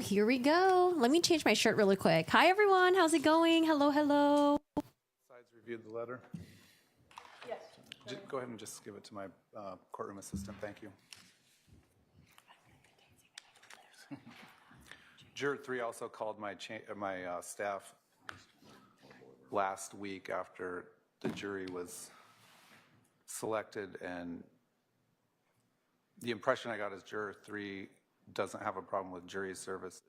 here we go. Let me change my shirt really quick. Hi, everyone. How's it going? Hello, hello. Sides reviewed the letter? Yes. Go ahead and just give it to my courtroom assistant. Thank you. Juror 3 also called my staff last week after the jury was selected, and the impression I got is Juror 3 doesn't have a problem with jury service.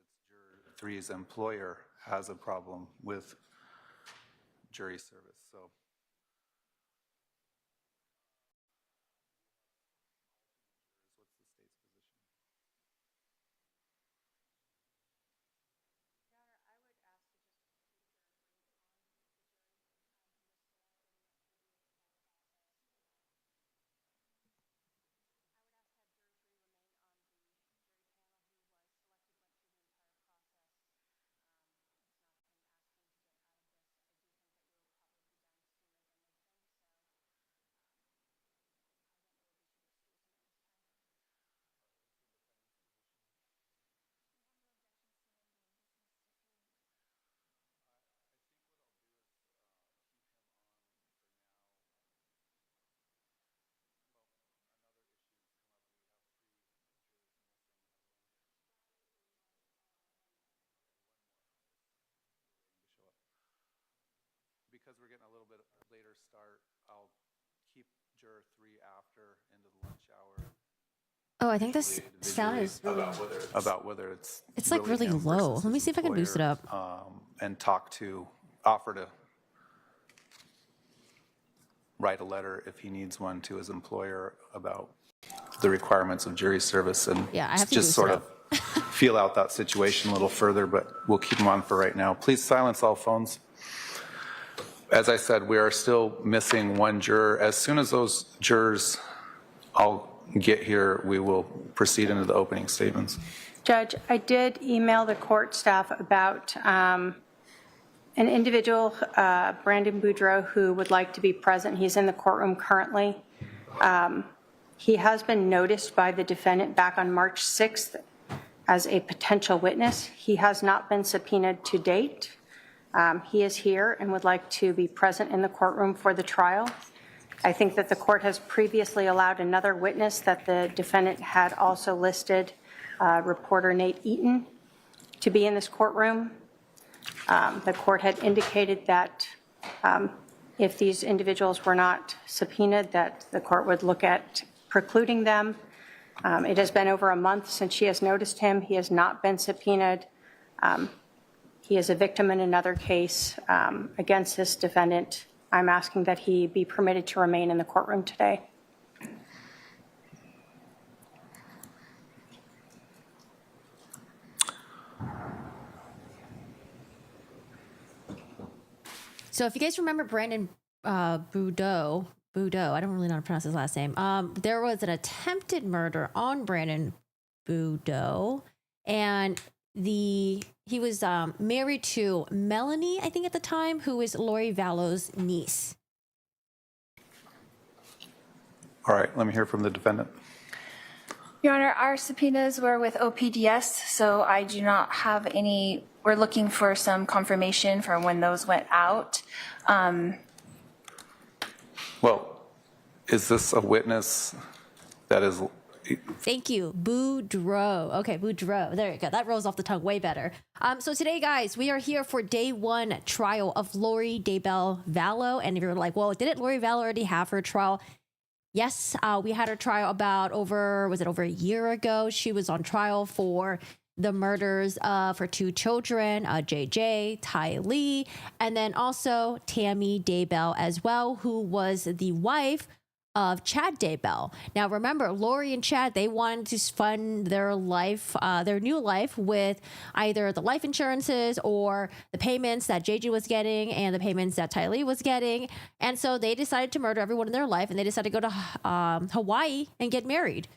It's Juror 3's employer has a problem with jury service. So because we're getting a little bit later start, I'll keep Juror 3 after into the lunch hour. Oh, I think this sound is really, About whether it's like really him low. versus Let me his see if I can boost it employer, up. And offer to write a letter if he needs one to his employer about the requirements of jury service, and Yeah, I have to just boost sort it of feel out that situation a little further, but we'll keep him on for right now. Please silence all phones. As I said, we are still missing one juror. As soon as those jurors all get here, we will proceed into the opening statements. Judge, I did email the court staff about an individual, Brandon Boudreau, who would like to be present. He's in the courtroom currently. He has been noticed by the defendant back on March 6th as a potential witness. He has not been subpoenaed to date. He is here and would like to be present in the courtroom for the trial. I think that the court has previously allowed another witness that the defendant had also listed, reporter Nate Eaton, to be in this courtroom. The court had indicated that if these individuals were not subpoenaed, that the court would look at precluding them. It has been over a month since she has noticed him. He has not been subpoenaed. He is a victim in another case against this defendant. I'm asking that he be permitted to remain in the courtroom today. So if you guys remember Brandon Boudreau, I don't really know how to pronounce his last name. There was an attempted murder on Brandon Boudreau, and he was married to Melanie, I think at the time, who is Lori Vallow's niece. All right, let me hear from the defendant. Your Honor, our subpoenas were with OPDS, so I do not have any. We're looking for some confirmation for when those went out. Well, is this a witness that is... Thank you. Boudreau. Okay, Boudreau. There you go. That rolls off the tongue way better. So today, guys, we are here for day one trial of Lori Daybell Vallow. And if you're like, well, didn't Lori Vallow already have her trial? Yes, we had her trial about over a year ago. She was on trial for the murders for two children, JJ, Ty Lee, and then also Tammy Daybell as well, who was the wife of Chad Daybell. Now, remember, Lori and Chad, they wanted to fund their life, their new life with either the life insurances or the payments that JJ was getting and the payments that Ty Lee was getting. And so they decided to murder everyone in their life, and they decided to go to Hawaii and get married.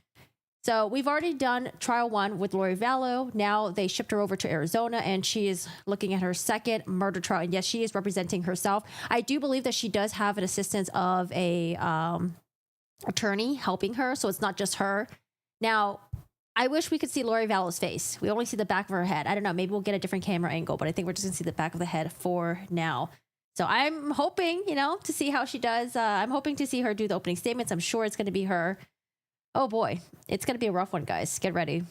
So we've already done trial one with Lori Vallow. Now they shipped her over to Arizona, and she is looking at her second murder trial. And yes, she is representing herself. I do believe that she does have an assistance of a attorney helping her, so it's not just her. Now, I wish we could see Lori Vallow's face. We only see the back of her head. I don't know. Maybe we'll get a different camera angle, but I think we're just going to see the back of the head for now. So I'm hoping, to see how she does. I'm hoping to see her do the opening statements. I'm sure it's going to be her. Oh boy, it's going to be a rough one, guys. Get ready.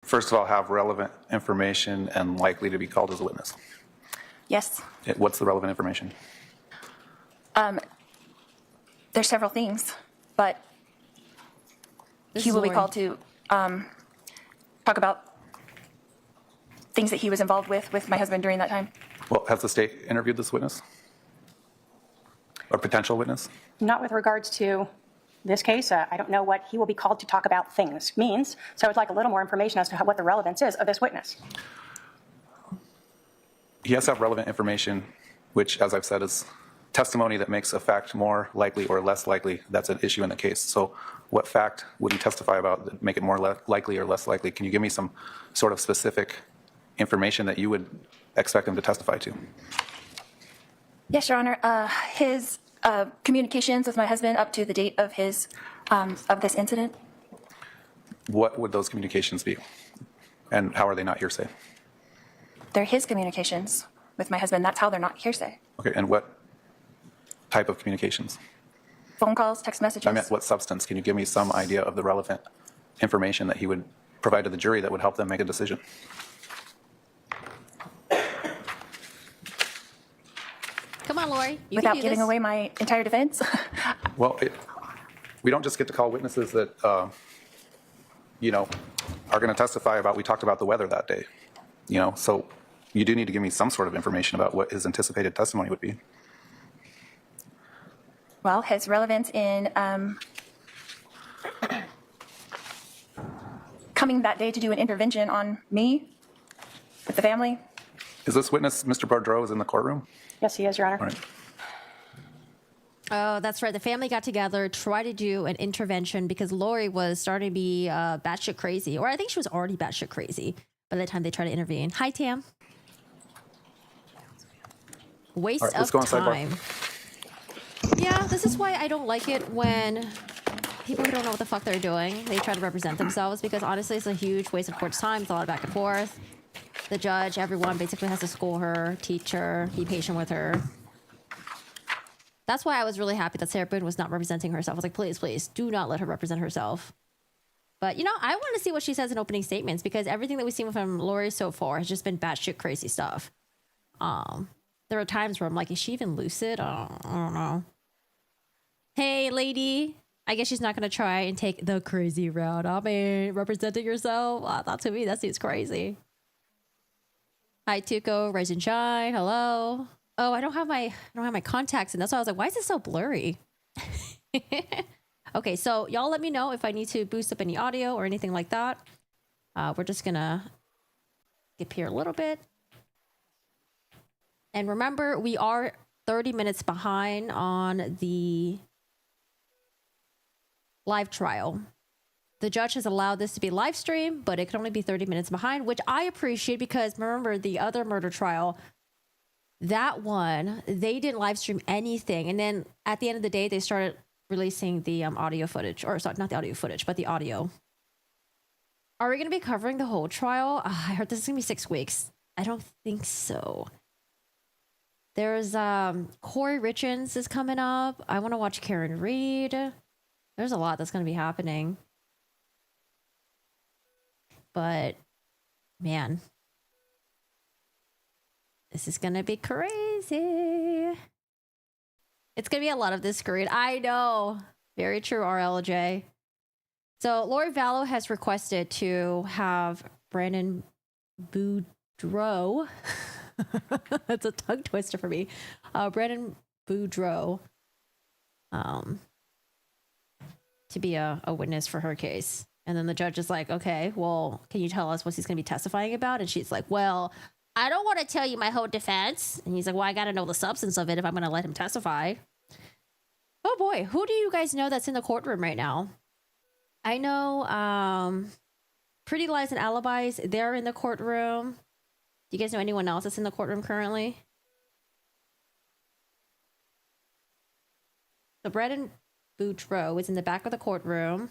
First of all, have relevant information and likely to be called as a witness. Yes. What's the relevant information? There's several things, but This he is will be Lori. called to talk about things that he was involved with my husband during that time. Well, has the state interviewed this witness? Or potential witness? Not with regards to this case. I don't know what he will be called to talk about things means, so I'd like a little more information as to what the relevance is of this witness. He has to have relevant information, which, as I've said, is testimony that makes a fact more likely or less likely. That's an issue in the case. So what fact would he testify about that make it more likely or less likely? Can you give me some sort of specific information that you would expect him to testify to? Yes, Your Honor. His communications with my husband up to the date of his of this incident. What would those communications be? And how are they not hearsay? They're his communications with my husband. That's how they're not hearsay. Okay, and what type of communications? Phone calls, text messages. I meant what substance? Can you give me some idea of the relevant information that he would provide to the jury that would help them make a decision? Come on, Lori. You Without can do giving this. away my entire defense. Well, we don't just get to call witnesses that, are going to testify about, we talked about the weather that day, so you do need to give me some sort of information about what his anticipated testimony would be. Well, his relevance in coming that day to do an intervention on me with the family. Is this witness, Mr. Boudreau, is in the courtroom? Yes, he is, Your Honor. All right. Oh, that's right. The family got together, tried to do an intervention because Lori was starting to be batshit crazy. Or I think she was already batshit crazy by the time they tried to intervene. Hi, Tam. Waste All right, let's of go on sidebar. time. Yeah, this is why I don't like it when people who don't know what the fuck they're doing, they try to represent themselves, because honestly, it's a huge waste of court's time. It's a lot of back and forth. The judge, everyone basically has to school her, teach her, be patient with her. That's why I was really happy that Sarah Boone was not representing herself. I was like, please, please, do not let her represent herself. But, I want to see what she says in opening statements, because everything that we've seen from Lori so far has just been batshit crazy stuff. There are times where I'm like, is she even lucid? I don't know. Hey, lady. I guess she's not going to try and take the crazy route. I mean, representing yourself? That to me, that seems crazy. Hi, Tuco, Rise and Shine. Hello. Oh, I don't have my contacts in. That's why I was like, why is this so blurry? Okay, so y'all let me know if I need to boost up any audio or anything like that. We're just gonna skip here a little bit. And remember, we are 30 minutes behind on the live trial. The judge has allowed this to be live stream, but it can only be 30 minutes behind, which I appreciate, because remember the other murder trial, that one, they didn't live stream anything. And then at the end of the day, they started releasing the audio footage, or sorry, not the audio footage, but the audio. Are we going to be covering the whole trial? I heard this is going to be 6 weeks. I don't think so. There's Corey Richards is coming up. I want to watch Karen Reed. There's a lot that's going to be happening. But man, this is going to be crazy. It's going to be a lot of this screen. I know. Very true, RLJ. So Lori Vallow has requested to have Brandon Boudreau. That's a tongue twister for me. Brandon Boudreau to be a witness for her case. And then the judge is like, okay, well, can you tell us what he's going to be testifying about? And she's like, well, I don't want to tell you my whole defense. And he's like, well, I got to know the substance of it if I'm going to let him testify. Oh boy, who do you guys know that's in the courtroom right now? I know Pretty Lies and Alibis, they're in the courtroom. Do you guys know anyone else that's in the courtroom currently? So Brandon Boudreau is in the back of the courtroom.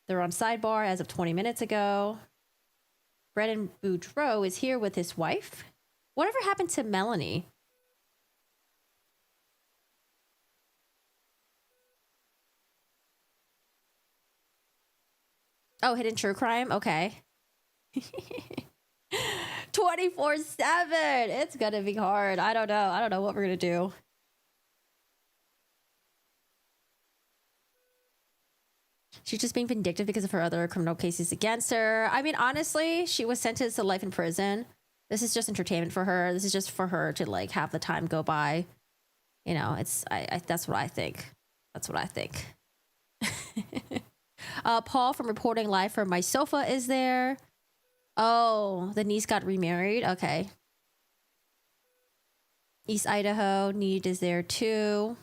They're on sidebar as of 20 minutes ago. Brandon Boudreaux is here with his wife. Whatever happened to Melanie? Oh, hidden true crime? Okay. 24/7. It's gonna be hard. I don't know. I don't know what we're gonna do. She's just being vindictive because of her other criminal cases against her. I mean, honestly, she was sentenced to life in prison. This is just entertainment for her. This is just for her to like have the time go by. You know, it's that's what I think. That's what I think. Paul from Reporting Live from My Sofa is there. Oh, the niece got remarried. Okay. East Idaho, Need is there too.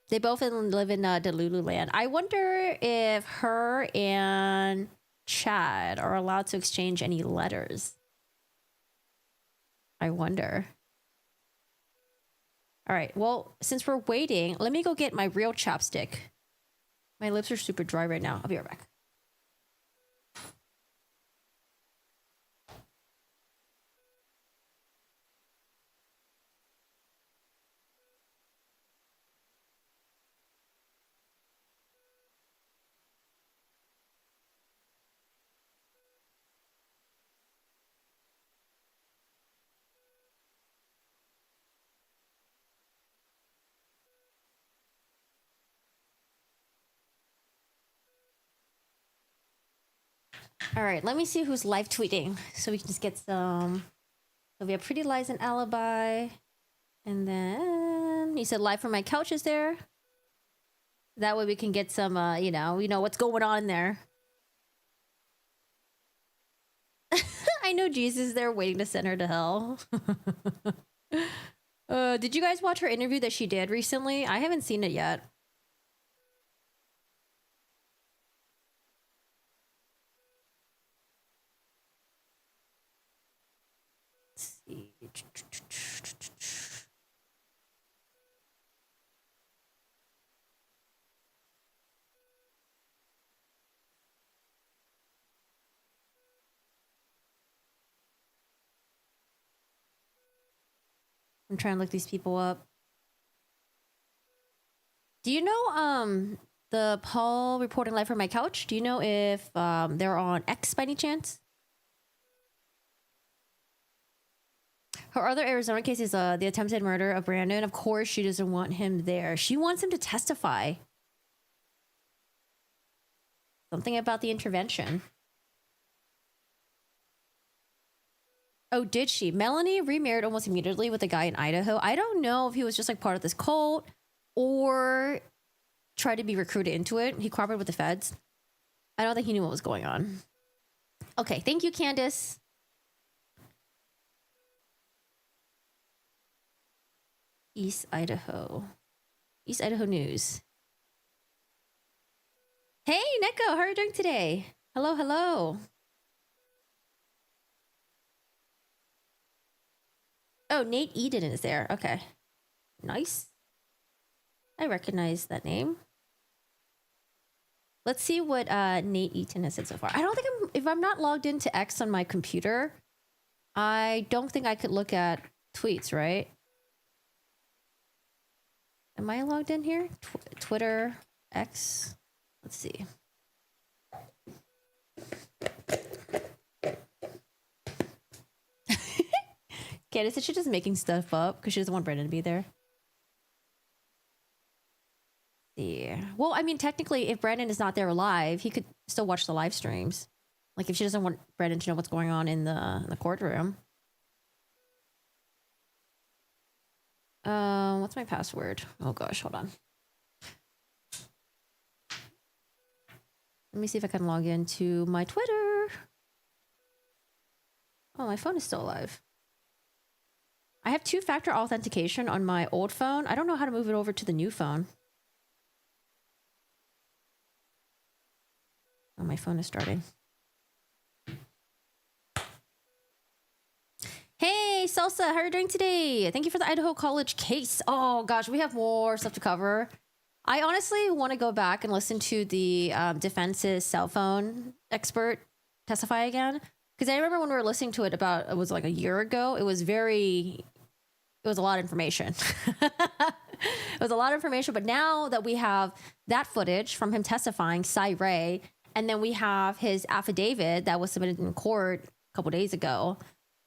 They both live in Delulu land. I wonder if her and Chad are allowed to exchange any letters. I wonder. All right. Well, since we're waiting, let me go get my real chapstick. My lips are super dry right now. I'll be right back. All right, let me see who's live tweeting so we can just get some. So we have Pretty Lies and Alibi. And then he said live from my couch is there. That way we can get some, you know what's going on there. I know Jesus is there waiting to send her to hell. Did you guys watch her interview that she did recently? I haven't seen it yet. I'm trying to look these people up. Do you know the Paul Reporting Live from My Couch? Do you know if they're on X by any chance? Her other Arizona case is the attempted murder of Brandon. Of course, she doesn't want him there. She wants him to testify. Something about the intervention. Oh, did she? Melanie remarried almost immediately with a guy in Idaho. I don't know if he was just like part of this cult or tried to be recruited into it. He cooperated with the feds. I don't think he knew what was going on. Okay, thank you, Candace. East Idaho. East Idaho News. Hey, Neko, how are you doing today? Hello, hello. Oh, Nate Eden is there. Okay. Nice. I recognize that name. Let's see what Nate Eaton has said so far. I don't think if I'm not logged into X on my computer, I don't think I could look at tweets, right? Am I logged in here? Twitter, X. Let's see. Candace said she's just making stuff up because she doesn't want Brandon to be there. Yeah. Well, I mean, technically, if Brandon is not there live, he could still watch the live streams. Like, if she doesn't want Brandon to know what's going on in the courtroom. What's my password? Oh gosh, hold on. Let me see if I can log into my Twitter. Oh, my phone is still alive. I have 2-factor authentication on my old phone. I don't know how to move it over to the new phone. Oh, my phone is starting. Hey, Salsa, how are you doing today? Thank you for the Idaho College case. Oh gosh, we have more stuff to cover. I honestly want to go back and listen to the defense's cell phone expert testify again. Because I remember when we were listening to it it was like a year ago, it was a lot of information. It was a lot of information. But now that we have that footage from him testifying, Cy Ray, and then we have his affidavit that was submitted in court a couple days ago,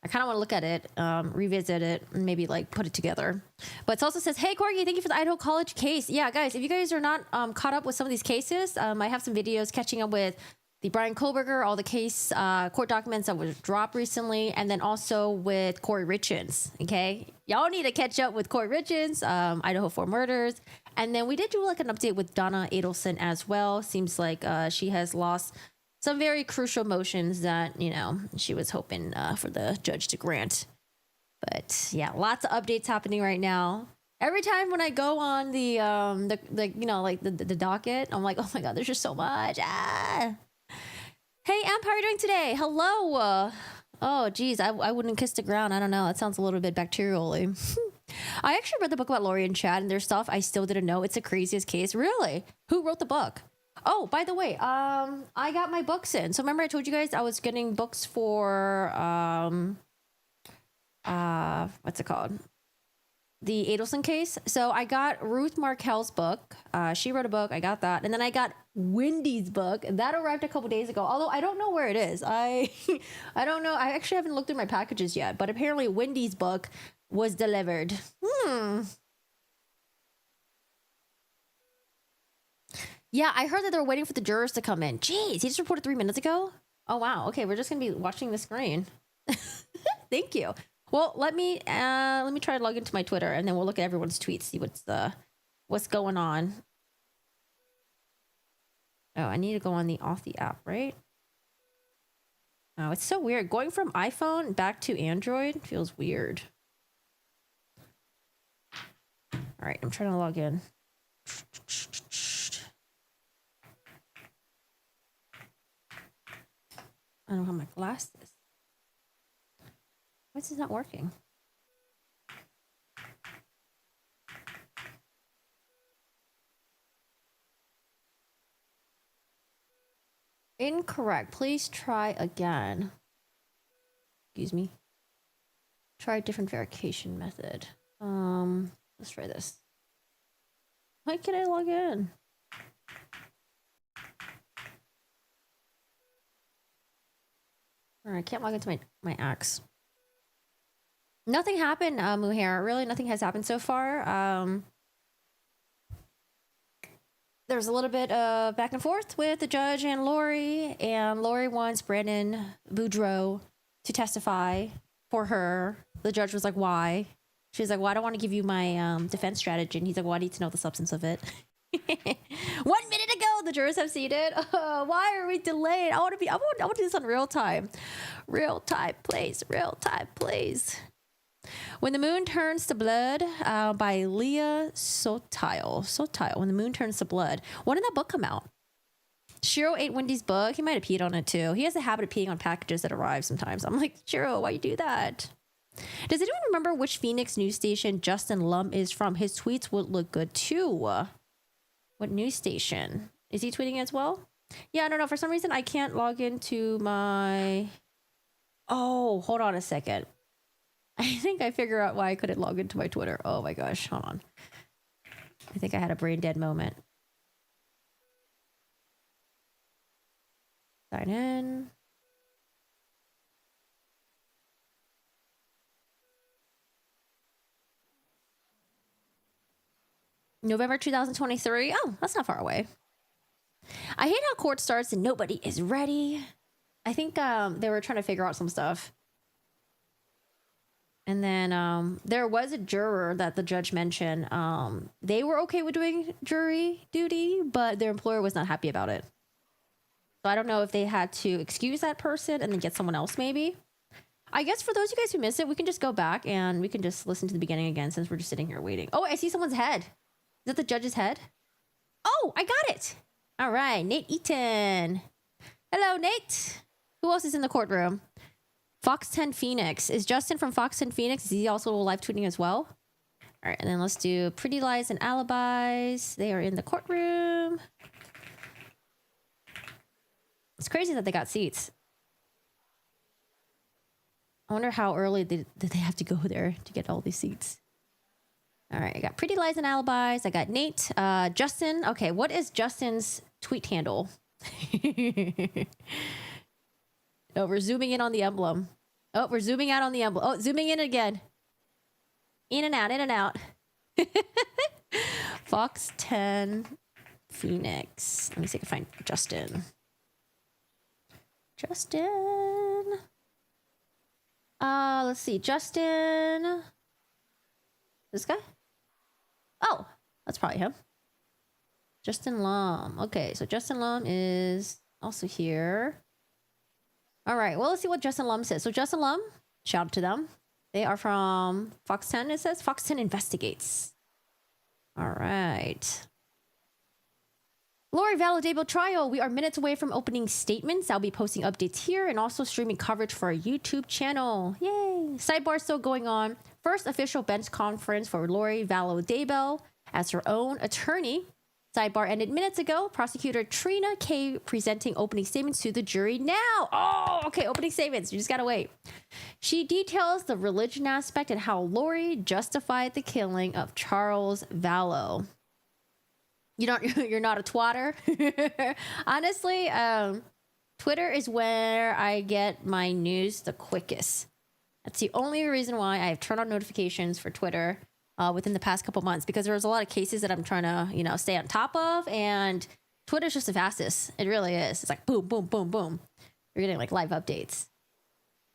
I kind of want to look at it, revisit it, and maybe like put it together. But it also says, hey, Corgi, thank you for the Idaho College case. Yeah, guys, if you guys are not caught up with some of these cases, I have some videos catching up with the Brian Koberger, all the case court documents that were dropped recently, and then also with Corey Richins, okay? Y'all need to catch up with Corey Richins, Idaho 4 murders. And then we did do like an update with Donna Adelson as well. Seems like she has lost some very crucial motions that, you know, she was hoping for the judge to grant. But yeah, lots of updates happening right now. Every time when I go on the you know, like the docket, I'm like, oh my God, there's just so much. Hey, Amp, how are you doing today? Hello. Oh, geez, I wouldn't kiss the ground. I don't know. It sounds a little bit bacterial-y. I actually read the book about Lori and Chad, and there's stuff I still didn't know. It's the craziest case. Really? Who wrote the book? Oh, by the way, I got my books in. So remember I told you guys I was getting books for, what's it called? The Adelson case. So I got Ruth Markel's book. She wrote a book. I got that. And then I got Wendy's book. That arrived a couple days ago. Although I don't know where it is. I don't know. I actually haven't looked through my packages yet. But apparently Wendy's book was delivered. Yeah, I heard that they were waiting for the jurors to come in. Jeez, he just reported 3 minutes ago? Oh, wow. Okay, we're just going to be watching the screen. Thank you. Well, let me try to log into my Twitter, and then we'll look at everyone's tweets, see what's going on. Oh, I need to go on the Authy app, right? Oh, it's so weird. Going from iPhone back to Android feels weird. All right, I'm trying to log in. I don't have my glasses. Why is this not working? Incorrect. Please try again. Excuse me. Try a different verification method. Let's try this. Why can't I log in? All right, I can't log into my Axe. Nothing happened, Muhair. Really, nothing has happened so far. There's a little bit of back and forth with the judge and Lori wants Brandon Boudreaux to testify for her. The judge was like, why? She's like, well, I don't want to give you my defense strategy. And he's like, well, I need to know the substance of it. 1 minute ago, the jurors have seated. Why are we delayed? I want to do this on real time. Real time, please. Real time, please. When the Moon Turns to Blood by Leah Sotile. When the Moon Turns to Blood. When did that book come out? Shiro ate Wendy's book. He might have peed on it too. He has a habit of peeing on packages that arrive sometimes. I'm like, Shiro, why you do that? Does anyone remember which Phoenix news station Justin Lum is from? His tweets would look good too. What news station? Is he tweeting as well? Yeah, I don't know. For some reason, I can't log into my... Oh, hold on a second. I think I figure out why I couldn't log into my Twitter. Oh my gosh, hold on. I think I had a brain dead moment. Sign in. November 2023. Oh, that's not far away. I hate how court starts and nobody is ready. I think they were trying to figure out some stuff. And then there was a juror that the judge mentioned. They were okay with doing jury duty, but their employer was not happy about it. So I don't know if they had to excuse that person and then get someone else maybe. I guess for those of you guys who missed it, we can just go back and we can just listen to the beginning again since we're just sitting here waiting. Oh, I see someone's head. Is that the judge's head? Oh, I got it. All right, Nate Eaton. Hello, Nate. Who else is in the courtroom? Fox 10 Phoenix. Is Justin from Fox 10 Phoenix? Is he also live tweeting as well? All right, and then let's do pretty lies and alibis. They are in the courtroom. It's crazy that they got seats. I wonder how early did they have to go there to get all these seats. All right, I got pretty lies and alibis. I got Nate, Justin. Okay, what is Justin's tweet handle? Oh, we're zooming in on the emblem. Oh, we're zooming out on the emblem. Oh, zooming in again. In and out, in and out. Fox 10 Phoenix. Let me see if I can find Justin. Justin. Let's see. Justin. This guy? Oh, that's probably him. Justin Lum. Okay, so Justin Lum is also here. All right, well, let's see what Justin Lum says. So Justin Lum, shout out to them. They are from Fox 10, it says. Fox 10 Investigates. All right. Lori Vallow debut trial. We are minutes away from opening statements. I'll be posting updates here and also streaming coverage for our YouTube channel. Yay! Sidebar still going on. First official bench conference for Lori Vallow Daybell as her own attorney. Sidebar ended minutes ago. Prosecutor Trina K presenting opening statements to the jury now. Oh, okay, opening statements. You just gotta wait. She details the religion aspect and how Lori justified the killing of Charles Vallow. You're not a twatter. Honestly, Twitter is where I get my news the quickest. That's the only reason why I've turned on notifications for Twitter within the past couple months, because there's a lot of cases that I'm trying to, stay on top of, and Twitter's just the fastest. It really is. It's like boom, boom, boom, boom. You're getting like live updates.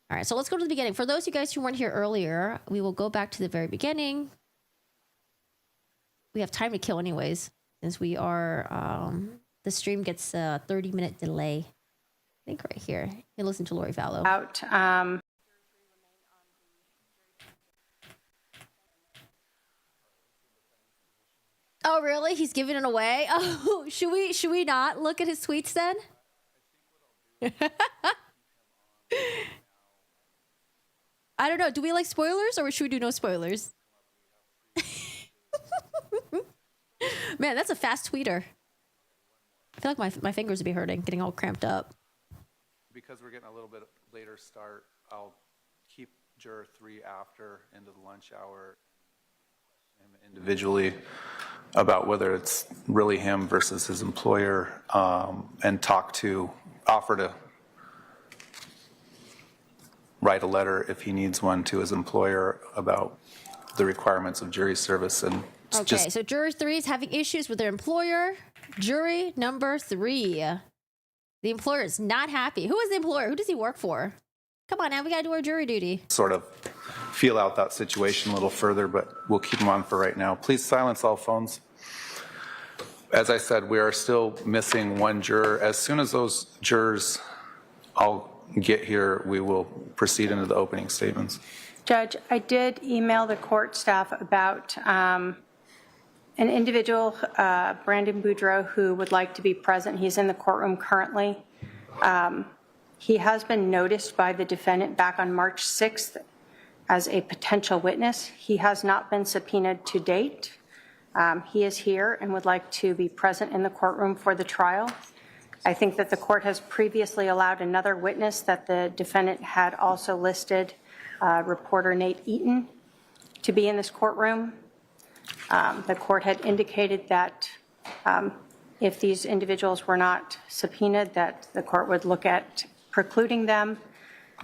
All right, so let's go to the beginning. For those of you guys who weren't here earlier, we will go back to the very beginning. We have time to kill anyways, since we are, the stream gets a 30-minute delay. I think right here. You can listen to Lori Vallow. Oh, really? He's giving it away? Oh, should we not look at his tweets then? I don't know. Do we like spoilers or should we do no spoilers? Man, that's a fast tweeter. I feel like my fingers would be hurting, getting all cramped up. Because we're getting a little bit later start, I'll keep juror 3 after into the lunch hour individually about whether it's really him versus his employer, and offer to write a letter if he needs one to his employer about the requirements of jury service. And okay, so jury 3 is having issues with their employer. Jury number 3. The employer is not happy. Who is the employer? Who does he work for? Come on now, we gotta do our jury duty. Sort of feel out that situation a little further, but we'll keep them on for right now. Please silence all phones. As I said, we are still missing one juror. As soon as those jurors all get here, we will proceed into the opening statements. Judge, I did email the court staff about an individual, Brandon Boudreau, who would like to be present. He's in the courtroom currently. He has been noticed by the defendant back on March 6th as a potential witness. He has not been subpoenaed to date. He is here and would like to be present in the courtroom for the trial. I think that the court has previously allowed another witness that the defendant had also listed, reporter Nate Eaton, to be in this courtroom. The court had indicated that if these individuals were not subpoenaed, that the court would look at precluding them.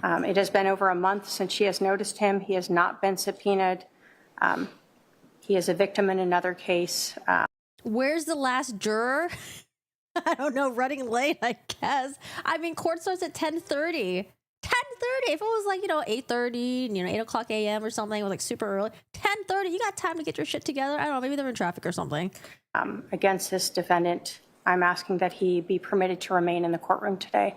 It has been over a month since she has noticed him. He has not been subpoenaed. He is a victim in another case. Where's the last juror? I don't know, running late, I guess. I mean, court starts at 10:30. 10:30. If it was like, 8:30, 8 o'clock a.m. or something, it was like super early. 10:30, you got time to get your shit together. I don't know, maybe they're in traffic or something. Against this defendant, I'm asking that he be permitted to remain in the courtroom today.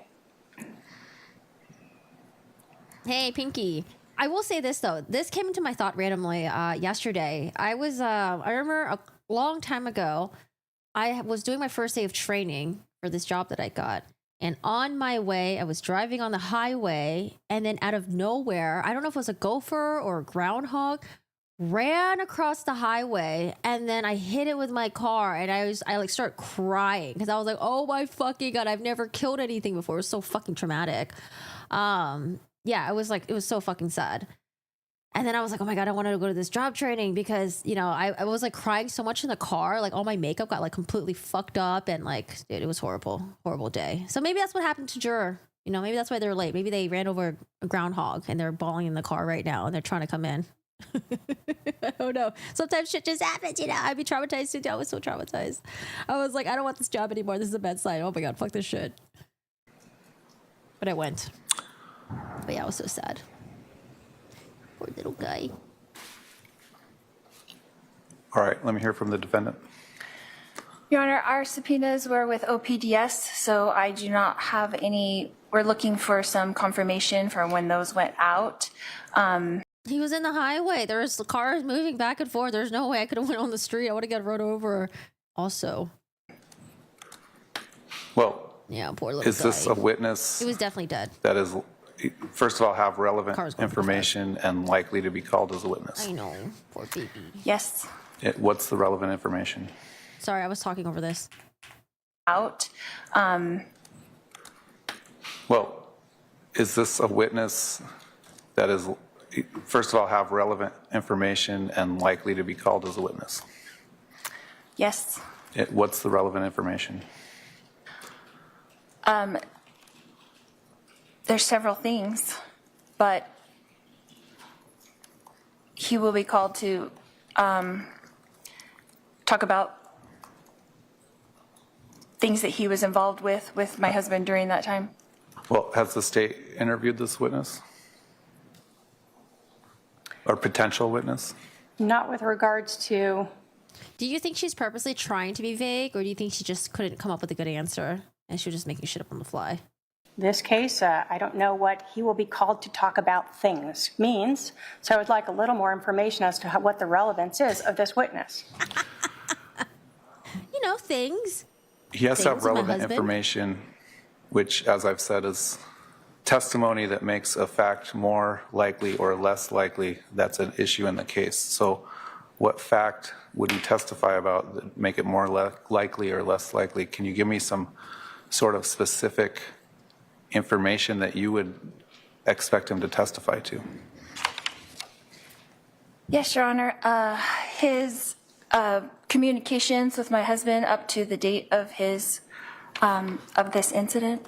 Hey, Pinky. I will say this, though. This came into my thought randomly yesterday. I remember a long time ago, I was doing my first day of training for this job that I got. And on my way, I was driving on the highway, and then out of nowhere, I don't know if it was a gopher or a groundhog, ran across the highway, and then I hit it with my car, and I like start crying because I was like, oh my fucking god, I've never killed anything before. It was so fucking traumatic. Yeah, it was so fucking sad. And then I was like, oh my god, I wanted to go to this job training because, you know, I was like crying so much in the car, like all my makeup got like completely fucked up, and like, dude, it was horrible day. So maybe that's what happened to Juror. You know, maybe that's why they're late. Maybe they ran over a groundhog and they're bawling in the car right now and they're trying to come in. I don't know. Sometimes shit just happens, you know. I'd be traumatized too. I was so traumatized. I was like, I don't want this job anymore. This is a bad sign. Oh my god, fuck this shit. But I went. But yeah, I was so sad. Poor little guy. All right, let me hear from the defendant. Your Honor, our subpoenas were with OPDS, so I do not have any. We're looking for some confirmation for when those went out. He was in the highway. There was cars moving back and forth. There's no way I could have went on the street. I would have got run over. Also. Well, yeah, poor little guy. Is this a witness? He was definitely dead. That is, first of all, have relevant information and likely to be called as a witness. I know. Poor baby. Yes. What's the relevant information? Sorry, I was talking over this. Out. Well, is this a witness that is, first of all, have relevant information and likely to be called as a witness? Yes. What's the relevant information? There's several things, but he will be called to talk about things that he was involved with my husband during that time. Well, has the state interviewed this witness? Or potential witness? Not with regards to, Do you think she's purposely trying to be vague, or do you think she just couldn't come up with a good answer and she was just making shit up on the fly? this case. I don't know what he will be called to talk about things means, so I would like a little more information as to what the relevance is of this witness. You know, things. He has to have Things with my relevant husband. information, which, as I've said, is testimony that makes a fact more likely or less likely. That's an issue in the case. So what fact would he testify about that make it more likely or less likely? Can you give me some sort of specific information that you would expect him to testify to? Yes, Your Honor. His communications with my husband up to the date of his of this incident.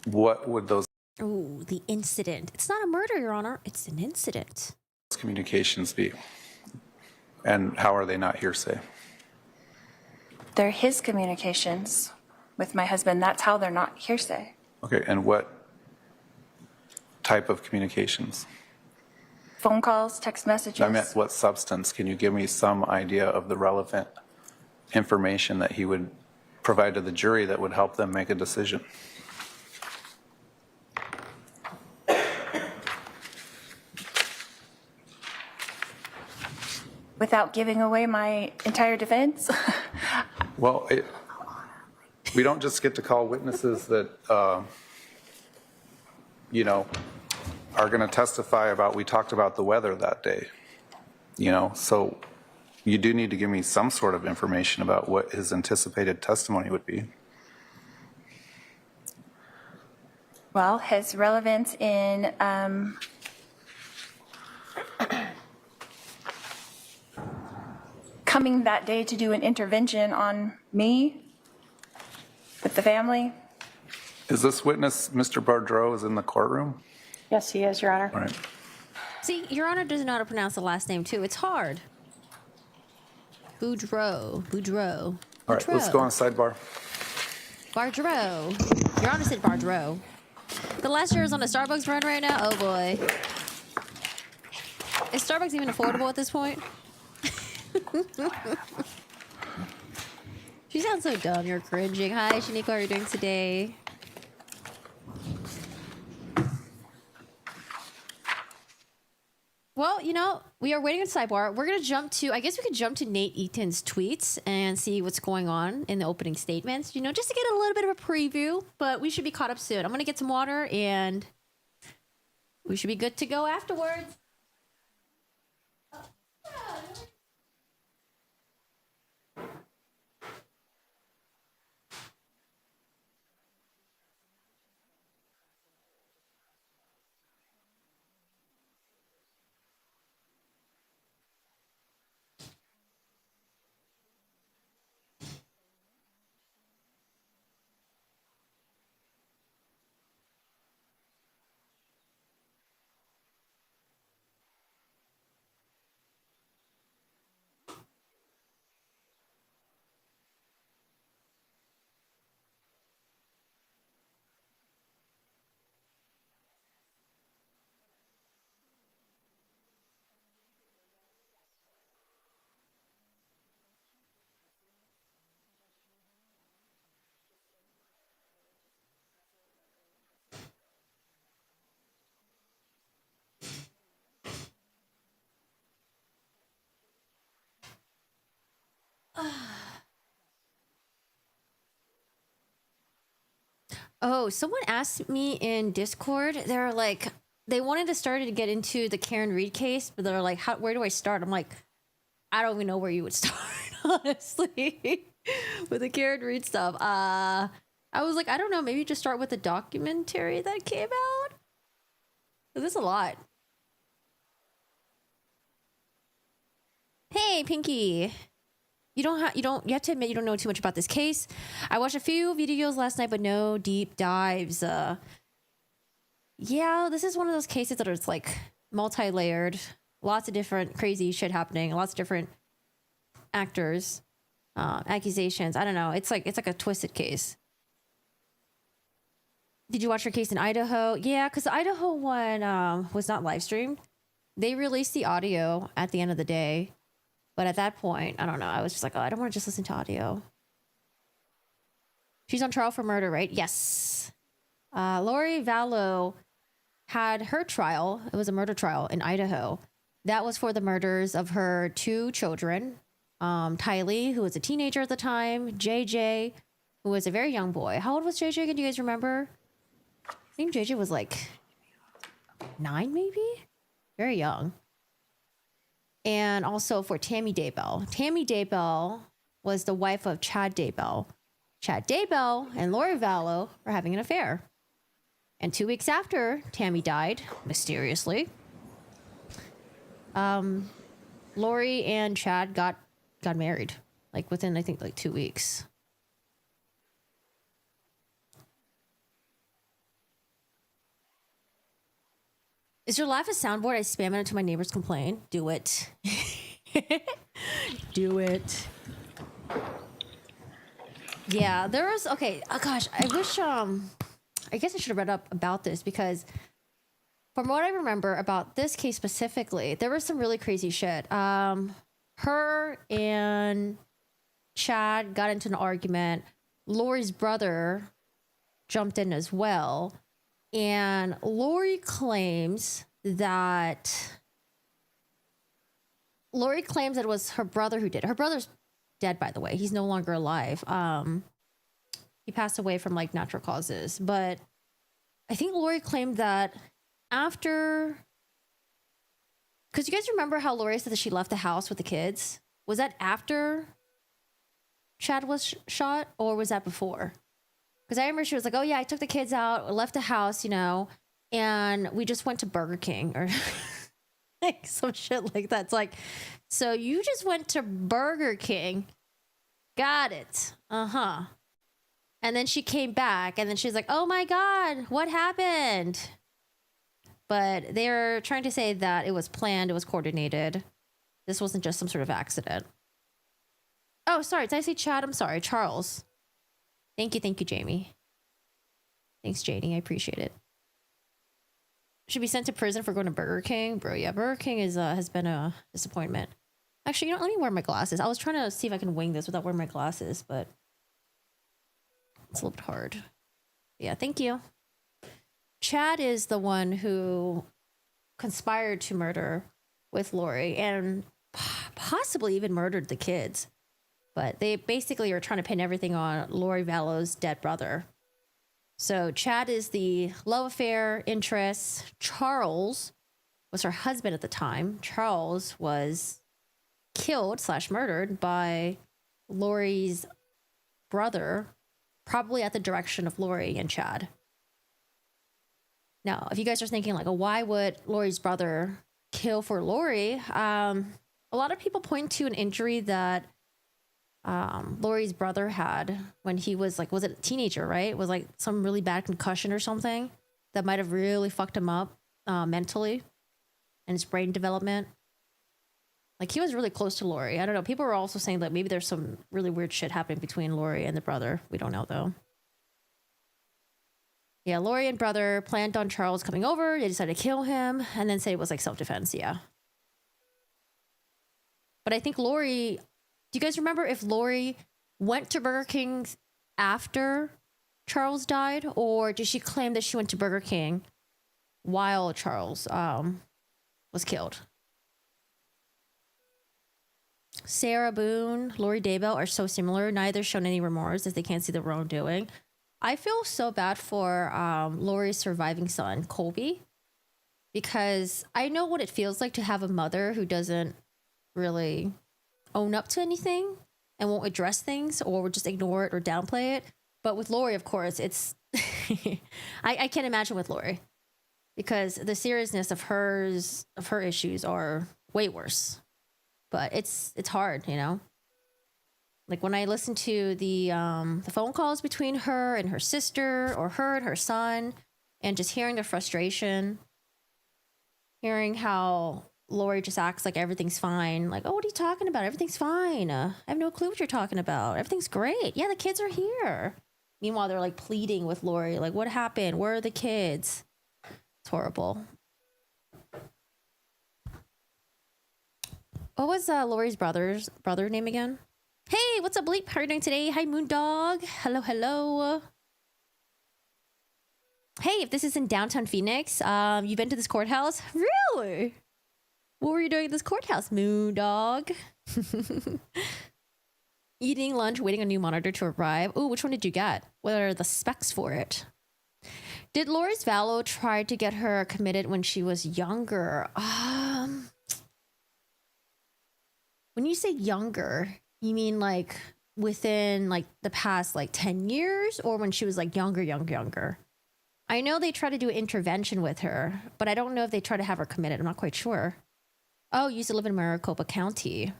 What would those Ooh, the incident. It's not a murder, Your Honor. It's an incident. communications be? And how are they not hearsay? They're his communications with my husband. That's how they're not hearsay. Okay, and what type of communications? Phone calls, text messages. I meant what substance? Can you give me some idea of the relevant information that he would provide to the jury that would help them make a decision? Without giving away my entire defense. Well, we don't just get to call witnesses that, you know, are going to testify about, we talked about the weather that day, you know, so you do need to give me some sort of information about what his anticipated testimony would be. Well, his relevance in coming that day to do an intervention on me with the family. Is this witness, Mr. Bardreau, is in the courtroom? Yes, he is, Your Honor. All right. See, Your Honor doesn't know how to pronounce the last name, too. It's hard. Boudreau. All right, let's go on sidebar. Bardreau. Your Honor said Bardreau. The last year is on a Starbucks run right now? Oh, boy. Is Starbucks even affordable at this point? She sounds so dumb. You're cringing. Hi, Shaniqua. How are you doing today? Well, you know, we are waiting on sidebar. We're going to jump to, I guess we could jump to Nate Eaton's tweets and see what's going on in the opening statements, you know, just to get a little bit of a preview, but we should be caught up soon. I'm going to get some water and we should be good to go afterwards. Oh, someone asked me in Discord. They're like, they wanted to start to get into the Karen Reed case, but they're like, where do I start? I'm like, I don't even know where you would start, honestly, with the Karen Reed stuff. I was like, I don't know, maybe just start with the documentary that came out. There's a lot. Hey, Pinky. You have to admit you don't know too much about this case. I watched a few videos last night, but no deep dives. Yeah, this is one of those cases that is like multi-layered, lots of different crazy shit happening, lots of different actors, accusations. I don't know. It's like a twisted case. Did you watch your case in Idaho? Yeah, because the Idaho one was not live streamed. They released the audio at the end of the day. But at that point, I don't know. I was just like, oh, I don't want to just listen to audio. She's on trial for murder, right? Yes. Lori Vallow had her trial. It was a murder trial in Idaho. That was for the murders of her 2 children. Tylee, who was a teenager at the time. JJ, who was a very young boy. How old was JJ? Can you guys remember? I think JJ was like 9, maybe? Very young. And also for Tammy Daybell. Tammy Daybell was the wife of Chad Daybell. Chad Daybell and Lori Vallow were having an affair. And 2 weeks after Tammy died, mysteriously, Lori and Chad got married. Like within, I think, like 2 weeks. Is your laugh a soundboard? I spam it until my neighbors complain. Do it. Do it. Yeah, there was, okay, oh gosh, I wish, I guess I should have read up about this because from what I remember about this case specifically, there was some really crazy shit. Her and Chad got into an argument. Lori's brother jumped in as well. And Lori claims that it was her brother who did it. Her brother's dead, by the way. He's no longer alive. He passed away from like natural causes. But I think Lori claimed that after, because you guys remember how Lori said that she left the house with the kids? Was that after Chad was shot, or was that before? Because I remember she was like, oh, yeah, I took the kids out, left the house, you know, and we just went to Burger King or like some shit like that. It's like, so you just went to Burger King. Got it. Uh-huh. And then she came back and then she's like, oh, my God, what happened? But they're trying to say that it was planned. It was coordinated. This wasn't just some sort of accident. Oh, sorry. Did I say Chad? I'm sorry. Charles. Thank you, Jamie. Thanks, Janie. I appreciate it. Should be sent to prison for going to Burger King, bro. Yeah, Burger King has been a disappointment. Actually, you know, let me wear my glasses. I was trying to see if I can wing this without wearing my glasses, but it's a little bit hard. Yeah, thank you. Chad is the one who conspired to murder with Lori and possibly even murdered the kids. But they basically are trying to pin everything on Lori Vallow's dead brother. So Chad is the love affair interest. Charles was her husband at the time. Charles was killed / murdered by Lori's brother, probably at the direction of Lori and Chad. Now, if you guys are thinking like, oh, why would Lori's brother kill for Lori? A lot of people point to an injury that Lori's brother had when he was like, was it a teenager, right? It was like some really bad concussion or something that might have really fucked him up mentally and his brain development. Like he was really close to Lori. I don't know. People were also saying that maybe there's some really weird shit happening between Lori and the brother. We don't know though. Yeah, Lori and brother planned on Charles coming over. They decided to kill him and then say it was like self-defense. Yeah. But I think Lori, do you guys remember if Lori went to Burger King after Charles died, or did she claim that she went to Burger King while Charles was killed? Sarah Boone, Lori Daybell are so similar. Neither shown any remorse as they can't see the wrongdoing. I feel so bad for Lori's surviving son, Colby, because I know what it feels like to have a mother who doesn't really own up to anything and won't address things or would just ignore it or downplay it. But with Lori, of course, it's I can't imagine with Lori, because the seriousness of her issues are way worse. But it's hard, you know. Like when I listen to the phone calls between her and her sister, or her and her son, and just hearing the frustration, hearing how Lori just acts like everything's fine. Like, oh, what are you talking about? Everything's fine. I have no clue what you're talking about. Everything's great. Yeah, the kids are here. Meanwhile, they're like pleading with Lori, like, what happened? Where are the kids? It's horrible. What was Lori's brother name again? Hey, what's up, Bleep? How are you doing today? Hi, Moondog. Hello, hello. Hey, if this is in downtown Phoenix, you've been to this courthouse? Really? What were you doing at this courthouse, Moondog? Eating lunch, waiting on a new monitor to arrive. Ooh, which one did you get? What are the specs for it? Did Lori's Vallow try to get her committed when she was younger? When you say younger, you mean like within like the past like 10 years, or when she was like younger? I know they try to do an intervention with her, but I don't know if they try to have her committed. I'm not quite sure. Oh, you used to live in Maricopa County.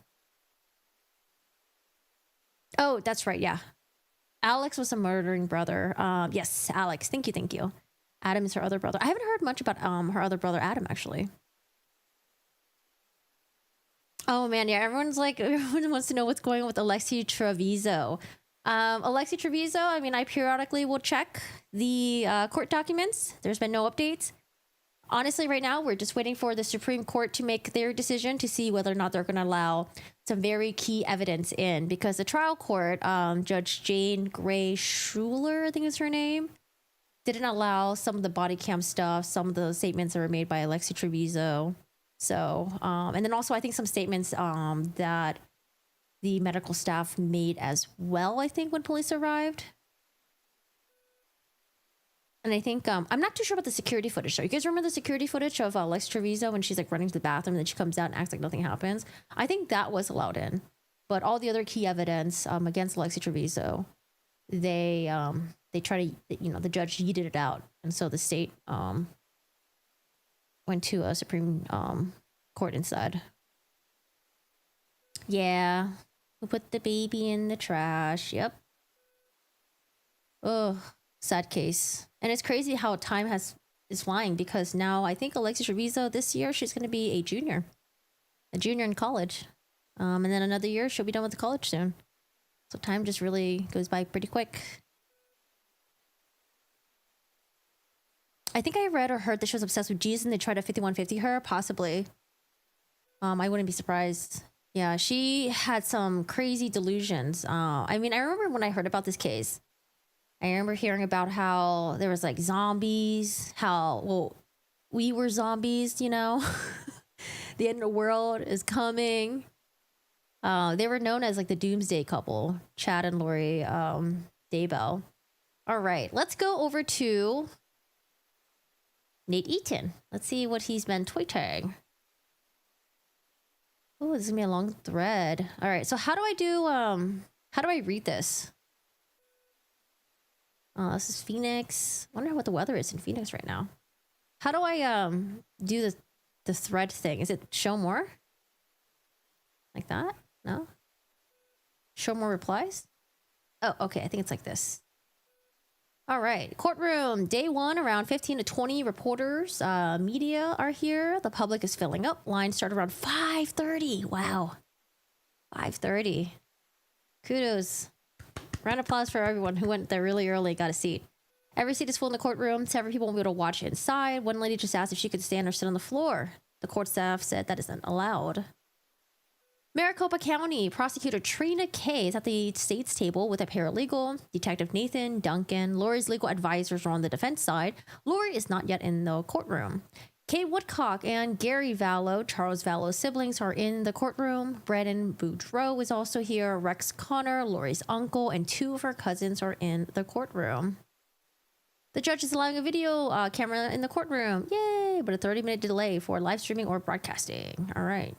Oh, that's right. Yeah. Alex was a murdering brother. Yes, Alex. Thank you. Adam is her other brother. I haven't heard much about her other brother, Adam, actually. Oh, man. Yeah, everyone wants to know what's going on with Alexi Treviso. Alexi Treviso, I mean, I periodically will check the court documents. There's been no updates. Honestly, right now, we're just waiting for the Supreme Court to make their decision to see whether or not they're going to allow some very key evidence in, because the trial court, Judge Jane Gray Schuler, I think is her name, didn't allow some of the body cam stuff, some of the statements that were made by Alexi Treviso. So, and then also I think some statements that the medical staff made as well, I think, when police arrived. And I think, I'm not too sure about the security footage though. You guys remember the security footage of Lex Treviso when she's like running to the bathroom and then she comes out and acts like nothing happens? I think that was allowed in. But all the other key evidence against Alexi Treviso, they try to, you know, the judge yeeted it out. And so the state went to a Supreme Court instead. Yeah. We put the baby in the trash. Yep. Oh, sad case. And it's crazy how time is flying, because now I think Alexis Treviso this year, she's going to be a junior in college. And then another year, she'll be done with the college soon. So time just really goes by pretty quick. I think I read or heard that she was obsessed with Jesus and they tried to 5150 her, possibly. I wouldn't be surprised. Yeah, she had some crazy delusions. I mean, I remember when I heard about this case, I remember hearing about how there was like zombies, how, well, we were zombies, you know? The end of the world is coming. They were known as like the doomsday couple, Chad and Lori Daybell. All right, let's go over to Nate Eaton. Let's see what he's been tweeting. Oh, this is gonna be a long thread. All right, so how do I read this? This is Phoenix. I wonder what the weather is in Phoenix right now. How do I do the thread thing? Is it show more? Like that? No? Show more replies? Oh, okay. I think it's like this. All right. Courtroom, day one, around 15 to 20 reporters, media are here. The public is filling up. Lines start around 5:30. Wow. 5:30. Kudos. Round of applause for everyone who went there really early, got a seat. Every seat is full in the courtroom. Several people will be able to watch inside. One lady just asked if she could stand or sit on the floor. The court staff said that isn't allowed. Maricopa County Prosecutor Trina Kay is at the state's table with a paralegal. Detective Nathan Duncan, Lori's legal advisors are on the defense side. Lori is not yet in the courtroom. Kay Woodcock and Gary Vallow, Charles Vallow's siblings, are in the courtroom. Brandon Boudreaux is also here. Rex Connor, Lori's uncle, and two of her cousins are in the courtroom. The judge is allowing a video camera in the courtroom. Yay! But a 30-minute delay for live streaming or broadcasting. All right.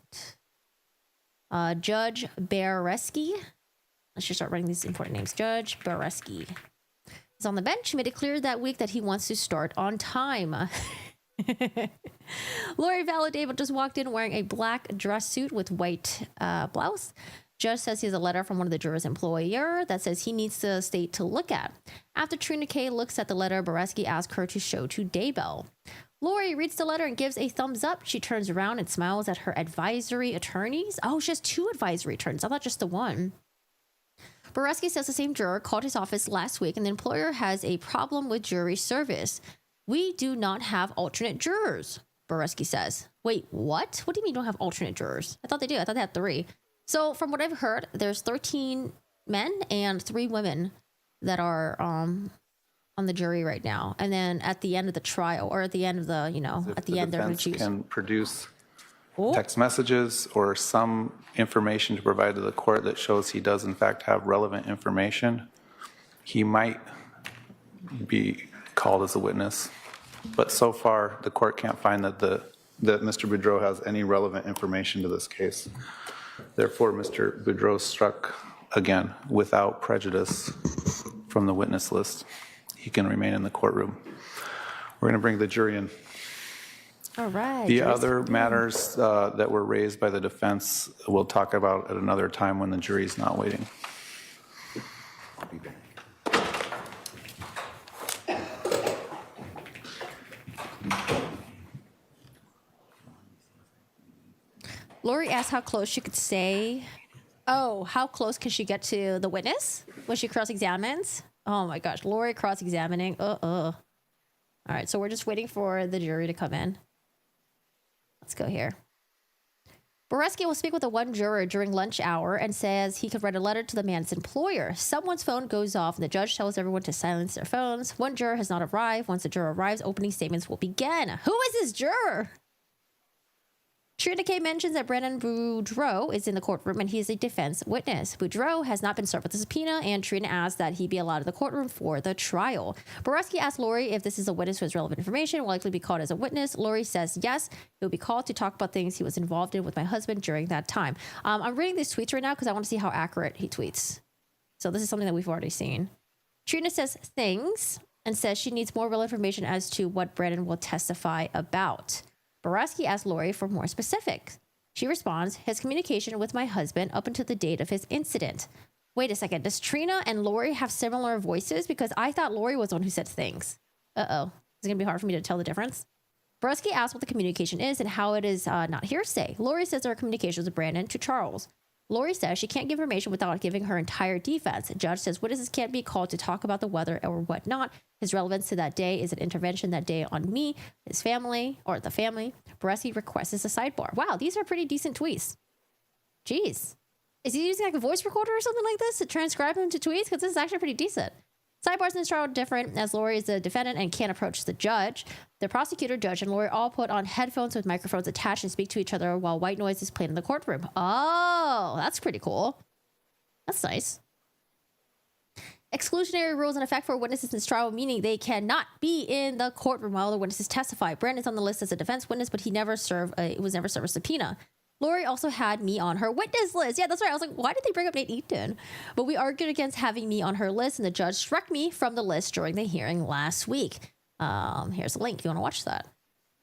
Judge Bereski. Let's just start writing these important names. Judge Bereski is on the bench. He made it clear that week that he wants to start on time. Lori Vallow David just walked in wearing a black dress suit with white blouse. Judge says he has a letter from one of the jurors' employer that says he needs the state to look at. After Trina K looks at the letter, Bereski asks her to show to Daybell. Lori reads the letter and gives a thumbs up. She turns around and smiles at her advisory attorneys. Oh, she has 2 advisory attorneys. I thought just the one. Bereski says the same juror called his office last week and the employer has a problem with jury service. We do not have alternate jurors, Bereski says. Wait, what? What do you mean you don't have alternate jurors? I thought they do. I thought they had 3. So from what I've heard, there's 13 men and 3 women that are on the jury right now. And then at the end of the trial, or at the end of the, at the end they're going to choose. Can produce text messages or some information to provide to the court that shows he does in fact have relevant information, he might be called as a witness. But so far, the court can't find that Mr. Boudreau has any relevant information to this case. Therefore, Mr. Boudreau struck again without prejudice from the witness list. He can remain in the courtroom. We're going to bring the jury in. All right. The other matters that were raised by the defense we'll talk about at another time when the jury's not waiting. Lori asked how close she could say. Oh, how close can she get to the witness when she cross-examines? Oh my gosh, Lori cross-examining. All right, so we're just waiting for the jury to come in. Let's go here. Bereski will speak with the one juror during lunch hour and says he could write a letter to the man's employer. Someone's phone goes off and the judge tells everyone to silence their phones. One juror has not arrived. Once the juror arrives, opening statements will begin. Who is this juror? Trina K mentions that Brandon Boudreau is in the courtroom and he is a defense witness. Boudreau has not been served with a subpoena, and Trina asks that he be allowed in the courtroom for the trial. Bereski asks Lori if this is a witness who has relevant information, will likely be called as a witness. Lori says yes, he will be called to talk about things he was involved in with my husband during that time. I'm reading these tweets right now because I want to see how accurate he tweets. So this is something that we've already seen. Trina says things and says she needs more real information as to what Brandon will testify about. Bereski asks Lori for more specifics. She responds, his communication with my husband up until the date of his incident. Wait a second, does Trina and Lori have similar voices? Because I thought Lori was the one who said things. Uh-oh. Is it going to be hard for me to tell the difference? Bereski asks what the communication is and how it is not hearsay. Lori says there are communications with Brandon to Charles. Lori says she can't give information without giving her entire defense. The judge says witnesses can't be called to talk about the weather or whatnot. His relevance to that day is an intervention that day on me, his family, or the family. Bereski requests a sidebar. Wow, these are pretty decent tweets. Jeez. Is he using like a voice recorder or something like this to transcribe them to tweets? Because this is actually pretty decent. Sidebars in this trial are different as Lori is the defendant and can't approach the judge. The prosecutor, judge, and Lori all put on headphones with microphones attached and speak to each other while white noise is played in the courtroom. Oh, that's pretty cool. That's nice. Exclusionary rules in effect for witnesses in this trial, meaning they cannot be in the courtroom while the witnesses testify. Brandon's on the list as a defense witness, but he was never served a subpoena. Lori also had me on her witness list. Yeah, that's right. I was like, why did they bring up Nate Eaton? But we argued against having me on her list, and the judge struck me from the list during the hearing last week. Here's a link if you want to watch that.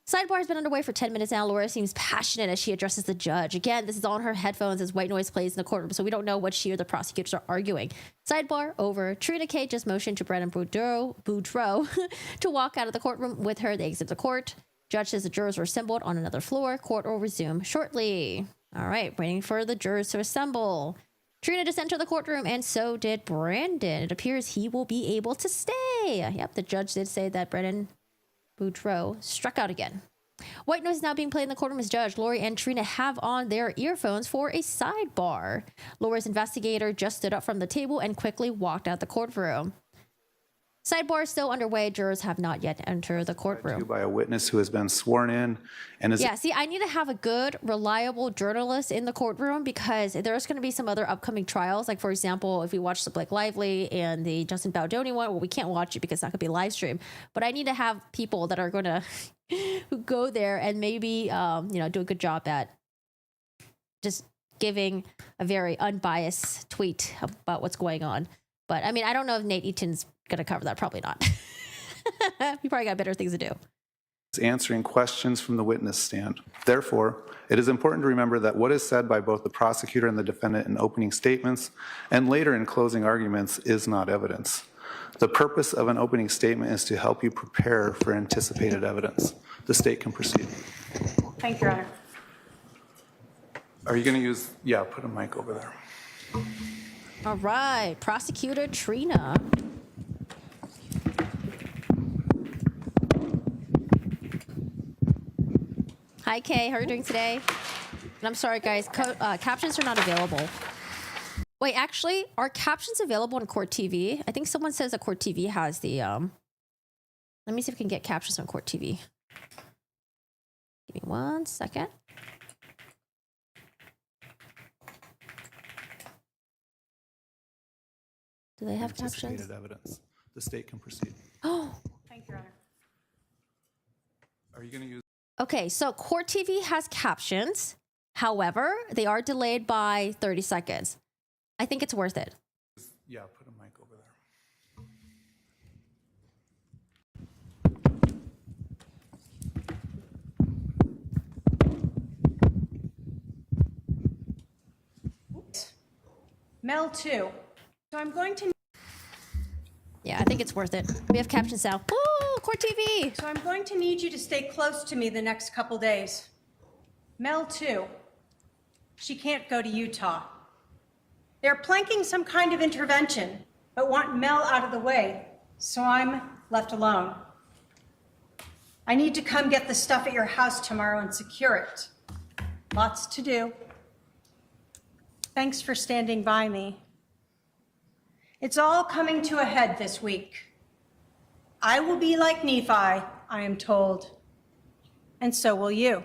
Sidebar has been underway for 10 minutes now. Laura seems passionate as she addresses the judge. Again, this is on her headphones as white noise plays in the courtroom, so we don't know what she or the prosecutors are arguing. Sidebar over. Trina K just motioned to Brandon Boudreau to walk out of the courtroom with her. They exit the court. Judge says the jurors were assembled on another floor. Court will resume shortly. All right, waiting for the jurors to assemble. Trina just entered the courtroom, and so did Brandon. It appears he will be able to stay. Yep, the judge did say that Brandon Boudreau struck out again. White noise is now being played in the courtroom as judge. Lori and Trina have on their earphones for a sidebar. Lori's investigator just stood up from the table and quickly walked out the courtroom. Sidebar is still underway. Jurors have not yet entered the courtroom. By a witness who has been sworn in and is Yeah, see, I need to have a good, reliable journalist in the courtroom because there's going to be some other upcoming trials. Like, for example, if we watch the Blake Lively and the Justin Baldoni one, well, we can't watch it because it's not going to be live stream. But I need to have people that are going to who go there and maybe, do a good job at just giving a very unbiased tweet about what's going on. But I mean, I don't know if Nate Eaton's going to cover that. Probably not. He probably got better things to do. answering questions from the witness stand. Therefore, it is important to remember that what is said by both the prosecutor and the defendant in opening statements and later in closing arguments is not evidence. The purpose of an opening statement is to help you prepare for anticipated evidence. The state can proceed. Thank you, Your Honor. Are you going to use, yeah, put a mic over there. All right, Prosecutor Trina. Hi, Kay. How are you doing today? And I'm sorry, guys. Captions are not available. Wait, actually, are captions available on Court TV? I think someone says that Court TV has the... Let me see if we can get captions on Court TV. Give me 1 second. Do they have captions? Anticipated evidence. The state can proceed. Oh. Thank you, Your Honor. Are you going to use... Okay, so Court TV has captions. However, they are delayed by 30 seconds. I think it's worth it. Yeah, put a mic over there. Mel 2. So I'm going to... Yeah, I think it's worth it. We have captions now. Woo, Court TV. So I'm going to need you to stay close to me the next couple days. Mel 2. She can't go to Utah. They're planking some kind of intervention, but want Mel out of the way, so I'm left alone. I need to come get the stuff at your house tomorrow and secure it. Lots to do. Thanks for standing by me. It's all coming to a head this week. I will be like Nephi, I am told, and so will you.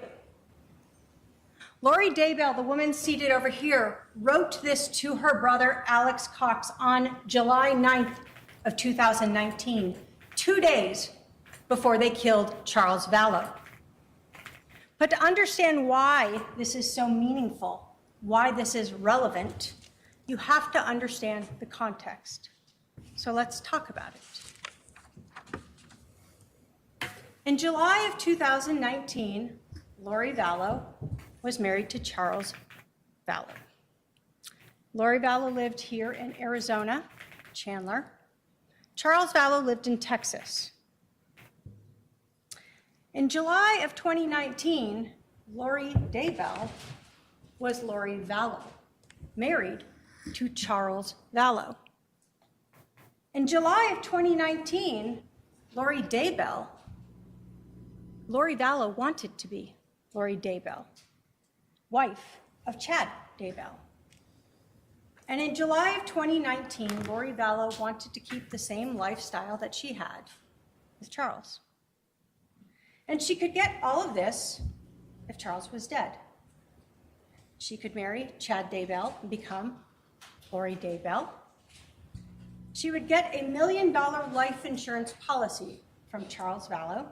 Lori Daybell, the woman seated over here, wrote this to her brother, Alex Cox, on July 9th of 2019, 2 days before they killed Charles Vallow. But to understand why this is so meaningful, why this is relevant, you have to understand the context. So let's talk about it. In July of 2019, Lori Vallow was married to Charles Vallow. Lori Vallow lived here in Arizona, Chandler. Charles Vallow lived in Texas. In July of 2019, Lori Daybell was Lori Vallow, married to Charles Vallow. In July of 2019, Lori Vallow wanted to be Lori Daybell, wife of Chad Daybell. And in July of 2019, Lori Vallow wanted to keep the same lifestyle that she had with Charles. And she could get all of this if Charles was dead. She could marry Chad Daybell and become Lori Daybell. She would get a $1 million life insurance policy from Charles Vallow.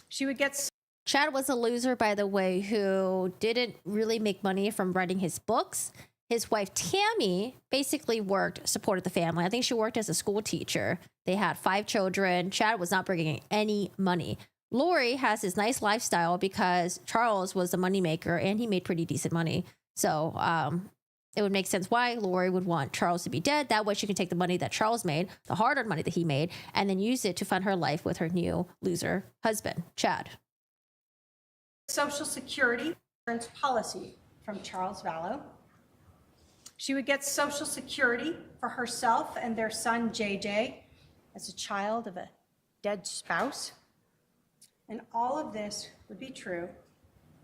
She would get... Chad was a loser, by the way, who didn't really make money from writing his books. His wife, Tammy, basically supported the family. I think she worked as a school teacher. They had 5 children. Chad was not bringing any money. Lori has this nice lifestyle because Charles was a moneymaker and he made pretty decent money. So it would make sense why Lori would want Charles to be dead. That way she could take the money that Charles made, the hard-earned money that he made, and then use it to fund her life with her new loser husband, Chad. Social Security insurance policy from Charles Vallow. She would get Social Security for herself and their son, JJ, as a child of a dead spouse. And all of this would be true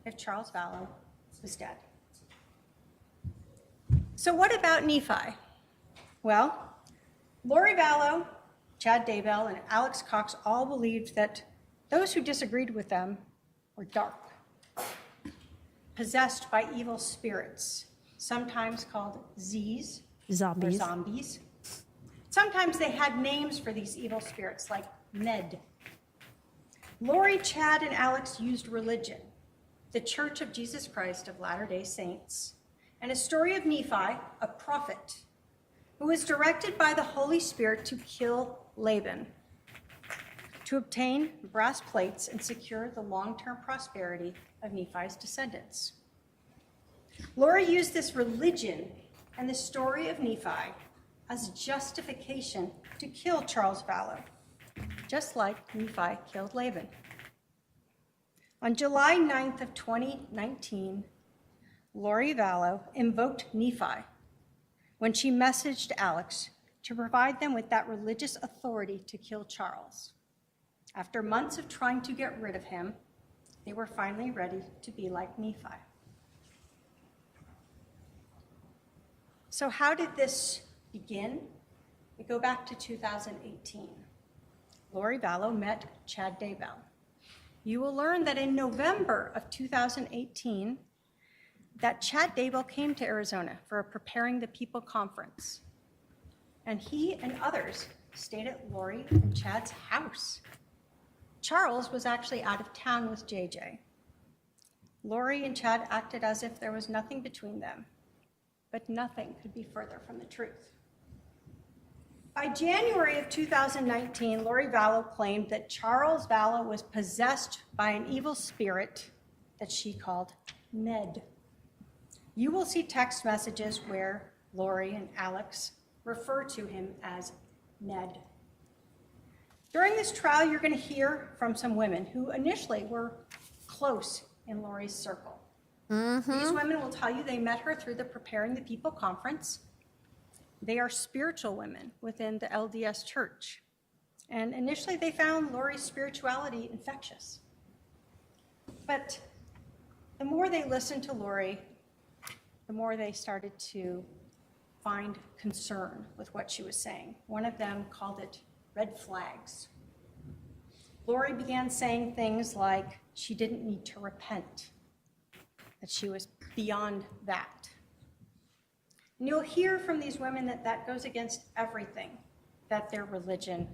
if Charles Vallow was dead. So what about Nephi? Well, Lori Vallow, Chad Daybell, and Alex Cox all believed that those who disagreed with them were dark, possessed by evil spirits, sometimes called Z's, or Zombies. zombies. Sometimes they had names for these evil spirits, like Ned. Lori, Chad, and Alex used religion, the Church of Jesus Christ of Latter-day Saints, and a story of Nephi, a prophet, who was directed by the Holy Spirit to kill Laban, to obtain brass plates and secure the long-term prosperity of Nephi's descendants. Lori used this religion and the story of Nephi as justification to kill Charles Vallow, just like Nephi killed Laban. On July 9th of 2019, Lori Vallow invoked Nephi when she messaged Alex to provide them with that religious authority to kill Charles. After months of trying to get rid of him, they were finally ready to be like Nephi. So how did this begin? We go back to 2018. Lori Vallow met Chad Daybell. You will learn that in November of 2018, that Chad Daybell came to Arizona for a Preparing the People conference. And he and others stayed at Lori and Chad's house. Charles was actually out of town with JJ. Lori and Chad acted as if there was nothing between them, but nothing could be further from the truth. By January of 2019, Lori Vallow claimed that Charles Vallow was possessed by an evil spirit that she called Ned. You will see text messages where Lori and Alex refer to him as Ned. During this trial, you're going to hear from some women who initially were close in Lori's circle. These women will tell you they met her through the Preparing the People conference. They are spiritual women within the LDS Church. And initially they found Lori's spirituality infectious. But the more they listened to Lori, the more they started to find concern with what she was saying. One of them called it red flags. Lori began saying things like she didn't need to repent, that she was beyond that. And you'll hear from these women that that goes against everything that their religion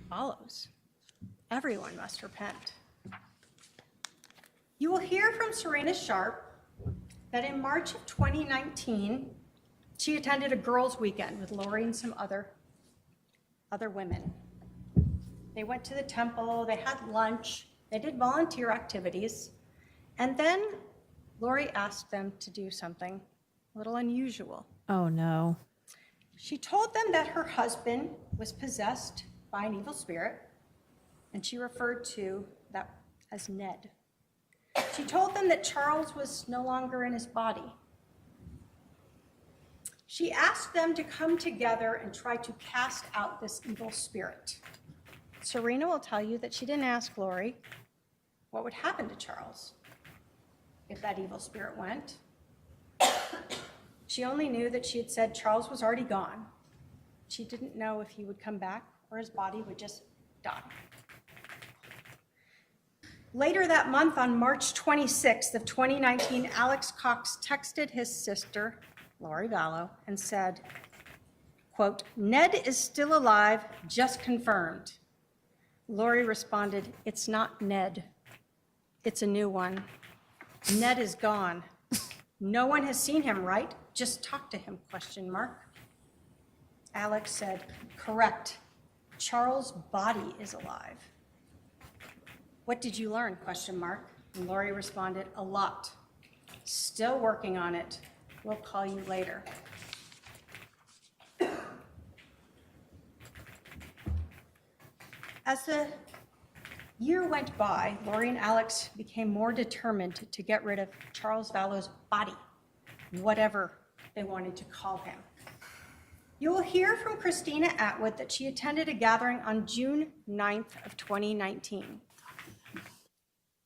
follows. Everyone must repent. You will hear from Serena Sharp that in March of 2019, she attended a girls' weekend with Lori and some other women. They went to the temple, they had lunch, they did volunteer activities, and then Lori asked them to do something a little unusual. Oh no. She told them that her husband was possessed by an evil spirit, and she referred to that as Ned. She told them that Charles was no longer in his body. She asked them to come together and try to cast out this evil spirit. Serena will tell you that she didn't ask Lori what would happen to Charles if that evil spirit went. She only knew that she had said Charles was already gone. She didn't know if he would come back or his body would just die. Later that month, on March 26th of 2019, Alex Cox texted his sister, Lori Vallow, and said, quote, "Ned is still alive, just confirmed." Lori responded, "It's not Ned. It's a new one. Ned is gone. No one has seen him, right? Just talk to him, question mark." Alex said, "Correct. Charles' body is alive." "What did you learn, question mark?" And Lori responded, "A lot. Still working on it. We'll call you later." As the year went by, Lori and Alex became more determined to get rid of Charles Vallow's body, whatever they wanted to call him. You will hear from Christina Atwood that she attended a gathering on June 9th of 2019.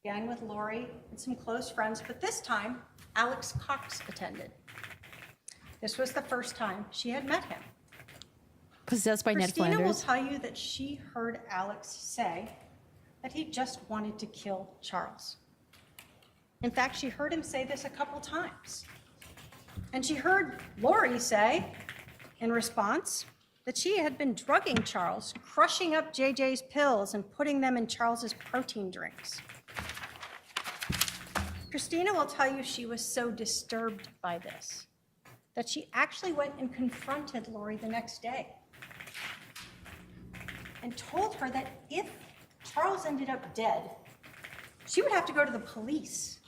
Again with Lori and some close friends, but this time Alex Cox attended. This was the first time she had met him. Possessed by Ned Christina will Flanders. tell you that she heard Alex say that he just wanted to kill Charles. In fact, she heard him say this a couple times. And she heard Lori say, in response, that she had been drugging Charles, crushing up JJ's pills and putting them in Charles's protein drinks. Christina will tell you she was so disturbed by this that she actually went and confronted Lori the next day and told her that if Charles ended up dead, she would have to go to the police.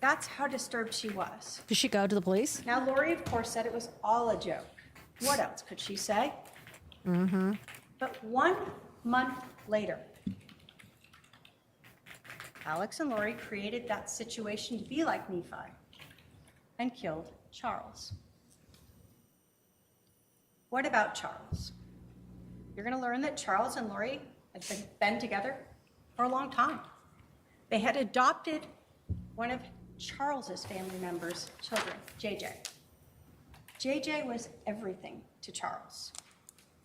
That's how disturbed she was. Did she go to the police? Now, Lori, of course, said it was all a joke. What else could she say? Mm-hmm. But 1 month later, Alex and Lori created that situation to be like Nephi and killed Charles. What about Charles? You're going to learn that Charles and Lori had been together for a long time. They had adopted one of Charles's family members' children, JJ. JJ was everything to Charles.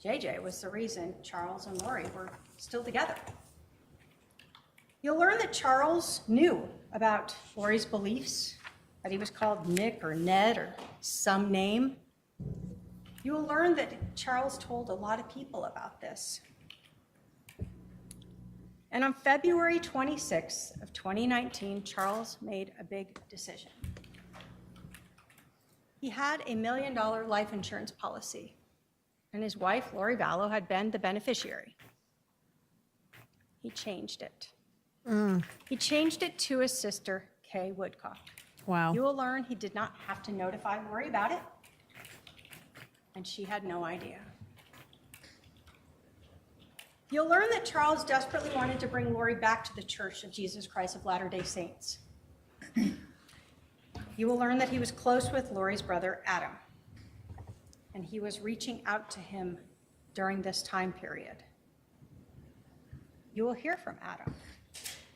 JJ was the reason Charles and Lori were still together. You'll learn that Charles knew about Lori's beliefs, that he was called Nick or Ned or some name. You will learn that Charles told a lot of people about this. And on February 26th of 2019, Charles made a big decision. He had a $1 million life insurance policy, and his wife, Lori Vallow, had been the beneficiary. He changed it. He changed it to his sister, Kay Woodcock. Wow. You will learn he did not have to notify Lori about it, and she had no idea. You'll learn that Charles desperately wanted to bring Lori back to the Church of Jesus Christ of Latter-day Saints. You will learn that he was close with Lori's brother, Adam, and he was reaching out to him during this time period. You will hear from Adam.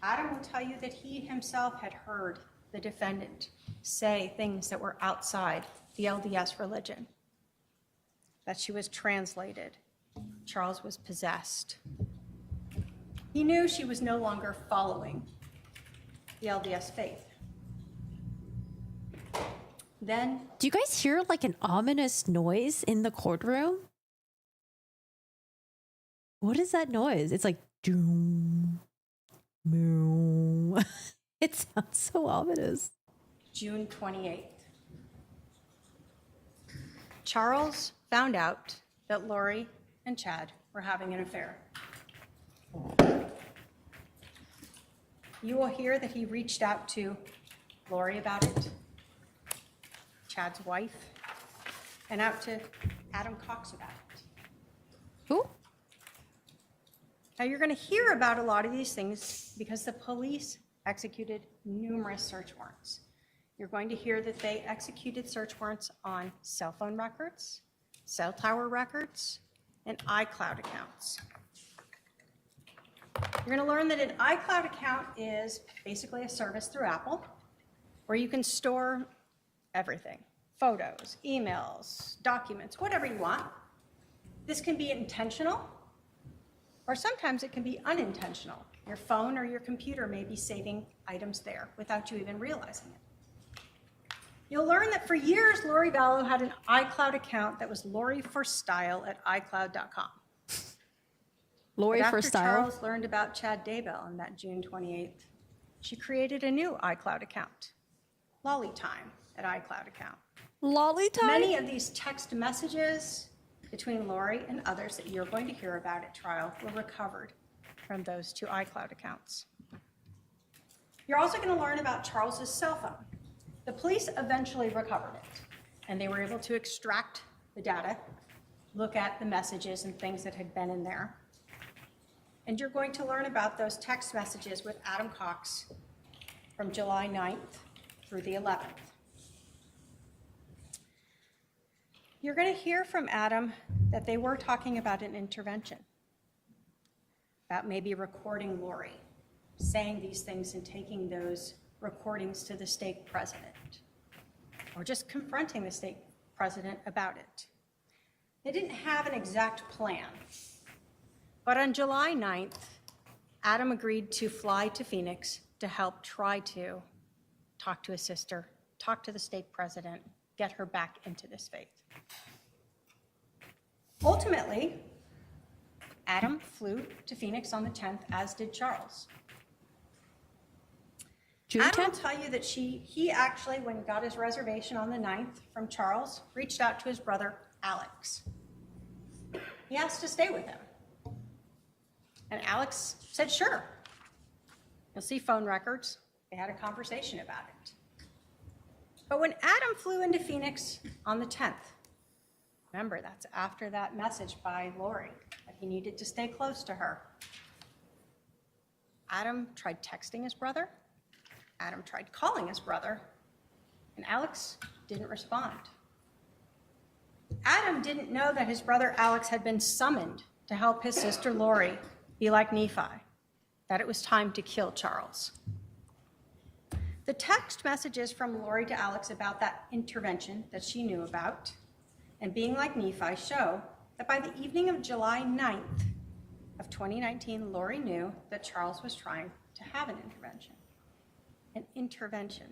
Adam will tell you that he himself had heard the defendant say things that were outside the LDS religion, that she was translated. Charles was possessed. He knew she was no longer following the LDS faith. Then, Do you guys hear like an ominous noise in the courtroom? What is that noise? It's like doom, moo. It sounds so ominous. June 28th, Charles found out that Lori and Chad were having an affair. You will hear that he reached out to Lori about it, Chad's wife, and out to Adam Cox about it. Who? Now, you're going to hear about a lot of these things because the police executed numerous search warrants. You're going to hear that they executed search warrants on cell phone records, cell tower records, and iCloud accounts. You're going to learn that an iCloud account is basically a service through Apple where you can store everything, photos, emails, documents, whatever you want. This can be intentional, or sometimes it can be unintentional. Your phone or your computer may be saving items there without you even realizing it. You'll learn that for years, Lori Vallow had an iCloud account that was loriforstyle@icloud.com. Lori But for after style. Charles learned about Chad Daybell on that June 28th, she created a new iCloud account, LollyTime@icloud account. Lolly time? Many of these text messages between Lori and others that you're going to hear about at trial were recovered from those two iCloud accounts. You're also going to learn about Charles's cell phone. The police eventually recovered it, and they were able to extract the data, look at the messages and things that had been in there. And you're going to learn about those text messages with Adam Cox from July 9th through the 11th. You're going to hear from Adam that they were talking about an intervention, about maybe recording Lori, saying these things and taking those recordings to the stake president, or just confronting the stake president about it. They didn't have an exact plan. But on July 9th, Adam agreed to fly to Phoenix to help try to talk to his sister, talk to the state president, get her back into this faith. Ultimately, Adam flew to Phoenix on the 10th, as did Charles. June Adam will 10th? tell you that he actually, when he got his reservation on the 9th from Charles, reached out to his brother, Alex. He asked to stay with him. And Alex said, sure. You'll see phone records. They had a conversation about it. But when Adam flew into Phoenix on the 10th, remember, that's after that message by Lori that he needed to stay close to her. Adam tried texting his brother. Adam tried calling his brother, and Alex didn't respond. Adam didn't know that his brother Alex had been summoned to help his sister Lori be like Nephi, that it was time to kill Charles. The text messages from Lori to Alex about that intervention that she knew about and being like Nephi show that by the evening of July 9th of 2019, Lori knew that Charles was trying to have an intervention. An intervention.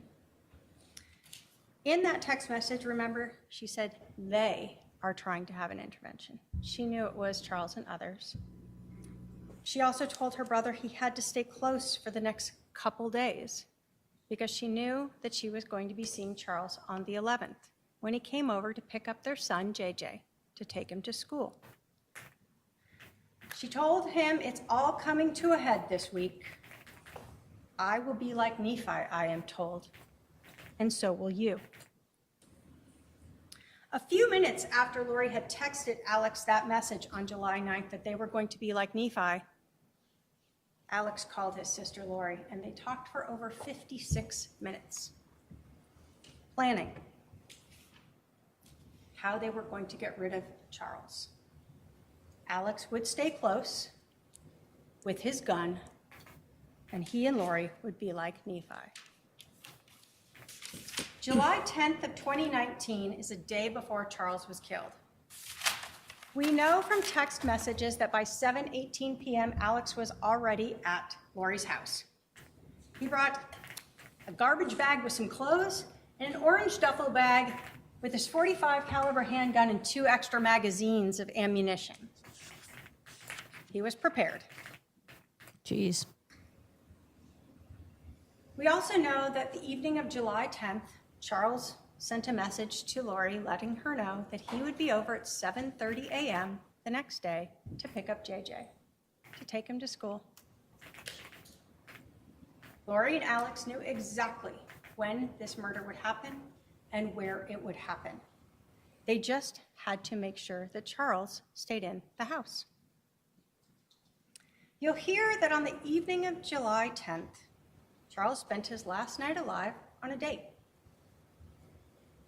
In that text message, remember, she said they are trying to have an intervention. She knew it was Charles and others. She also told her brother he had to stay close for the next couple days because she knew that she was going to be seeing Charles on the 11th when he came over to pick up their son, JJ, to take him to school. She told him, it's all coming to a head this week. I will be like Nephi, I am told, and so will you. A few minutes after Lori had texted Alex that message on July 9th that they were going to be like Nephi, Alex called his sister Lori, and they talked for over 56 minutes, planning how they were going to get rid of Charles. Alex would stay close with his gun, and he and Lori would be like Nephi. July 10th of 2019 is a day before Charles was killed. We know from text messages that by 7:18 p.m., Alex was already at Lori's house. He brought a garbage bag with some clothes and an orange duffel bag with his .45 caliber handgun and 2 extra magazines of ammunition. He was prepared. Jeez. We also know that the evening of July 10th, Charles sent a message to Lori letting her know that he would be over at 7:30 a.m. the next day to pick up JJ, to take him to school. Lori and Alex knew exactly when this murder would happen and where it would happen. They just had to make sure that Charles stayed in the house. You'll hear that on the evening of July 10th, Charles spent his last night alive on a date.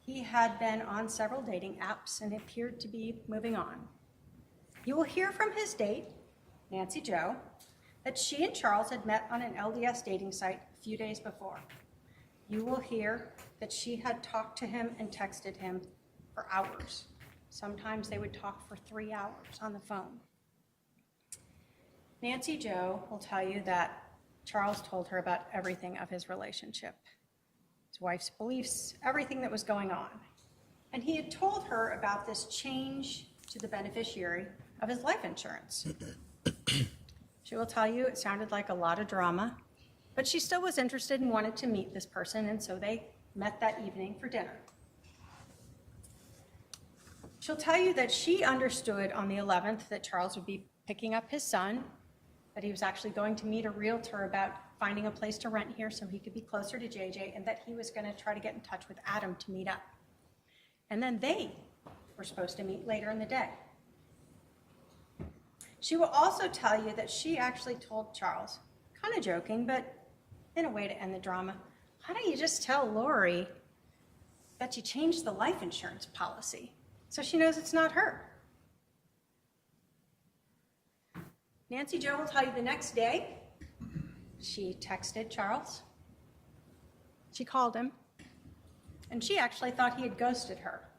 He had been on several dating apps and appeared to be moving on. You will hear from his date, Nancy Jo, that she and Charles had met on an LDS dating site a few days before. You will hear that she had talked to him and texted him for hours. Sometimes they would talk for 3 hours on the phone. Nancy Jo will tell you that Charles told her about everything of his relationship, his wife's beliefs, everything that was going on. And he had told her about this change to the beneficiary of his life insurance. She will tell you it sounded like a lot of drama, but she still was interested and wanted to meet this person, and so they met that evening for dinner. She'll tell you that she understood on the 11th that Charles would be picking up his son, that he was actually going to meet a realtor about finding a place to rent here so he could be closer to JJ, and that he was going to try to get in touch with Adam to meet up. And then they were supposed to meet later in the day. She will also tell you that she actually told Charles, kind of joking, but in a way to end the drama, why don't you just tell Lori that you changed the life insurance policy so she knows it's not her? Nancy Jo will tell you the next day, she texted Charles, she called him, and she actually thought he had ghosted her.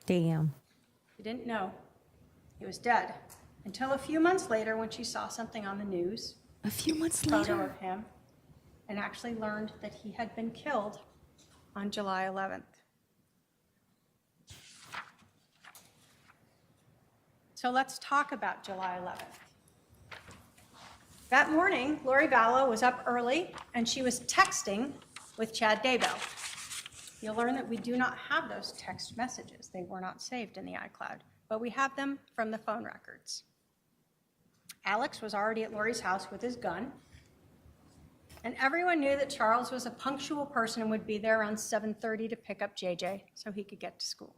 Damn. He didn't know he was dead until a few months later when she saw something on the news, A few months photo later. of him, and actually learned that he had been killed on July 11th. So let's talk about July 11th. That morning, Lori Vallow was up early and she was texting with Chad Daybell. You'll learn that we do not have those text messages. They were not saved in the iCloud, but we have them from the phone records. Alex was already at Lori's house with his gun, and everyone knew that Charles was a punctual person and would be there around 7:30 to pick up JJ so he could get to school.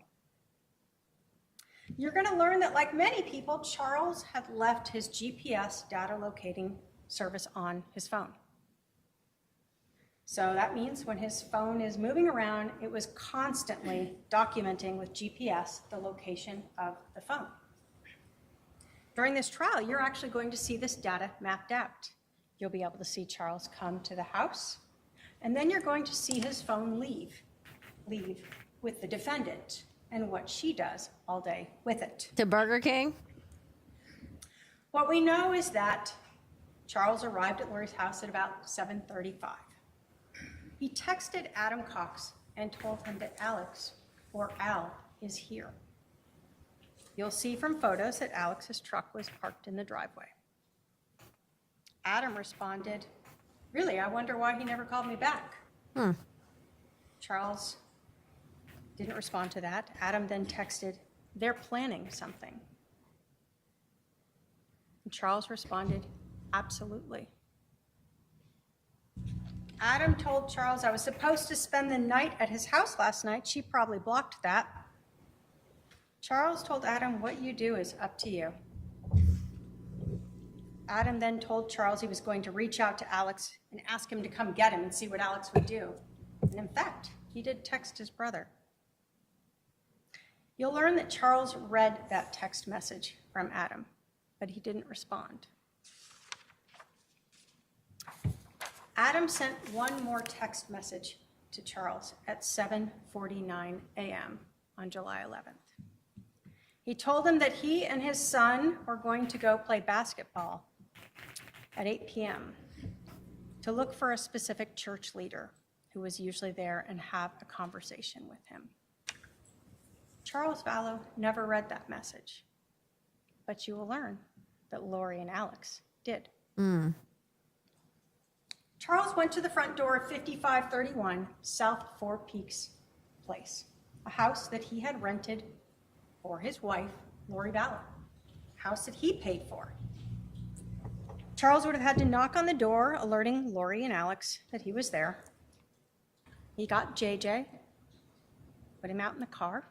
You're going to learn that, like many people, Charles had left his GPS data locating service on his phone. So that means when his phone is moving around, it was constantly documenting with GPS the location of the phone. During this trial, you're actually going to see this data mapped out. You'll be able to see Charles come to the house, and then you're going to see his phone leave with the defendant and what she does all day with it. To Burger King? What we know is that Charles arrived at Lori's house at about 7:35. He texted Adam Cox and told him that Alex, or Al, is here. You'll see from photos that Alex's truck was parked in the driveway. Adam responded, "Really, I wonder why he never called me back." Charles didn't respond to that. Adam then texted, "They're planning something." And Charles responded, "Absolutely." Adam told Charles, "I was supposed to spend the night at his house last night. She probably blocked that." Charles told Adam, "What you do is up to you." Adam then told Charles he was going to reach out to Alex and ask him to come get him and see what Alex would do. And in fact, he did text his brother. You'll learn that Charles read that text message from Adam, but he didn't respond. Adam sent one more text message to Charles at 7:49 a.m. on July 11th. He told him that he and his son were going to go play basketball at 8 p.m. to look for a specific church leader who was usually there and have a conversation with him. Charles Vallow never read that message, but you will learn that Lori and Alex did. Charles went to the front door of 5531 South Four Peaks Place, a house that he had rented for his wife, Lori Vallow, a house that he paid for. Charles would have had to knock on the door, alerting Lori and Alex that he was there. He got JJ, put him out in the car,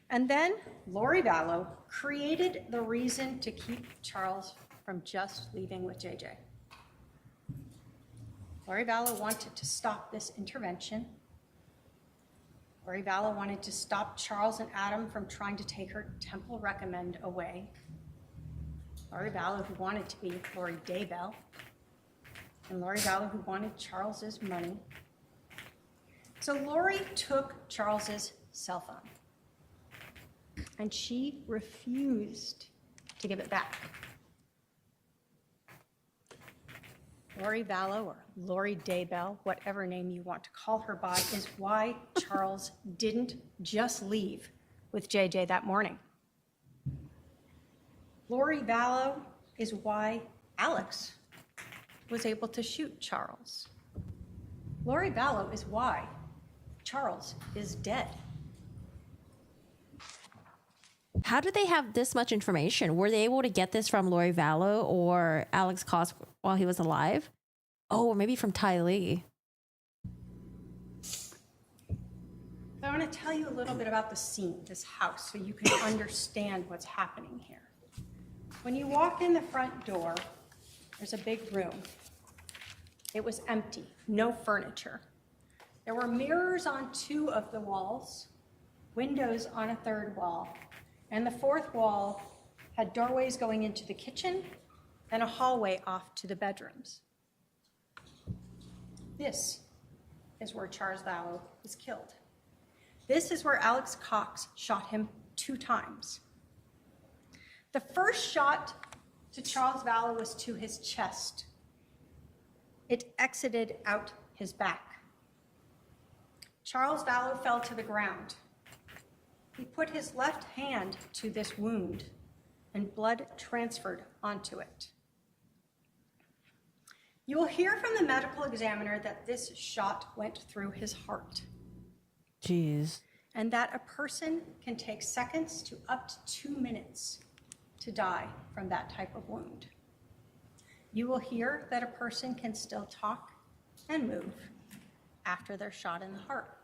and then Lori Vallow created the reason to keep Charles from just leaving with JJ. Lori Vallow wanted to stop this intervention. Lori Vallow wanted to stop Charles and Adam from trying to take her Temple Recommend away. Lori Vallow, who wanted to be Lori Daybell, and Lori Vallow, who wanted Charles's money. So Lori took Charles's cell phone, and she refused to give it back. Lori Vallow, or Lori Daybell, whatever name you want to call her by, is why Charles didn't just leave with JJ that morning. Lori Vallow is why Alex was able to shoot Charles. Lori Vallow is why Charles is dead. How did they have this much information? Were they able to get this from Lori Vallow or Alex Cost while he was alive? Oh, or maybe from Ty Lee. I want to tell you a little bit about the scene, this house, so you can understand what's happening here. When you walk in the front door, there's a big room. It was empty, no furniture. There were mirrors on 2 of the walls, windows on a 3rd wall, and the 4th wall had doorways going into the kitchen and a hallway off to the bedrooms. This is where Charles Vallow was killed. This is where Alex Cox shot him 2 times. The first shot to Charles Vallow was to his chest. It exited out his back. Charles Vallow fell to the ground. He put his left hand to this wound, and blood transferred onto it. You will hear from the medical examiner that this shot went through his heart, Jeez. and that a person can take seconds to up to 2 minutes to die from that type of wound. You will hear that a person can still talk and move after they're shot in the heart.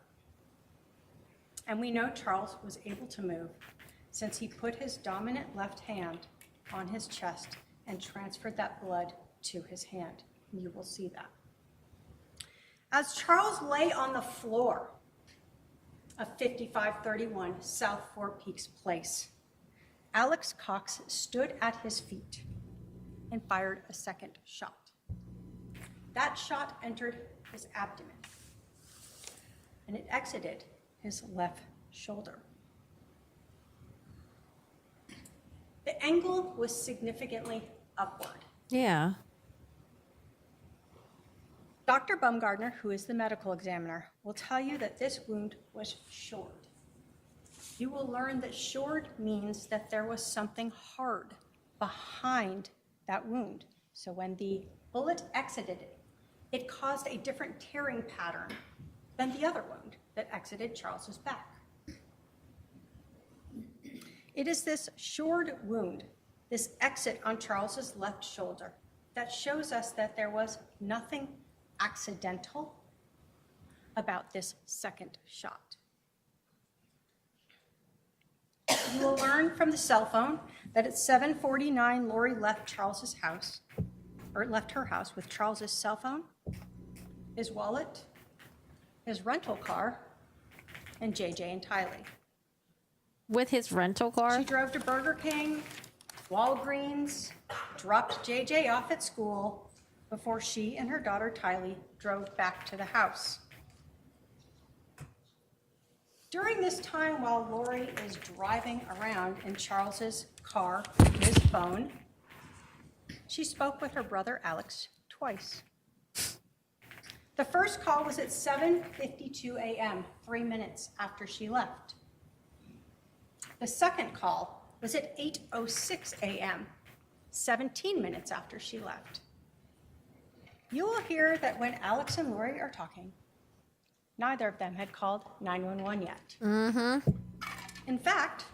And we know Charles was able to move since he put his dominant left hand on his chest and transferred that blood to his hand. You will see that. As Charles lay on the floor of 5531 South Four Peaks Place, Alex Cox stood at his feet and fired a second shot. That shot entered his abdomen, and it exited his left shoulder. The angle was significantly upward. Yeah. Dr. Baumgartner, who is the medical examiner, will tell you that this wound was shored. You will learn that shored means that there was something hard behind that wound. So when the bullet exited it, it caused a different tearing pattern than the other wound that exited Charles's back. It is this shored wound, this exit on Charles's left shoulder, that shows us that there was nothing accidental about this second shot. You will learn from the cell phone that at 7:49, Lori left Charles's house, or left her house with Charles's cell phone, his wallet, his rental car, and JJ and Tylee. With his rental car? She drove to Burger King, Walgreens, dropped JJ off at school before she and her daughter Tylee drove back to the house. During this time, while Lori is driving around in Charles's car with his phone, she spoke with her brother Alex twice. The first call was at 7:52 a.m., 3 minutes after she left. The second call was at 8:06 a.m., 17 minutes after she left. You will hear that when Alex and Lori are talking, neither of them had called 911 yet. In fact,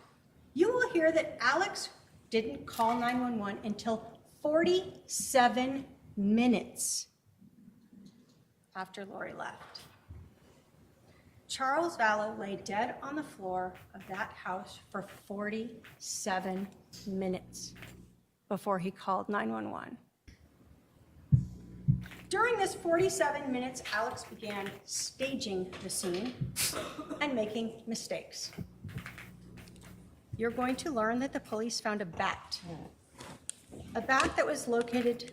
you will hear that Alex didn't call 911 until 47 minutes after Lori left. Charles Vallow lay dead on the floor of that house for 47 minutes before he called 911. During this 47 minutes, Alex began staging the scene and making mistakes. You're going to learn that the police found a bat that was located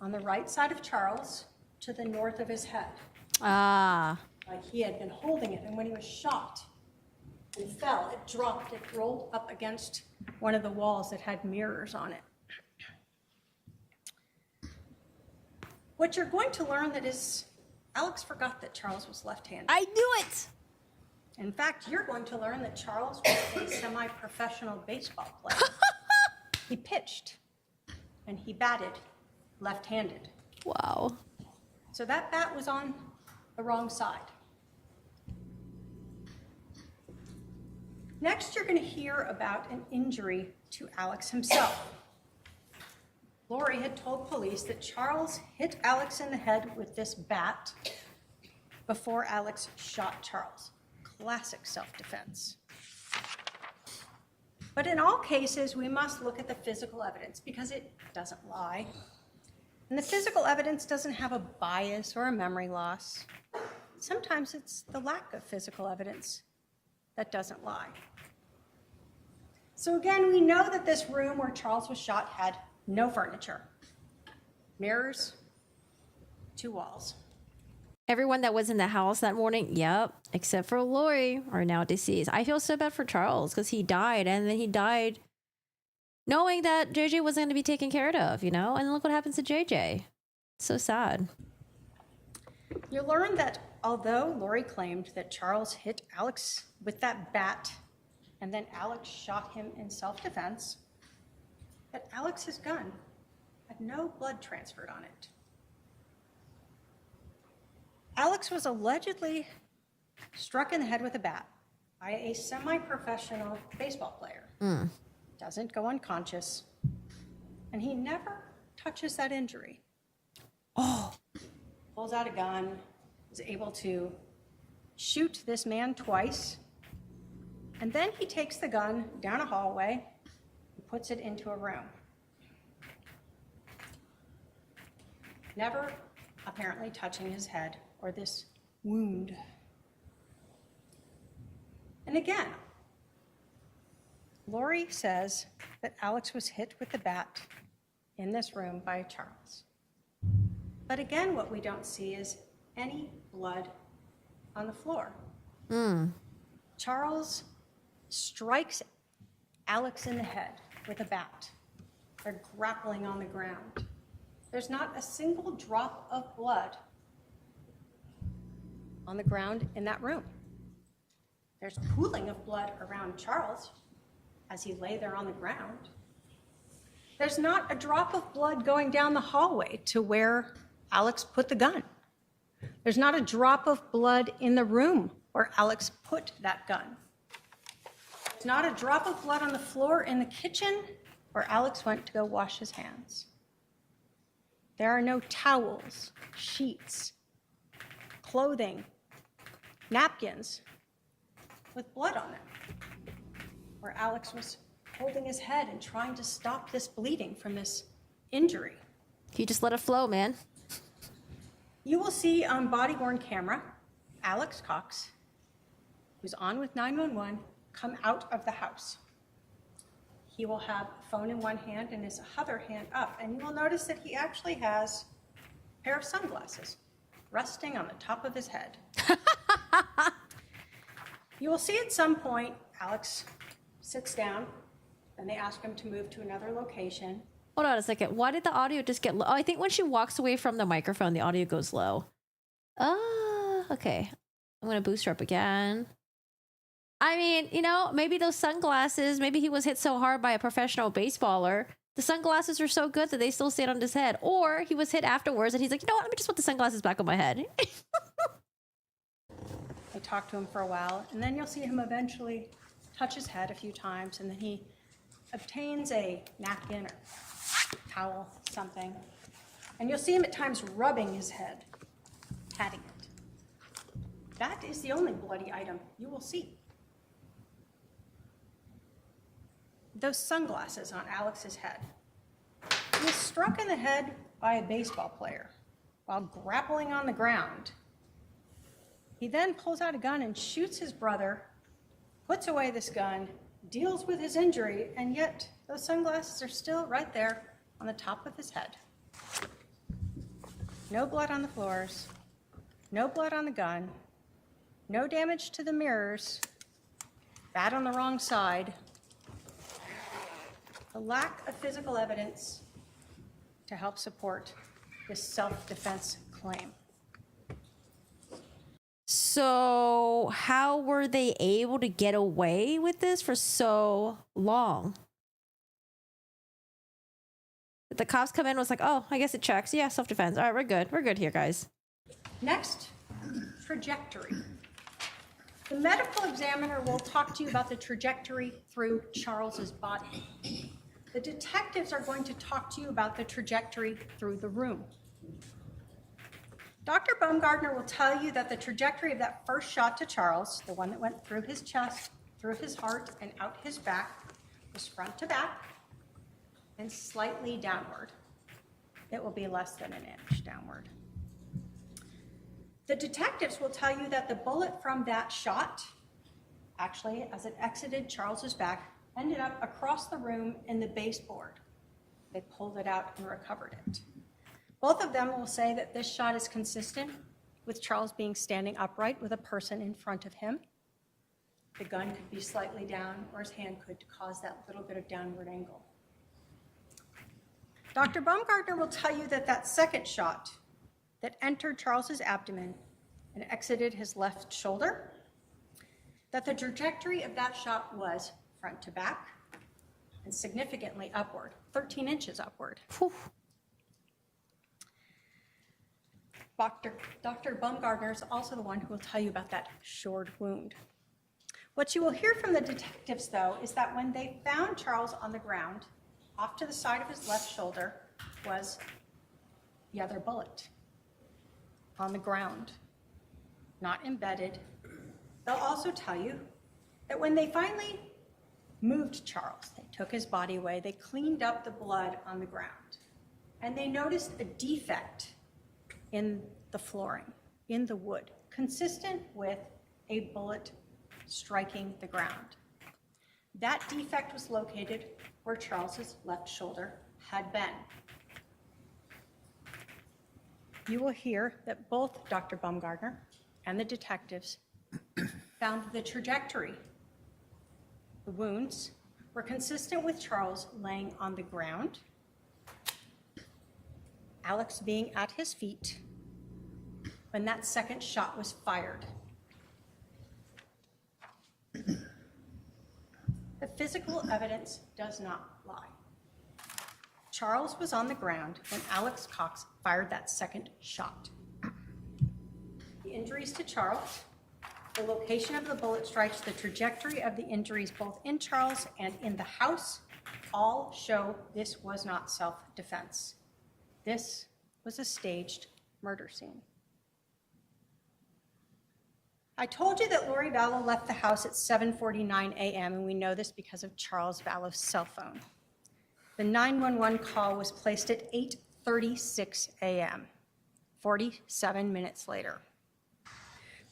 on the right side of Charles to the north of his head. Ah. Like he had been holding it, and when he was shot and fell, it dropped, it rolled up against one of the walls that had mirrors on it. What you're going to learn that is, Alex forgot that Charles was left-handed. I knew it! In fact, you're going to learn that Charles was a semi-professional baseball player. He pitched, and he batted left-handed. Wow. So that bat was on the wrong side. Next, you're going to hear about an injury to Alex himself. Lori had told police that Charles hit Alex in the head with this bat before Alex shot Charles. Classic self-defense. But in all cases, we must look at the physical evidence because it doesn't lie. And the physical evidence doesn't have a bias or a memory loss. Sometimes it's the lack of physical evidence that doesn't lie. So again, we know that this room where Charles was shot had no furniture, mirrors, 2 walls. Everyone that was in the house that morning, yep, except for Lori, are now deceased. I feel so bad for Charles because he died, and then he died knowing that JJ wasn't going to be taken care of, you know? And look what happens to JJ. So sad. You learn that although Lori claimed that Charles hit Alex with that bat and then Alex shot him in self-defense, that Alex's gun had no blood transferred on it. Alex was allegedly struck in the head with a bat by a semi-professional baseball player. Doesn't go unconscious, and he never touches that injury. Pulls out a gun, is able to shoot this man twice, and then he takes the gun down a hallway and puts it into a room. Never apparently touching his head or this wound. And again, Lori says that Alex was hit with the bat in this room by Charles. But again, what we don't see is any blood on the floor. Charles strikes Alex in the head with a bat. They're grappling on the ground. There's not a single drop of blood on the ground in that room. There's pooling of blood around Charles as he lay there on the ground. There's not a drop of blood going down the hallway to where Alex put the gun. There's not a drop of blood in the room where Alex put that gun. There's not a drop of blood on the floor in the kitchen where Alex went to go wash his hands. There are no towels, sheets, clothing, napkins with blood on them, where Alex was holding his head and trying to stop this bleeding from this injury. You just let it flow, man. You will see on body-worn camera, Alex Cox, who's on with 911, come out of the house. He will have a phone in one hand and his other hand up, and you will notice that he actually has a pair of sunglasses resting on the top of his head. You will see at some point, Alex sits down, and they ask him to move to another location. Hold on a second. Why did the audio just get low? Oh, I think when she walks away from the microphone, the audio goes low. Okay. I'm going to boost her up again. I mean, you know, maybe those sunglasses, maybe he was hit so hard by a professional baseballer. The sunglasses are so good that they still stayed on his head. Or he was hit afterwards and he's like, you know what? Let me just put the sunglasses back on my head. They talk to him for a while, and then you'll see him eventually touch his head a few times, and then he obtains a napkin or towel, something, and you'll see him at times rubbing his head, patting it. That is the only bloody item you will see. Those sunglasses on Alex's head. He was struck in the head by a baseball player while grappling on the ground. He then pulls out a gun and shoots his brother, puts away this gun, deals with his injury, and yet those sunglasses are still right there on the top of his head. No blood on the floors, no blood on the gun, no damage to the mirrors, bat on the wrong side. The lack of physical evidence to help support this self-defense claim. So how were they able to get away with this for so long? The cops come in and was like, oh, I guess it checks. Yeah, self-defense. All right, we're good. We're good here, guys. Next, trajectory. The medical examiner will talk to you about the trajectory through Charles's body. The detectives are going to talk to you about the trajectory through the room. Dr. Baumgartner will tell you that the trajectory of that first shot to Charles, the one that went through his chest, through his heart, and out his back, was front to back and slightly downward. It will be less than an inch downward. The detectives will tell you that the bullet from that shot, actually, as it exited Charles's back, ended up across the room in the baseboard. They pulled it out and recovered it. Both of them will say that this shot is consistent with Charles being standing upright with a person in front of him. The gun could be slightly down, or his hand could cause that little bit of downward angle. Dr. Baumgartner will tell you that that second shot that entered Charles's abdomen and exited his left shoulder, that the trajectory of that shot was front to back and significantly upward, 13 inches upward. Whew. Dr. Baumgartner is also the one who will tell you about that shored wound. What you will hear from the detectives, though, is that when they found Charles on the ground, off to the side of his left shoulder was the other bullet on the ground, not embedded. They'll also tell you that when they finally moved Charles, they took his body away, they cleaned up the blood on the ground, and they noticed a defect in the flooring, in the wood, consistent with a bullet striking the ground. That defect was located where Charles's left shoulder had been. You will hear that both Dr. Baumgartner and the detectives found the trajectory. The wounds were consistent with Charles laying on the ground, Alex being at his feet when that second shot was fired. The physical evidence does not lie. Charles was on the ground when Alex Cox fired that second shot. The injuries to Charles, the location of the bullet strikes, the trajectory of the injuries both in Charles and in the house all show this was not self-defense. This was a staged murder scene. I told you that Lori Vallow left the house at 7:49 a.m., and we know this because of Charles Vallow's cell phone. The 911 call was placed at 8:36 a.m., 47 minutes later.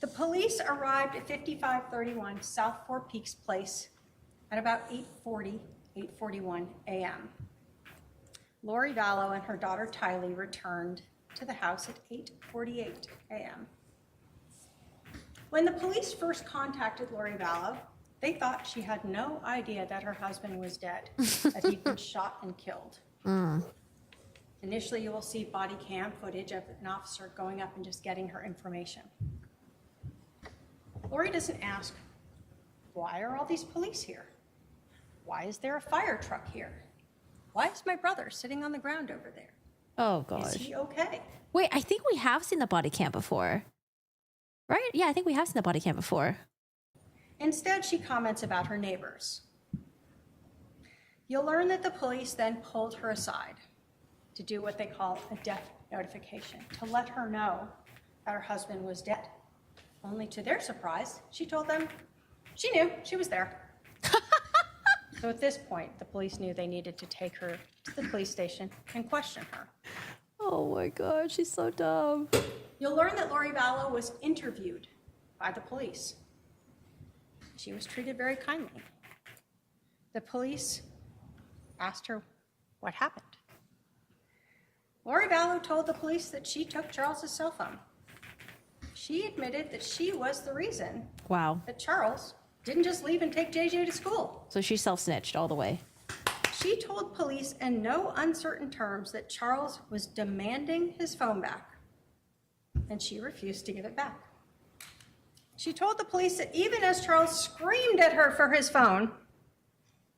The police arrived at 5531 South Four Peaks Place at about 8:41 a.m. Lori Vallow and her daughter Tylee returned to the house at 8:48 a.m. When the police first contacted Lori Vallow, they thought she had no idea that her husband was dead, that he'd been shot and killed. Initially, you will see body cam footage of an officer going up and just getting her information. Lori doesn't ask, why are all these police here? Why is there a fire truck here? Why is my brother sitting on the ground over there? Oh, gosh. Is he okay? Wait, I think we have seen the body cam before. Right? Yeah, I think we have seen the body cam before. Instead, she comments about her neighbors. You'll learn that the police then pulled her aside to do what they call a death notification, to let her know that her husband was dead. Only to their surprise, she told them she knew she was there. So at this point, the police knew they needed to take her to the police station and question her. Oh my God, she's so dumb. You'll learn that Lori Vallow was interviewed by the police. She was treated very kindly. The police asked her what happened. Lori Vallow told the police that she took Charles's cell phone. She admitted that she was the reason Wow. that Charles didn't just leave and take JJ to school. So she self-snitched all the way. She told police in no uncertain terms that Charles was demanding his phone back, and she refused to give it back. She told the police that even as Charles screamed at her for his phone,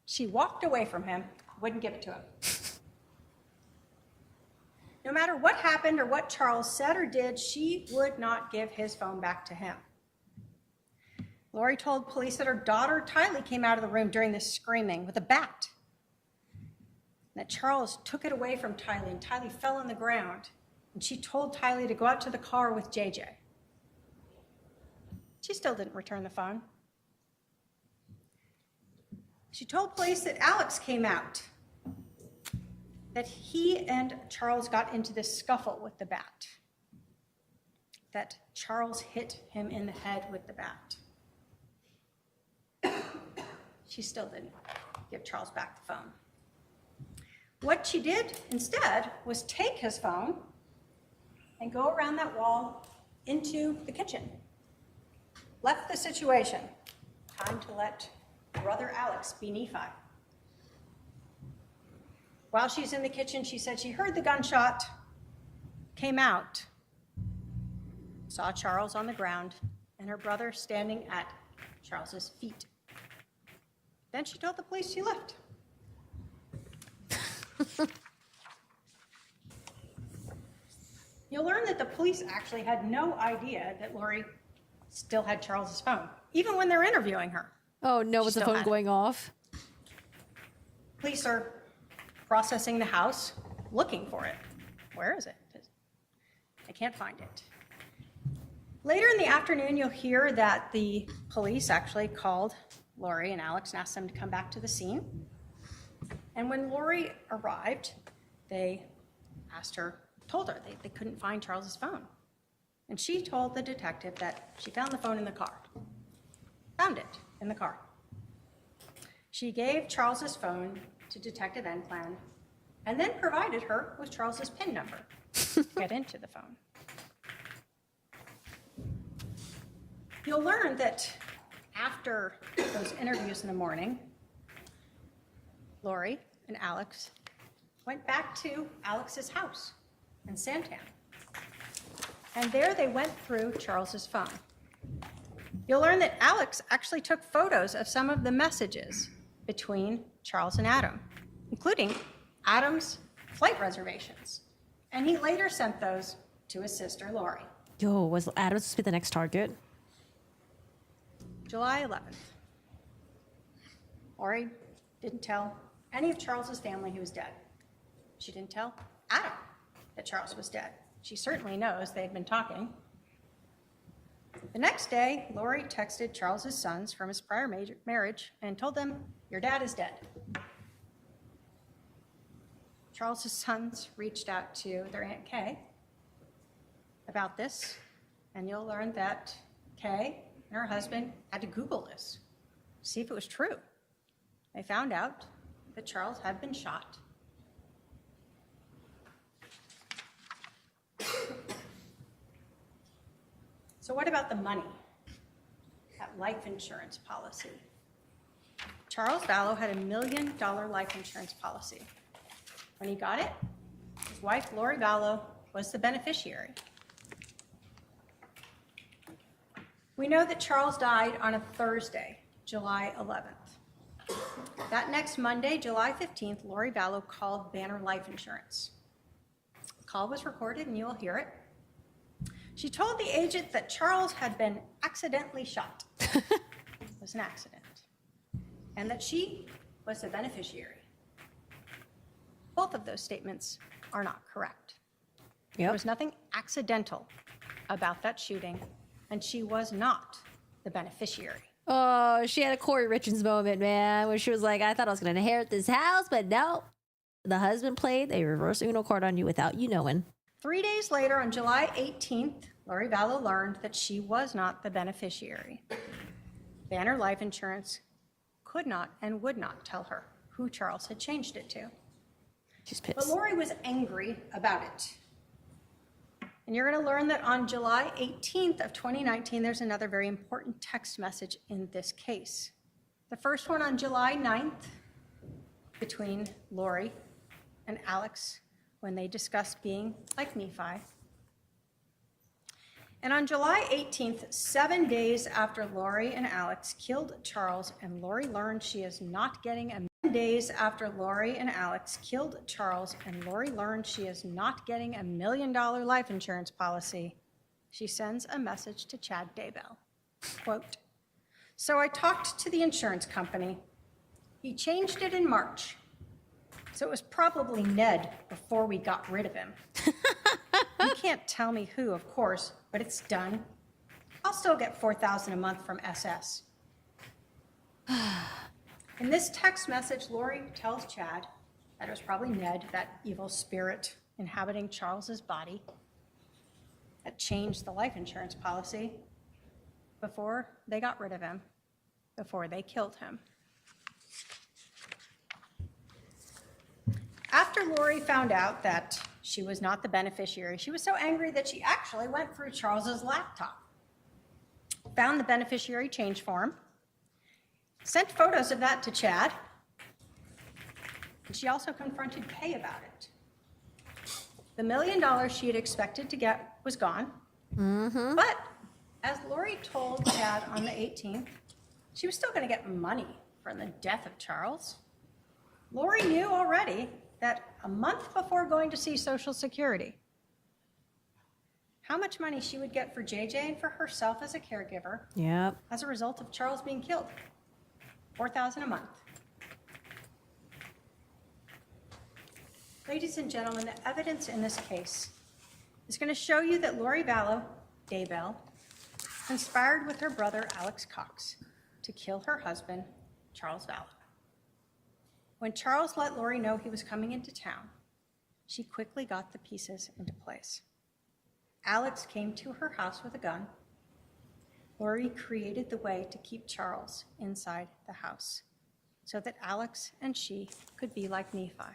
she walked away from him, wouldn't give it to him. No matter what happened or what Charles said or did, she would not give his phone back to him. Lori told police that her daughter Tylee came out of the room during this screaming with a bat, that Charles took it away from Tylee, and Tylee fell on the ground, and she told Tylee to go out to the car with JJ. She still didn't return the phone. She told police that Alex came out, that he and Charles got into this scuffle with the bat, that Charles hit him in the head with the bat. She still didn't give Charles back the phone. What she did instead was take his phone and go around that wall into the kitchen, left the situation. Time to let brother Alex be Nephi. While she's in the kitchen, she said she heard the gunshot, came out, saw Charles on the ground, and her brother standing at Charles's feet. Then she told the police she left. You'll learn that the police actually had no idea that Lori still had Charles's phone, even when they're interviewing her. Oh no, She was the still phone had it. going off? Police are processing the house, looking for it. Where is it? I can't find it. Later in the afternoon, you'll hear that the police actually called Lori and Alex and asked them to come back to the scene. And when Lori arrived, they told her they couldn't find Charles's phone. And she told the detective that she found the phone in the car. Found it in the car. She gave Charles's phone to Detective Enplan and then provided her with Charles's PIN number to get into the phone. You'll learn that after those interviews in the morning, Lori and Alex went back to Alex's house in Santan. And there they went through Charles's phone. You'll learn that Alex actually took photos of some of the messages between Charles and Adam, including Adam's flight reservations. And he later sent those to his sister, Lori. Yo, was Adam supposed to be the next target? July 11th. Lori didn't tell any of Charles's family he was dead. She didn't tell Adam that Charles was dead. She certainly knows they'd been talking. The next day, Lori texted Charles's sons from his prior marriage and told them, "Your dad is dead." Charles's sons reached out to their Aunt Kay about this, and you'll learn that Kay and her husband had to Google this, see if it was true. They found out that Charles had been shot. So what about the money? That life insurance policy. Charles Vallow had $1 million life insurance policy. When he got it, his wife, Lori Vallow, was the beneficiary. We know that Charles died on a Thursday, July 11th. That next Monday, July 15th, Lori Vallow called Banner Life Insurance. The call was recorded and you will hear it. She told the agent that Charles had been accidentally shot. It was an accident. And that she was the beneficiary. Both of those statements are not correct. There was nothing accidental about that shooting, and she was not the beneficiary. Oh, she had a Corey Richards moment, man, where she was like, I thought I was going to inherit this house, but no. The husband played a reverse Uno card on you without you knowing. 3 days later, on July 18th, Lori Vallow learned that she was not the beneficiary. Banner Life Insurance could not and would not tell her who Charles had changed it to. She's pissed. But Lori was angry about it. And you're going to learn that on July 18th of 2019, there's another very important text message in this case. The first one on July 9th between Lori and Alex when they discussed being like Nephi. And on July 18th, 7 days after Lori and Alex killed Charles and Lori learned she is not getting a days after Lori and Alex killed Charles and Lori learned she is not getting $1 million life insurance policy, she sends a message to Chad Daybell. Quote, "So I talked to the insurance company. He changed it in March. So it was probably Ned before we got rid of him. You can't tell me who, of course, but it's done. I'll still get $4,000 a month from SS." In this text message, Lori tells Chad that it was probably Ned, that evil spirit inhabiting Charles's body, that changed the life insurance policy before they got rid of him, before they killed him. After Lori found out that she was not the beneficiary. She was so angry that she actually went through Charles's laptop, found the beneficiary change form, sent photos of that to Chad, and she also confronted Kay about it. The $1 million she had expected to get was gone. But as Lori told Chad on the 18th, she was still going to get money from the death of Charles. Lori knew already that a month before going to see Social Security, how much money she would get for JJ and for herself as a caregiver Yep. as a result of Charles being killed. $4,000 a month. Ladies and gentlemen, the evidence in this case is going to show you that Lori Vallow, Daybell, conspired with her brother, Alex Cox, to kill her husband, Charles Vallow. When Charles let Lori know he was coming into town, she quickly got the pieces into place. Alex came to her house with a gun. Lori created the way to keep Charles inside the house so that Alex and she could be like Nephi.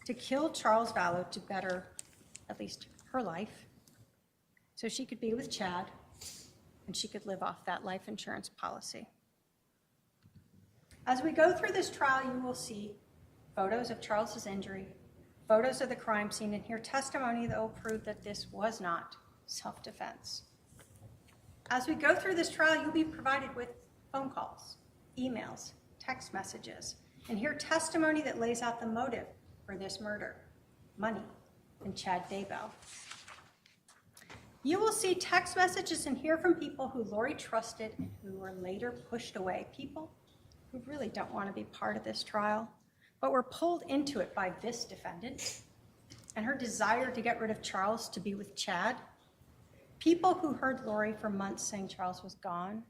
To kill Charles Vallow to better at least her life so she could be with Chad and she could live off that life insurance policy. As we go through this trial, you will see photos of Charles's injury, photos of the crime scene, and hear testimony that will prove that this was not self-defense. As we go through this trial, you'll be provided with phone calls, emails, text messages, and hear testimony that lays out the motive for this murder: money and Chad Daybell. You will see text messages and hear from people who Lori trusted and who were later pushed away, people who really don't want to be part of this trial, but were pulled into it by this defendant and her desire to get rid of Charles to be with Chad. People who heard Lori for months saying Charles was gone,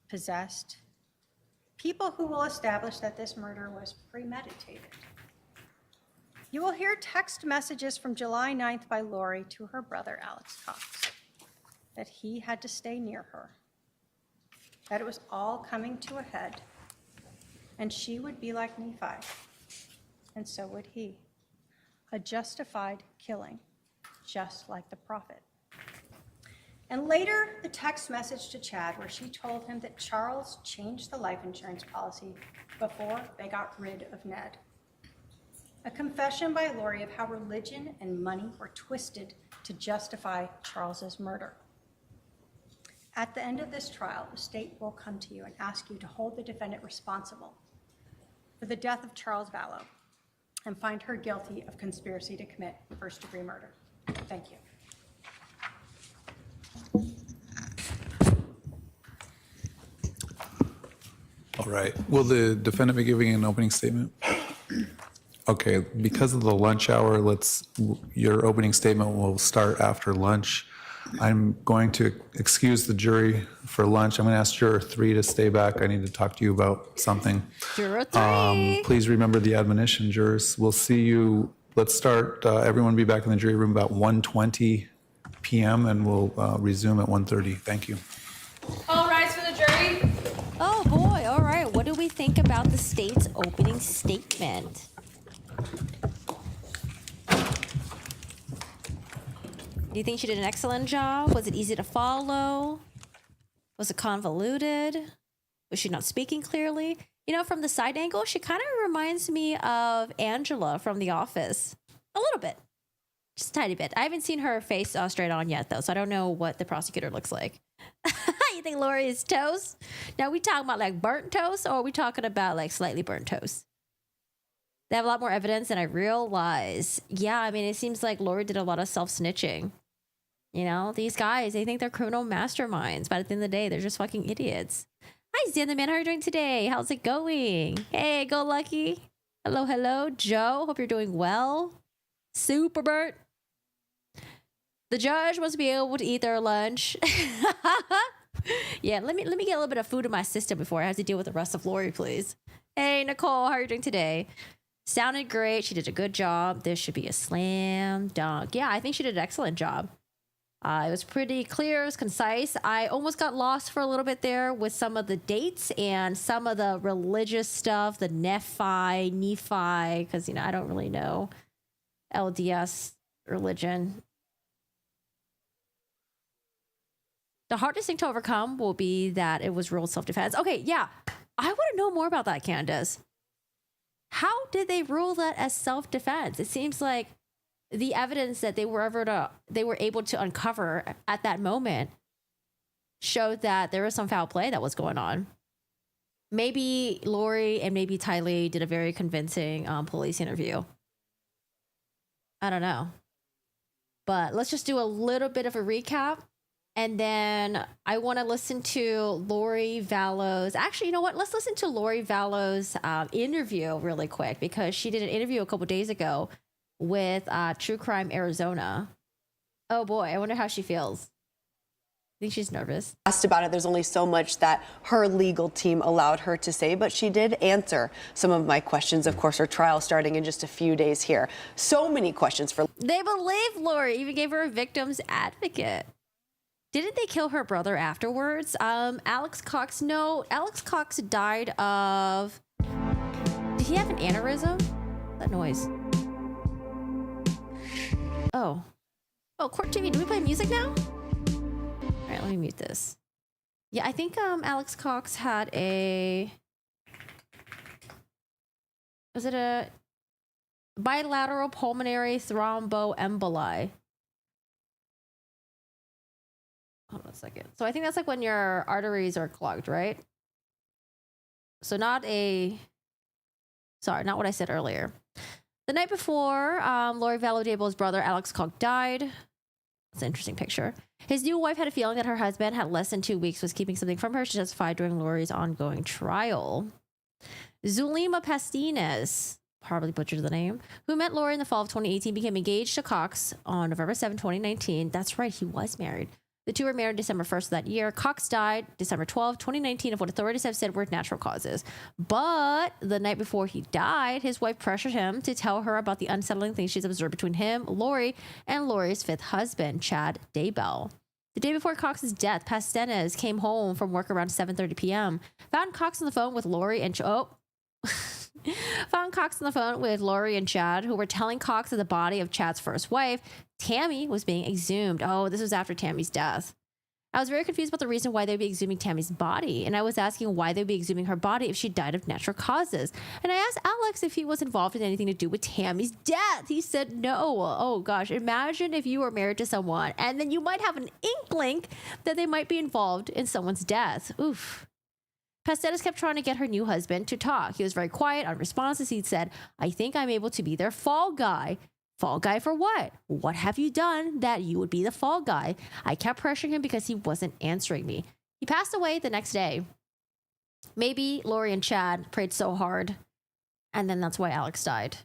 possessed. People who will establish that this murder was premeditated. You will hear text messages from July 9th by Lori to her brother, Alex Cox, that he had to stay near her, that it was all coming to a head, and she would be like Nephi, and so would he. A justified killing, just like the prophet. And later, the text message to Chad where she told him that Charles changed the life insurance policy before they got rid of Ned. A confession by Lori of how religion and money were twisted to justify Charles's murder. At the end of this trial, the state will come to you and ask you to hold the defendant responsible for the death of Charles Vallow and find her guilty of conspiracy to commit first-degree murder. Thank you. All right. Will the defendant be giving an opening statement? Okay, because of the lunch hour, your opening statement will start after lunch. I'm going to excuse the jury for lunch. I'm going to ask Juror 3 to stay back. I need to talk to you about something. Juror 3. Please remember the admonition, jurors. We'll see you. Let's start. Everyone be back in the jury room about 1:20 p.m. and we'll resume at 1:30. Thank you. All rise for the jury. Oh boy, all right. What do we think about the state's opening statement? Do you think she did an excellent job? Was it easy to follow? Was it convoluted? Was she not speaking clearly? You know, from the side angle, she kind of reminds me of Angela from The Office. A little bit. Just a tiny bit. I haven't seen her face straight on yet, though, so I don't know what the prosecutor looks like. You think Lori is toast? Now, we talking about like burnt toast, or are we talking about like slightly burnt toast? They have a lot more evidence than I realize. Yeah, I mean, it seems like Lori did a lot of self-snitching. You know, these guys, they think they're criminal masterminds, but at the end of the day, they're just fucking idiots. Hi, Zinderman. How are you doing today? How's it going? Hey, go Lucky. Hello, hello. Joe, hope you're doing well. Super Bert. The judge wants to be able to eat their lunch. Yeah, let me get a little bit of food in my system before I have to deal with the rest of Lori, please. Hey, Nicole, how are you doing today? Sounded great. She did a good job. This should be a slam dunk. Yeah, I think she did an excellent job. It was pretty clear, it was concise. I almost got lost for a little bit there with some of the dates and some of the religious stuff, the Nephi, because, you know, I don't really know LDS religion. The hardest thing to overcome will be that it was ruled self-defense. Okay, yeah. I want to know more about that, Candace. How did they rule that as self-defense? It seems like the evidence that they were able to uncover at that moment showed that there was some foul play that was going on. Maybe Lori and maybe Tylee did a very convincing police interview. I don't know. But let's just do a little bit of a recap. And then I want to listen to Lori Vallow's. Actually, you know what? Let's listen to Lori Vallow's interview really quick, because she did an interview a couple days ago with True Crime Arizona. Oh boy, I wonder how she feels. I think she's nervous. Asked about it, there's only so much that her legal team allowed her to say, but she did answer some of my questions. Of course, her trial starting in just a few days here. So many questions for. They believe Lori, even gave her a victim's advocate. Didn't they kill her brother afterwards? Alex Cox, no. Alex Cox died of... Did he have an aneurysm? That noise. Oh. Oh, Court TV, do we play music now? All right, let me mute this. Yeah, I think Alex Cox had a... Was it a bilateral pulmonary thromboemboli? Hold on a second. So I think that's like when your arteries are clogged, right? So not a... Sorry, not what I said earlier. The night before, Lori Vallow Daybell's brother, Alex Cox, died. That's an interesting picture. His new wife had a feeling that her husband had less than 2 weeks, was keeping something from her. She testified during Lori's ongoing trial. Zulima Pastines, probably butchered the name, who met Lori in the fall of 2018, became engaged to Cox on November 7, 2019. That's right, he was married. The two were married December 1st of that year. Cox died December 12, 2019, of what authorities have said were natural causes. But the night before he died, his wife pressured him to tell her about the unsettling things she's observed between him, Lori, and Lori's fifth husband, Chad Daybell. The day before Cox's death, Pastenes came home from work around 7:30 p.m., found Cox on the phone with Lori and found Cox on the phone with Lori and Chad, who were telling Cox that the body of Chad's first wife, Tammy, was being exhumed. Oh, this was after Tammy's death. I was very confused about the reason why they'd be exhuming Tammy's body, and I was asking why they'd be exhuming her body if she died of natural causes. And I asked Alex if he was involved in anything to do with Tammy's death. He said no. Oh gosh, imagine if you were married to someone and then you might have an inkling that they might be involved in someone's death. Oof. Pastedes kept trying to get her new husband to talk. He was very quiet, unresponsive. He said, I think I'm able to be their fall guy. Fall guy for what? What have you done that you would be the fall guy? I kept pressuring him because he wasn't answering me. He passed away the next day. Maybe Lori and Chad prayed so hard, and then that's why Alex died.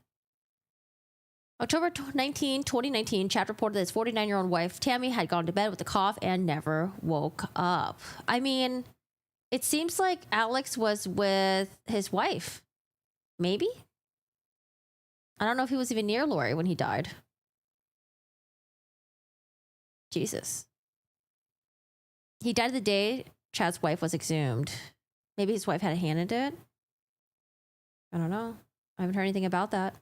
October 19, 2019, Chad reported that his 49-year-old wife, Tammy, had gone to bed with a cough and never woke up. I mean... It seems like Alex was with his wife. Maybe? I don't know if he was even near Lori when he died. Jesus. He died the day Chad's wife was exhumed. Maybe his wife had a hand in it? I don't know. I haven't heard anything about that.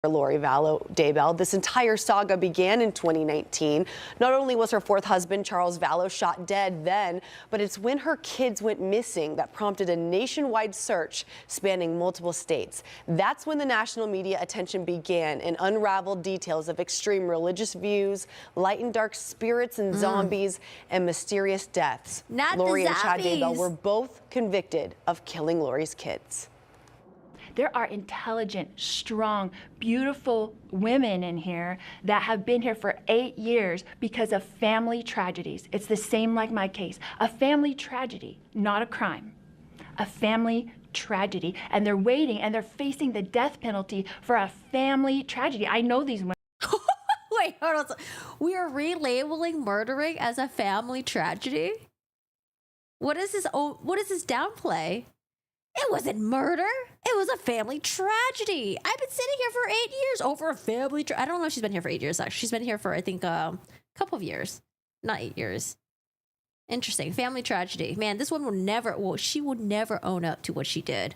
Lori Vallow Daybell. This entire saga began in 2019. Not only was her fourth husband, Charles Vallow, shot dead then, but it's when her kids went missing that prompted a nationwide search spanning multiple states. That's when the national media attention began and unraveled details of extreme religious views, light and dark spirits and zombies, and mysterious deaths. Not Lori the and Chad zombies. Daybell were both convicted of killing Lori's kids. There are intelligent, strong, beautiful women in here that have been here for 8 years because of family tragedies. It's the same like my case. A family tragedy, not a crime. A family tragedy. And they're waiting and they're facing the death penalty for a family tragedy. I know these women. Wait, hold on. We are relabeling murdering as a family tragedy? What is this downplay? It wasn't murder. It was a family tragedy. I've been sitting here for 8 years over a family I don't know if she's been here for 8 years, actually. She's been here for, I think, a couple of years. Not 8 years. Interesting. Family tragedy. Man, this woman she would never own up to what she did.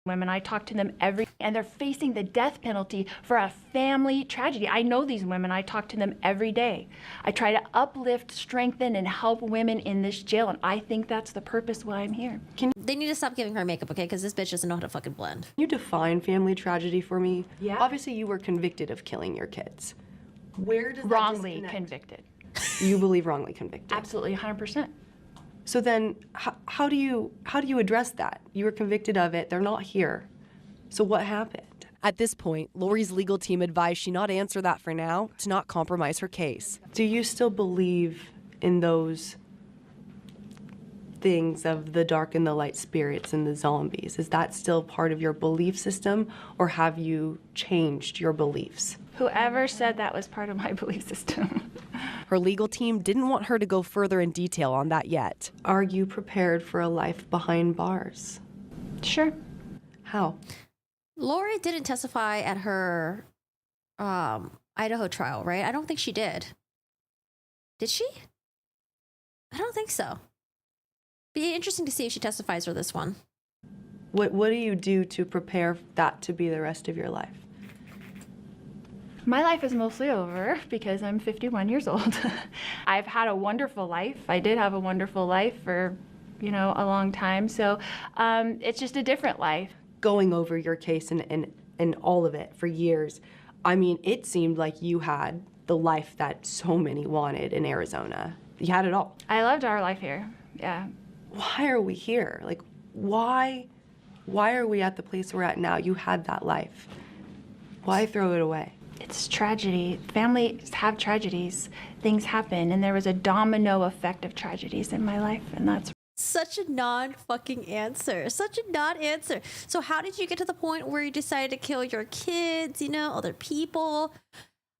women. I talk to them and they're facing the death penalty for a family tragedy. I know these women. I talk to them every day. I try to uplift, strengthen, and help women in this jail, and I think that's the purpose why I'm here. They need to stop giving her makeup, okay? Because this bitch doesn't know how to fucking blend. Can you define family tragedy for me? Yeah. Obviously, you were convicted of killing your kids. Where does that Wrongly disconnect? convicted. You believe wrongly convicted. Absolutely, 100%. So then, how do you address that? You were convicted of it. They're not here. So what happened? At this point, Lori's legal team advised she not answer that for now to not compromise her case. Do you still believe in those things of the dark and the light spirits and the zombies? Is that still part of your belief system, or have you changed your beliefs? Whoever said that was part of my belief system. Her legal team didn't want her to go further in detail on that yet. Are you prepared for a life behind bars? Sure. How? Lori didn't testify at her Idaho trial, right? I don't think she did. Did she? I don't think so. Be interesting to see if she testifies for this one. What do you do to prepare that to be the rest of your life? My life is mostly over because I'm 51 years old. I've had a wonderful life. I did have a wonderful life for, a long time. So it's just a different life. Going over your case and all of it for years, I mean, it seemed like you had the life that so many wanted in Arizona. You had it all. I loved our life here. Yeah. Why are we here? Like, why are we at the place we're at now? You had that life. Why throw it away? It's tragedy. Families have tragedies. Things happen, and there was a domino effect of tragedies in my life, and that's Such a non-fucking answer. Such a non-answer. So how did you get to the point where you decided to kill your kids, other people?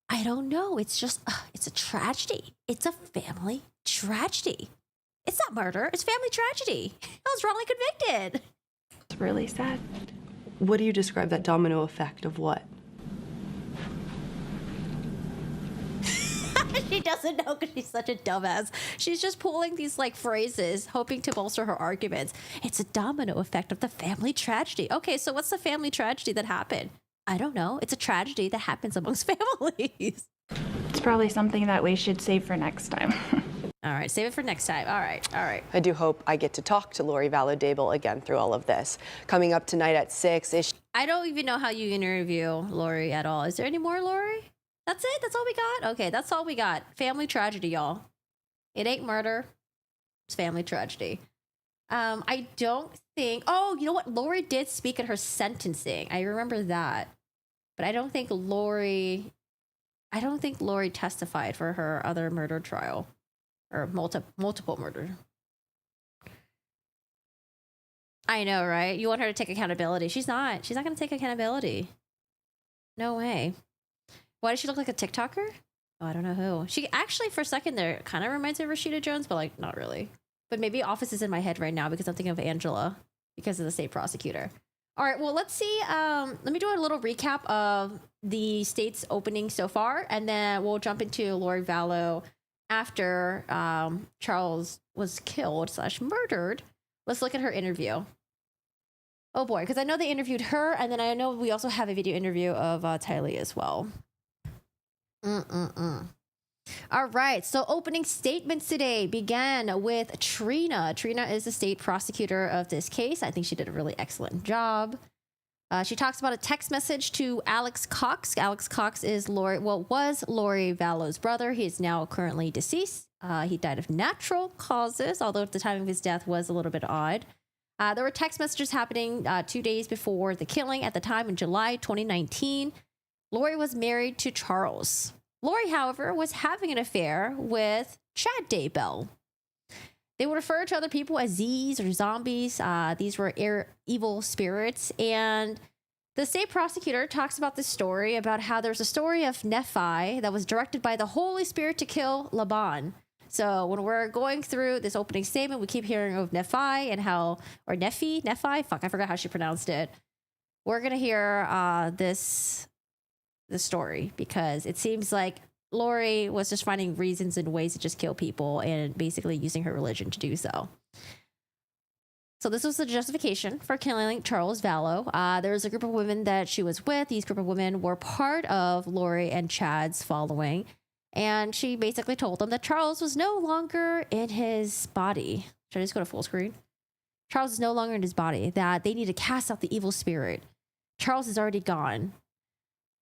I don't know. It's just, it's a tragedy. It's a family tragedy. It's not murder. It's family tragedy. I was wrongly convicted. It's really sad. What do you describe that domino effect of what? She doesn't know because she's such a dumbass. She's just pulling these phrases, hoping to bolster her arguments. It's a domino effect of the family tragedy. Okay, so what's the family tragedy that happened? I don't know. It's a tragedy that happens amongst families. It's probably something that we should save for next time. All right, save it for next time. All right. I do hope I get to talk to Lori Vallow Daybell again through all of this. Coming up tonight at 6 is... I don't even know how you interview Lori at all. Is there any more Lori? That's it? That's all we got? Okay, that's all we got. Family tragedy, y'all. It ain't murder. It's family tragedy. I don't think... Oh, you know what? Lori did speak at her sentencing. I remember that. But I don't think Lori testified for her other murder trial. Or multiple murder. I know, right? You want her to take accountability. She's not. She's not going to take accountability. No way. Why does she look like a TikToker? Oh, I don't know who. She actually, for a second there, kind of reminds me of Rashida Jones, but not really. But maybe Office is in my head right now because I'm thinking of Angela because of the state prosecutor. All right, well, let's see. Let me do a little recap of the state's opening so far, and then we'll jump into Lori Vallow after Charles was killed / murdered. Let's look at her interview. Oh boy, because I know they interviewed her, and then I know we also have a video interview of Tylee as well. All right, so opening statements today began with Trina. Trina is the state prosecutor of this case. I think she did a really excellent job. She talks about a text message to Alex Cox. Alex Cox is was Lori Vallow's brother. He is now currently deceased. He died of natural causes, although at the time of his death was a little bit odd. There were text messages happening 2 days before the killing. At the time, in July 2019, Lori was married to Charles. Lori, however, was having an affair with Chad Daybell. They would refer to other people as Z's or zombies. These were evil spirits. And the state prosecutor talks about this story about how there's a story of Nephi that was directed by the Holy Spirit to kill Laban. So when we're going through this opening statement, we keep hearing of Nephi and how, or Nephi, fuck, I forgot how she pronounced it. We're going to hear the story because it seems like Lori was just finding reasons and ways to just kill people and basically using her religion to do so. So this was the justification for killing Charles Vallow. There was a group of women that she was with. These group of women were part of Lori and Chad's following. And she basically told them that Charles was no longer in his body. Should I just go to full screen? Charles is no longer in his body, that they need to cast out the evil spirit. Charles is already gone.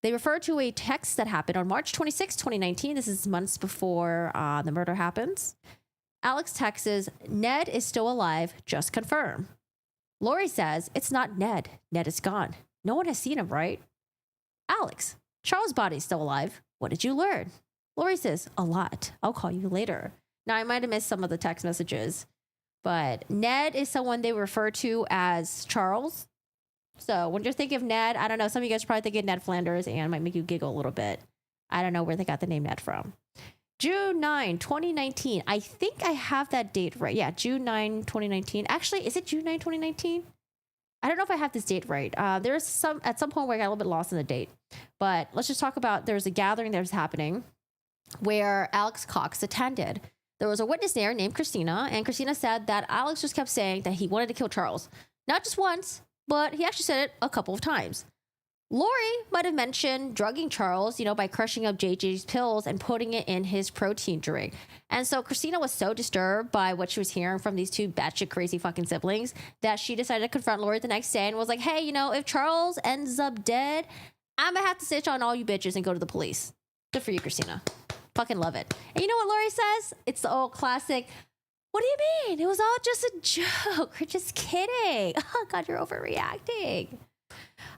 They refer to a text that happened on March 26, 2019. This is months before the murder happens. Alex texts, Ned is still alive, just confirm. Lori says, it's not Ned. Ned is gone. No one has seen him, right? Alex, Charles' body is still alive. What did you learn? Lori says, a lot. I'll call you later. Now, I might have missed some of the text messages, but Ned is someone they refer to as Charles. So when you're thinking of Ned, I don't know, some of you guys are probably thinking Ned Flanders, and it might make you giggle a little bit. I don't know where they got the name Ned from. June 9, 2019. I think I have that date right. Yeah, June 9, 2019. Actually, is it June 9, 2019? I don't know if I have this date right. There's some, at some point where I got a little bit lost in the date. But let's just talk about, there's a gathering that was happening where Alex Cox attended. There was a witness there named Christina, and Christina said that Alex just kept saying that he wanted to kill Charles. Not just once, but he actually said it a couple of times. Lori might have mentioned drugging Charles, by crushing up JJ's pills and putting it in his protein drink. And so Christina was so disturbed by what she was hearing from these two batshit crazy fucking siblings that she decided to confront Lori the next day and was like, hey, if Charles ends up dead, I'm gonna have to snitch on all you bitches and go to the police. Good for you, Christina. Fucking love it. And you know what Lori says? It's the old classic, what do you mean? It was all just a joke. We're just kidding. Oh, God, you're overreacting.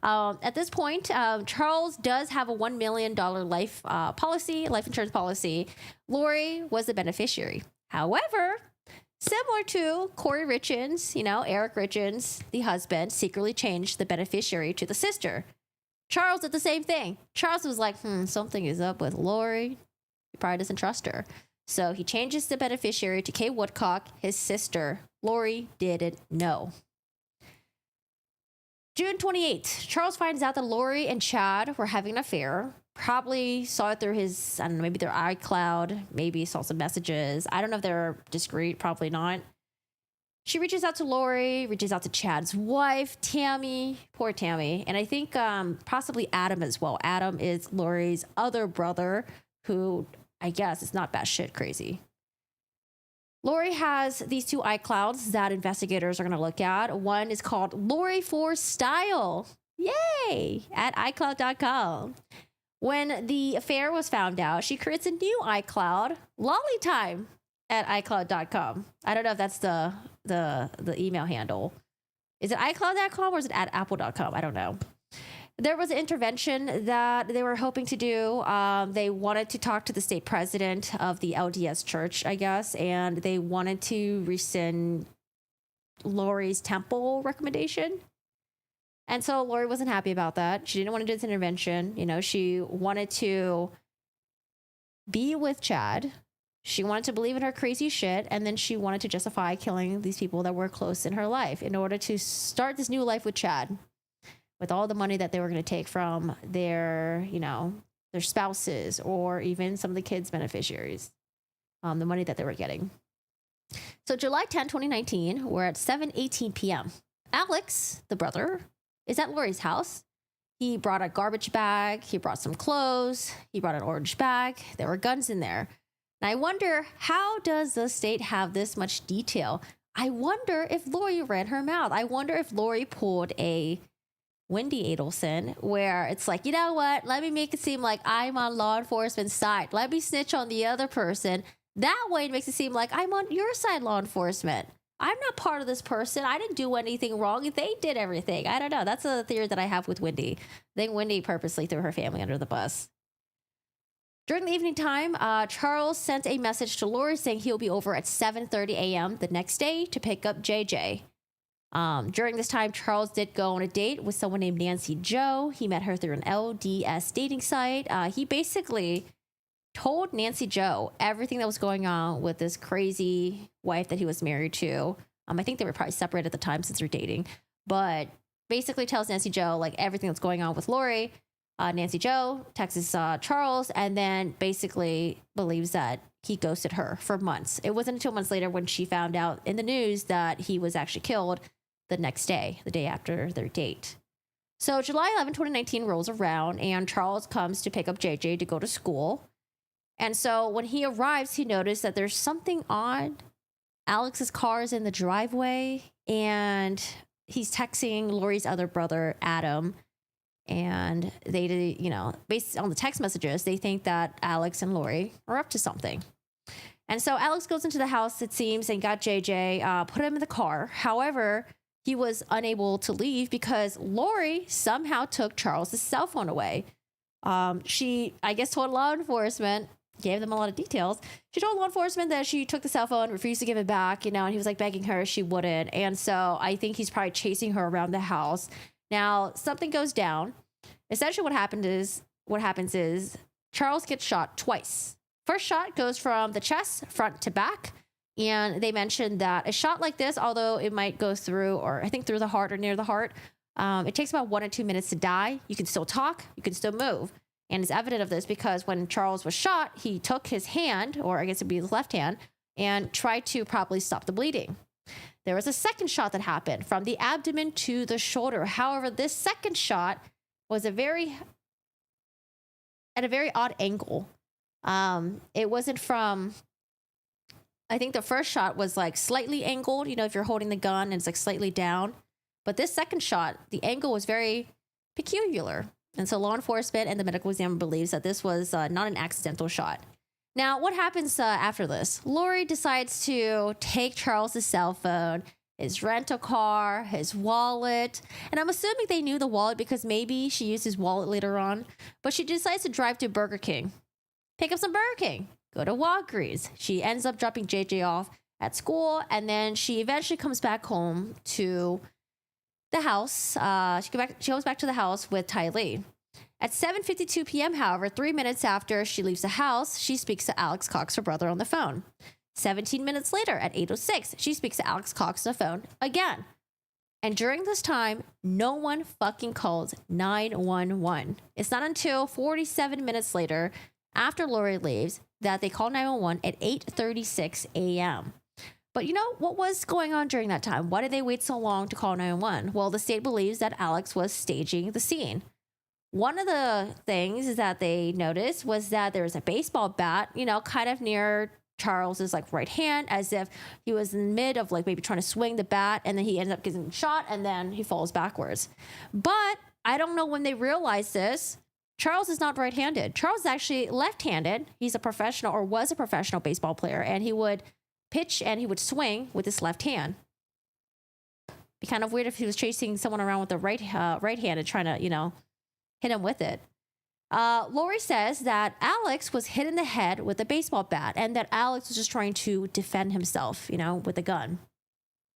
At this point, Charles does have a $1 million life insurance policy. Lori was the beneficiary. However, similar to Corey Richins, Eric Richins, the husband, secretly changed the beneficiary to the sister. Charles did the same thing. Charles was like, something is up with Lori. He probably doesn't trust her. So he changes the beneficiary to Kay Woodcock, his sister. Lori didn't know. June 28th, Charles finds out that Lori and Chad were having an affair. Probably saw it through his, maybe their iCloud. Maybe saw some messages. I don't know if they're discreet. Probably not. She reaches out to Lori, reaches out to Chad's wife, Tammy. Poor Tammy. And I think possibly Adam as well. Adam is Lori's other brother who I guess is not batshit crazy. Lori has these two iClouds that investigators are going to look at. One is called Lori for Style. Yay! At iCloud.com. When the affair was found out, she creates a new iCloud, Lolly Time, at iCloud.com. I don't know if that's the email handle. Is it iCloud.com or is it at apple.com? I don't know. There was an intervention that they were hoping to do. They wanted to talk to the state president of the LDS church, I guess, and they wanted to rescind Lori's temple recommendation. And so Lori wasn't happy about that. She didn't want to do this intervention. She wanted to be with Chad. She wanted to believe in her crazy shit, and then she wanted to justify killing these people that were close in her life in order to start this new life with Chad, with all the money that they were going to take from their spouses or even some of the kids' beneficiaries, the money that they were getting. So July 10, 2019, we're at 7:18 p.m. Alex, the brother, is at Lori's house. He brought a garbage bag. He brought some clothes. He brought an orange bag. There were guns in there. And I wonder, how does the state have this much detail? I wonder if Lori ran her mouth. I wonder if Lori pulled a Wendy Adelson, where it's like, you know what? Let me make it seem like I'm on law enforcement side. Let me snitch on the other person. That way it makes it seem like I'm on your side, law enforcement. I'm not part of this person. I didn't do anything wrong. They did everything. I don't know. That's a theory that I have with Wendy. I think Wendy purposely threw her family under the bus. During the evening time, Charles sent a message to Lori saying he'll be over at 7:30 a.m. the next day to pick up JJ. During this time, Charles did go on a date with someone named Nancy Joe. He met her through an LDS dating site. He basically told Nancy Joe everything that was going on with this crazy wife that he was married to. I think they were probably separated at the time since they're dating, but basically tells Nancy Joe like everything that's going on with Lori. Nancy Joe texts Charles and then basically believes that, he ghosted her for months. It wasn't until months later when she found out in the news that he was actually killed the next day, the day after their date. So July 11, 2019 rolls around and Charles comes to pick up JJ to go to school. And so when he arrives, he noticed that there's something odd. Alex's car is in the driveway and he's texting Lori's other brother, Adam. And they, you know, based on the text messages, they think that Alex and Lori are up to something. And so Alex goes into the house, it seems, and got JJ, put him in the car. However, he was unable to leave because Lori somehow took Charles's cell phone away. She, I guess, told law enforcement, gave them a lot of details. She told law enforcement that she took the cell phone, refused to give it back, you know, and he was like begging her, she wouldn't. And so I think he's probably chasing her around the house. Now, something goes down. Essentially what happens is Charles gets shot twice. First shot goes from the chest, front to back. And they mentioned that a shot like this, although it might go through, or I think through the heart or near the heart, it takes about 1 or 2 minutes to die. You can still talk, you can still move. And it's evident of this because when Charles was shot, he took his hand, or I guess it'd be his left hand, and tried to properly stop the bleeding. There was a second shot that happened from the abdomen to the shoulder. However, this second shot was at a very odd angle. It wasn't from, I think the first shot was like slightly angled, you know, if you're holding the gun and it's like slightly down. But this second shot, the angle was very peculiar. And so law enforcement and the medical examiner believes that this was not an accidental shot. Now, what happens after this? Lori decides to take Charles's cell phone, his rental car, his wallet. And I'm assuming they knew the wallet because maybe she used his wallet later on. But she decides to drive to Burger King, pick up some Burger King, go to Walgreens. She ends up dropping JJ off at school. And then she eventually comes back home to the house. She goes back to the house with Ty Lee. At 7:52 p.m., however, 3 minutes after she leaves the house, she speaks to Alex Cox, her brother, on the phone. 17 minutes later, at 8:06, she speaks to Alex Cox on the phone again. And during this time, no one fucking calls 911. It's not until 47 minutes later, after Lori leaves, that they call 911 at 8:36 a.m. But you know, what was going on during that time? Why did they wait so long to call 911? Well, the state believes that Alex was staging the scene. One of the things that they noticed was that there was a baseball bat, you know, kind of near Charles's like right hand, as if he was in the mid of like maybe trying to swing the bat, and then he ends up getting shot and then he falls backwards. But I don't know when they realized this. Charles is not right-handed. Charles is actually left-handed. He's a professional, or was a professional baseball player, and he would pitch and he would swing with his left hand. Be kind of weird if he was chasing someone around with the right-handed, trying to, you know, hit him with it. Lori says that Alex was hit in the head with a baseball bat and that Alex was just trying to defend himself, you know, with a gun.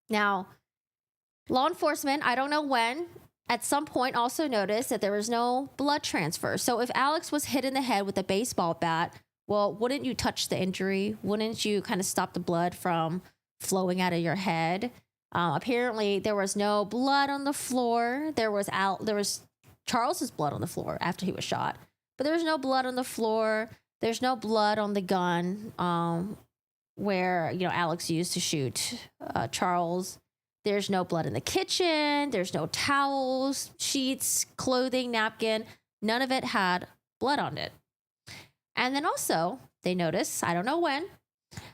Now, law enforcement, I don't know when, at some point also noticed that there was no blood transfer. So if Alex was hit in the head with a baseball bat, well, wouldn't you touch the injury? Wouldn't you kind of stop the blood from flowing out of your head? Apparently, there was no blood on the floor. There was Charles's blood on the floor after he was shot, but there's no blood on the floor. There's no blood on the gun where, you know, Alex used to shoot Charles. There's no blood in the kitchen. There's no towels, sheets, clothing, napkin. None of it had blood on it. And then also they notice, I don't know when,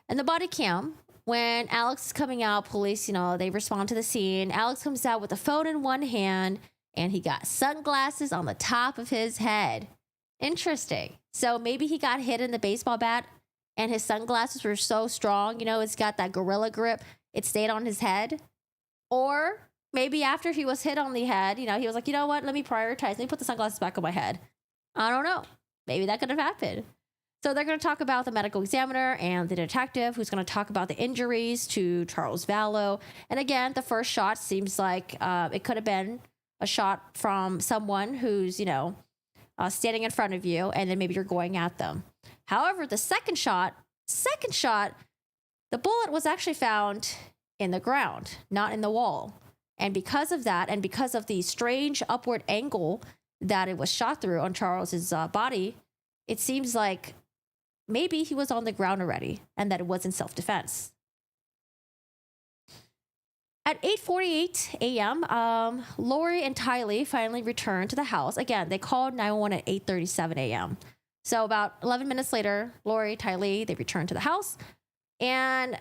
in the body cam, when Alex is coming out, police, you know, they respond to the scene. Alex comes out with a phone in one hand, and he got sunglasses on the top of his head. Interesting. So maybe he got hit in the baseball bat and his sunglasses were so strong, you know, it's got that gorilla grip, it stayed on his head. Or maybe after he was hit on the head, you know, he was like, you know what, let me prioritize. Let me put the sunglasses back on my head. I don't know. Maybe that could have happened. So they're going to talk about the medical examiner and the detective who's going to talk about the injuries to Charles Vallow. And again, the first shot seems like it could have been a shot from someone who's, you know, standing in front of you, and then maybe you're going at them. However, the second shot, the bullet was actually found in the ground, not in the wall. And because of that, and because of the strange upward angle that it was shot through on Charles's body, it seems like maybe he was on the ground already and that it wasn't self-defense. At 8:48 a.m., Lori and Tylee finally returned to the house. Again, they called 911 at 8:37 a.m. So about 11 minutes later, Lori, Tylee, they returned to the house. And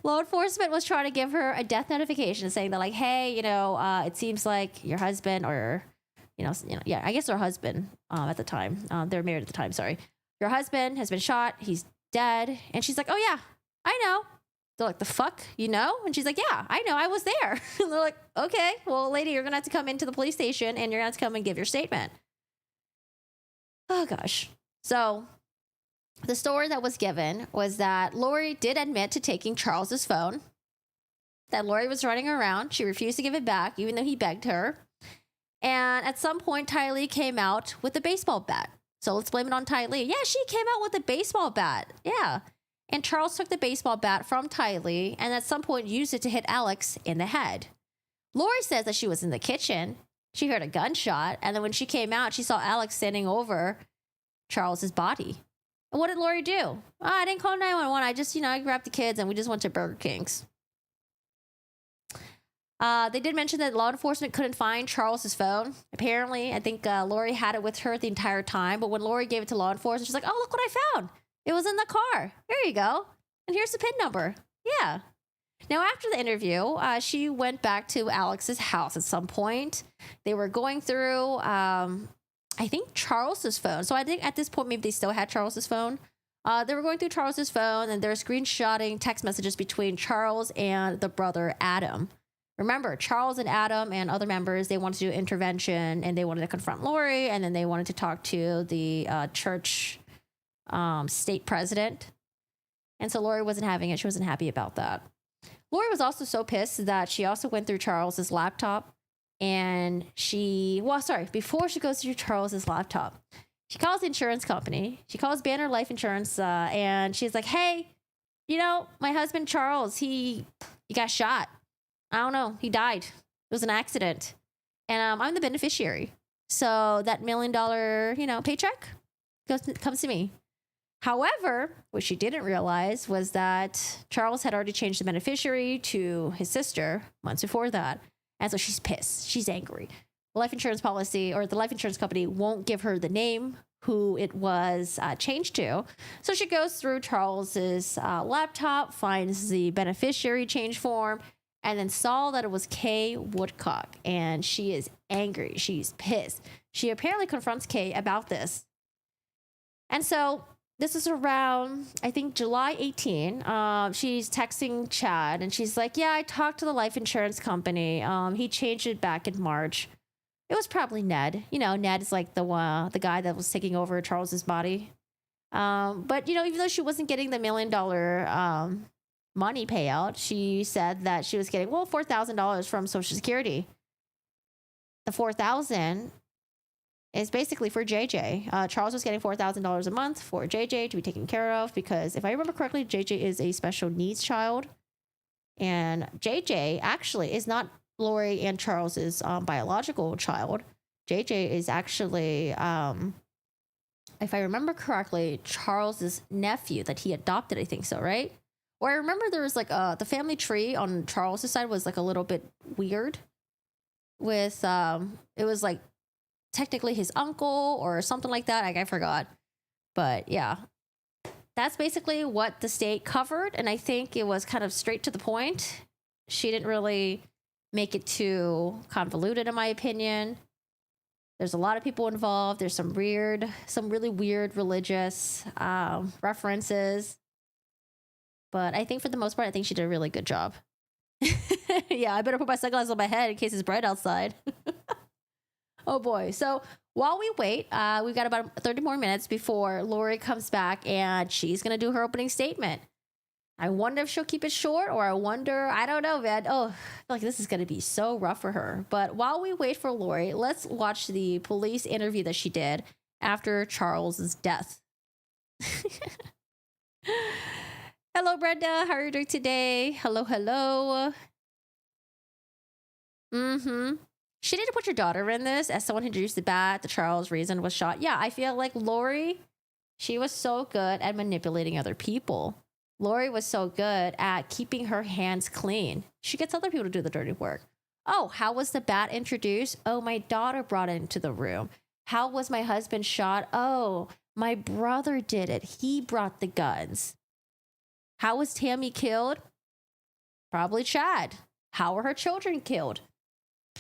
law enforcement was trying to give her a death notification saying that, like, hey, it seems like your husband or, yeah, I guess her husband at the time. They were married at the time, sorry. Your husband has been shot. He's dead. And she's like, oh, yeah, I know. They're like, the fuck, And she's like, yeah, I know, I was there. And they're like, okay, well, lady, you're going to have to come into the police station and you're going to have to come and give your statement. Oh, gosh. So the story that was given was that Lori did admit to taking Charles's phone, that Lori was running around. She refused to give it back, even though he begged her. And at some point, Tylee came out with a baseball bat. So let's blame it on Tylee. Yeah, she came out with a baseball bat. Yeah. And Charles took the baseball bat from Tylee and at some point used it to hit Alex in the head. Lori says that she was in the kitchen. She heard a gunshot. And then when she came out, she saw Alex standing over Charles's body. And what did Lori do? Oh, I didn't call 911. I just, I grabbed the kids and we just went to Burger King's. They did mention that law enforcement couldn't find Charles's phone. Apparently, I think Lori had it with her the entire time. But when Lori gave it to law enforcement, she's like, oh, look what I found. It was in the car. There you go. And here's the PIN number. Yeah. Now, after the interview, she went back to Alex's house at some point. They were going through, I think, Charles's phone. So I think at this point, maybe they still had Charles's phone. They were going through Charles's phone and they're screenshotting text messages between Charles and the brother Adam. Remember, Charles and Adam and other members, they wanted to do intervention and they wanted to confront Lori and then they wanted to talk to the church state president. And so Lori wasn't having it. She wasn't happy about that. Lori was also so pissed that she also went through Charles's laptop and before she goes through Charles's laptop, she calls the insurance company. She calls Banner Life Insurance and she's like, hey, my husband Charles, he got shot. I don't know. He died. It was an accident. And I'm the beneficiary. So that $1 million, paycheck comes to me. However, what she didn't realize was that Charles had already changed the beneficiary to his sister months before that. And so she's pissed. She's angry. The life insurance policy or the life insurance company won't give her the name who it was changed to. So she goes through Charles's laptop, finds the beneficiary change form, and then saw that it was Kay Woodcock. And she is angry. She's pissed. She apparently confronts Kay about this. And so this is around, I think, July 18. She's texting Chad and she's like, yeah, I talked to the life insurance company. He changed it back in March. It was probably Ned. Ned is like the guy that was taking over Charles's body. But, even though she wasn't getting the $1 million money payout, she said that she was getting, $4,000 from Social Security. The $4,000 is basically for JJ. Charles was getting $4,000 a month for JJ to be taken care of because if I remember correctly, JJ is a special needs child. And JJ actually is not Lori and Charles's biological child. JJ is actually, if I remember correctly, Charles's nephew that he adopted, I think so, right? Or I remember there was like the family tree on Charles's side was like a little bit weird with, it was like technically his uncle or something like that. I forgot. But yeah, that's basically what the state covered. And I think it was kind of straight to the point. She didn't really make it too convoluted, in my opinion. There's a lot of people involved. There's some really weird religious references. But I think for the most part, I think she did a really good job. Yeah, I better put my sunglasses on my head in case it's bright outside. Oh boy. So while we wait, we've got about 30 more minutes before Lori comes back and she's going to do her opening statement. I wonder if she'll keep it short or I don't know, man. Oh, I feel like this is going to be so rough for her. But while we wait for Lori, let's watch the police interview that she did after Charles's death. Hello, Brenda. How are you doing today? Hello, hello. She didn't put your daughter in this as someone who introduced the bat. The Charles reason was shot. Yeah, I feel like Lori She was so good at manipulating other people. Lori was so good at keeping her hands clean. She gets other people to do the dirty work. Oh, how was the bat introduced? Oh, my daughter brought it into the room. How was my husband shot? Oh, my brother did it. He brought the guns. How was Tammy killed? Probably Chad. How were her children killed?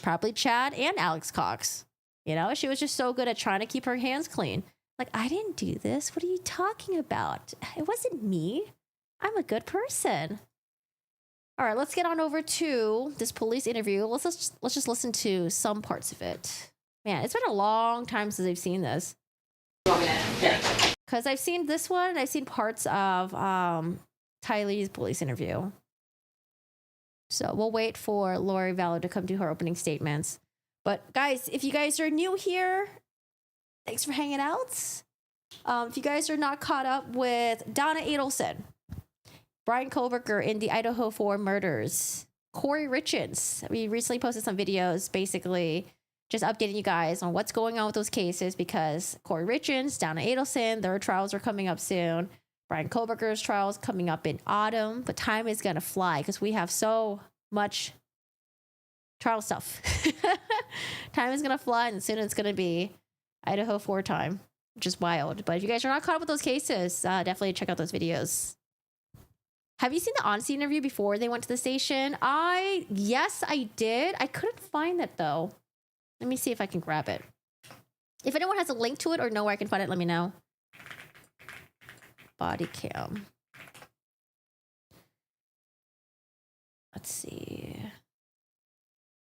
Probably Chad and Alex Cox. You know, she was just so good at trying to keep her hands clean. Like, I didn't do this. What are you talking about? It wasn't me. I'm a good person. All right, let's get on over to this police interview. Let's just listen to some parts of it. Man, it's been a long time since I've seen this. Because I've seen this one, and I've seen parts of Tylee's police interview. So we'll wait for Lori Vallow to come do her opening statements. But guys, if you guys are new here, thanks for hanging out. If you guys are not caught up with Donna Adelson, Brian Koberger in the Idaho 4 murders, Corey Richards, we recently posted some videos basically just updating you guys on what's going on with those cases, because Corey Richards, Donna Adelson, their trials are coming up soon. Brian Koberger's trials coming up in autumn, but time is going to fly because we have so much trial stuff. Time is going to fly, and soon it's going to be Idaho 4 time, which is wild. But if you guys are not caught up with those cases, definitely check out those videos. Have you seen the on-scene interview before they went to the station? Yes, I did. I couldn't find it though. Let me see if I can grab it. If anyone has a link to it or know where I can find it, let me know. Body cam. Let's see.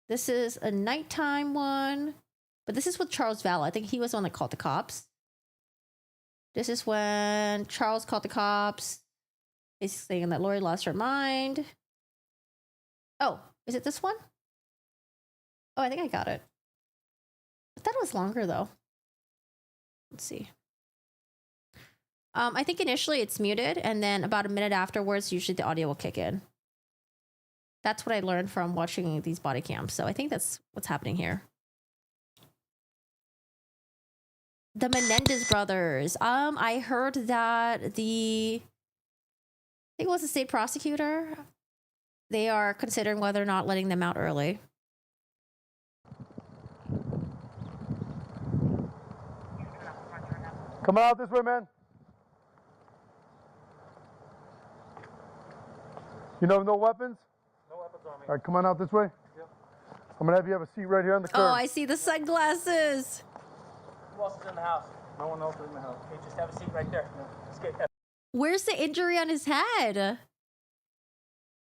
This is a nighttime one, but this is with Charles Vallow. I think he was the one that called the cops. This is when Charles called the cops, basically saying that Lori lost her mind. Oh, is it this one? Oh, I think I got it. I thought it was longer though. Let's see. I think initially it's muted, and then about a minute afterwards, usually the audio will kick in. That's what I learned from watching these body cams. So I think that's what's happening here. The Menendez brothers. I heard that I think it was the state prosecutor. They are considering whether or not letting them out early. Come out this way, man. You know, no weapons? No weapons on me. All right, come on out this way. Yep. I'm going to have you have a seat right here on the curb. Oh, I see the sunglasses. Who else is in the house? No one else is in the house. Okay, just have a seat right there. Let's get that. Where's the injury on his head?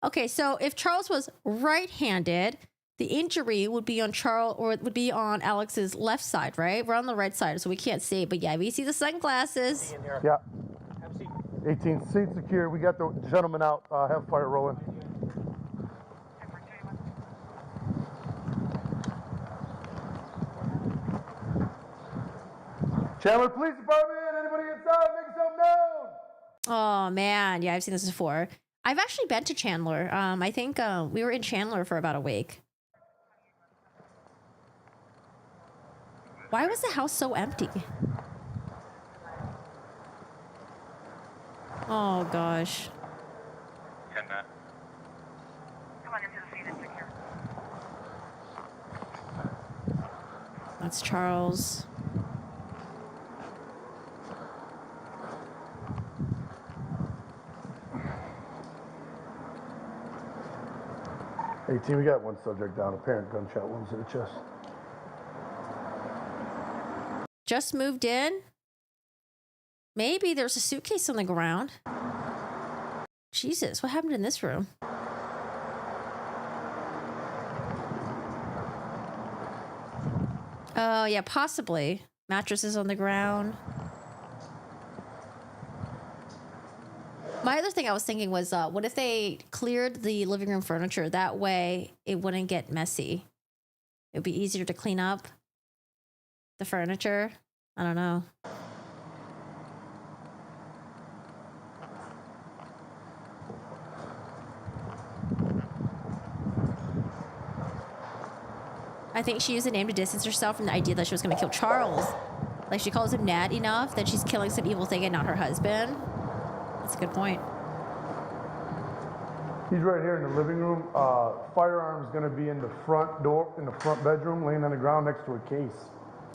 Okay, so if Charles was right-handed, the injury would be on Charles, or it would be on Alex's left side, right? We're on the right side, so we can't see. But yeah, we see the sunglasses. Yeah. Have a seat. 18 seats secure. We got the gentleman out. Have fire rolling. Chandler Police Department. Anybody inside? Make yourself known. Oh man, yeah, I've seen this before. I've actually been to Chandler. I think we were in Chandler for about a week. Why was the house so empty? Oh gosh. Come on into the seat and secure. That's Charles. We got one subject down. Apparent gunshot wounds to the chest. Just moved in? Maybe there's a suitcase on the ground. Jesus, what happened in this room? Oh, yeah, possibly. Mattresses on the ground. My other thing I was thinking was, what if they cleared the living room furniture? That way it wouldn't get messy. It would be easier to clean up the furniture. I don't know. I think she used the name to distance herself from the idea that she was going to kill Charles. Like, she calls him Nat enough that she's killing some evil thing and not her husband. That's a good point. He's right here in the living room. Firearm's gonna be in the front door, in the front bedroom, laying on the ground next to a case.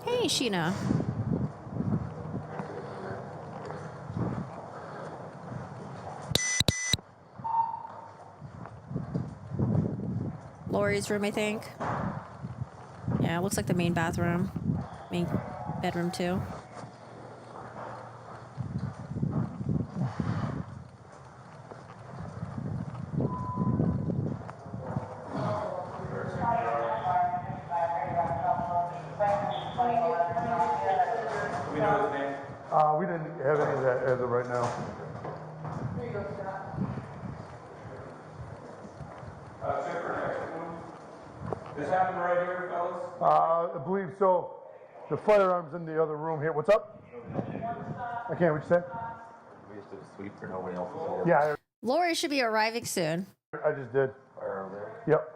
Hey, Sheena. Lori's room, I think. Yeah, it looks like the main bathroom. Main bedroom, too. We didn't have any of that as of right now. This happened right here, fellas? I believe so. The firearm's in the other room here. What's up? I can't, what you say? We used to sweep for nobody else was here. Yeah, Lori should be arriving soon. I just did. Fire over there. Yep.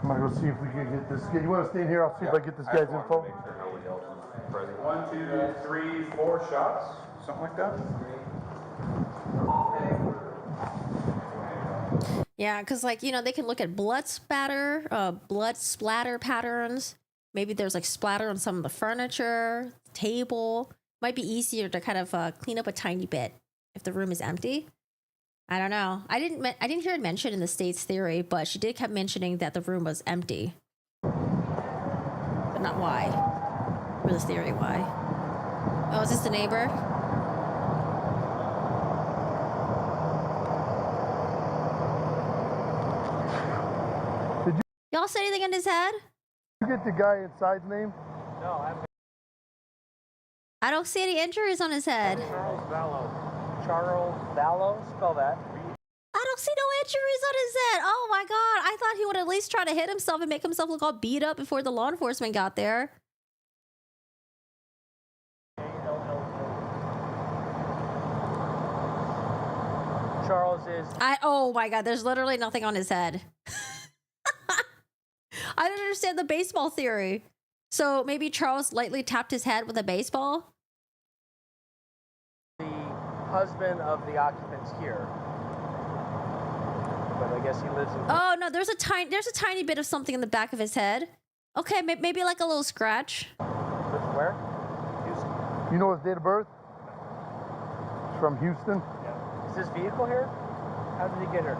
I'm gonna go see if we can get this guy. You wanna stay in here? I'll see if I get this guy's info. Make sure nobody else is present. 1, 2, 3, 4 shots, something like that. Yeah, because, like, you know, they can look at blood splatter patterns. Maybe there's, like, splatter on some of the furniture, table. Might be easier to kind of clean up a tiny bit if the room is empty. I don't know. I didn't hear it mentioned in the state's theory, but she did keep mentioning that the room was empty. But not why. For the theory, why. Oh, is this the neighbor? Y'all say anything in his head? Did you get the guy inside's name? No, I haven't. I don't see any injuries on his head. Charles Vallow. Charles Vallow? Spell that. I don't see no injuries on his head. Oh my God. I thought he would at least try to hit himself and make himself look all beat up before the law enforcement got there. Charles is... Oh my God. There's literally nothing on his head. I don't understand the baseball theory. So maybe Charles lightly tapped his head with a baseball? the husband of the occupants here. But I guess he lives in... Oh no, there's a tiny bit of something in the back of his head. Okay, maybe like a little scratch. Lives where? Houston. You know his date of birth? He's from Houston. Yeah. Is this vehicle here? How did he get here?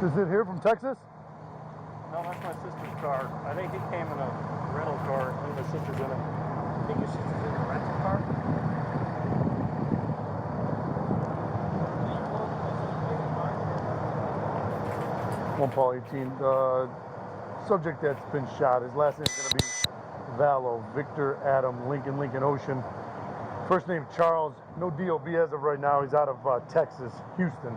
Is it here from Texas? No, that's my sister's car. I think he came in a rental car. I think my sister's in it. I think your sister's in a rental car? One Paul 18. Subject that's been shot. His last name is going to be Vallow, Victor Adam, Lincoln Ocean. First name Charles. No DOB as of right now. He's out of Texas, Houston.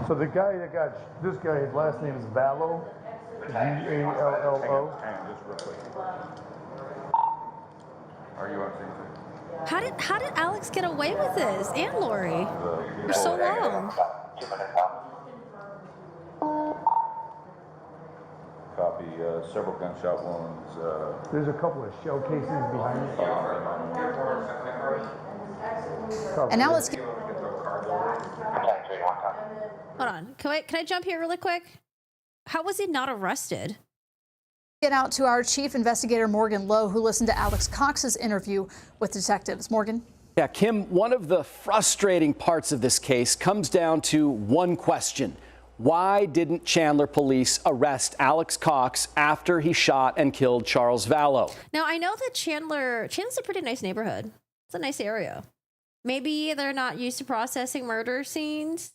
So the guy that got this guy, his last name is Vallow, V-A-L-L-O. Hang on, just real quick. Are you on scene? How did Alex get away with this? And Lori for so long? Copy. Several gunshot wounds. There's a couple of shell casings behind it. And now let's get... Hold on. Can I jump here really quick? How was he not arrested? Get out to our chief investigator, Morgan Lowe, who listened to Alex Cox's interview with detectives. Morgan? Yeah, Kim, one of the frustrating parts of this case comes down to one question. Why didn't Chandler police arrest Alex Cox after he shot and killed Charles Vallow? Now, I know that Chandler's a pretty nice neighborhood. It's a nice area. Maybe they're not used to processing murder scenes.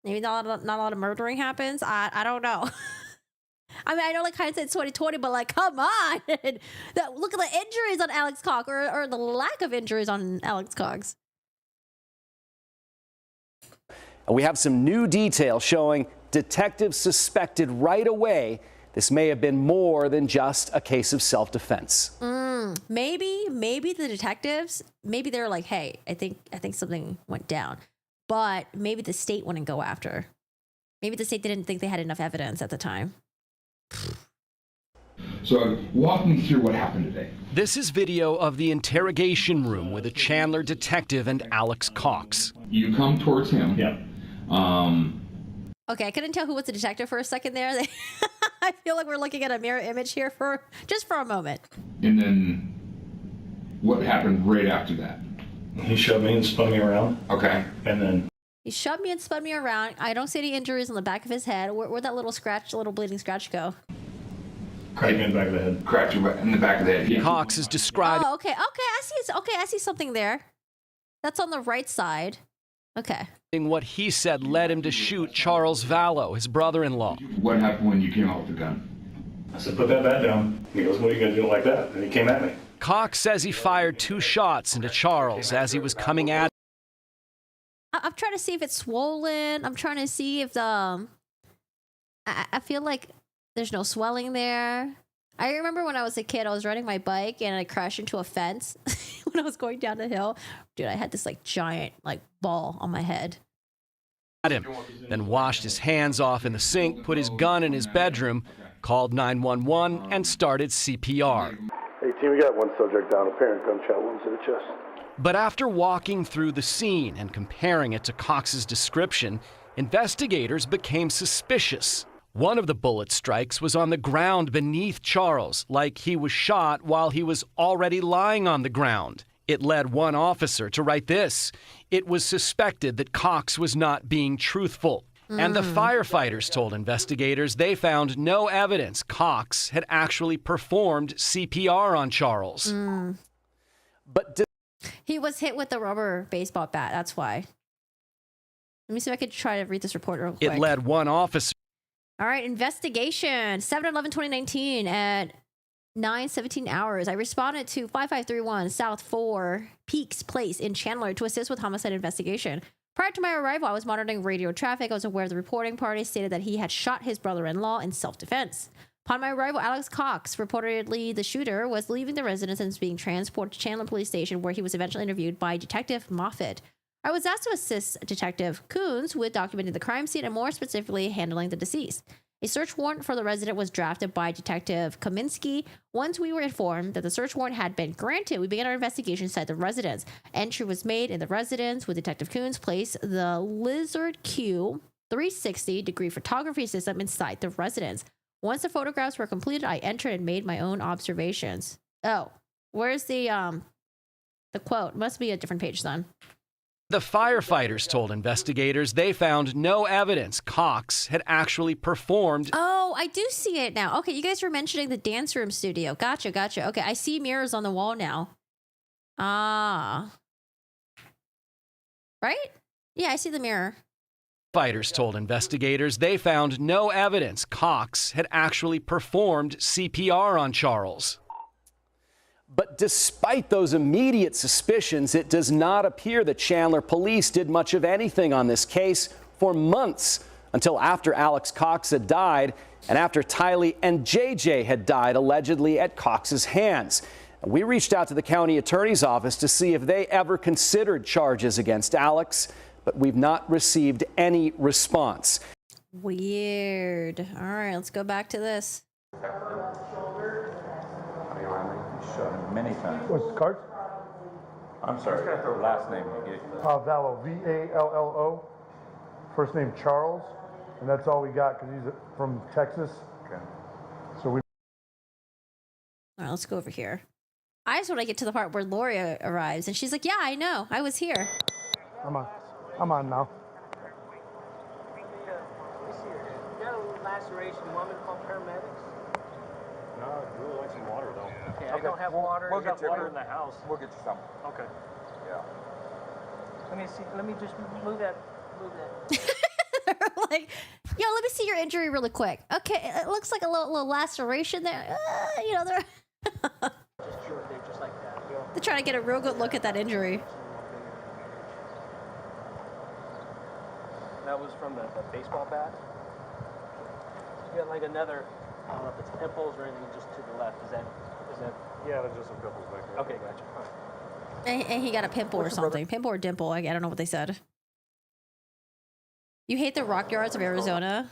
Maybe not a lot of murdering happens. I don't know. I mean, I know like hindsight's 2020, but like, come on. Look at the injuries on Alex Cox or the lack of injuries on Alex Cox. We have some new detail showing detectives suspected right away this may have been more than just a case of self-defense. Maybe the detectives, maybe they're like, hey, I think something went down, but maybe the state wouldn't go after Maybe the state didn't think they had enough evidence at the time. So walk me through what happened today. This is video of the interrogation room with a Chandler detective and Alex Cox. You come towards him. Yeah. Okay, I couldn't tell who was the detective for a second there. I feel like we're looking at a mirror image here for just for a moment. And then what happened right after that? He shoved me and spun me around. Okay. And then He shoved me and spun me around. I don't see any injuries on the back of his head. Where'd that little scratch, little bleeding scratch go? cracked me in the back of the head. Cracked you in the back of the head. Yeah. Cox is described. Oh, okay. I see something there. That's on the right side. Okay. What he said led him to shoot Charles Vallow, his brother-in-law. What happened when you came out with the gun? I said, put that bat down. He goes, what are you going to do like that? And he came at me. Cox says he fired 2 shots into Charles as he was coming at him. I'm trying to see if it's swollen. I'm trying to see if the... I feel like there's no swelling there. I remember when I was a kid, I was riding my bike and I crashed into a fence when I was going down the hill. Dude, I had this like giant like ball on my head. At him, then washed his hands off in the sink, put his gun in his bedroom, called 911, and started CPR. Hey, team, we got one subject down, apparent gunshot wounds to the chest. But after walking through the scene and comparing it to Cox's description, investigators became suspicious. One of the bullet strikes was on the ground beneath Charles, like he was shot while he was already lying on the ground. It led one officer to write this: "It was suspected that Cox was not being truthful." And the firefighters told investigators they found no evidence Cox had actually performed CPR on Charles. But he was hit with a rubber baseball bat. That's why. Let me see if I could try to read this report real quick. it led one officer. All right, investigation. 7/11/2019 at 9:17 hours. I responded to 5531 South 4 Peaks Place in Chandler to assist with homicide investigation. Prior to my arrival, I was monitoring radio traffic. I was aware the reporting party stated that he had shot his brother-in-law in self-defense. Upon my arrival, Alex Cox, reportedly the shooter, was leaving the residence and was being transported to Chandler Police Station, where he was eventually interviewed by Detective Moffitt. I was asked to assist Detective Coons with documenting the crime scene and more specifically handling the deceased. A search warrant for the resident was drafted by Detective Kaminsky. Once we were informed that the search warrant had been granted, we began our investigation inside the residence. Entry was made in the residence with Detective Coons placed the Lizard Q 360-degree photography system inside the residence. Once the photographs were completed, I entered and made my own observations. Oh, where's the quote? Must be a different page then. The firefighters told investigators they found no evidence Cox had actually performed. Oh, I do see it now. Okay, you guys were mentioning the dance room studio. Gotcha. Okay, I see mirrors on the wall now. Ah. Right? Yeah, I see the mirror. Firefighters told investigators they found no evidence Cox had actually performed CPR on Charles. But despite those immediate suspicions, it does not appear that Chandler police did much of anything on this case for months, until after Alex Cox had died and after Tylee and JJ had died allegedly at Cox's hands. We reached out to the county attorney's office to see if they ever considered charges against Alex, but we've not received any response. Weird. All right, let's go back to this. Shot him many times. What's the card? I'm sorry, last name you gave. Vallow, V-A-L-L-O. First name Charles, and that's all we got because he's from Texas. Okay. So we. All right, let's go over here. I just want to get to the part where Lori arrives, and she's like, yeah, I know. I was here. I'm on now. No laceration. You want me to call paramedics? No, I'd really like some water, though. Okay, I don't have water. We'll You get got you water in in the house. We'll get you some. Okay. Yeah. Let me see. Let me just move that. Like, yo, let me see your injury really quick. Okay, it looks like a little laceration there. You know, they're Just short there, just like that. they're trying to get a real good look at that injury. That was from the baseball bat. You got like another. I don't know if it's pimples or anything just to the left. Is that? Yeah, there's just some pimples back there. Okay, gotcha. All right. And he got a pimple or something. Pimple or dimple. I don't know what they said. You hate the rock yards of Arizona?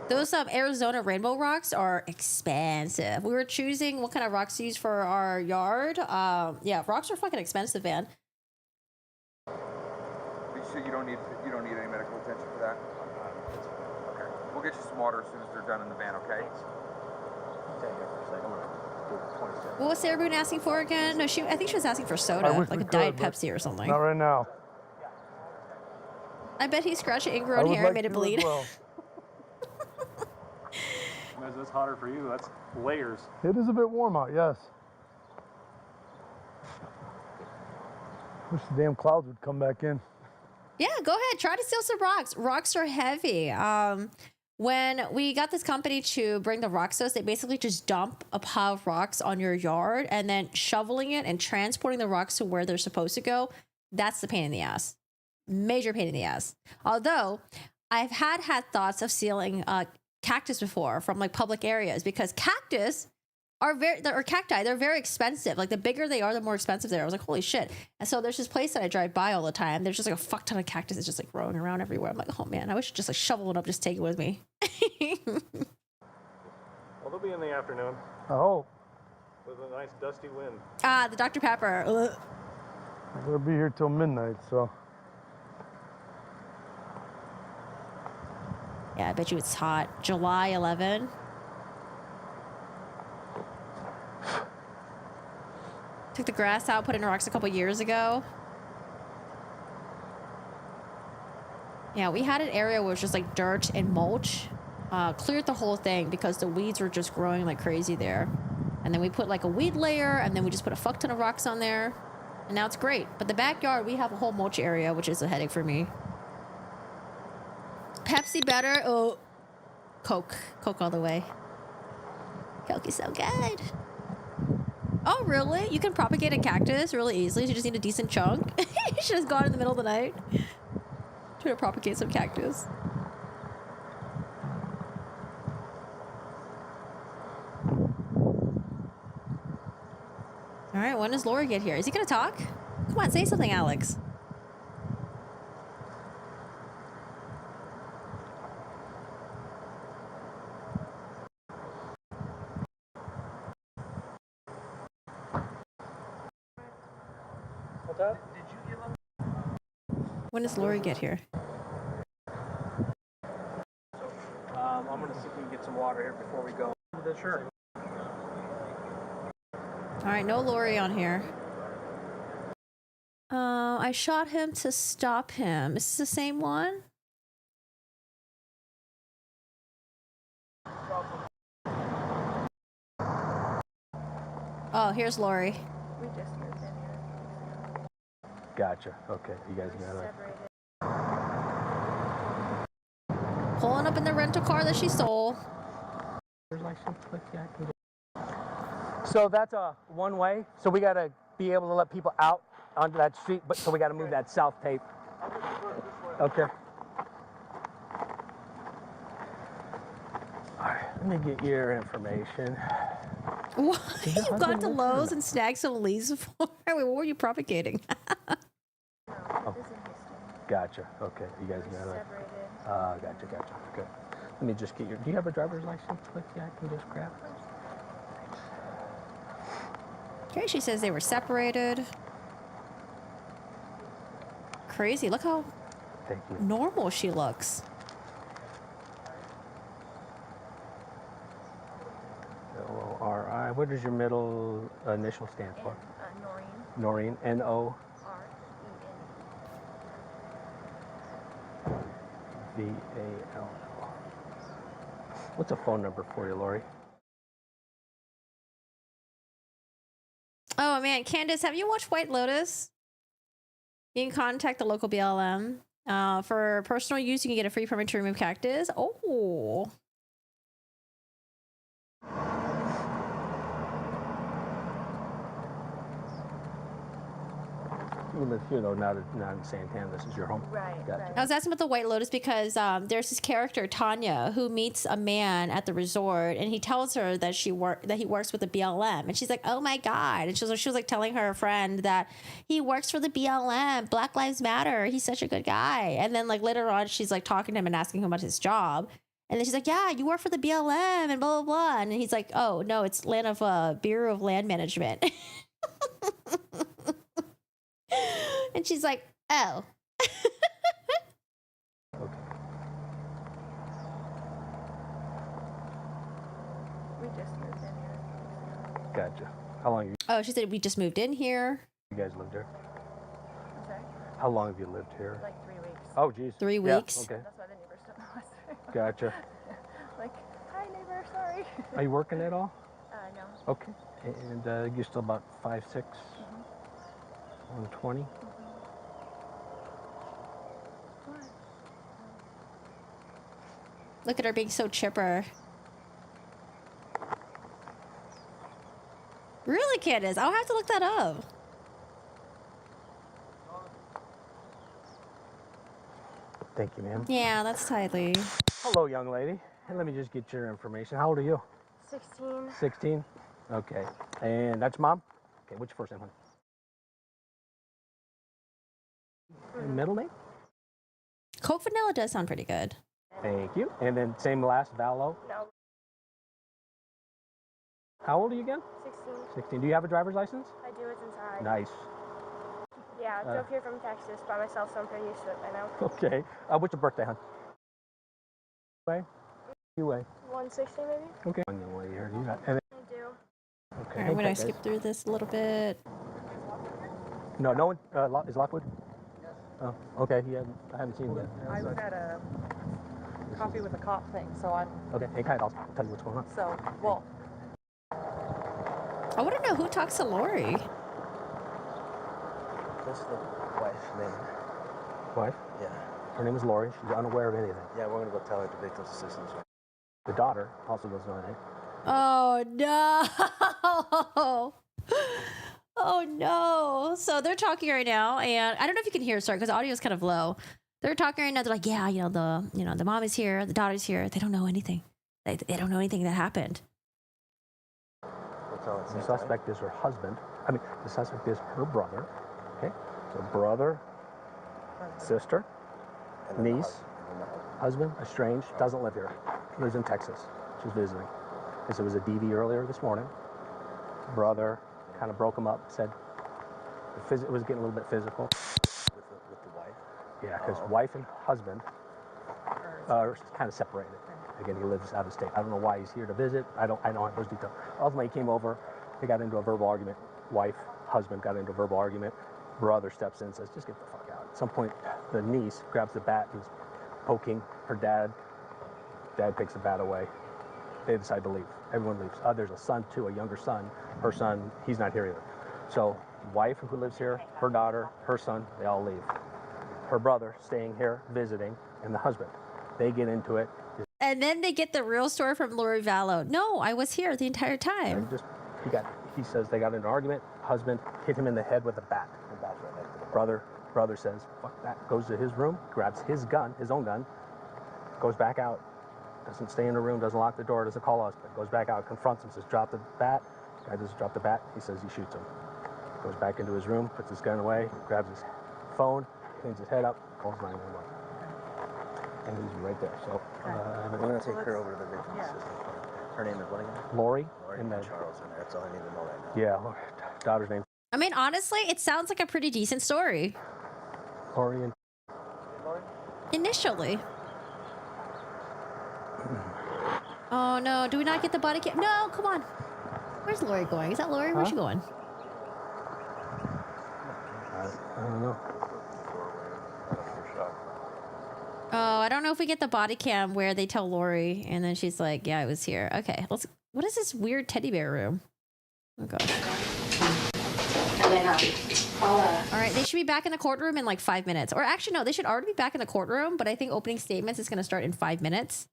Those Arizona rainbow rocks are expensive. We were choosing what kind of rocks to use for our yard. Yeah, rocks are fucking expensive, man. You sure you don't need any medical attention for that? Okay. We'll get you some water as soon as they're done in the van, okay? What was Sarah Boone asking for again? No, I think she was asking for soda, like a Diet Pepsi or something. Not right now. I bet he scratched your ingrown hair and made it bleed. Well. As it's hotter for you, that's layers. It is a bit warm out, yes. Wish the damn clouds would come back in. Yeah, go ahead. Try to steal some rocks. Rocks are heavy. When we got this company to bring the rocks to us, they basically just dump a pile of rocks on your yard and then shoveling it and transporting the rocks to where they're supposed to go. That's the pain in the ass. Major pain in the ass. Although I've had thoughts of stealing cactus before from like public areas, because cacti, they're very expensive. Like the bigger they are, the more expensive they are. I was like, holy shit. And so there's this place that I drive by all the time. There's just like a fuck ton of cactus that's just like growing around everywhere. I'm like, oh man, I wish I'd just like shovel it up, just take it with me. Well, they'll be in the afternoon. I hope. With a nice dusty wind. Ah, the Dr. Pepper. Ugh. I'm gonna be here till midnight, so. Yeah, I bet you it's hot. July 11. Took the grass out, put in rocks a couple years ago. Yeah, we had an area where it was just like dirt and mulch. Cleared the whole thing because the weeds were just growing like crazy there. And then we put like a weed layer, and then we just put a fuck ton of rocks on there. And now it's great. But the backyard, we have a whole mulch area, which is a headache for me. Pepsi better. Oh, Coke. Coke all the way. Coke is so good. Oh, really? You can propagate a cactus really easily. You just need a decent chunk. You should have gone in the middle of the night. Try to propagate some cactus. All right, when does Lori get here? Is he gonna talk? Come on, say something, Alex. What's that? When does Lori get here? I'm going to see if we can get some water here before we go. Sure. All right, no Lori on here. I shot him to stop him. Is this the same one? Oh, here's Lori. We just moved in here. Gotcha. Okay, you guys got it. Pulling up in the rental car that she stole. So that's a one way. So we got to be able to let people out onto that street, but so we got to move that south tape. Okay. All right, let me get your information. What? You got to Lowe's and snagged some leaves for? Wait, what were you propagating? Oh, gotcha. Okay, you guys got it. Gotcha. Okay. Let me just get your. Do you have a driver's license with you? I can just grab it. Okay, she says they were separated. Crazy. Look how normal she looks. L-O-R-I. What does your middle initial stand for? Noreen. Noreen. N-O. V-A-L-L. What's a phone number for you, Lori? Oh man, Candace, have you watched White Lotus? You can contact the local BLM. For personal use, you can get a free permit to remove cactus. Oh. You live here though, not in Santana. This is your home. Right. Gotcha. I was asking about the White Lotus because there's this character Tanya who meets a man at the resort, and he tells her that he works with the BLM, and she's like, "Oh my god!" And she was like telling her friend that he works for the BLM, Black Lives Matter. He's such a good guy. And then like later on, she's like talking to him and asking him about his job, and then she's like, "Yeah, you work for the BLM and blah blah blah." And he's like, "Oh no, it's Bureau of Land Management." And she's like, "Oh." We just moved in here. Gotcha. How long have Oh, she said we just moved in here. you guys lived here? I'm sorry? How long have you lived here? Like 3 weeks. Oh, geez. 3 Yeah, weeks. okay. That's why the neighbors don't know us. Gotcha. Like, hi neighbor, sorry. Are you working at all? No. Okay. And you're still about 5'6", 120? Look at her being so chipper. Really, Candace? I'll have to look that up. Thank you, ma'am. Yeah, that's tightly. Hello, young lady. And let me just get your information. How old are you? 16. 16? Okay. And that's mom? Okay, what's your first name, honey? And middle name? Coke vanilla does sound pretty good. Thank you. And then same last, Vallow? No. How old are you again? 16. 16. Do you have a driver's license? I do, it's inside. Nice. Yeah, I drove here from Texas by myself, so I'm pretty used to it by now. Okay. What's your birthday, hon? Weigh? You weigh? 160 maybe? Okay. Young lady here. You got, and I do. okay. I'm gonna skip through this a little bit. No one. Is Lockwood? Yes. Oh, okay. I haven't seen him yet. I was at a coffee with a cop thing, so I'm. Okay. Hey, Kyle, I'll tell you what's going on. So, well. I want to know who talks to Lori. That's the wife's name. Wife? Yeah. Her name is Lori. She's unaware of anything. Yeah, we're gonna go tell her the victim's assistance. The daughter also doesn't know anything. Oh no. Oh no. So they're talking right now, and I don't know if you can hear, sorry, because the audio is kind of low. They're talking right now. They're like, yeah, the mom is here, the daughter's here. They don't know anything. They don't know anything that happened. The suspect is her husband. The suspect is her brother. Okay. So brother, sister, niece, husband, estranged, doesn't live here. Lives in Texas. She's visiting. Because it was a DV earlier this morning. Brother kind of broke him up, said it was getting a little bit physical. With the wife? Yeah, because wife and husband are kind of separated. Again, he lives out of state. I don't know why he's here to visit. I don't have those details. Ultimately, he came over. They got into a verbal argument. Wife, husband got into a verbal argument. Brother steps in and says, just get the fuck out. At some point, the niece grabs the bat and is poking her dad. Dad takes the bat away. They decide to leave. Everyone leaves. There's a son, too, a younger son. Her son, he's not here either. So wife who lives here, her daughter, her son, they all leave. Her brother staying here, visiting, and the husband. They get into it. And then they get the real story from Lori Vallow. No, I was here the entire time. He says they got into an argument. Husband hit him in the head with a bat. Brother says, fuck that. Goes to his room, grabs his gun, his own gun, goes back out, doesn't stay in the room, doesn't lock the door, doesn't call us, but goes back out, confronts him, says, drop the bat. Guy doesn't drop the bat. He says he shoots him. Goes back into his room, puts his gun away, grabs his phone, cleans his head up, calls 911. And he's right there. So we're going to take her over to the victim's assistance. Her name is what again? Lori and Charles in there. That's all I need to know right now. Yeah, daughter's name. I mean, honestly, it sounds like a pretty decent story. Lori and initially. Oh no, do we not get the body cam? No, come on. Where's Lori going? Is that Lori? Where's she going? I don't know. Oh, I don't know if we get the body cam where they tell Lori and then she's like, yeah, I was here. Okay, let's. What is this weird teddy bear room? Oh gosh. And then All right, they should be back in the courtroom in like 5 minutes. Or actually, no, they should already be back in the courtroom, but I think opening statements is going to start in 5 minutes.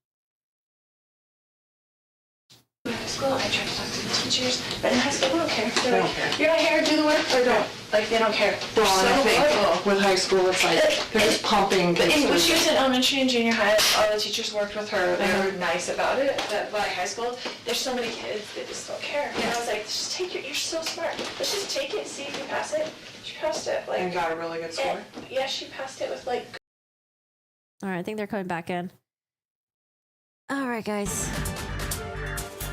school, I try to talk to the teachers, but in high school, they don't care. They're like, you're not here, do the work, or don't. Like, they don't care. Well, and I So think horrible. with high school, it's like they're just pumping But kids when she through. was in elementary and junior high, all the teachers worked with her. They were nice about it. But by high school, there's so many kids that just don't care. And I was like, just take it. You're so smart. Let's just take it and see if you pass it. She passed it. Like, And got a really good score. Yeah, she passed it with like. All right, I think they're coming back in. All right, guys.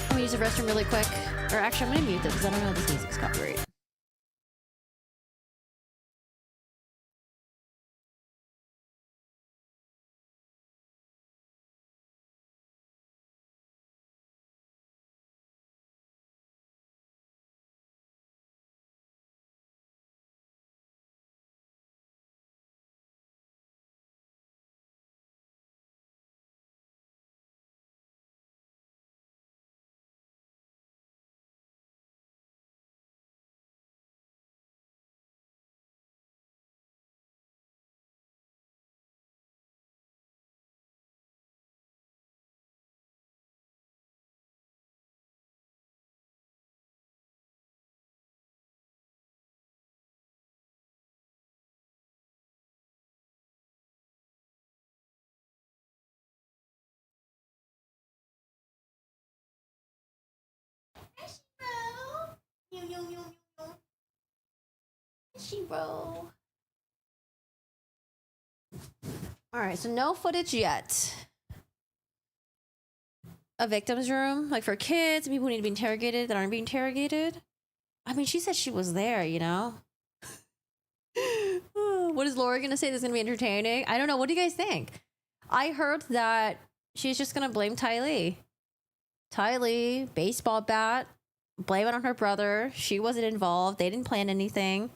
I'm gonna use the restroom really quick. Or actually, I'm gonna mute this because I don't know if this music's copyright. Shiro. All right, so no footage yet. A victim's room, like for kids, people who need to be interrogated that aren't being interrogated. I mean, she said she was there, you know? What is Lori gonna say that's gonna be entertaining? I don't know. What do you guys think? I heard that she's just gonna blame Ty Lee. Ty Lee, baseball bat, blame it on her brother. She wasn't involved. They didn't plan anything.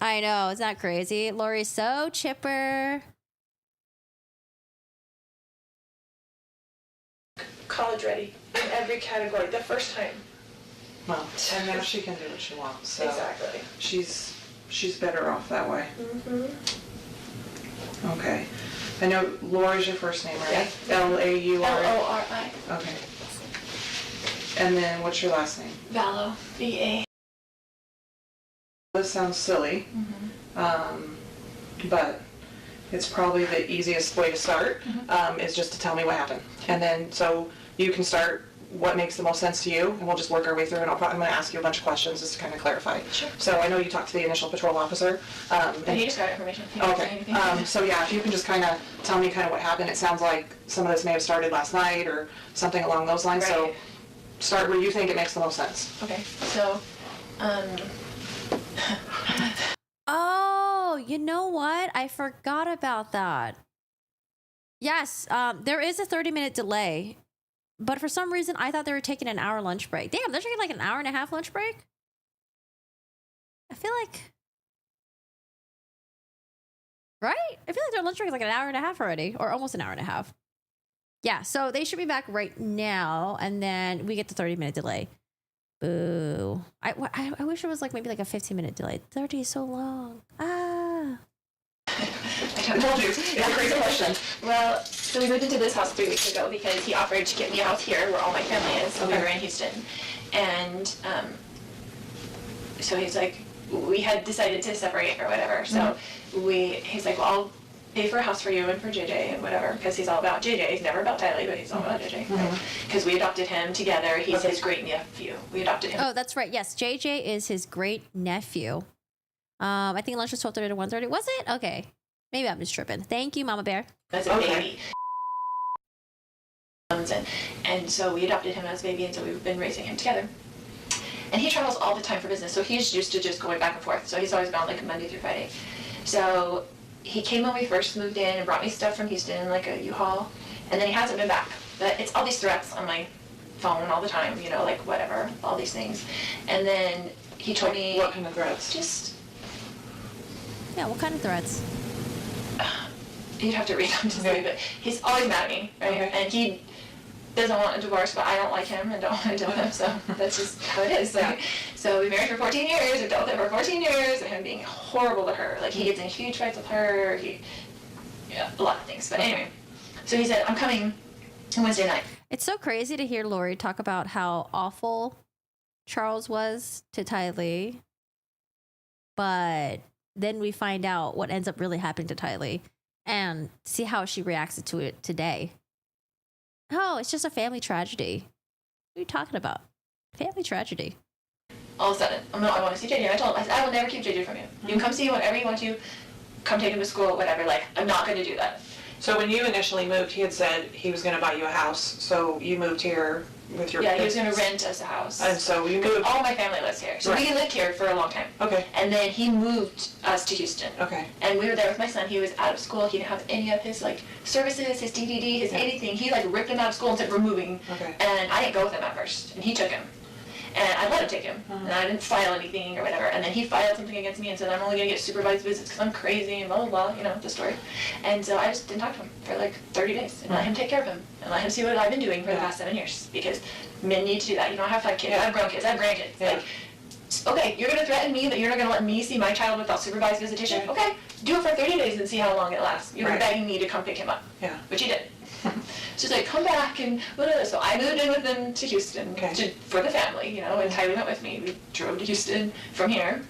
I know, it's not crazy. Lori's so chipper. College ready in every category the first time. Well, and now she can do what she wants. So Exactly. she's better off that way. Mm-hmm. Okay. I know Laura's your first name, right? L-A-U-R. L-O-R-I. Okay. And then what's your last name? Vallow. V-A. This sounds silly, but it's probably the easiest way to start is just to tell me what happened. And then so you can start what makes the most sense to you, and we'll just work our way through, and I'm going to ask you a bunch of questions just to kind of clarify. Sure. So I know you talked to the initial patrol officer. And he just got information. He didn't say Okay. anything. So yeah, if you can just kind of tell me kind of what happened. It sounds like some of this may have started last night or something along those lines. So Right. start where you think it makes the most sense. Okay, so, Oh, you know what? I forgot about that. Yes, there is a 30-minute delay, but for some reason, I thought they were taking an hour lunch break. Damn, they're taking like an hour and a half lunch break? I feel like... Right? I feel like their lunch break is like an hour and a half already, or almost an hour and a half. Yeah, so they should be back right now, and then we get the 30-minute delay. Boo. I wish it was like maybe like a 15-minute delay. 30 is so long. Ah. I told you, it's a crazy question. Well, so we moved into this house 3 weeks ago because he offered to get me a house here where all my family is. We were in Houston. And so he's like, we had decided to separate or whatever. So he's like, well, I'll pay for a house for you and for JJ and whatever, because he's all about JJ. He's never about Tylee, but he's all about JJ. Because we adopted him together. He's his great nephew. We adopted him. Oh, that's right. Yes, JJ is his great nephew. I think lunch was 12:30 to 1:30. Was it? Okay. Maybe I'm just tripping. Thank you, Mama Bear. As a baby. And so we adopted him as a baby, and so we've been raising him together. And he travels all the time for business, so he's used to just going back and forth. So he's always gone like Monday through Friday. So he came when we first moved in and brought me stuff from Houston, like a U-Haul, and then he hasn't been back. But it's all these threats on my phone all the time, you know, like whatever, all these things. And then he told me... What kind of threats? Just... Yeah, what kind of threats? You'd have to read them to see, but he's always mad at me, right? And he doesn't want a divorce, but I don't like him and don't want to deal with him, so that's just how it is. Like, so we married for 14 years, we've dealt with it for 14 years, and him being horrible to her. Like, he gets in huge fights with her, a lot of things. But anyway, so he said, I'm coming on Wednesday night. It's so crazy to hear Lori talk about how awful Charles was to Ty Lee, but then we find out what ends up really happening to Ty Lee and see how she reacts to it today. Oh, it's just a family tragedy. What are you talking about? Family tragedy. All of a sudden, I want to see JJ. I told him, I said, I will never keep JJ from you. You can come see him whenever you want to. Come take him to school, whatever. Like, I'm not going to do that. So when you initially moved, he had said he was going to buy you a house. So you moved here with your Yeah, he was going to rent us a house. And so you moved. All my family lives here. So Right. we lived here for a long time. Okay. And then he moved us to Houston. Okay. And we were there with my son. He was out of school. He didn't have any of his like services, his DDD, his anything. He like ripped him out of school and said, we're moving. Okay. And I didn't go with him at first. And he took him. And I let him take him. And I didn't file anything or whatever. And then he filed something against me and said, I'm only going to get supervised visits because I'm crazy and blah, blah, blah, you know, the story. And so I just didn't talk to him for like 30 days and let him take care of him and let him see what I've been doing for the past 7 years because men need to do that. You don't have 5 kids. I have grown kids. I have grandkids. Like, okay, you're going to threaten me that you're not going to let me see my child without supervised visitation? Okay, do it for 30 days and see how long it lasts. You're begging me to come pick him up. Yeah. Which he did. She's like, come back and whatever. So I moved in with them to Houston for the family, you know, and Tyler went with me. We drove to Houston from here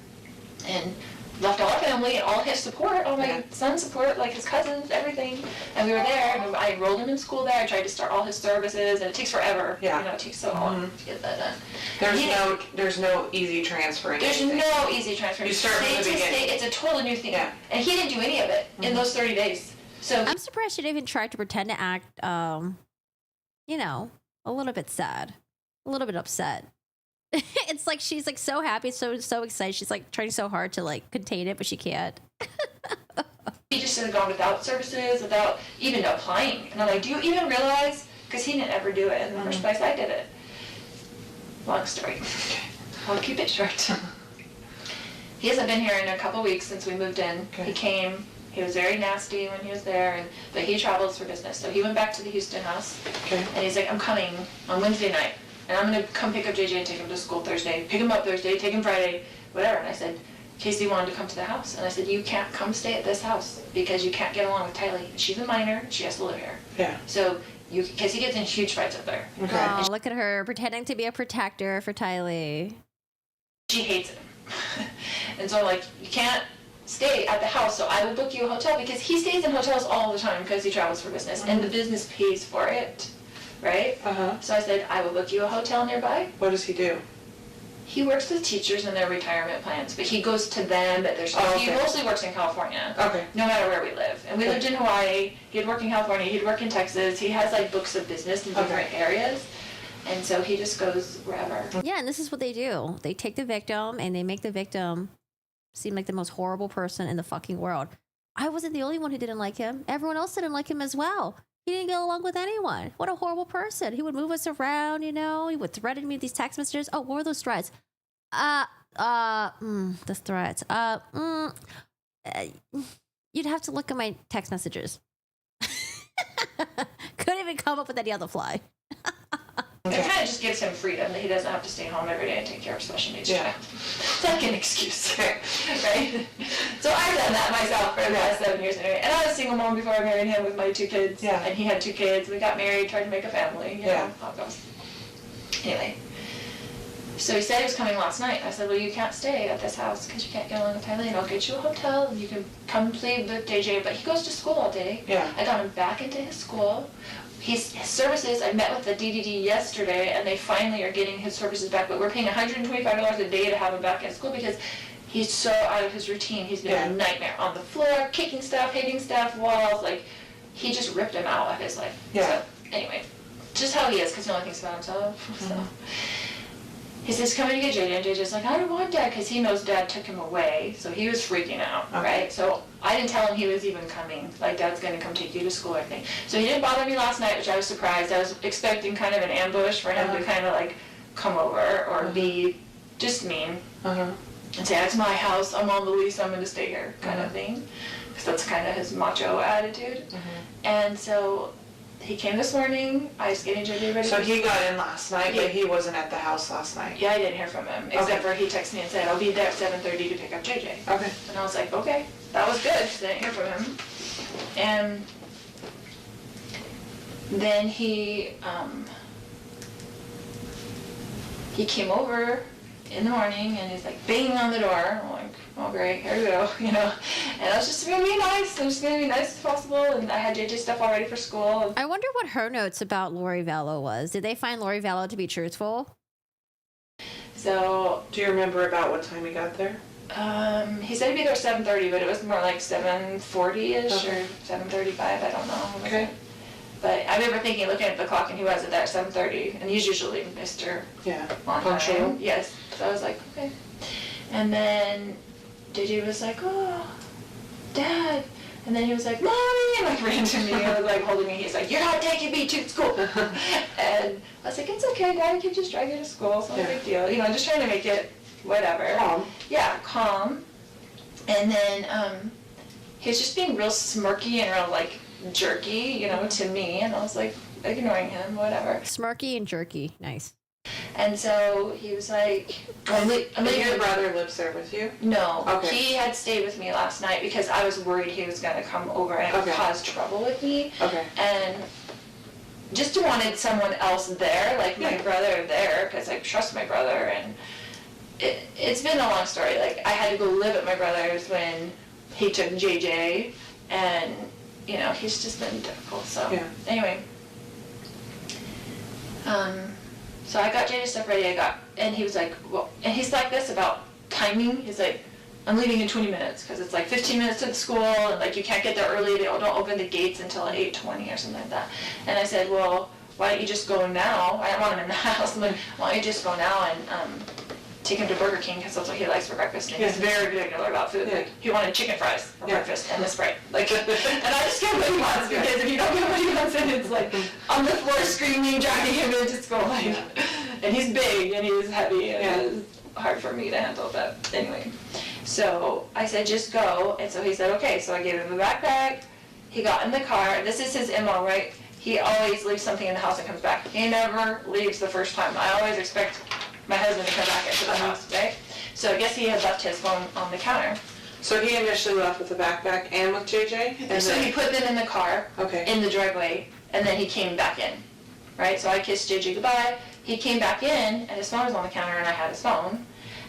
and left all our family and all his support, all my son's support, like his cousins, everything. And we were there and I enrolled him in school there. I tried to start all his services and it takes forever. Yeah. You know, it takes so long to get that done. There's no easy transferring. There's no easy transfer. You start from the State to beginning. state, it's a totally new thing. Yeah. And he didn't do any of it in those 30 days. So I'm surprised she didn't even try to pretend to act, you know, a little bit sad, a little bit upset. It's like she's like so happy, so excited. She's like trying so hard to like contain it, but she can't. he just should have gone without services, without even applying. And I'm like, do you even realize? Because he didn't ever do it in the first place. I did it. Long story. I'll keep it short. He hasn't been here in a couple weeks since we moved in. He came. He was very nasty when he was there, but he travels for business. So he went back to the Houston house, and he's like, I'm coming on Wednesday night, and I'm going to come pick up JJ and take him to school Thursday, pick him up Thursday, take him Friday, whatever. And I said, Casey wanted to come to the house, and I said, you can't come stay at this house because you can't get along with Tylee. She's a minor, she has to live here. Yeah. So, because he gets in huge fights up there. Oh, look at her pretending to be a protector for Tylee. She hates him. And so I'm like, you can't stay at the house, so I will book you a hotel because he stays in hotels all the time because he travels for business and the business pays for it, right? So I said, I will book you a hotel nearby. What does he do? He works with teachers and their retirement plans, but he goes to them at their school. He mostly works in California, no matter where we live. And we lived in Hawaii, he'd work in California, he'd work in Texas. He has like books of business in different areas. And so he just goes wherever. Yeah, and this is what they do. They take the victim and they make the victim seem like the most horrible person in the fucking world. I wasn't the only one who didn't like him. Everyone else didn't like him as well. He didn't get along with anyone. What a horrible person. He would move us around, you know. He would threaten me with these text messages. Oh, what were those threats? The threats. You'd have to look at my text messages. Couldn't even come up with any other fly. It kind of just gives him freedom that he doesn't have to stay home every day and take care of special needs child. It's like an excuse, right? So I've done that myself for the past 7 years anyway. And I was a single mom before I married him with my 2 kids. And he had 2 kids. We got married, tried to make a family. You know how it goes. Anyway. So he said he was coming last night. I said, well, you can't stay at this house because you can't get along with Tylee. And I'll get you a hotel and you can come play with JJ. But he goes to school all day. I got him back into his school. His services, I met with the DDD yesterday, and they finally are getting his services back, but we're paying $125 a day to have him back in school because he's so out of his routine. He's been a nightmare on the floor, kicking stuff, hitting stuff, walls, like, he just ripped him out of his life. So, anyway, just how he is, because he only thinks about himself, so. He says, coming to get JJ, and JJ's like, I don't want Dad, because he knows Dad took him away, so he was freaking out, right? So I didn't tell him he was even coming, like Dad's going to come take you to school or anything. So he didn't bother me last night, which I was surprised. I was expecting kind of an ambush for him to kind of like come over or be just mean and say, it's my house, I'm on the lease, I'm going to stay here kind of thing, because that's kind of his macho attitude. And so he came this morning. I was getting JJ ready. So he got in last night, but he wasn't at the house last night. Yeah, I didn't hear from him, except for he texted me and said, I'll be there at 7:30 to pick up JJ. Okay. And I was like, okay, that was good, because I didn't hear from him. And then he came over in the morning and he's like banging on the door. I'm like, oh great, here we go, you know. And I was just gonna be nice. I was just gonna be nice as possible. And I had JJ stuff all ready for school. I wonder what her notes about Lori Vallow was. Did they find Lori Vallow to be truthful? So, do you remember about what time he got there? He said he'd be there 7:30, but it was more like 7:40ish or 7:35. I don't know. Okay. But I remember thinking, looking at the clock, and he wasn't there at 7:30, and he's usually Mr. On Punctual. time. Yes. So I was like, okay. And then JJ was like, oh, Dad. And then he was like, Mommy, and like ran to me and was like holding me. He's like, you're not taking me to school. And I was like, it's okay, Dad, I can just drive you to school. It's not a big deal. You know, just trying to make it whatever. Calm. Yeah, calm. And then he was just being real smirky and real like jerky, you know, to me. And I was like ignoring him, whatever. Smirky and jerky. Nice. And so he was like, and your brother lives there with you? No. Okay. He had stayed with me last night because I was worried he was going to come over and cause trouble with me. Okay. And just wanted someone else there, like my brother there, because I trust my brother. And it's been a long story. Like, I had to go live at my brother's when he took JJ, and, you know, he's just been difficult. So, anyway. So I got JJ stuff ready, and he was like, well, and he's like this about timing. He's like, I'm leaving in 20 minutes, because it's like 15 minutes to the school, and like you can't get there early, they don't open the gates until 8:20 or something like that. And I said, well, why don't you just go now? I don't want him in the house. I'm like, why don't you just go now and take him to Burger King, because that's what he likes for breakfast. And he's very particular about food. Like, he wanted chicken fries for breakfast and a Sprite. Like, and I just get what he wants, because if you don't get what he wants, then it's like on the floor screaming, dragging him into school. Like, and he's big and he's heavy and it's hard for me to handle. But anyway, so I said, just go. And so he said, okay. So I gave him a backpack. He got in the car. This is his MO, right? He always leaves something in the house and comes back. He never leaves the first time. I always expect my husband to come back into the house, right? So I guess he had left his phone on the counter. So he initially left with the backpack and with JJ? And so he put them in the car, in the driveway, and then he came back in, right? So I kissed JJ goodbye. He came back in, and his phone was on the counter, and I had his phone.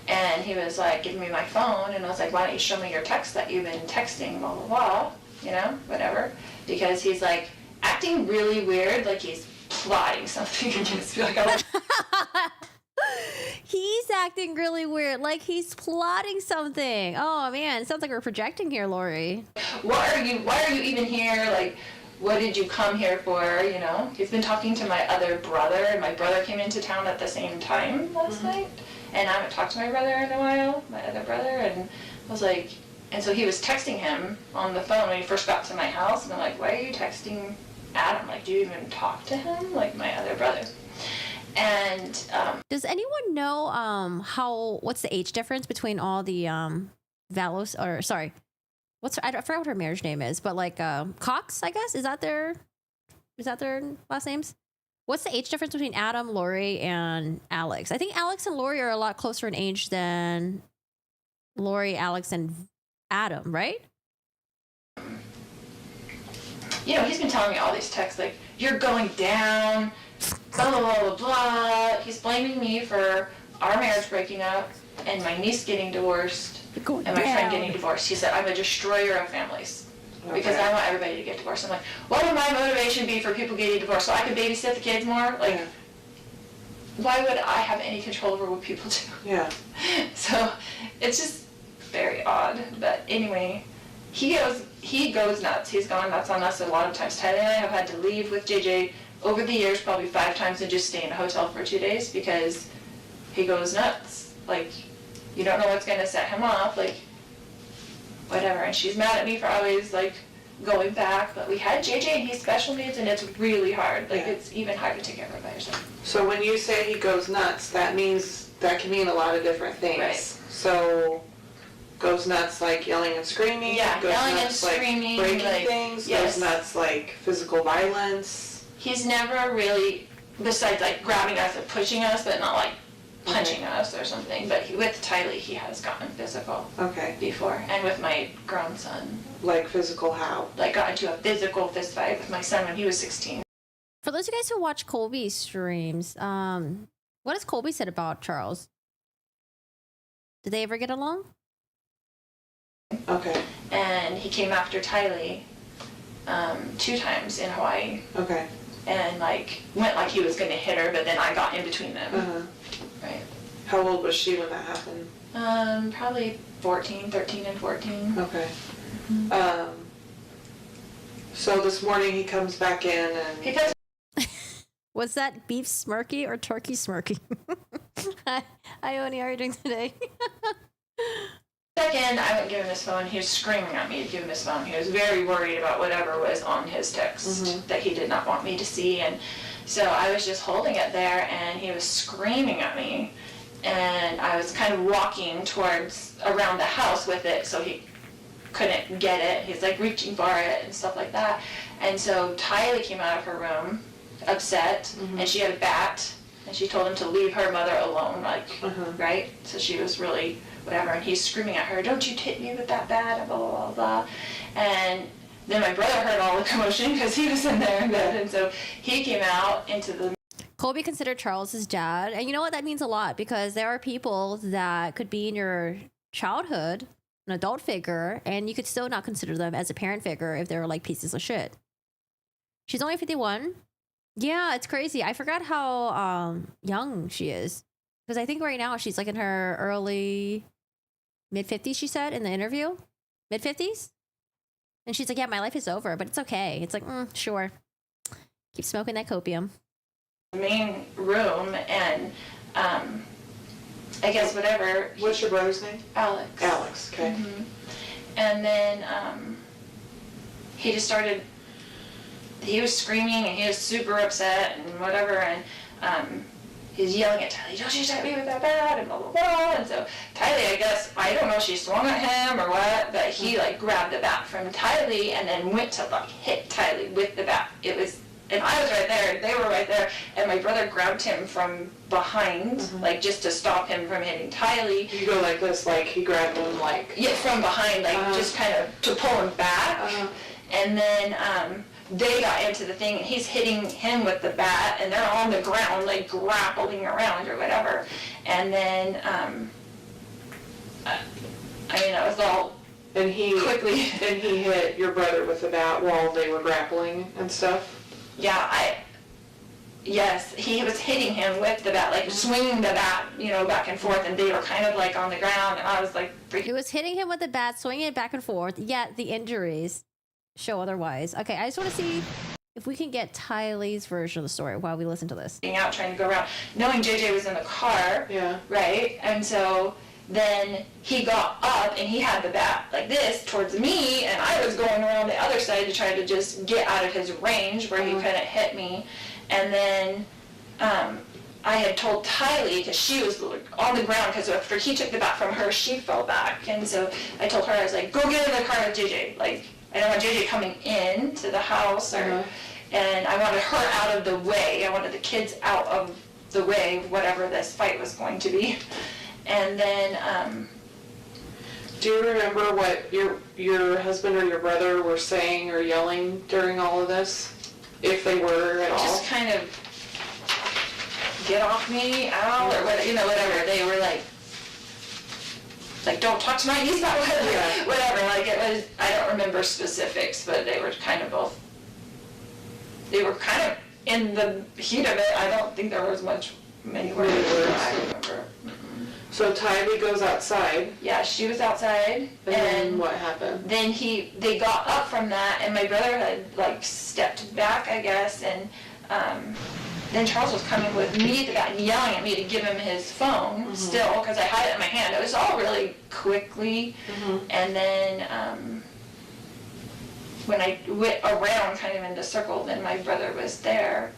And he was like, giving me my phone, and I was like, why don't you show me your text that you've been texting, blah, blah, blah, you know, whatever. Because he's like acting really weird, like he's plotting something against me. Like, He's acting really weird, like he's plotting something. Oh man, it sounds like we're projecting here, Lori. why are you even here? Like, what did you come here for? You know, he's been talking to my other brother, and my brother came into town at the same time last night, and I haven't talked to my brother in a while, my other brother, and I was like, and so he was texting him on the phone when he first got to my house, and I'm like, why are you texting Adam? Like, do you even talk to him? Like, my other brother. And does anyone know what's the age difference between all the Vallows, or sorry, I forgot what her marriage name is, but like Cox, I guess, is that their last names? What's the age difference between Adam, Lori, and Alex? I think Alex and Lori are a lot closer in age than Lori, Alex, and Adam, right? You know, he's been telling me all these texts, like, you're going down, blah, blah, blah, blah, blah. He's blaming me for our marriage breaking up and my niece getting divorced and my friend getting divorced. He said, I'm a destroyer of families because I want everybody to get divorced. I'm like, what would my motivation be for people getting divorced? So I can babysit the kids more? Like, why would I have any control over what people do? Yeah. So it's just very odd. But anyway, he goes nuts. He's gone nuts on us a lot of times. Tyler and I have had to leave with JJ over the years probably 5 times and just stay in a hotel for 2 days because he goes nuts. Like, you don't know what's going to set him off, like, whatever. And she's mad at me for always, like, going back. But we had JJ and he's special needs, and it's really hard. Like, it's even hard to take care of it by yourself. So when you say he goes nuts, that can mean a lot of different things. Right. So goes nuts like yelling and screaming. Yeah, goes yelling nuts and like screaming, breaking like, things. yes. Goes nuts like physical violence. He's never really, besides like grabbing us and pushing us, but not like punching us or something. But with Tylee, he has gotten physical before. And with my grown son. Like physical how? Like got into a physical fist fight with my son when he was 16. For those of you guys who watch Colby's streams, what has Colby said about Charles? Did they ever get along? Okay. And he came after Tylee 2 times in Hawaii. Okay. And like went like he was gonna hit her, but then I got in between them. Uh-huh. Right. How old was she when that happened? Probably 13 and 14. Okay. So this morning he comes back in and... Was that beef smirky or turkey smirky? Hi, Oni, how are you doing today? Second, I wouldn't give him his phone. He was screaming at me to give him his phone. He was very worried about whatever was on his text that he did not want me to see. And so I was just holding it there, and he was screaming at me. And I was kind of walking towards around the house with it, so he couldn't get it. He's like reaching for it and stuff like that. And so Tylee came out of her room upset, and she had a bat, and she told him to leave her mother alone, like, right? So she was really whatever, and he's screaming at her, "Don't you hit me with that bat," and blah, blah, blah, blah. And then my brother heard all the commotion because he was in there in bed, and so he came out into the... Colby considered Charles his dad, and you know what? That means a lot, because there are people that could be in your childhood, an adult figure, and you could still not consider them as a parent figure if they're like pieces of shit. She's only 51. Yeah, it's crazy. I forgot how young she is, because I think right now she's like in her early mid-50s, she said in the interview. Mid-50s? And she's like, yeah, my life is over, but it's okay. It's like, sure. Keep smoking that copium. Main room, and I guess whatever. What's your brother's name? Alex. Alex, okay. And then he just started, he was screaming and he was super upset and whatever, and he was yelling at Tylee, "Don't you hit me with that bat," and blah, blah, blah. And so Tylee, I guess, I don't know if she swung at him or what, but he like grabbed the bat from Tylee and then went to like hit Tylee with the bat. It was, and I was right there, they were right there, and my brother grabbed him from behind, like just to stop him from hitting Tylee. You go like this, like he grabbed him like... Yeah, from behind, like just kind of to pull him back. And then they got into the thing, and he's hitting him with the bat, and they're on the ground, like grappling around or whatever. And then, I mean, it was all and he quickly. And he hit your brother with the bat while they were grappling and stuff? Yeah, yes, he was hitting him with the bat, like swinging the bat, you know, back and forth, and they were kind of like on the ground, and I was like... He was hitting him with the bat, swinging it back and forth, yet the injuries show otherwise. Okay, I just want to see if we can get Tylee's version of the story while we listen to this. Out trying to go around, knowing JJ was in the car, right? And so then he got up and he had the bat like this towards me, and I was going around the other side to try to just get out of his range where he couldn't hit me. And then I had told Tylee, because she was on the ground, because after he took the bat from her, she fell back. And so I told her, I was like, go get in the car with JJ. Like, I don't want JJ coming in to the house, or, and I wanted her out of the way. I wanted the kids out of the way, whatever this fight was going to be. And then, do you remember what your husband or your brother were saying or yelling during all of this? If they were at all? Just kind of, get off me, out, or whatever, you know, whatever. They were like, don't talk to my niece that way, whatever. Like, it was, I don't remember specifics, but they were kind of both, they were kind of in the heat of it. I don't think there was many words. I remember. So Tylee goes outside. Yeah, she was outside. And then what happened? Then they got up from that, and my brother had like stepped back, I guess, and then Charles was coming with me and yelling at me to give him his phone still, because I had it in my hand. It was all really quickly. And then when I went around kind of in the circle, then my brother was there.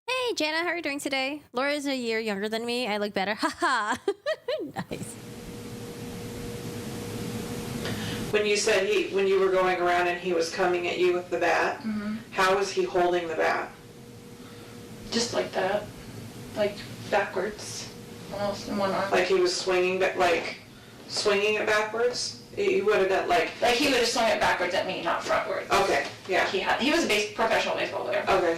Hey, Jana, how are you doing today? Laura is a year younger than me. I look better. Haha. Nice. When you said when you were going around and he was coming at you with the bat, how was he holding the bat? Just like that. Like backwards. Almost in one arm. Like he was swinging, but like swinging it backwards? He would have done like he would have swung it backwards at me, not frontwards. Okay, yeah. He was a professional baseball player. Okay.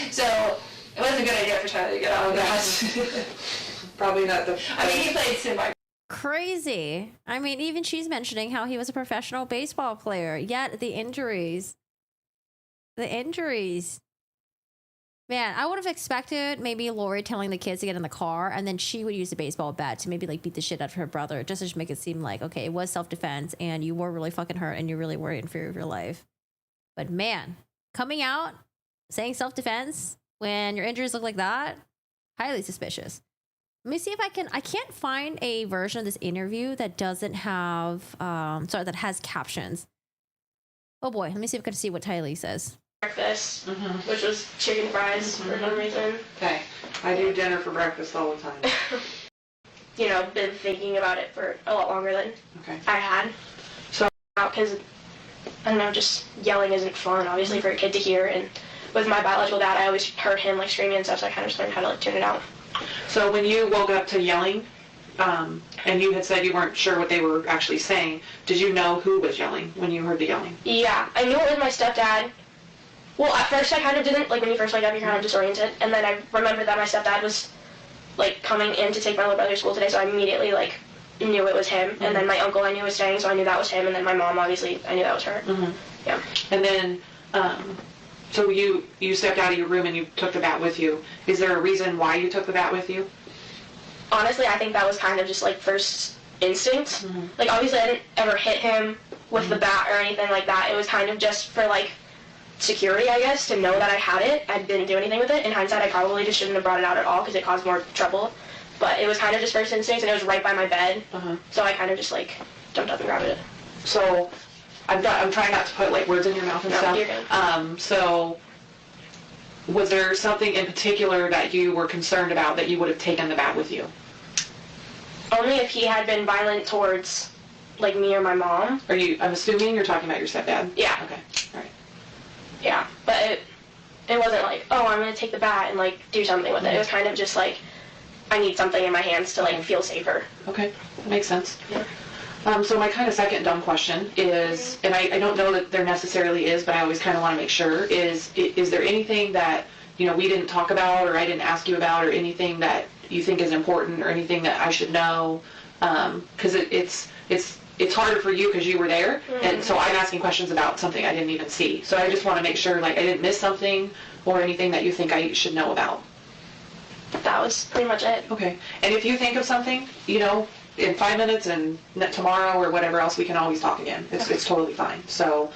So it wasn't a good idea for Tyler to get out of that. Probably not the. I mean, he played semi. Crazy. I mean, even she's mentioning how he was a professional baseball player, yet the injuries. Man, I would have expected maybe Lori telling the kids to get in the car, and then she would use the baseball bat to maybe like beat the shit out of her brother, just to make it seem like, okay, it was self-defense and you were really fucking hurt and you're really worried in fear of your life. But man, coming out saying self-defense when your injuries look like that, highly suspicious. Let me see if I can't find a version of this interview that doesn't have, that has captions. Oh boy, let me see if I can see what Tylee says. Breakfast, which was chicken fries for some reason. Okay, I do dinner for breakfast all the time. You know, been thinking about it for a lot longer than I had. So, because, I don't know, just yelling isn't fun, obviously, for a kid to hear. And with my biological dad, I always heard him, like, screaming and stuff, so I kind of just learned how to, like, tune it out. So when you woke up to yelling, and you had said you weren't sure what they were actually saying, did you know who was yelling when you heard the yelling? Yeah, I knew it was my stepdad. Well, at first I kind of didn't. Like, when you first wake up, you're kind of disoriented. And then I remembered that my stepdad was, like, coming in to take my little brother to school today, so I immediately, like, knew it was him. And then my uncle I knew was staying, so I knew that was him. And then my mom, obviously, I knew that was her. Yeah. And then, so you stepped out of your room and you took the bat with you. Is there a reason why you took the bat with you? Honestly, I think that was kind of just, like, first instinct. Like, obviously, I didn't ever hit him with the bat or anything like that. It was kind of just for, like, security, I guess, to know that I had it. I didn't do anything with it. In hindsight, I probably just shouldn't have brought it out at all because it caused more trouble. But it was kind of just first instinct, and it was right by my bed. So I kind of just, like, jumped up and grabbed it. So I'm trying not to put, like, words in your mouth and stuff. You're good. So was there something in particular that you were concerned about that you would have taken the bat with you? Only if he had been violent towards, like, me or my mom. I'm assuming you're talking about your stepdad? Yeah. Okay, all right. Yeah, but it wasn't like, oh, I'm going to take the bat and, like, do something with it. It was kind of just like, I need something in my hands to, like, feel safer. Okay, that makes sense. Yeah. So my kind of second dumb question is, and I don't know that there necessarily is, but I always kind of want to make sure, is there anything that, you know, we didn't talk about or I didn't ask you about or anything that you think is important or anything that I should know? Because it's harder for you because you were there, and so I'm asking questions about something I didn't even see. So I just want to make sure, like, I didn't miss something or anything that you think I should know about. That was pretty much it. Okay. And if you think of something, you know, in 5 minutes and tomorrow or whatever else, we can always talk again. It's totally fine. So.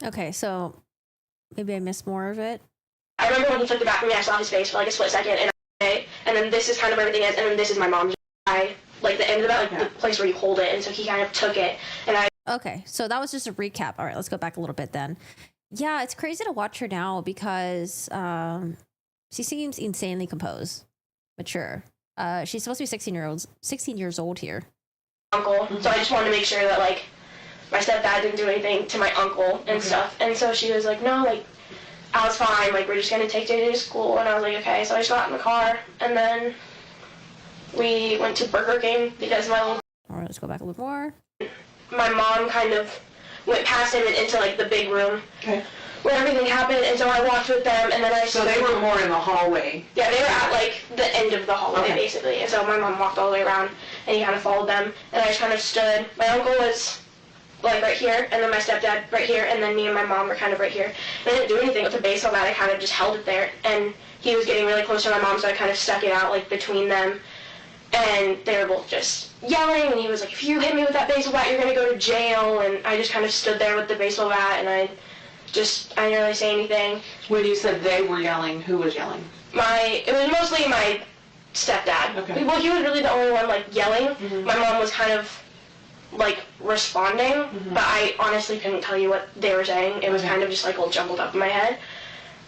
Okay, so maybe I missed more of it. I remember when he took the bat from me, I saw his face for like a split second, and then this is kind of where everything is, and then this is my mom's eye. Like the end of the bat, like the place where you hold it, and so he kind of took it, and I... Okay, so that was just a recap. All right, let's go back a little bit then. Yeah, it's crazy to watch her now because she seems insanely composed, mature. She's supposed to be 16 years old here. Uncle, so I just wanted to make sure that, like, my stepdad didn't do anything to my uncle and stuff, and so she was like, no, like, I was fine, like, we're just gonna take JJ to school, and I was like, okay, so I just got in the car, and then we went to Burger King because my little... All right, let's go back a little more. My mom kind of went past him and into, like, the big room where everything happened, and so I walked with them, and then I... So they were more in the hallway? Yeah, they were at, like, the end of the hallway, basically, and so my mom walked all the way around, and he kind of followed them, and I just kind of stood. My uncle was, like, right here, and then my stepdad right here, and then me and my mom were kind of right here. And I didn't do anything with the baseball bat, I kind of just held it there, and he was getting really close to my mom, so I kind of stuck it out, like, between them. And they were both just yelling, and he was like, if you hit me with that baseball bat, you're going to go to jail. And I just kind of stood there with the baseball bat, and I didn't really say anything. When you said they were yelling, who was yelling? It was mostly my stepdad. Okay. Well, he was really the only one, like, yelling. My mom was kind of, like, responding, but I honestly couldn't tell you what they were saying. It was kind of just, like, all jumbled up in my head.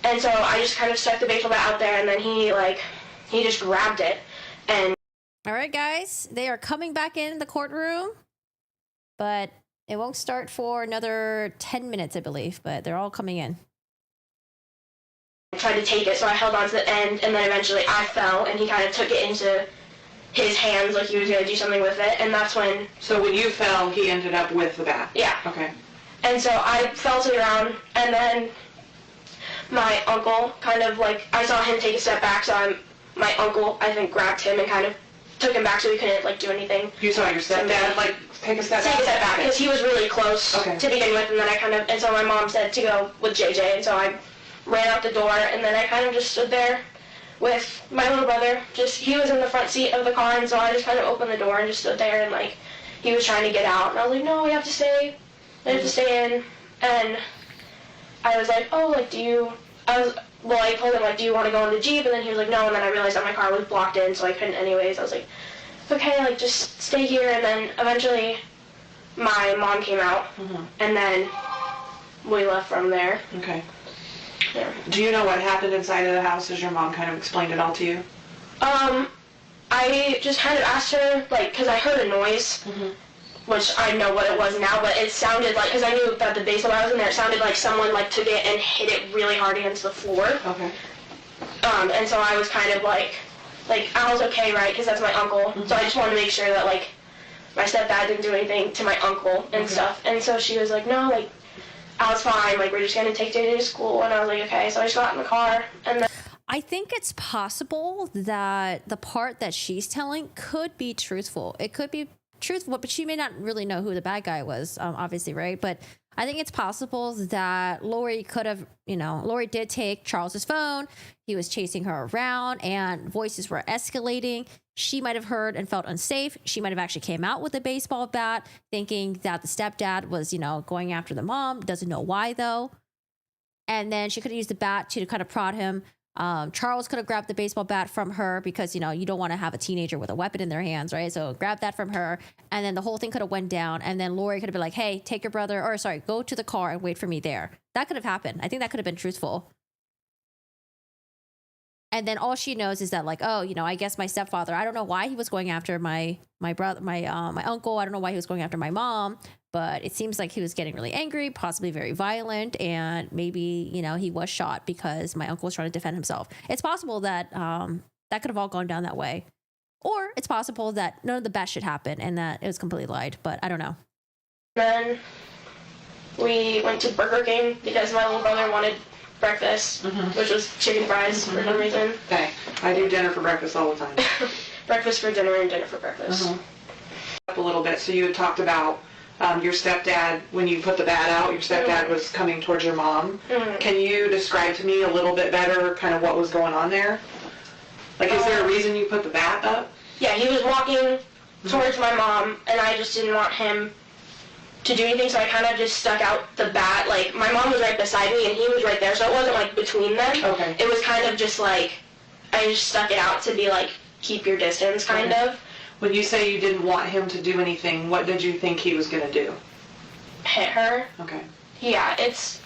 And so I just kind of stuck the baseball bat out there, and then he just grabbed it, and... All right, guys, they are coming back in the courtroom, but it won't start for another 10 minutes, I believe, but they're all coming in. I tried to take it, so I held on to the end, and then eventually I fell, and he kind of took it into his hands like he was gonna do something with it, and that's when. So when you fell, he ended up with the bat? Yeah. Okay. And so I fell to the ground, and then my uncle kind of like, I saw him take a step back, so my uncle, I think, grabbed him and kind of took him back so he couldn't like do anything. You saw your stepdad like take a step back? Take a step back, because he was really close to begin with, and then and so my mom said to go with JJ, and so I ran out the door, and then I kind of just stood there with my little brother. He was in the front seat of the car, and so I just kind of opened the door and just stood there, and like, he was trying to get out, and I was like, no, we have to stay. I have to stay in. And I was like, oh, like, I told him, like, do you want to go in the Jeep? And then he was like, no, and then I realized that my car was blocked in, so I couldn't anyways. I was like, okay, like, just stay here. And then eventually my mom came out, and then we left from there. Okay. Yeah. Do you know what happened inside of the house? Has your mom kind of explained it all to you? I just kind of asked her, like, because I heard a noise, which I know what it was now, but it sounded like, because I knew that the baseball bat was in there, it sounded like someone like took it and hit it really hard against the floor. Okay. And so I was kind of like Al's okay, right? Because that's my uncle. So I just wanted to make sure that like my stepdad didn't do anything to my uncle and stuff. And so she was like, no, like Al's fine. Like, we're just gonna take JJ to school. And I was like, okay. So I just got in the car, and then. I think it's possible that the part that she's telling could be truthful. It could be truthful, but she may not really know who the bad guy was, obviously, right? But I think it's possible that Lori could have, Lori did take Charles's phone. He was chasing her around and voices were escalating. She might have heard and felt unsafe. She might have actually came out with a baseball bat thinking that the stepdad was, going after the mom. Doesn't know why, though. And then she could have used the bat to kind of prod him. Charles could have grabbed the baseball bat from her because, you don't want to have a teenager with a weapon in their hands, right? So grab that from her. And then the whole thing could have went down. And then Lori could have been like, hey, take your brother, go to the car and wait for me there. That could have happened. I think that could have been truthful. And then all she knows is that like, oh, I guess my stepfather, I don't know why he was going after my brother, my uncle. I don't know why he was going after my mom, but it seems like he was getting really angry, possibly very violent. And maybe, he was shot because my uncle was trying to defend himself. It's possible that that could have all gone down that way. Or it's possible that none of the best should happen and that it was completely lied, but I don't know. Then we went to Burger King because my little brother wanted breakfast, which was chicken fries for no reason. Okay, I do dinner for breakfast all the time. Breakfast for dinner and dinner for breakfast. Up a little bit, so you had talked about your stepdad, when you put the bat out, your stepdad was coming towards your mom. Can you describe to me a little bit better kind of what was going on there? Like, is there a reason you put the bat up? Yeah, he was walking towards my mom, and I just didn't want him to do anything, so I kind of just stuck out the bat. Like, my mom was right beside me, and he was right there, so it wasn't, like, between them. Okay. It was kind of just, like, I just stuck it out to be, like, keep your distance, kind of. When you say you didn't want him to do anything, what did you think he was going to do? Hit her. Okay. Yeah, it's,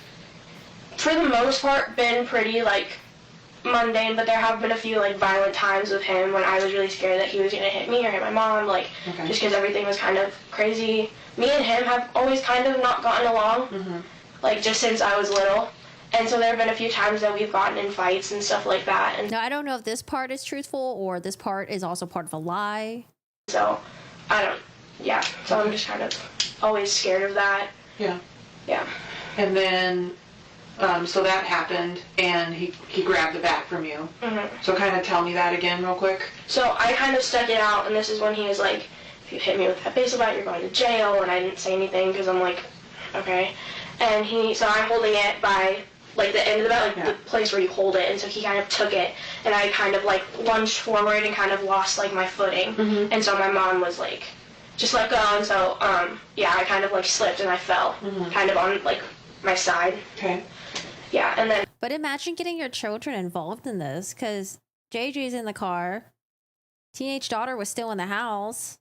for the most part, been pretty, like, mundane, but there have been a few, like, violent times with him when I was really scared that he was going to hit me or hit my mom, like, just because everything was kind of crazy. Me and him have always kind of not gotten along, like, just since I was little. And so there have been a few times that we've gotten in fights and stuff like that. And now, I don't know if this part is truthful or this part is also part of a lie. So, so I'm just kind of always scared of that. Yeah. Yeah. And then, so that happened, and he grabbed the bat from you. So kind of tell me that again real quick. So I kind of stuck it out, and this is when he was like, if you hit me with that baseball bat, you're going to jail, and I didn't say anything because I'm like, okay. And so I'm holding it by, like, the end of the bat, like, the place where you hold it, and so he kind of took it, and I kind of, like, lunged forward and kind of lost, like, my footing. And so my mom was like, just let go, and so, I kind of, like, slipped and I fell, kind of on, like, my side. Okay. Yeah, and then... But imagine getting your children involved in this, because JJ's in the car, teenage daughter was still in the house.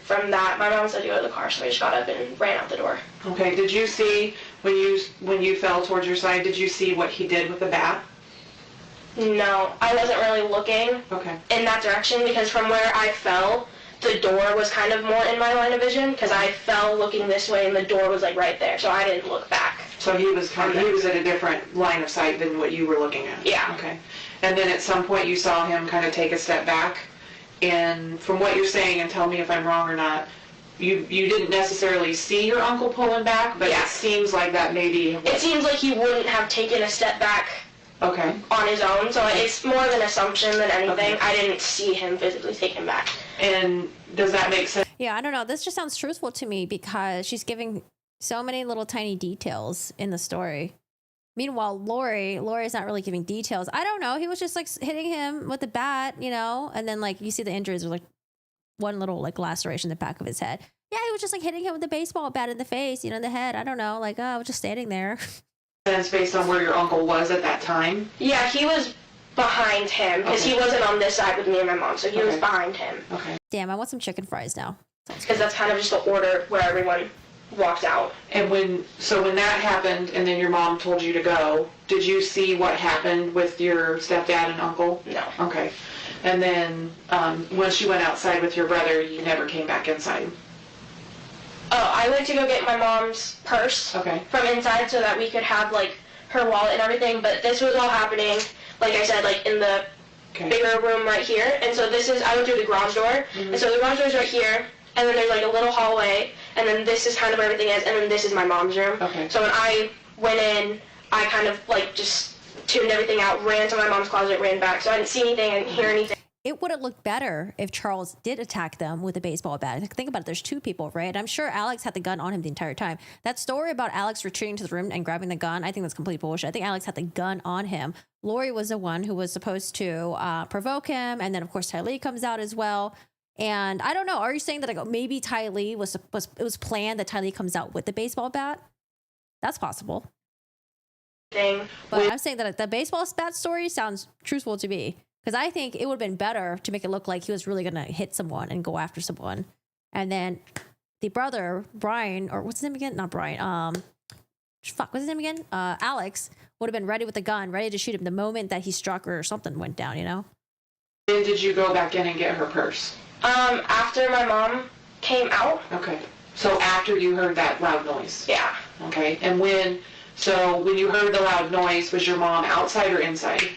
From that, my mom said to go to the car, so I just got up and ran out the door. Okay, did you see, when you fell towards your side, did you see what he did with the bat? No, I wasn't really looking in that direction, because from where I fell, the door was kind of more in my line of vision, because I fell looking this way and the door was, like, right there, so I didn't look back. So he was at a different line of sight than what you were looking at? Yeah. Okay. And then at some point you saw him kind of take a step back And from what you're saying, and tell me if I'm wrong or not, you didn't necessarily see your uncle pulling back, but it seems like that maybe... It seems like he wouldn't have taken a step back on his own, so it's more of an assumption than anything. I didn't see him physically take him back. And does that make sense? Yeah, I don't know. This just sounds truthful to me because she's giving so many little tiny details in the story. Meanwhile, Lori's not really giving details. I don't know. He was just like hitting him with the bat, you know, and then like you see the injuries were like one little like laceration in the back of his head. Yeah, he was just like hitting him with a baseball bat in the face, you know, in the head. I don't know. Like, oh, I was just standing there. That's based on where your uncle was at that time? Yeah, he was behind him because he wasn't on this side with me and my mom, so he was behind him. Okay. Damn, I want some chicken fries now. Because that's kind of just the order where everyone walked out. And when that happened and then your mom told you to go, did you see what happened with your stepdad and uncle? No. Okay. And then once you went outside with your brother, you never came back inside? Oh, I went to go get my mom's purse from inside so that we could have like her wallet and everything, but this was all happening, like I said, like in the bigger room right here. And so I went through the garage door, and so the garage door is right here, and then there's like a little hallway, and then this is kind of where everything is, and then this is my mom's room. So when I went in, I kind of like just tuned everything out, ran to my mom's closet, ran back, so I didn't see anything, I didn't hear anything. It would have looked better if Charles did attack them with a baseball bat. Think about it. There's two people, right? I'm sure Alex had the gun on him the entire time. That story about Alex retreating to the room and grabbing the gun, I think that's complete bullshit. I think Alex had the gun on him. Lori was the one who was supposed to provoke him. And then, of course, Ty Lee comes out as well. And I don't know. Are you saying that like maybe Ty Lee it was planned that Ty Lee comes out with the baseball bat? That's possible. But I'm saying that the baseball bat story sounds truthful to me. Because I think it would have been better to make it look like he was really going to hit someone and go after someone. And then the brother, Brian, or what's his name again? Not Brian. What's his name again? Alex would have been ready with the gun, ready to shoot him the moment that he struck her or something went down, you know? When did you go back in and get her purse? After my mom came out. Okay. So after you heard that loud noise? Yeah. Okay. And when you heard the loud noise, was your mom outside or inside?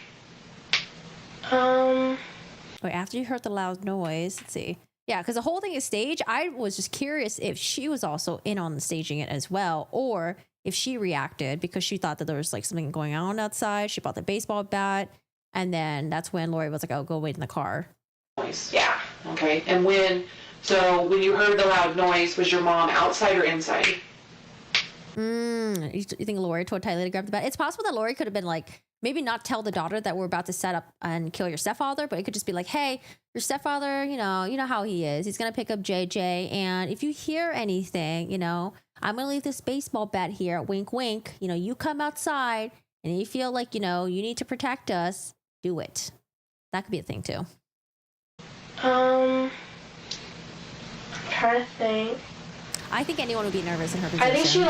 Wait, after you heard the loud noise, let's see. Yeah, because the whole thing is staged. I was just curious if she was also in on the staging it as well, or if she reacted because she thought that there was like something going on outside. She bought the baseball bat, and then that's when Lori was like, "Oh, go wait in the car." Yeah. Okay. And when you heard the loud noise, was your mom outside or inside? You think Lori told Ty Lee to grab the bat? It's possible that Lori could have been like, maybe not tell the daughter that we're about to set up and kill your stepfather, but it could just be like, hey, your stepfather, you know how he is. He's going to pick up JJ. And if you hear anything, you know, I'm going to leave this baseball bat here. Wink, wink. You know, you come outside and you feel like, you know, you need to protect us. Do it. That could be a thing too. I'm trying to think. I think anyone would be nervous in her position.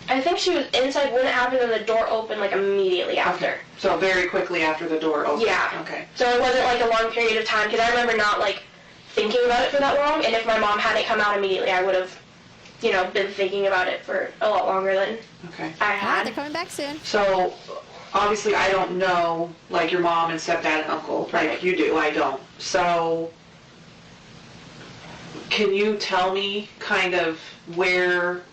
I think she was inside when it happened and the door opened like immediately after. Okay. So very quickly after the door opened? Yeah. Okay. So it wasn't like a long period of time because I remember not like thinking about it for that long, and if my mom hadn't come out immediately, I would have, you know, been thinking about it for a lot longer than I had. They're coming back soon. So obviously I don't know like your mom and stepdad and uncle like you do. I don't. So can you tell me kind of where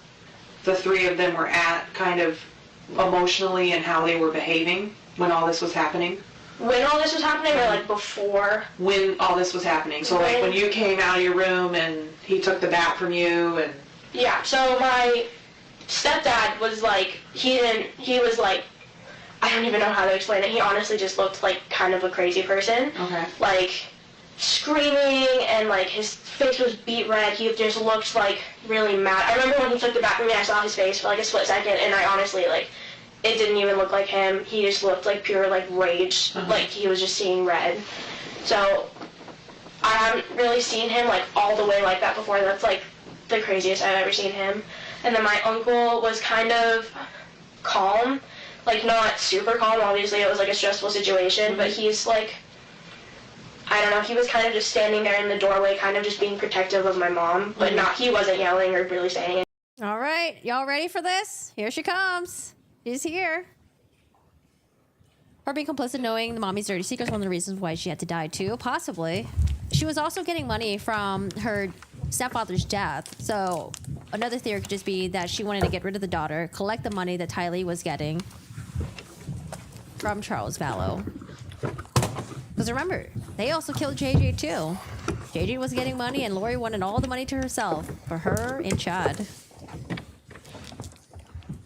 the three of them were at kind of emotionally and how they were behaving when all this was happening? When all this was happening or like before? When all this was happening. So like when you came out of your room and he took the bat from you and... Yeah, so my stepdad was like, he was like, I don't even know how to explain it. He honestly just looked like kind of a crazy person. Okay. Like screaming and like his face was beet red. He just looked like really mad. I remember when he took the bat from me, I saw his face for like a split second, and I honestly like, it didn't even look like him. He just looked like pure like rage, like he was just seeing red. So I haven't really seen him like all the way like that before. That's like the craziest I've ever seen him. And then my uncle was kind of calm, like not super calm. Obviously it was like a stressful situation, but he's like, I don't know, he was kind of just standing there in the doorway, kind of just being protective of my mom, but he wasn't yelling or really saying anything. All right, y'all ready for this? Here she comes. She's here. Her being complicit knowing the mommy's dirty secrets one of the reasons why she had to die too, possibly. She was also getting money from her stepfather's death. So another theory could just be that she wanted to get rid of the daughter, collect the money that Tylee was getting from Charles Vallow. Because remember, they also killed JJ too. JJ was getting money and Lori wanted all the money to herself for her and Chad.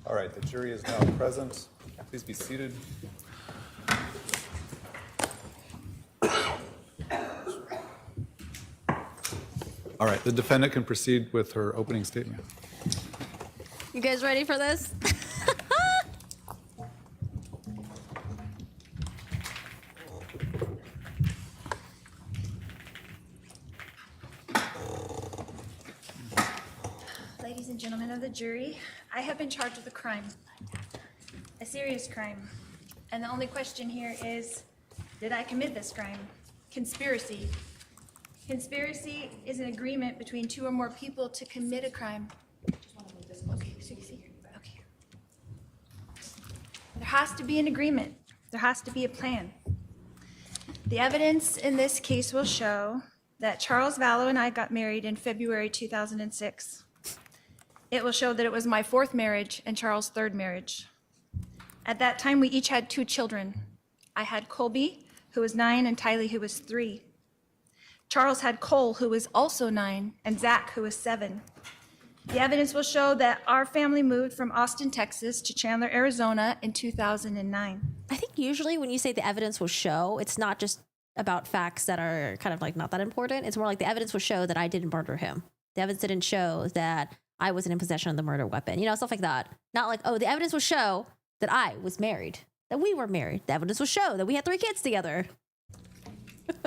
All right, the jury is now present. Please be seated. All right, the defendant can proceed with her opening statement. You guys ready for this? Ladies and gentlemen of the jury, I have been charged with a crime, a serious crime. And the only question here is, did I commit this crime? Conspiracy. Conspiracy is an agreement between two or more people to commit a crime. Okay, so you see here. Okay. There has to be an agreement. There has to be a plan. The evidence in this case will show that Charles Vallow and I got married in February 2006. It will show that it was my fourth marriage and Charles' third marriage. At that time, we each had 2 children. I had Colby, who was 9, and Tylee, who was 3. Charles had Cole, who was also 9, and Zach, who was 7. The evidence will show that our family moved from Austin, Texas to Chandler, Arizona in 2009. I think usually when you say the evidence will show, it's not just about facts that are kind of like not that important. It's more like the evidence will show that I didn't murder him. The evidence didn't show that I wasn't in possession of the murder weapon. You know, stuff like that. Not like, oh, the evidence will show that I was married, that we were married. The evidence will show that we had 3 kids together.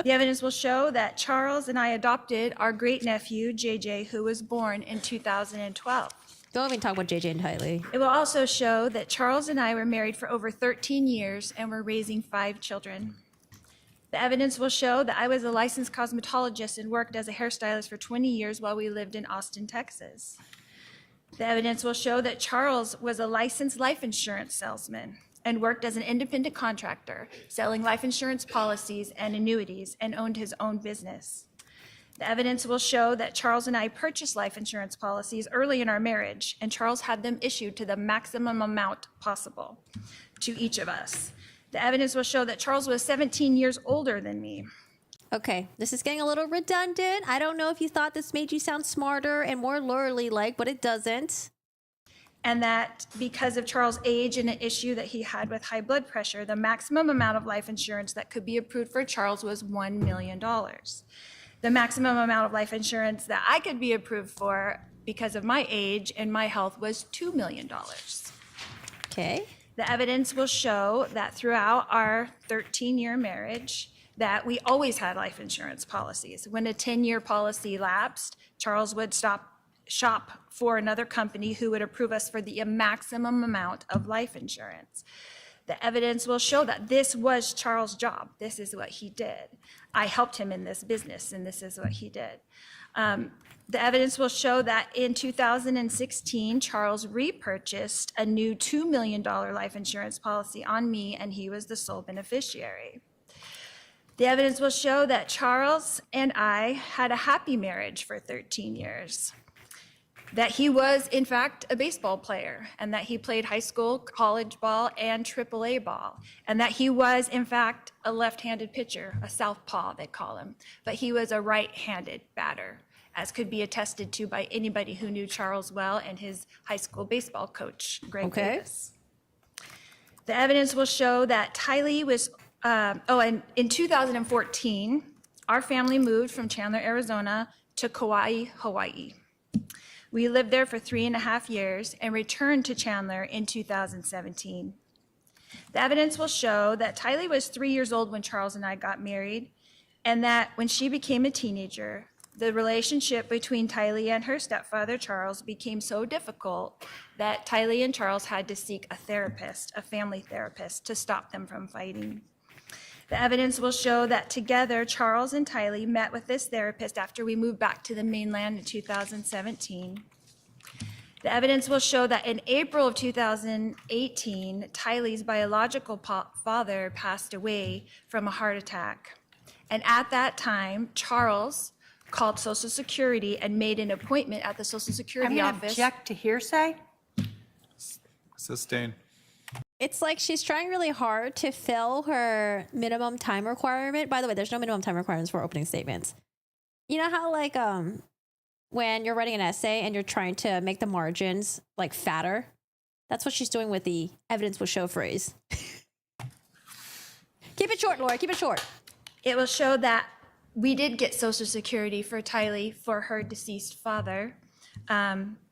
The evidence will show that Charles and I adopted our great-nephew, JJ, who was born in 2012. Don't even talk about JJ and Tylee. It will also show that Charles and I were married for over 13 years and were raising 5 children. The evidence will show that I was a licensed cosmetologist and worked as a hairstylist for 20 years while we lived in Austin, Texas. The evidence will show that Charles was a licensed life insurance salesman and worked as an independent contractor, selling life insurance policies and annuities, and owned his own business. The evidence will show that Charles and I purchased life insurance policies early in our marriage, and Charles had them issued to the maximum amount possible to each of us. The evidence will show that Charles was 17 years older than me. Okay, this is getting a little redundant. I don't know if you thought this made you sound smarter and more Lorelei-like, but it doesn't. And that because of Charles' age and an issue that he had with high blood pressure, the maximum amount of life insurance that could be approved for Charles was $1 million. The maximum amount of life insurance that I could be approved for because of my age and my health was $2 million. Okay. The evidence will show that throughout our 13-year marriage, that we always had life insurance policies. When a 10-year policy lapsed, Charles would shop for another company who would approve us for the maximum amount of life insurance. The evidence will show that this was Charles' job. This is what he did. I helped him in this business, and this is what he did. The evidence will show that in 2016, Charles repurchased a new $2 million life insurance policy on me, and he was the sole beneficiary. The evidence will show that Charles and I had a happy marriage for 13 years. That he was, in fact, a baseball player, and that he played high school, college ball, and AAA ball, and that he was, in fact, a left-handed pitcher, a southpaw, they call him, but he was a right-handed batter, as could be attested to by anybody who knew Charles well and his high school baseball coach, Greg Davis. The evidence will show that Tylee was, and in 2014, our family moved from Chandler, Arizona to Kauai, Hawaii. We lived there for 3.5 years and returned to Chandler in 2017. The evidence will show that Tylee was 3 years old when Charles and I got married, and that when she became a teenager, the relationship between Tylee and her stepfather, Charles, became so difficult that Tylee and Charles had to seek a therapist, a family therapist, to stop them from fighting. The evidence will show that together, Charles and Tylee met with this therapist after we moved back to the mainland in 2017. The evidence will show that in April of 2018, Tylee's biological father passed away from a heart attack. And at that time, Charles called Social Security and made an appointment at the Social Security I'm office. going to object to hearsay. Sustain. It's like she's trying really hard to fill her minimum time requirement. By the way, there's no minimum time requirements for opening statements. You know how like when you're writing an essay and you're trying to make the margins like fatter? That's what she's doing with the evidence will show phrase. Keep it short, Laura. Keep it short. It will show that we did get Social Security for Tylee for her deceased father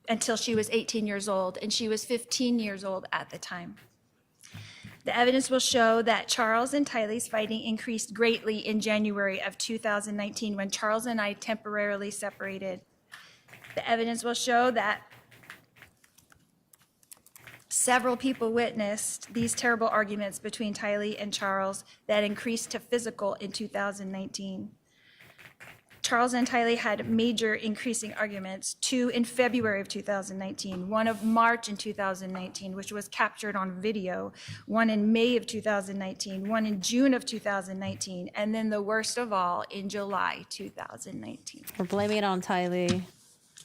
until she was 18 years old, and she was 15 years old at the time. The evidence will show that Charles and Tylee's fighting increased greatly in January of 2019 when Charles and I temporarily separated. The evidence will show that several people witnessed these terrible arguments between Tylee and Charles that increased to physical in 2019. Charles and Tylee had major increasing arguments, two in February of 2019, one of March in 2019, which was captured on video, one in May of 2019, one in June of 2019, and then the worst of all in July 2019. We're blaming it on Tylee.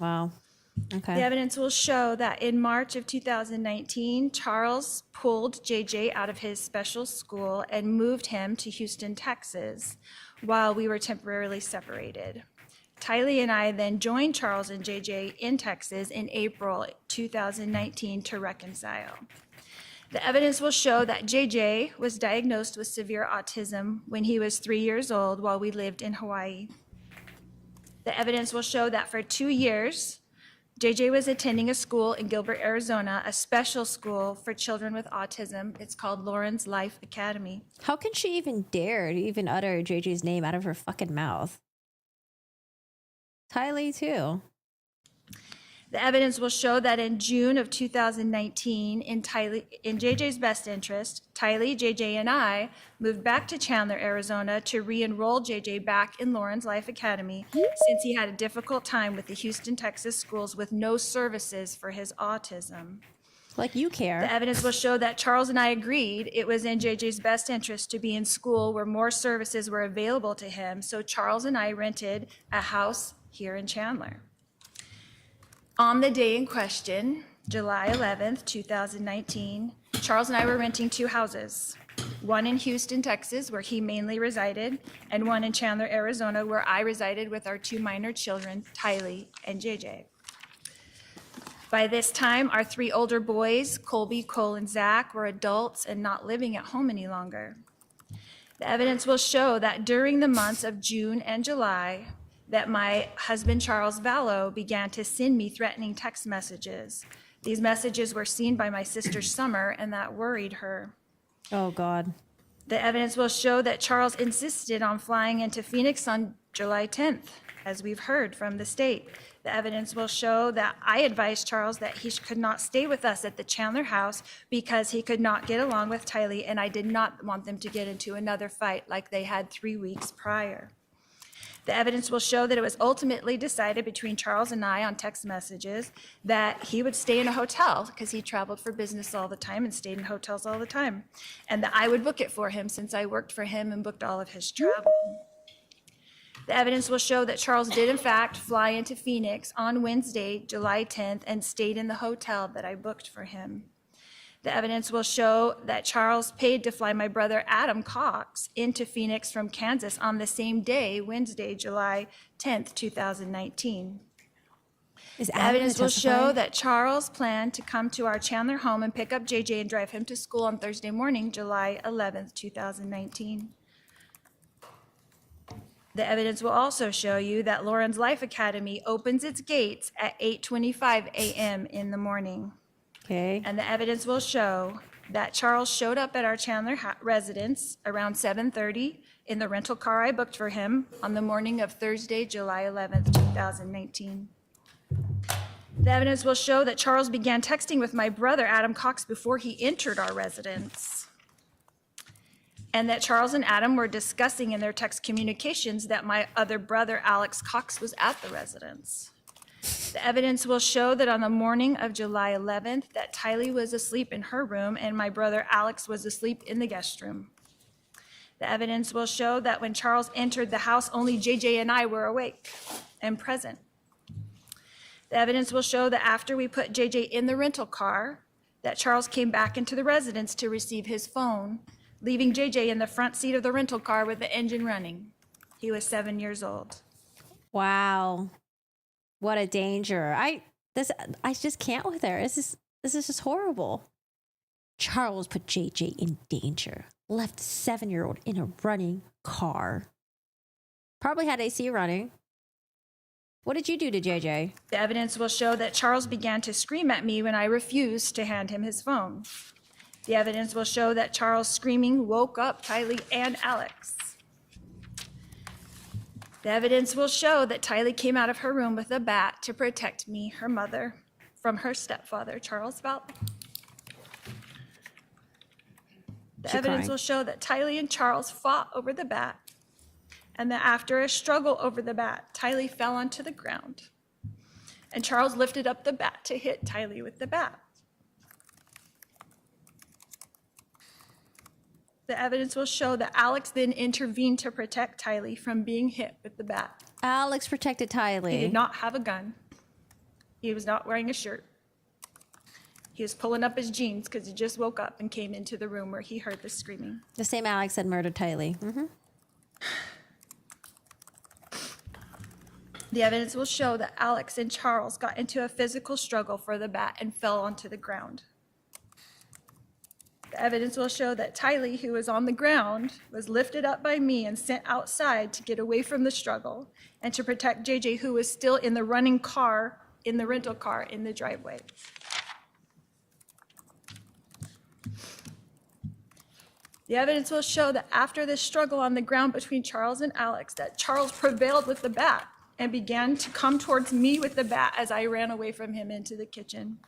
Wow. Okay. The evidence will show that in March of 2019, Charles pulled JJ out of his special school and moved him to Houston, Texas, while we were temporarily separated. Tylee and I then joined Charles and JJ in Texas in April 2019 to reconcile. The evidence will show that JJ was diagnosed with severe autism when he was 3 years old while we lived in Hawaii. The evidence will show that for 2 years, JJ was attending a school in Gilbert, Arizona, a special school for children with autism. It's called Lauren's Life Academy. How can she even dare to even utter JJ's name out of her fucking mouth? Tylee, too. The evidence will show that in June of 2019, in JJ's best interest, Tylee, JJ, and I moved back to Chandler, Arizona to re-enroll JJ back in Lauren's Life Academy since he had a difficult time with the Houston, Texas schools with no services for his autism. Like you care. The evidence will show that Charles and I agreed it was in JJ's best interest to be in school where more services were available to him, so Charles and I rented a house here in Chandler. On the day in question, July 11th, 2019, Charles and I were renting two houses, one in Houston, Texas, where he mainly resided, and one in Chandler, Arizona, where I resided with our two minor children, Tylee and JJ. By this time, our three older boys, Colby, Cole, and Zach, were adults and not living at home any longer. The evidence will show that during the months of June and July, that my husband, Charles Vallow, began to send me threatening text messages. These messages were seen by my sister Summer, and that worried her. Oh, God. The evidence will show that Charles insisted on flying into Phoenix on July 10th, as we've heard from the state. The evidence will show that I advised Charles that he could not stay with us at the Chandler house because he could not get along with Tylee, and I did not want them to get into another fight like they had 3 weeks prior. The evidence will show that it was ultimately decided between Charles and I on text messages that he would stay in a hotel because he traveled for business all the time and stayed in hotels all the time, and that I would book it for him since I worked for him and booked all of his travel. The evidence will show that Charles did in fact fly into Phoenix on Wednesday, July 10th, and stayed in the hotel that I booked for him. The evidence will show that Charles paid to fly my brother Adam Cox into Phoenix from Kansas on the same day, Wednesday, July 10th, 2019. The evidence will show that Charles planned to come to our Chandler home and pick up JJ and drive him to school on Thursday morning, July 11th, 2019. The evidence will also show you that Lauren's Life Academy opens its gates at 8:25 a.m. in the morning. Okay. And the evidence will show that Charles showed up at our Chandler residence around 7:30 in the rental car I booked for him on the morning of Thursday, July 11th, 2019. The evidence will show that Charles began texting with my brother, Adam Cox, before he entered our residence, and that Charles and Adam were discussing in their text communications that my other brother, Alex Cox, was at the residence. The The evidence will show that on the morning of July 11th, that Tylee was asleep in her room and my brother Alex was asleep in the guest room. The evidence will show that when Charles entered the house, only JJ and I were awake and present. The evidence will show that after we put JJ in the rental car, that Charles came back into the residence to receive his phone, leaving JJ in the front seat of the rental car with the engine running. He was 7 years old. Wow. What a danger. I just can't with her. This is just horrible. Charles put JJ in danger. Left a 7-year-old in a running car. Probably had AC running. What did you do to JJ? The evidence will show that Charles began to scream at me when I refused to hand him his phone. The evidence will show that Charles' screaming woke up Tylee and Alex. The evidence will show that Tylee came out of her room with a bat to protect me, her mother, from her stepfather, Charles Vallow. The evidence will show that Tylee and Charles fought over the bat, and that after a struggle over the bat, Tylee fell onto the ground, and Charles lifted up the bat to hit Tylee with the bat. The evidence will show that Alex then intervened to protect Tylee from being hit with the bat. Alex protected Tylee. He did not have a gun. He was not wearing a shirt. He was pulling up his jeans because he just woke up and came into the room where he heard the screaming. The same Alex that murdered Tylee. Mm-hmm. The evidence will show that Alex and Charles got into a physical struggle for the bat and fell onto the ground. The evidence will show that Tylee, who was on the ground, was lifted up by me and sent outside to get away from the struggle and to protect JJ, who was still in the running car, in the rental car in the driveway. The evidence will show that after this struggle on the ground between Charles and Alex, that Charles prevailed with the bat and began to come towards me with the bat as I ran away from him into the kitchen.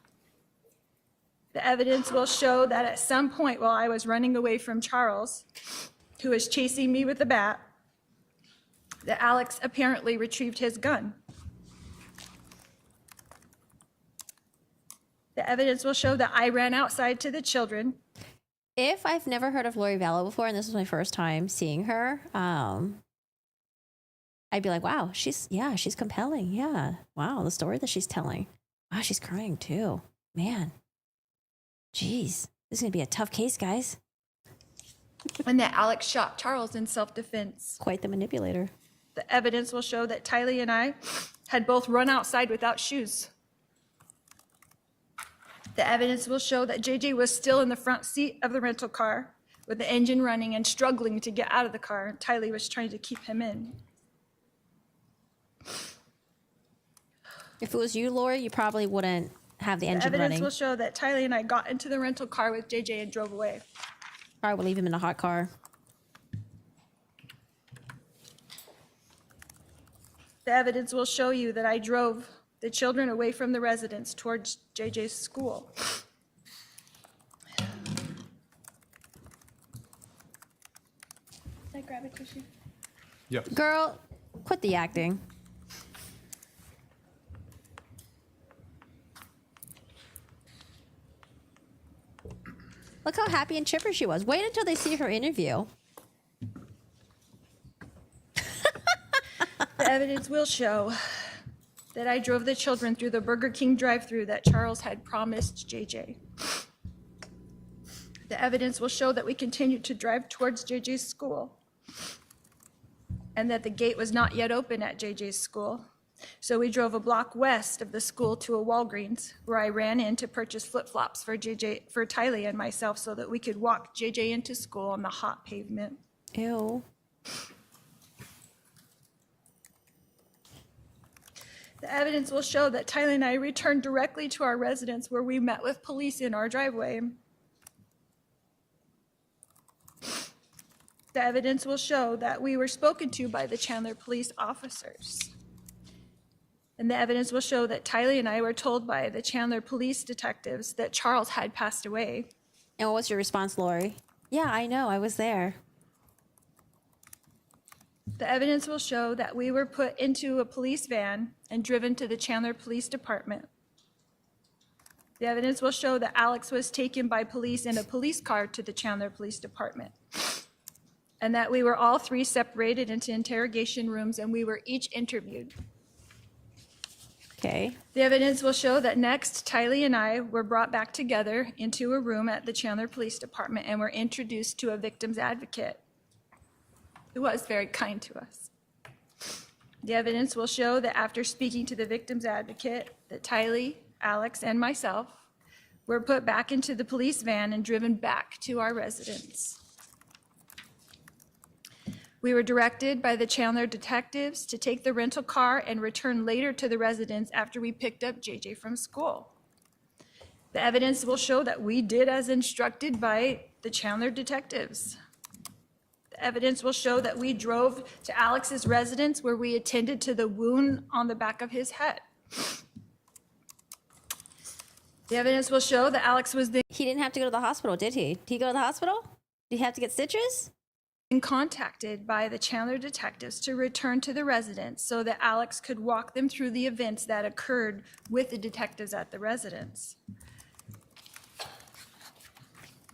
The evidence will show that at some point while I was running away from Charles, who was chasing me with the bat, that Alex apparently retrieved his gun. The evidence will show that I ran outside to the children. If I've never heard of Lori Vallow before, and this was my first time seeing her, I'd be like, wow, she's compelling. Yeah. Wow, the story that she's telling. Wow, she's crying too. Man. Jeez. This is going to be a tough case, guys. And that Alex shot Charles in self-defense. Quite the manipulator. The evidence will show that Tylee and I had both run outside without shoes. The evidence will show that JJ was still in the front seat of the rental car with the engine running and struggling to get out of the car, and Tylee was trying to keep him in. If it was you, Lori, you probably wouldn't have the engine running. The evidence will show that Tylee and I got into the rental car with JJ and drove away. Probably would leave him in a hot car. The evidence will show you that I drove the children away from the residence towards JJ's school. Can I grab a tissue? Yep. Girl, quit the acting. Look how happy and chipper she was. Wait until they see her interview. The evidence will show that I drove the children through the Burger King drive-thru that Charles had promised JJ. The evidence will show that we continued to drive towards JJ's school and that the gate was not yet open at JJ's school. So we drove a block west of the school to a Walgreens where I ran in to purchase flip-flops for Tylee and myself so that we could walk JJ into school on the hot pavement. Ew. The evidence will show that Tylee and I returned directly to our residence where we met with police in our driveway. The evidence will show that we were spoken to by the Chandler police officers. And the evidence will show that Tylee and I were told by the Chandler police detectives that Charles had passed away. And what was your response, Lori? Yeah, I know. I was there. The evidence will show that we were put into a police van and driven to the Chandler Police Department. The evidence will show that Alex was taken by police in a police car to the Chandler Police Department, and that we were all three separated into interrogation rooms and we were each interviewed. Okay. The evidence will show that next, Tylee and I were brought back together into a room at the Chandler Police Department and were introduced to a victim's advocate who was very kind to us. The evidence will show that after speaking to the victim's advocate, that Tylee, Alex, and myself were put back into the police van and driven back to our residence. We were directed by the Chandler detectives to take the rental car and return later to the residence after we picked up JJ from school. The evidence will show that we did as instructed by the Chandler detectives. The evidence will show that we drove to Alex's residence where we attended to the wound on the back of his head. The evidence will show that Alex was then He didn't have to go to the hospital, did he? Did he go to the hospital? Did he have to get stitches? contacted by the Chandler detectives to return to the residence so that Alex could walk them through the events that occurred with the detectives at the residence.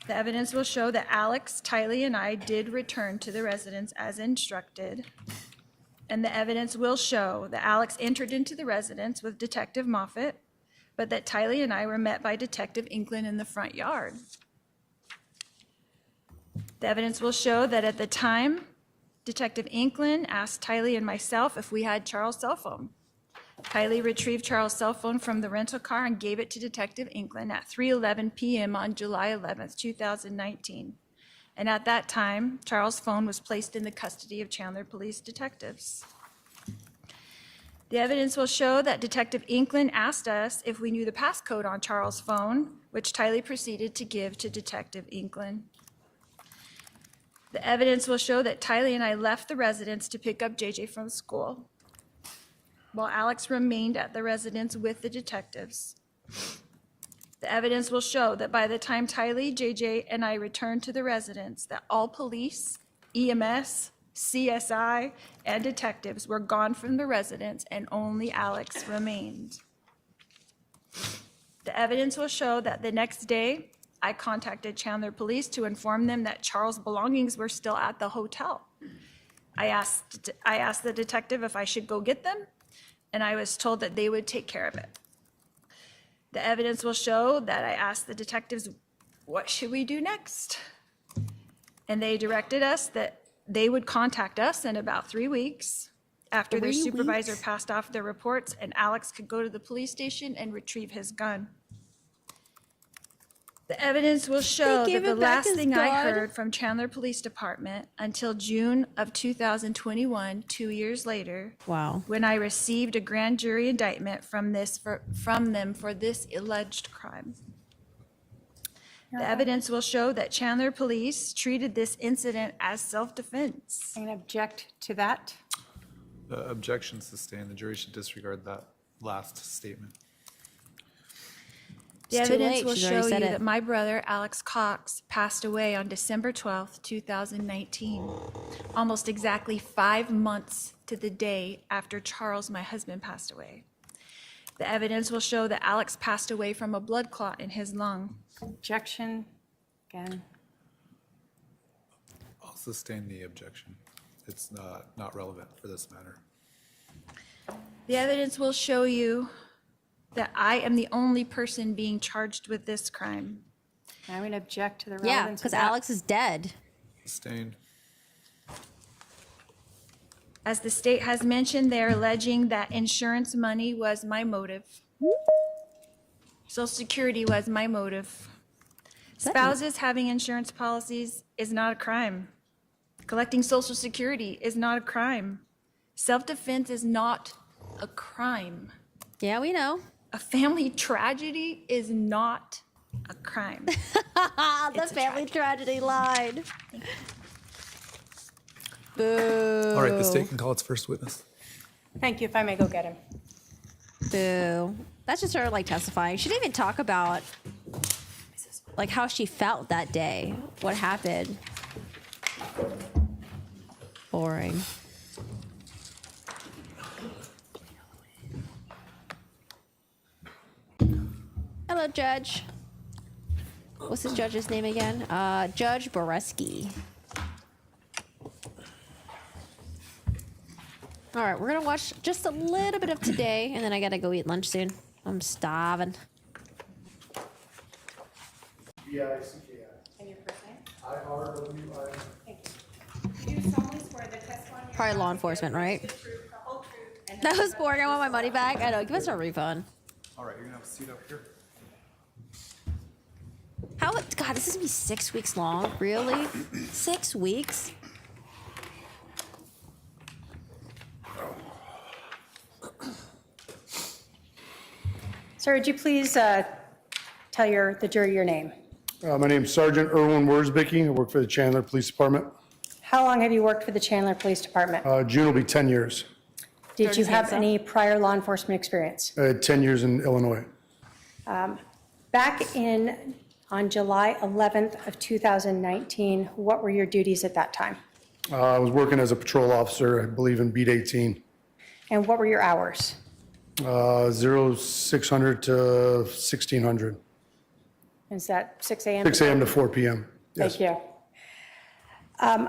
The evidence will show that Alex, Tylee, and I did return to the residence as instructed. And the evidence will show that Alex entered into the residence with Detective Moffett, but that Tylee and I were met by Detective Inklin in the front yard. The evidence will show that at the time, Detective Inklin asked Tylee and myself if we had Charles' cell phone. Tylee retrieved Charles' cell phone from the rental car and gave it to Detective Inklin at 3:11 p.m. on July 11th, 2019. And at that time, Charles' phone was placed in the custody of Chandler Police detectives. The evidence will show that Detective Inklin asked us if we knew the passcode on Charles' phone, which Tylee proceeded to give to Detective Inklin. The evidence will show that Tylee and I left the residence to pick up JJ from school, while Alex remained at the residence with the detectives. The evidence will show that by the time Tylee, JJ, and I returned to the residence, that all police, EMS, CSI, and detectives were gone from the residence and only Alex remained. The evidence will show that the next day, I contacted Chandler Police to inform them that Charles' belongings were still at the hotel. I asked the detective if I should go get them, and I was told that they would take care of it. The evidence will show that I asked the detectives, what should we do next? And they directed us that they would contact us in about 3 weeks after their supervisor passed off their reports, and Alex could go to the police station and retrieve his gun. The evidence will show that the last thing I heard from Chandler Police Department until June of 2021, 2 years later, wow, when I received a grand jury indictment from them for this alleged crime. The evidence will show that Chandler Police treated this incident as self-defense. I'm going to object to that. Objection sustained. The jury should disregard that last statement. The evidence will show you that my brother, Alex Cox, passed away on December 12th, 2019, almost exactly 5 months to the day after Charles, my husband, passed away. The evidence will show that Alex passed away from a blood clot in his lung. Objection, again. I'll sustain the objection. It's not relevant for this matter. The evidence will show you that I am the only person being charged with this crime. I'm going to object to the relevance. Yeah, because Alex is dead. Sustained. As the state has mentioned, they're alleging that insurance money was my motive. Social Security was my motive. Spouses having insurance policies is not a crime. Collecting Social Security is not a crime. Self-defense is not a crime. Yeah, we know. A family tragedy is not a crime. The family tragedy line. Boo. All right, the state can call its first witness. Thank you, if I may go get him. Boo. That's just her like testifying. She didn't even talk about like how she felt that day. What happened. Boring. Hello, Judge. What's this judge's name again? Judge Boreski. All right, we're gonna watch just a little bit of today, and then I gotta go eat lunch soon. I'm starving. And your first name? I-R-W-I. Thank you. Do solemnly swear the testimony you're Probably law about to enforcement, give right? is the truth, the whole truth, and That nothing was but boring. the I want my truth, money so back. help I know. Give us a refund. All right, you're gonna have a seat up here. How? God, this is gonna be 6 weeks long. Really? 6 weeks? Sir, would you please tell the jury your name? My name's Sergeant Erwin Worsbicky. I work for the Chandler Police Department. How long have you worked for the Chandler Police Department? June will be 10 years. Did you have any prior law enforcement experience? I had 10 years in Illinois. Back on July 11th of 2019, what were your duties at that time? I was working as a patrol officer, I believe in Beat 18. And what were your hours? 0600 to 1600. Is that 6 a.m.? 6 a.m. to 4 p.m. Yes. Thank you.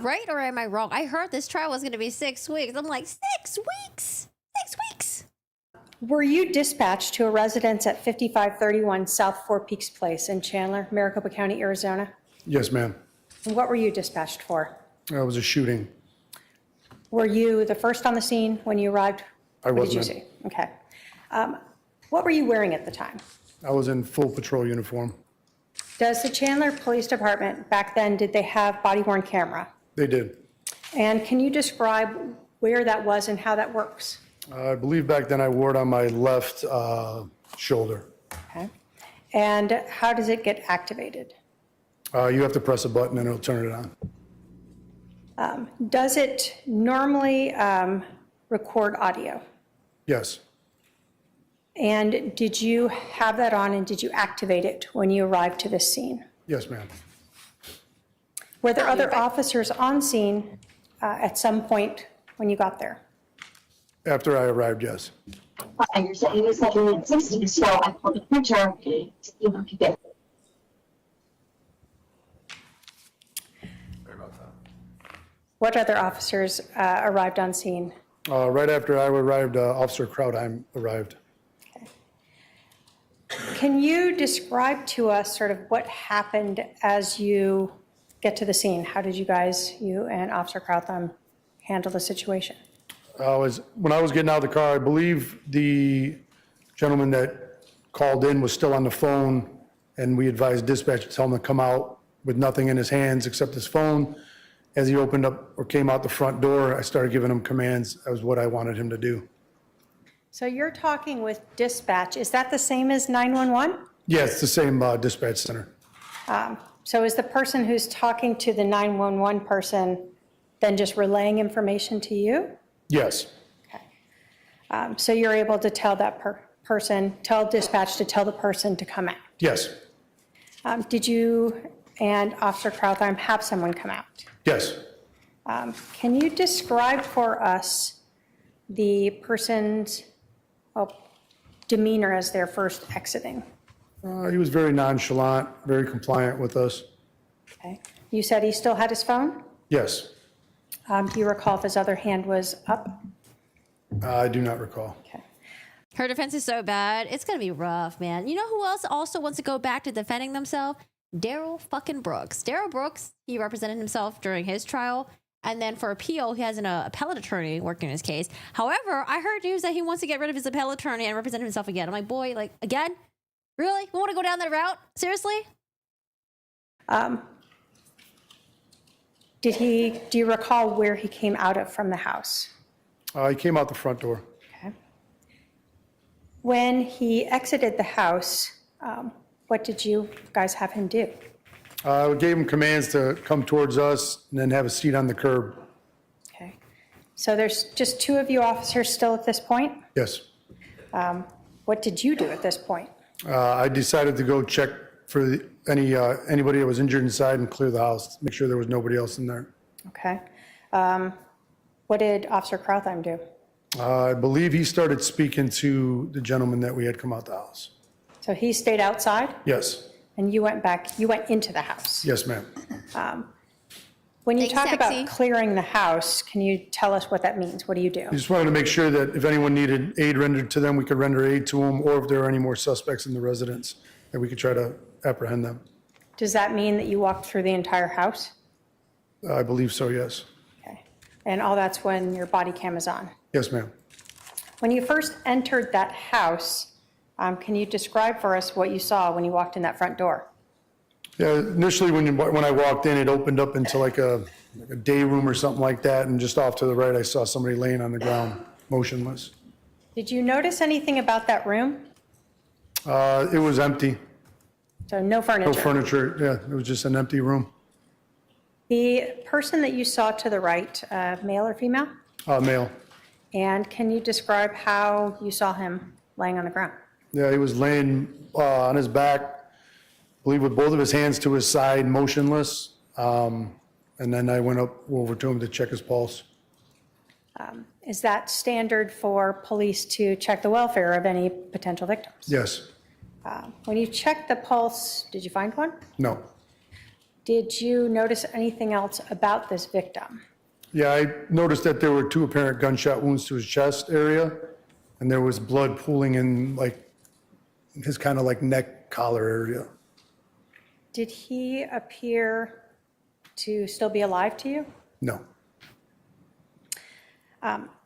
Right or am I wrong? I heard this trial was going to be 6 weeks. I'm like, 6 weeks? 6 weeks? Were you dispatched to a residence at 5531 South Four Peaks Place in Chandler, Maricopa County, Arizona? Yes, ma'am. And what were you dispatched for? It was a shooting. Were you the first on the scene when you arrived? I What did you wasn't. see? Okay. What were you wearing at the time? I was in full patrol uniform. Does the Chandler Police Department, back then, did they have body-worn camera? They did. And can you describe where that was and how that works? I believe back then I wore it on my left shoulder. Okay. And how does it get activated? You have to press a button and it'll turn it on. Does it normally record audio? Yes. And did you have that on and did you activate it when you arrived to this scene? Yes, ma'am. Were there other officers on scene at some point when you got there? After I arrived, yes. You're saying it's like in 60, so I pulled a picture. What other officers arrived on scene? Right after I arrived, Officer Krautheim arrived. Can you describe to us sort of what happened as you get to the scene? How did you guys, you and Officer Krautheim, handle the situation? When I was getting out of the car, I believe the gentleman that called in was still on the phone, and we advised dispatch to tell him to come out with nothing in his hands except his phone. As he opened up or came out the front door, I started giving him commands. That was what I wanted him to do. So you're talking with dispatch. Is that the same as 911? Yeah, it's the same dispatch center. So is the person who's talking to the 911 person then just relaying information to you? Yes. So you're able to tell that person, tell dispatch to tell the person to come out? Yes. Did you and Officer Krautheim have someone come out? Yes. Can you describe for us the person's demeanor as they're first exiting? He was very nonchalant, very compliant with us. Okay. You said he still had his phone? Yes. Do you recall if his other hand was up? I do not recall. Okay. Her defense is so bad. It's going to be rough, man. You know who else also wants to go back to defending themselves? Daryl fucking Brooks. Daryl Brooks, he represented himself during his trial. And then for appeal, he has an appellate attorney working his case. However, I heard news that he wants to get rid of his appellate attorney and represent himself again. I'm like, boy, like, again? Really? We want to go down that route? Seriously? Do you recall where he came out of from the house? He came out the front door. Okay. When he exited the house, what did you guys have him do? We gave him commands to come towards us and then have a seat on the curb. Okay. So there's just two of you officers still at this point? Yes. What did you do at this point? I decided to go check for anybody that was injured inside and clear the house, make sure there was nobody else in there. Okay. What did Officer Krautheim do? I believe he started speaking to the gentleman that we had come out the house. So he stayed outside Yes. and you went into the house. Yes, ma'am. When you Thanks, talk Sexy. about clearing the house, can you tell us what that means? What do you do? We just wanted to make sure that if anyone needed aid rendered to them, we could render aid to them, or if there are any more suspects in the residence, that we could try to apprehend them. Does that mean that you walked through the entire house? I believe so, yes. Okay. And all that's when your body cam is on? Yes, ma'am. When you first entered that house, can you describe for us what you saw when you walked in that front door? Yeah, initially when I walked in, it opened up into like a day room or something like that, and just off to the right, I saw somebody laying on the ground, motionless. Did you notice anything about that room? It was empty. So no furniture? No furniture, yeah, it was just an empty room. The person that you saw to the right, male or female? Male. And can you describe how you saw him laying on the ground? Yeah, he was laying on his back, I believe with both of his hands to his side, motionless. And then I went over to him to check his pulse. Is that standard for police to check the welfare of any potential victims? Yes. When you checked the pulse, did you find one? No. Did you notice anything else about this victim? Yeah, I noticed that there were 2 apparent gunshot wounds to his chest area, and there was blood pooling in like his kind of like neck collar area. Did he appear to still be alive to you? No.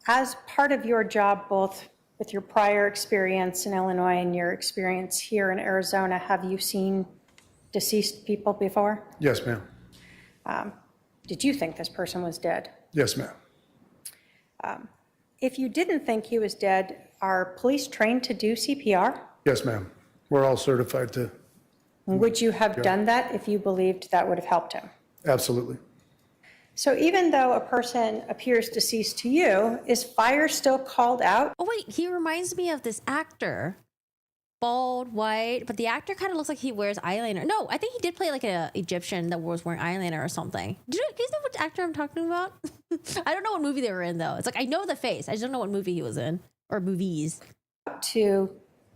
As part of your job, both with your prior experience in Illinois and your experience here in Arizona, have you seen deceased people before? Yes, ma'am. Did you think this person was dead? Yes, ma'am. If you didn't think he was dead, are police trained to do CPR? Yes, ma'am. We're all certified to. Would you have done that if you believed that would have helped him? Absolutely. So even though a person appears deceased to you, is fire still called out? Oh wait, he reminds me of this actor. Bald, white, but the actor kind of looks like he wears eyeliner. No, I think he did play like an Egyptian that was wearing eyeliner or something. Do you guys know what actor I'm talking about? I don't know what movie they were in though. It's like I know the face. I just don't know what movie he was in or movies. To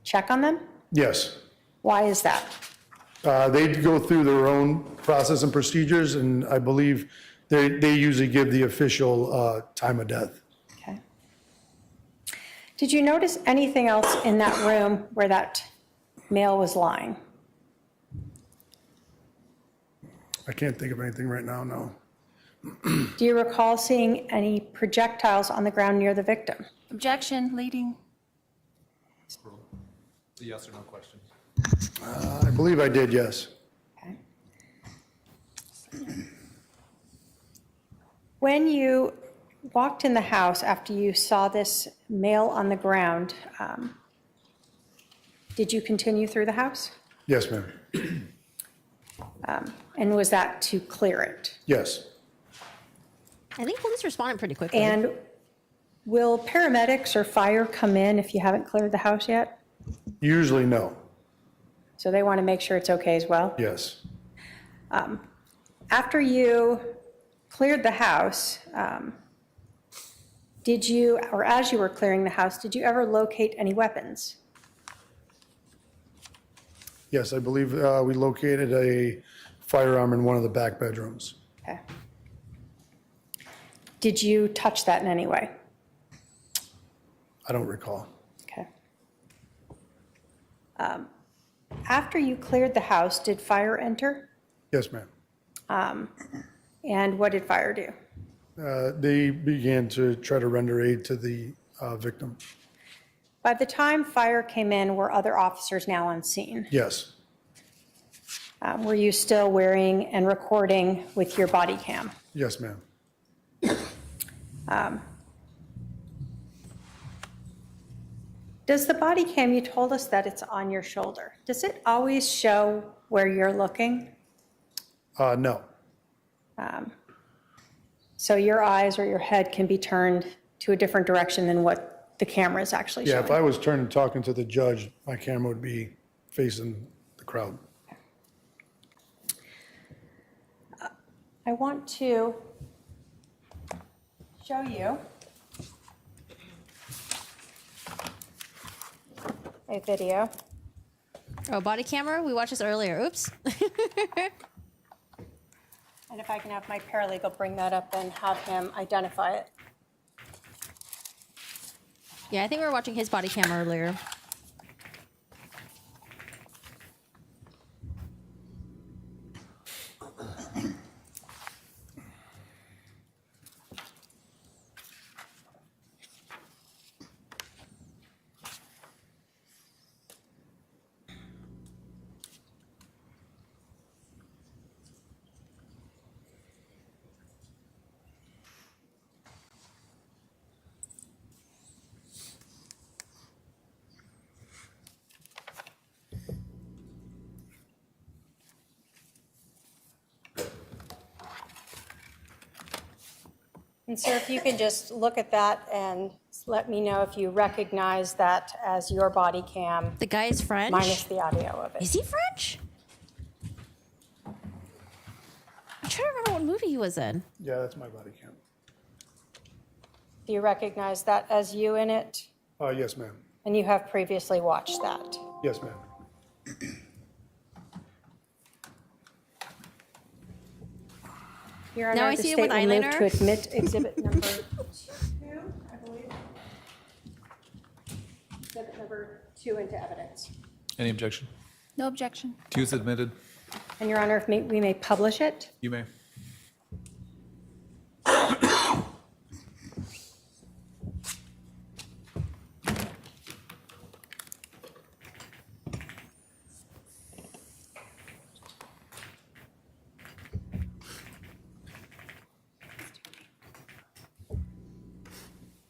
check on them? Yes. Why is that? They go through their own process and procedures, and I believe they usually give the official time of death. Okay. Did you notice anything else in that room where that male was lying? I can't think of anything right now, no. Do you recall seeing any projectiles on the ground near the victim? Objection, leading. It's a yes or no question. I believe I did, yes. Okay. When you walked in the house after you saw this male on the ground, did you continue through the house? Yes, ma'am. And was that to clear it? Yes. I think police responded pretty quickly. And will paramedics or fire come in if you haven't cleared the house yet? Usually no. So they want to make sure it's okay as well? Yes. After you cleared the house, did you, or as you were clearing the house, did you ever locate any weapons? Yes, I believe we located a firearm in one of the back bedrooms. Okay. Did you touch that in any way? I don't recall. Okay. After you cleared the house, did fire enter? Yes, ma'am. And what did fire do? They began to try to render aid to the victim. By the time fire came in, were other officers now on scene? Yes. Were you still wearing and recording with your body cam? Yes, ma'am. Does the body cam, you told us that it's on your shoulder. Does it always show where you're looking? No. So your eyes or your head can be turned to a different direction than what the camera is actually Yeah, showing? if I was turning and talking to the judge, my camera would be facing the crowd. I want to show you a video Oh, body camera? We watched this earlier. Oops. And if I can have my paralegal bring that up and have him identify it. Yeah, I think we were watching his body cam earlier. And sir, if you can just look at that and let me know if you recognize that as your body cam. The guy is French? Minus the audio of it. Is he French? I'm trying to remember what movie he was in. Yeah, that's my body cam. Do you recognize that as you in it? Yes, ma'am. And you have previously watched that? Yes, ma'am. Your Now Honor, I the see it state with will move eyeliner. to admit exhibit number 2, I believe. Exhibit number 2 into evidence. Any objection? No objection. Two is admitted. And Your Honor, if we may publish it. You may.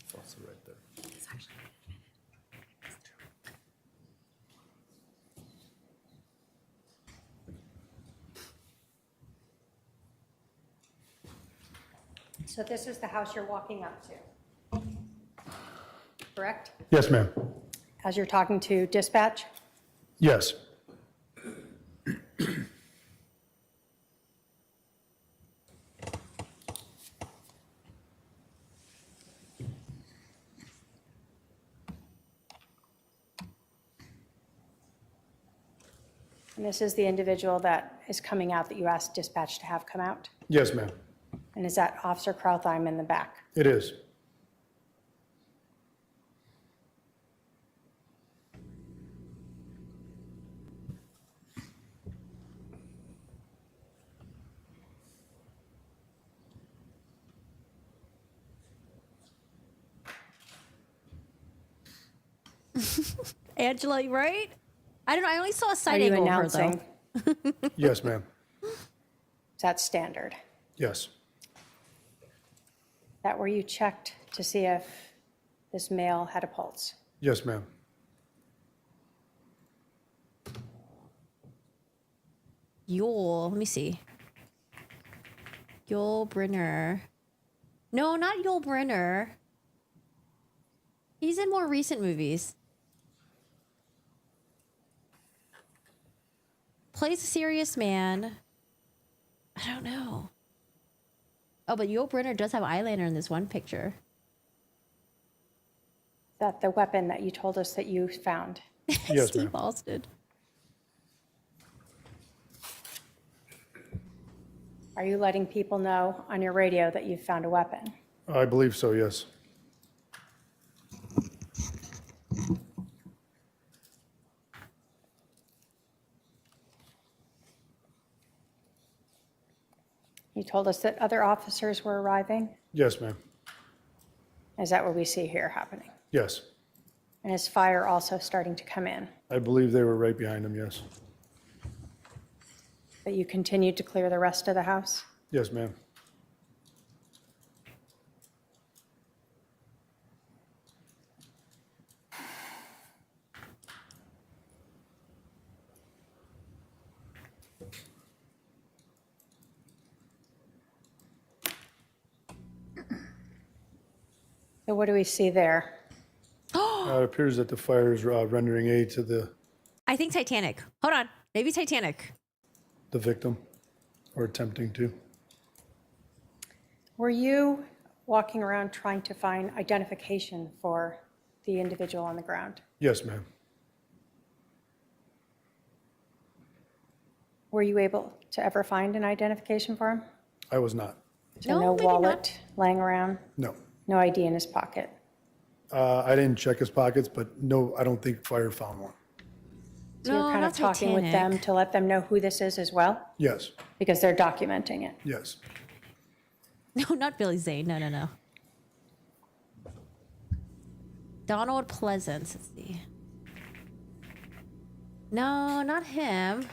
It's also right there. So this is the house you're walking up to, correct? Yes, ma'am. As you're talking to dispatch? Yes. And this is the individual that is coming out that you asked dispatch to have come out? Yes, ma'am. And is that Officer Krautheim in the back? It is. Angela, right? I don't know. I only saw a side Are you angle of her, announcing? though. Yes, ma'am. Is that standard? Yes. That where you checked to see if this male had a pulse? Yes, ma'am. Yul. Let me see. Yul Brynner. No, not Yul Brynner. He's in more recent movies. Plays a serious man. I don't know. Oh, but Yul Brynner does have eyeliner in this one picture. Is that the weapon that you told us that you found? Yes, Steve ma'am. Alston. Are you letting people know on your radio that you've found a weapon? I believe so, yes. You told us that other officers were arriving? Yes, ma'am. Is that what we see here happening? Yes. And is fire also starting to come in? I believe they were right behind him, yes. That you continued to clear the rest of the house? Yes, ma'am. So what do we see there? It appears that the fire is rendering aid to the I think Titanic. Hold on. Maybe Titanic. victim, or attempting to. Were you walking around trying to find identification for the individual on the ground? Yes, ma'am. Were you able to ever find an identification for him? I was not. So no wallet laying around? No. No ID in his pocket? I didn't check his pockets, but no, I don't think fire found one. So you're kind of talking with them to let them know who this is as well? Yes, Because they're documenting it. yes. No, not Billy Zane. No, no, no. Donald Pleasance. Let's see. No, not him.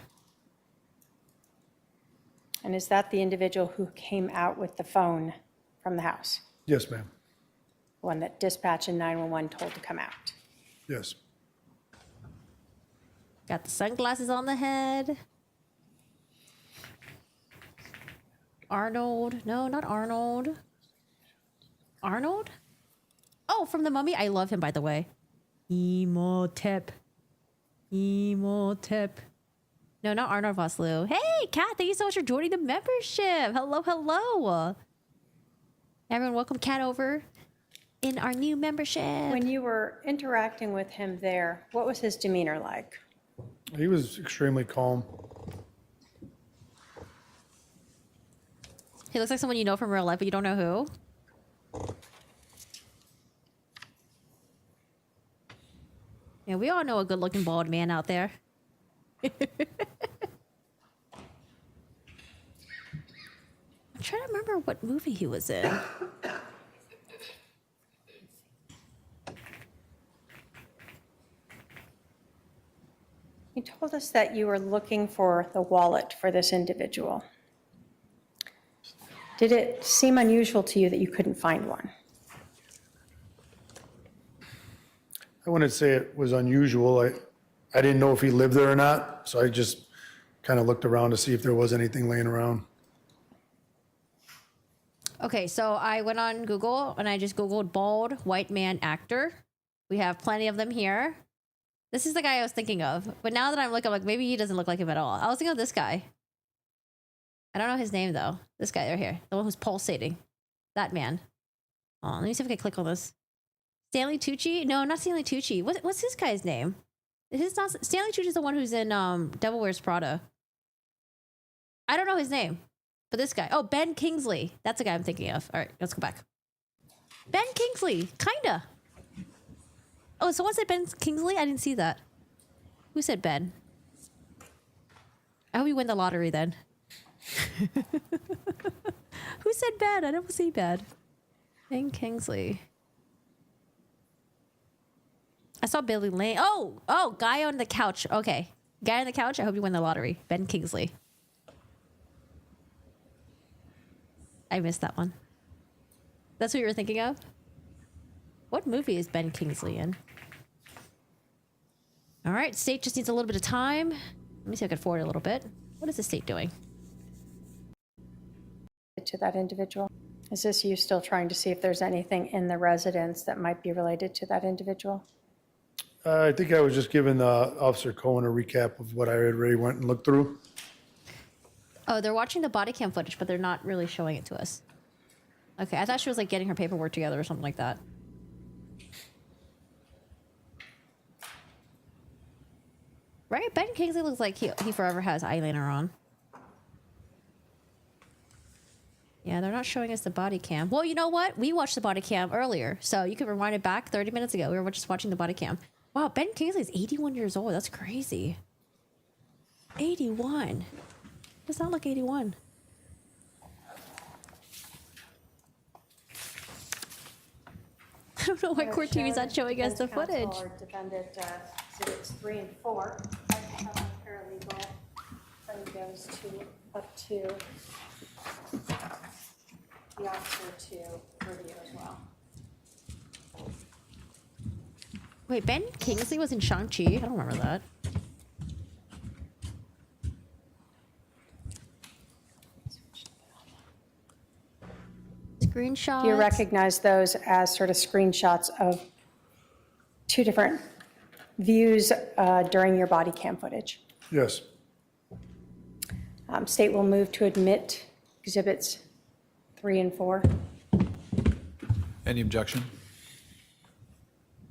And is that the individual who came out with the phone from the house? Yes, ma'am. The one that dispatch and 911 told to come out? Yes. Got the sunglasses on the head. Arnold. No, not Arnold. Arnold? Oh, from The Mummy. I love him, by the way. Emotep. Emotep. No, not Arnold Vosloo. Hey, Kat, thank you so much for joining the membership. Hello, hello. Everyone, welcome Kat over in our new membership. When you were interacting with him there, what was his demeanor like? He was extremely calm. He looks like someone you know from real life, but you don't know who. Yeah, we all know a good-looking bald man out there. I'm trying to remember what movie he was in. You told us that you were looking for the wallet for this individual. Did it seem unusual to you that you couldn't find one? I wouldn't say it was unusual. I didn't know if he lived there or not, so I just kind of looked around to see if there was anything laying around. Okay, so I went on Google and I just Googled bald white man actor. We have plenty of them here. This is the guy I was thinking of. But now that I'm looking, I'm like, maybe he doesn't look like him at all. I was thinking of this guy. I don't know his name, though. This guy right here. The one who's pulsating. That man. Oh, let me see if I can click on this. Stanley Tucci? No, not Stanley Tucci. What's this guy's name? His not Stanley Tucci is the one who's in Devil Wears Prada. I don't know his name. But this guy. Oh, Ben Kingsley. That's the guy I'm thinking of. All right, let's go back. Ben Kingsley. Kinda. Oh, someone said Ben Kingsley? I didn't see that. Who said Ben? I hope you win the lottery then. Who said Ben? I don't see Ben. Ben Kingsley. I saw Billy Lane. Oh, guy on the couch. Okay. Guy on the couch. I hope you win the lottery. Ben Kingsley. I missed that one. That's what you were thinking of? What movie is Ben Kingsley in? All right, state just needs a little bit of time. Let me see if I can forward a little bit. What is the state doing? To that individual? Is this you still trying to see if there's anything in the residence that might be related to that individual? I think I was just giving Officer Cohen a recap of what I already went and looked through. Oh, they're watching the body cam footage, but they're not really showing it to us. Okay, I thought she was like getting her paperwork together or something like that. Right? Ben Kingsley looks like he forever has eyeliner on. Yeah, they're not showing us the body cam. Well, you know what? We watched the body cam earlier, so you can rewind it back 30 minutes ago. We were just watching the body cam. Wow, Ben Kingsley is 81 years old. That's crazy. 81. Does not look 81. I don't know why Court TV is not showing us the footage. Defendant exhibits 3 and 4. I have a paralegal. And goes up to the officer to review as well. Wait, Ben Kingsley was in Shang-Chi? I don't remember that. Screenshots. Do you recognize those as sort of screenshots of two different views during your body cam footage? Yes. State will move to admit exhibits 3 and 4. Any objection?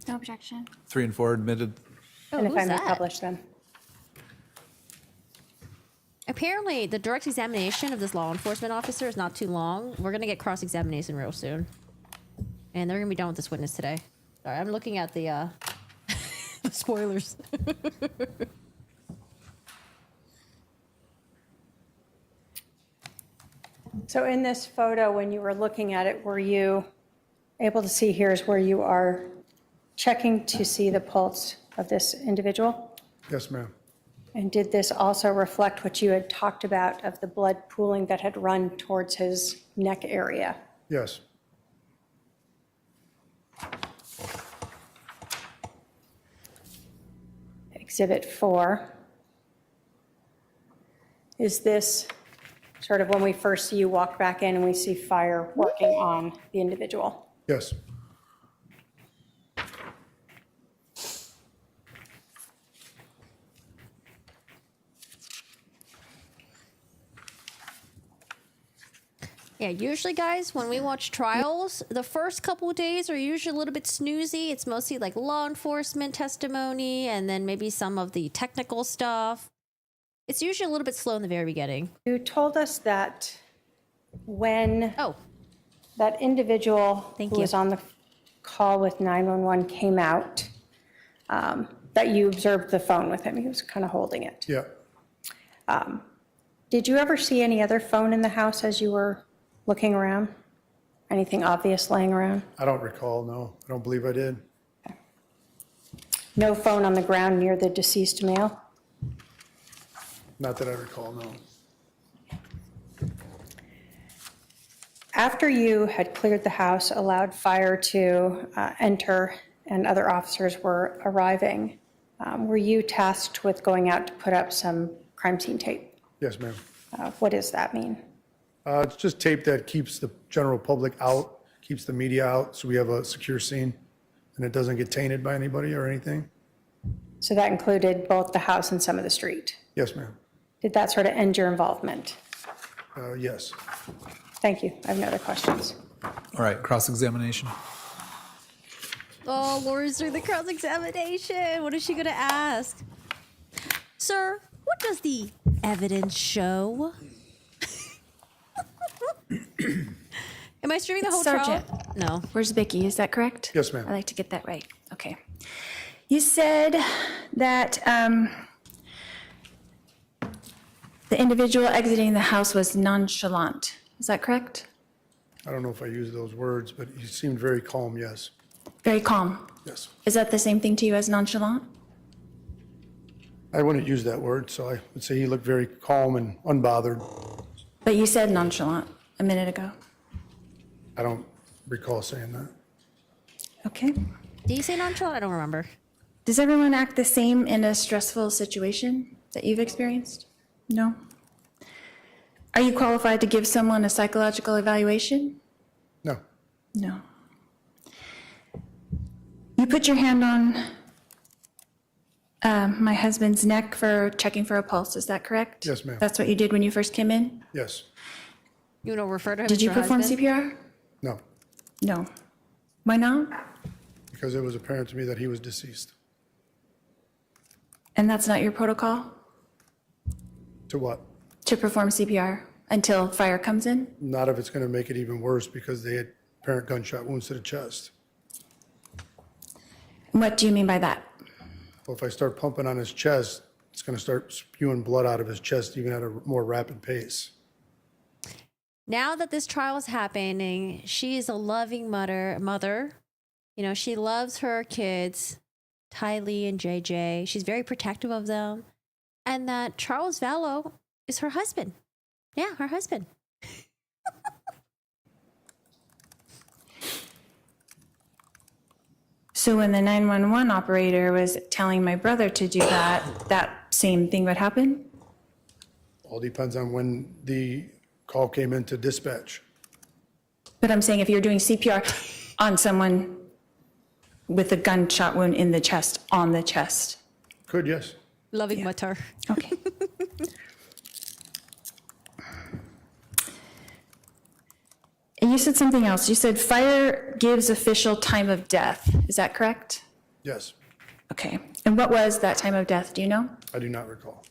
No objection. 3 and 4 admitted. Oh, And if who's I may that? publish them. Apparently, the direct examination of this law enforcement officer is not too long. We're gonna get cross-examination real soon. And they're gonna be done with this witness today. Sorry, I'm looking at the spoilers. So in this photo, when you were looking at it, were you able to see here's where you are checking to see the pulse of this individual? Yes, ma'am. And did this also reflect what you had talked about of the blood pooling that had run towards his neck area? Yes. Exhibit 4. Is this sort of when we first see you walk back in and we see fire working on the individual? Yes. Yeah, usually, guys, when we watch trials, the first couple of days are usually a little bit snoozy. It's mostly like law enforcement testimony and then maybe some of the technical stuff. It's usually a little bit slow in the very beginning. You told us that when that individual who was on the call with 911 came out, that you observed the phone with him. He was kind of holding it. Yeah. Did you ever see any other phone in the house as you were looking around? Anything obvious laying around? I don't recall, no. I don't believe I did. No phone on the ground near the deceased male? Not that I recall, no. After you had cleared the house, allowed fire to enter, and other officers were arriving, were you tasked with going out to put up some crime scene tape? Yes, ma'am. What does that mean? It's just tape that keeps the general public out, keeps the media out, so we have a secure scene, and it doesn't get tainted by anybody or anything. So that included both the house and some of the street? Yes, ma'am. Did that sort of end your involvement? Yes. Thank you. I have no other questions. All right, cross-examination. Oh, Lori's doing the cross-examination. What is she going to ask? Sir, what does the evidence show? Am I streaming the whole Sergeant. trial? No. Where's Vicky? Is that correct? Yes, ma'am. I like to get that right. Okay. You said that the individual exiting the house was nonchalant. Is that correct? I don't know if I used those words, but he seemed very calm, yes. Very calm. Yes. Is that the same thing to you as nonchalant? I wouldn't use that word, so I would say he looked very calm and unbothered. But you said nonchalant a minute ago. I don't recall saying that. Okay. Did you say nonchalant? I don't remember. Does everyone act the same in a stressful situation that you've experienced? No? Are you qualified to give someone a psychological evaluation? No. No. You put your hand on my husband's neck for checking for a pulse, is that correct? Yes, ma'am. That's what you did when you first came in? Yes. You don't refer to him Did as you your perform husband? CPR? No. No. Why not? Because it was apparent to me that he was deceased. And that's not your protocol? To what? To perform CPR until fire comes in? Not if it's going to make it even worse because they had apparent gunshot wounds to the chest. What do you mean by that? Well, if I start pumping on his chest, it's going to start spewing blood out of his chest even at a more rapid pace. Now that this trial is happening, she is a loving mother. You know, she loves her kids, Tylee and JJ. She's very protective of them. And that Charles Vallow is her husband. Yeah, her husband. So when the 911 operator was telling my brother to do that, that same thing would happen? All depends on when the call came into dispatch. But I'm saying if you're doing CPR on someone with a gunshot wound in the chest, on the chest. Could, yes. Loving mother. Okay. And you said something else. You said fire gives official time of death. Is that correct? Yes. Okay. And what was that time of death? Do you know? I do not recall.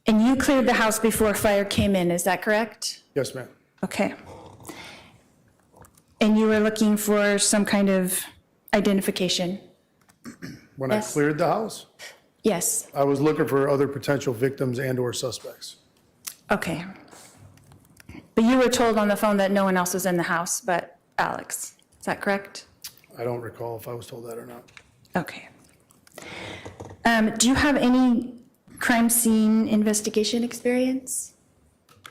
And you cleared the house before fire came in, is that correct? Yes, ma'am. Okay. And you were looking for some kind of identification? When Yes. I cleared the house, Yes. I was looking for other potential victims and/or suspects. Okay. But you were told on the phone that no one else was in the house but Alex. Is that correct? I don't recall if I was told that or not. Okay. Do you have any crime scene investigation experience?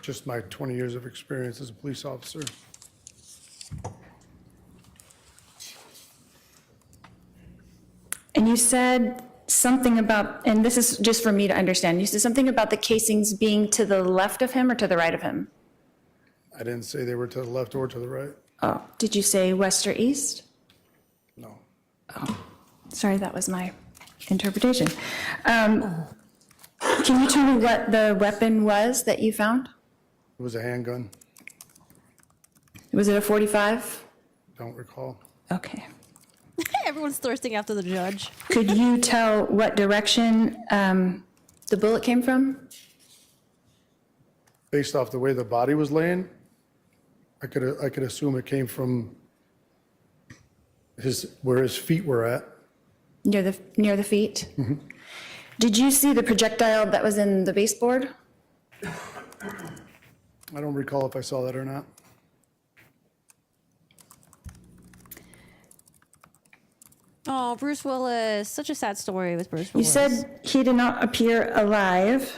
Just my 20 years of experience as a police officer. And you said something about, and this is just for me to understand, you said something about the casings being to the left of him or to the right of him? I didn't say they were to the left or to the right. Oh, did you say west or east? No. Oh, sorry, that was my interpretation. Can you tell me what the weapon was that you found? It was a handgun. Was it a 45? Don't recall. Okay. Everyone's thirsting after the judge. Could you tell what direction the bullet came from? Based off the way the body was laying, I could assume it came from where his feet were at. Near the feet? Mm-hmm. Did you see the projectile that was in the baseboard? I don't recall if I saw that or not. Oh, Bruce Willis. Such a sad story with Bruce You Willis. said he did not appear alive,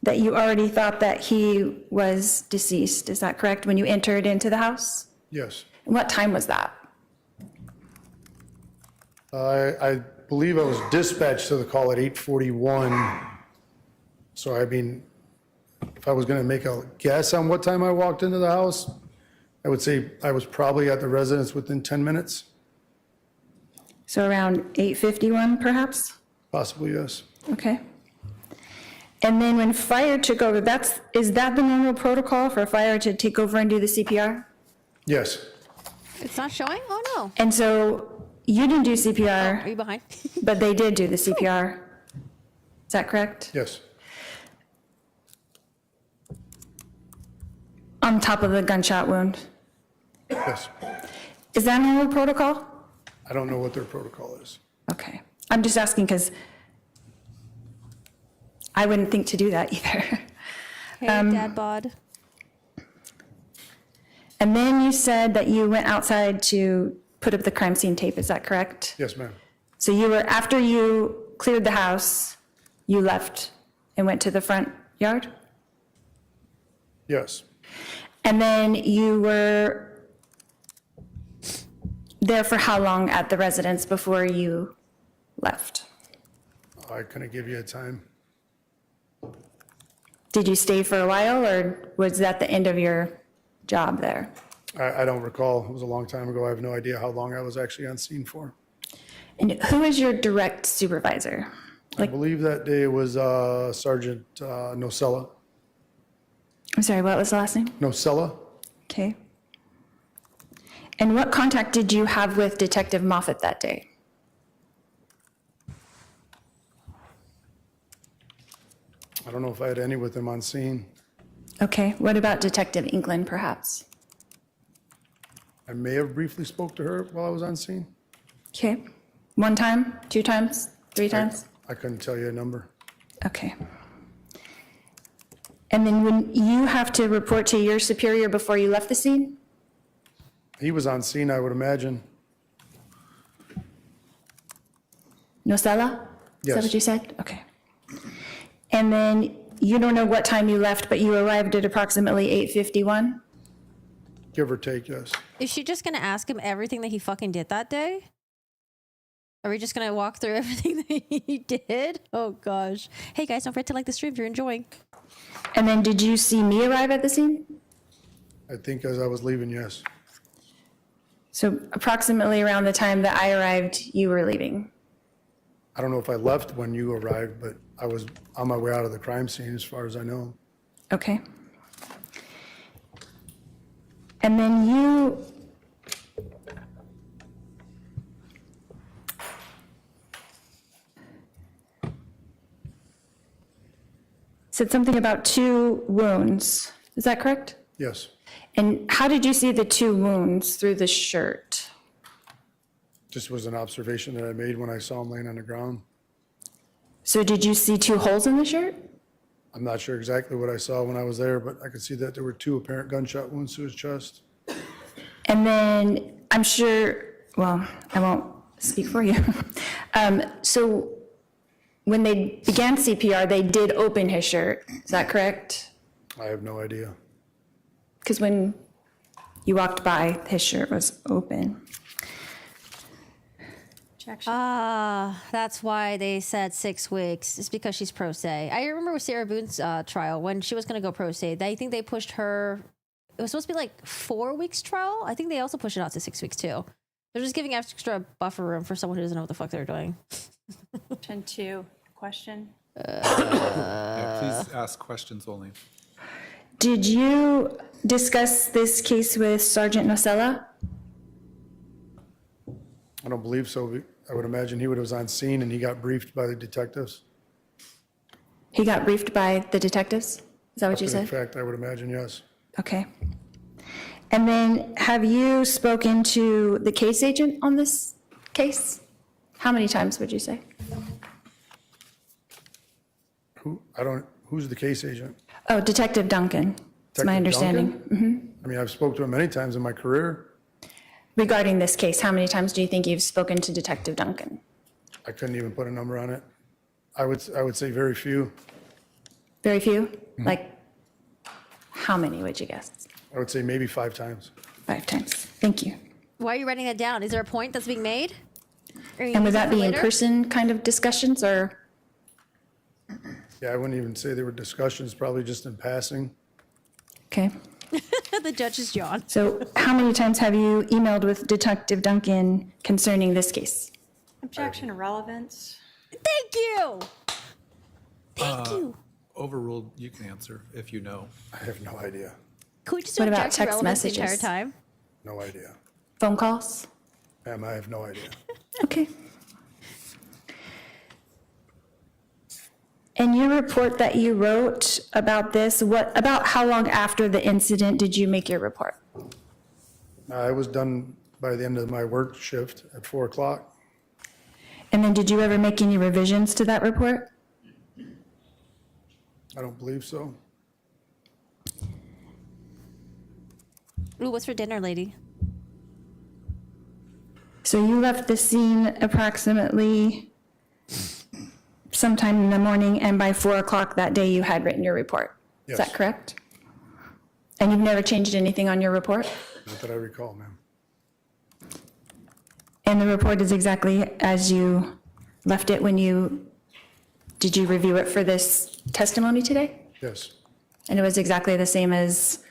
that you already thought that he was deceased. Is that correct, when you entered into the house? Yes. And what time was that? I believe I was dispatched to the call at 8:41. So I mean, if I was going to make a guess on what time I walked into the house, I would say I was probably at the residence within 10 minutes. So around 8:51, perhaps? Possibly, yes. Okay. And then when fire took over, is that the normal protocol for fire to take over and do the CPR? Yes. It's not showing? Oh, no. And so you didn't do CPR. Are you behind? But they did do the CPR. Is that correct? Yes. On top of the gunshot wound. Yes. Is that normal protocol? I don't know what their protocol is. Okay. I'm just asking because I wouldn't think to do that either. Hey, Dad bod. And then you said that you went outside to put up the crime scene tape. Is that correct? Yes, ma'am. So after you cleared the house, you left and went to the front yard? Yes. And then you were there for how long at the residence before you left? I couldn't give you a time. Did you stay for a while, or was that the end of your job there? I don't recall. It was a long time ago. I have no idea how long I was actually on scene for. And who is your direct supervisor? I believe that day was Sergeant Nocella. I'm sorry, what was the last name? Nocella? Okay. And what contact did you have with Detective Moffat that day? I don't know if I had any with him on scene. Okay, what about Detective England, perhaps? I may have briefly spoke to her while I was on scene. Okay, 1 time, 2 times, 3 times? I couldn't tell you a number. Okay. And then when you have to report to your superior before you left the scene? He was on scene, I would imagine. Nocella? Is that Yes. what you said? Okay. And then you don't know what time you left, but you arrived at approximately 8:51? Give or take, yes. Is she just going to ask him everything that he fucking did that day? Are we just going to walk through everything that he did? Oh, gosh. Hey, guys, don't forget to like the stream if you're enjoying. And then did you see me arrive at the scene? I think as I was leaving, yes. So approximately around the time that I arrived, you were leaving? I don't know if I left when you arrived, but I was on my way out of the crime scene as far as I know. Okay. And then you... said something about 2 wounds. Is that correct? Yes. And how did you see the 2 wounds through the shirt? Just was an observation that I made when I saw him laying on the ground. So did you see 2 holes in the shirt? I'm not sure exactly what I saw when I was there, but I could see that there were 2 apparent gunshot wounds to his chest. And then I'm sure, well, I won't speak for you. So when they began CPR, they did open his shirt. Is that correct? I have no idea. Because when you walked by, his shirt was open. That's why they said 6 weeks. It's because she's pro se. I remember with Sarah Boone's trial, when she was going to go pro se, I think they pushed her, it was supposed to be like 4 weeks trial. I think they also pushed it out to 6 weeks too. They're just giving extra buffer room for someone who doesn't know what the fuck they're doing. Option 2, question. Yeah, please ask questions only. Did you discuss this case with Sergeant Nocella? I don't believe so. I would imagine he was on scene and he got briefed by the detectives. He got briefed by the detectives? Is that what you In said? fact, I would imagine, yes. Okay. And then have you spoken to the case agent on this case? How many times would you say? Who's the case agent? Oh, Detective Duncan. That's my understanding. Duncan? I mean, I've spoken to him many times in my career. Regarding this case, how many times do you think you've spoken to Detective Duncan? I couldn't even put a number on it. I would say very few. Very few? Like, how many would you guess? I would say maybe 5 times. 5 times. Thank you. Why are you writing that down? Is there a point that's being made? And would that be in-person kind of discussions, or? Yeah, I wouldn't even say they were discussions, probably just in passing. Okay. The judge is John. So how many times have you emailed with Detective Duncan concerning this case? Objection to relevance. Thank you. Thank you. Overruled, you can answer if you know. I have no idea. Could we just What about object to text relevance the entire messages? time? No idea. Phone calls? Ma'am, I have no idea. Okay. In your report that you wrote about this, about how long after the incident did you make your report? I was done by the end of my work shift at 4 o'clock. And then did you ever make any revisions to that report? I don't believe so. Ooh, what's for dinner, lady? So you left the scene approximately sometime in the morning, and by 4 o'clock that day you had written your report. Is Yes. that correct? And you've never changed anything on your report? Not that I recall, ma'am. And the report is exactly as you left it when did you review it for this testimony today? Yes. And it was exactly the same as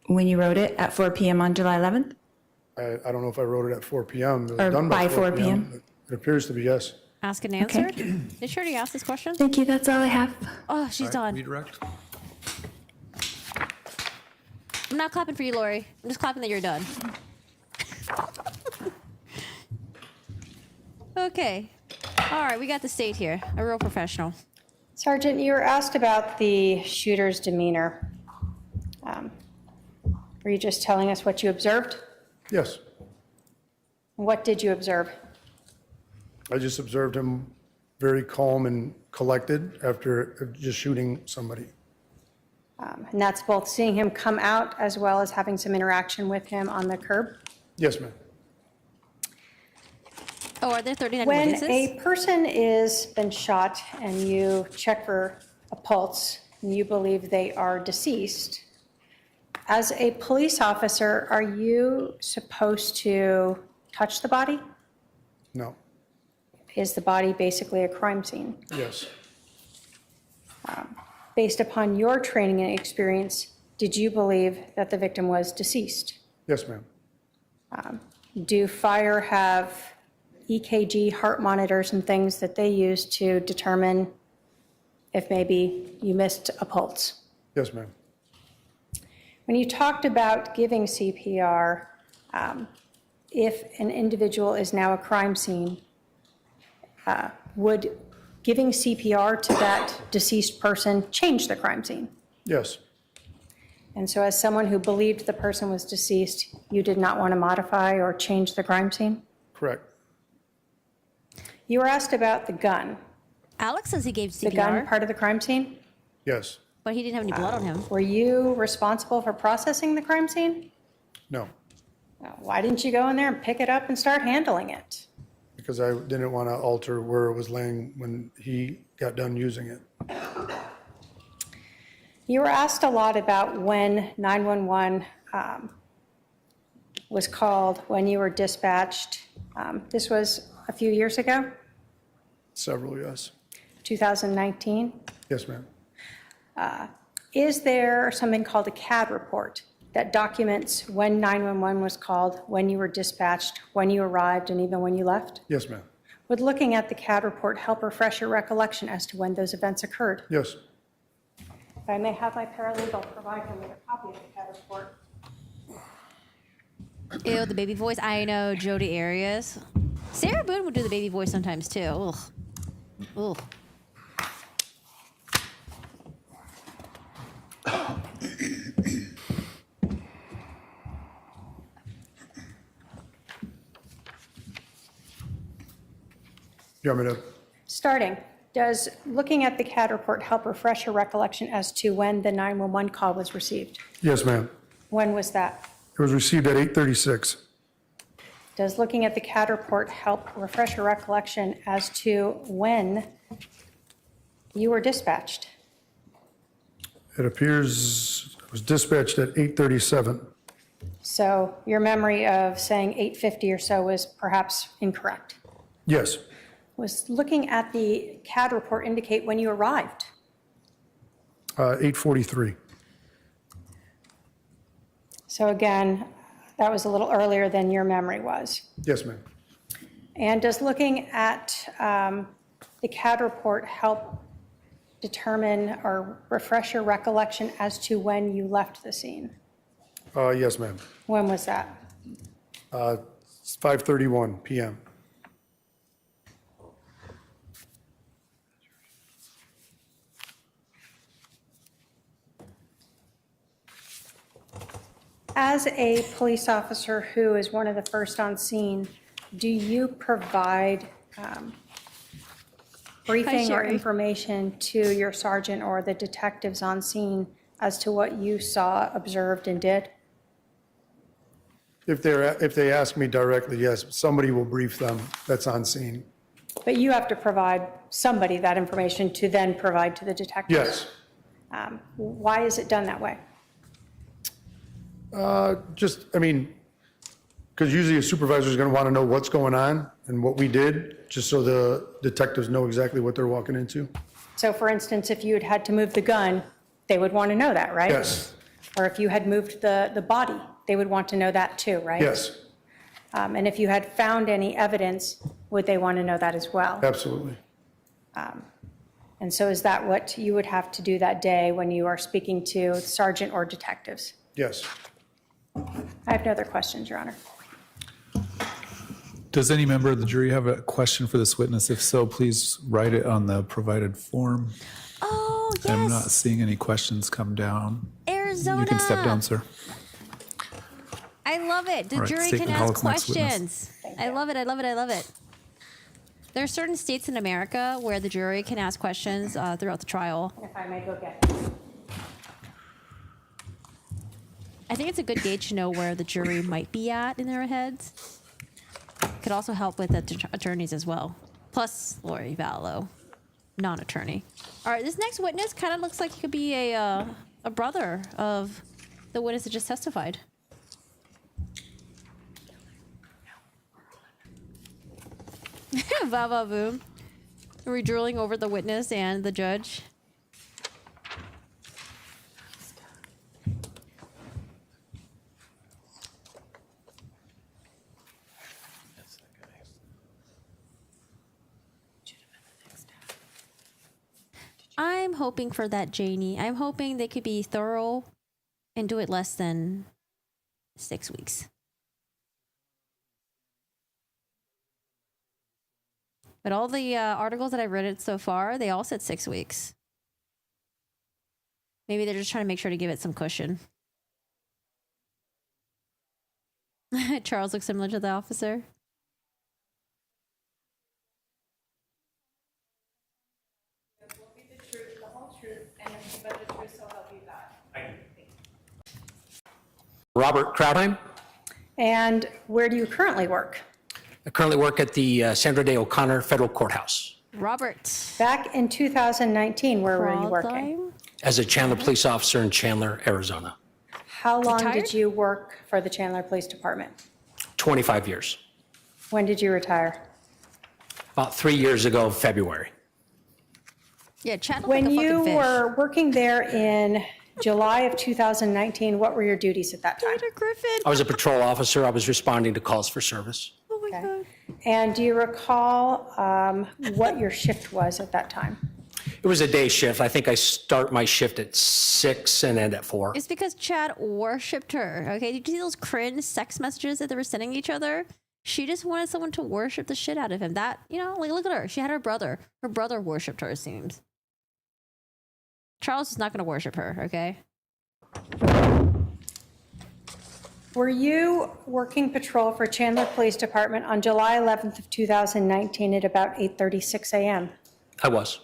when you wrote it at 4 p.m. on July 11th? I don't know if I wrote it at 4 p.m. It was Or done by 4 p.m.? It appears to be yes. Ask and answer. Did she already ask this question? Thank you, that's all I have. Oh, she's done. Redirect. I'm not clapping for you, Lori. I'm just clapping that you're done. Okay. All right, we got the state here. A real professional. Sergeant, you were asked about the shooter's demeanor. Were you just telling us what you observed? Yes. What did you observe? I just observed him very calm and collected after just shooting somebody. And that's both seeing him come out as well as having some interaction with him on the curb? Yes, ma'am. Oh, are there 39 When witnesses? a person is been shot and you check for a pulse and you believe they are deceased, as a police officer, are you supposed to touch the body? No. Is the body basically a crime scene? Yes. Based upon your training and experience, did you believe that the victim was deceased? Yes, ma'am. Do fire have EKG heart monitors and things that they use to determine if maybe you missed a pulse? Yes, ma'am. When you talked about giving CPR, if an individual is now a crime scene, would giving CPR to that deceased person change the crime scene? Yes. And so as someone who believed the person was deceased, you did not want to modify or change the crime scene? Correct. You were asked about the gun. Alex says he gave CPR. The gun part of the crime scene? Yes. But he didn't have any blood on him. Were you responsible for processing the crime scene? No, Why didn't you go in there and pick it up and start handling it? because I didn't want to alter where it was laying when he got done using it. You were asked a lot about when 911 was called, when you were dispatched. This was a few years ago, Several, yes. 2019. Yes, ma'am. Is there something called a CAD report that documents when 911 was called, when you were dispatched, when you arrived, and even when you left? Yes, ma'am. Would looking at the CAD report help refresh your recollection as to when those events occurred? Yes. If I may have my paralegal provide him with a copy of the CAD report. Ew, the baby voice. I know, Jody Arias. Sarah Boone would do the baby voice sometimes too. Ugh. Ugh. You want me to? Starting, does looking at the CAD report help refresh your recollection as to when the 911 call was received? Yes, ma'am. When was that? It was received at 8:36. Does looking at the CAD report help refresh your recollection as to when you were dispatched? It appears it was dispatched at 8:37. So your memory of saying 8:50 or so was perhaps incorrect. Yes. Was looking at the CAD report indicate when you arrived? 8:43. So again, that was a little earlier than your memory was. Yes, ma'am. And does looking at the CAD report help determine or refresh your recollection as to when you left the scene? Yes, ma'am. When was that? It's 5:31 p.m. As a police officer who is one of the first on scene, do you provide briefing or Sherry. information to your sergeant or the detectives on scene as to what you saw, observed, and did? If they ask me directly, yes, somebody will brief them that's on scene. But you have to provide somebody that information to then provide to the detectives? Yes. Why is it done that way? Because usually a supervisor is going to want to know what's going on and what we did, just so the detectives know exactly what they're walking into. So for instance, if you had had to move the gun, they would want to know that, right? Yes. Or if you had moved the body, they would want to know that too, right? Yes, And if you had found any evidence, would they want to know that as well? absolutely. And so is that what you would have to do that day when you are speaking to sergeant or detectives? Yes. I have no other questions, Your Honor. Does any member of the jury have a question for this witness? If so, please write it on the provided form. Oh, yes. I'm not seeing any questions come down. Arizona. You can step down, sir. I love it. The All right, jury State can can call ask its next witness. questions. I love it. I love it. I love it. There are certain states in America where the jury can ask questions throughout the trial. If I may go get them. I think it's a good gauge to know where the jury might be at in their heads. Could also help with the attorneys as well. Plus Lori Vallow, non-attorney. All right, this next witness kind of looks like he could be a brother of the witness that just testified. Vava boom. Are we drooling over the witness and the judge? I'm hoping for that, Janie. I'm hoping they could be thorough and do it less than 6 weeks. But all the articles that I've read so far, they all said 6 weeks. Maybe they're just trying to make sure to give it some cushion. Charles looks similar to the officer. Robert Krautheim. And where do you currently work? I currently work at the Sandra Day O'Connor Federal Courthouse Robert. Back in 2019, where were you working? as a Chandler police officer in Chandler, Arizona. How long did you work for the Chandler Police Department? 25 years. When did you retire? About 3 years ago, February. Yeah, Chandler. When like a you fucking fish. were working there in July of 2019, what were your duties at that time? Peter Griffin. I was a patrol officer. I was responding to calls for service. Oh my God. And do you recall what your shift was at that time? It was a day shift. I think I start my shift at 6 and end at 4. It's because Chad worshipped her. Okay, did you see those cringe sex messages that they were sending each other? She just wanted someone to worship the shit out of him. That, you know, like look at her. She had her brother. Her brother worshipped her, it seems. Charles is not going to worship her, okay? Were you working patrol for Chandler Police Department on July 11th of 2019 at about 8:36 a.m.? I was.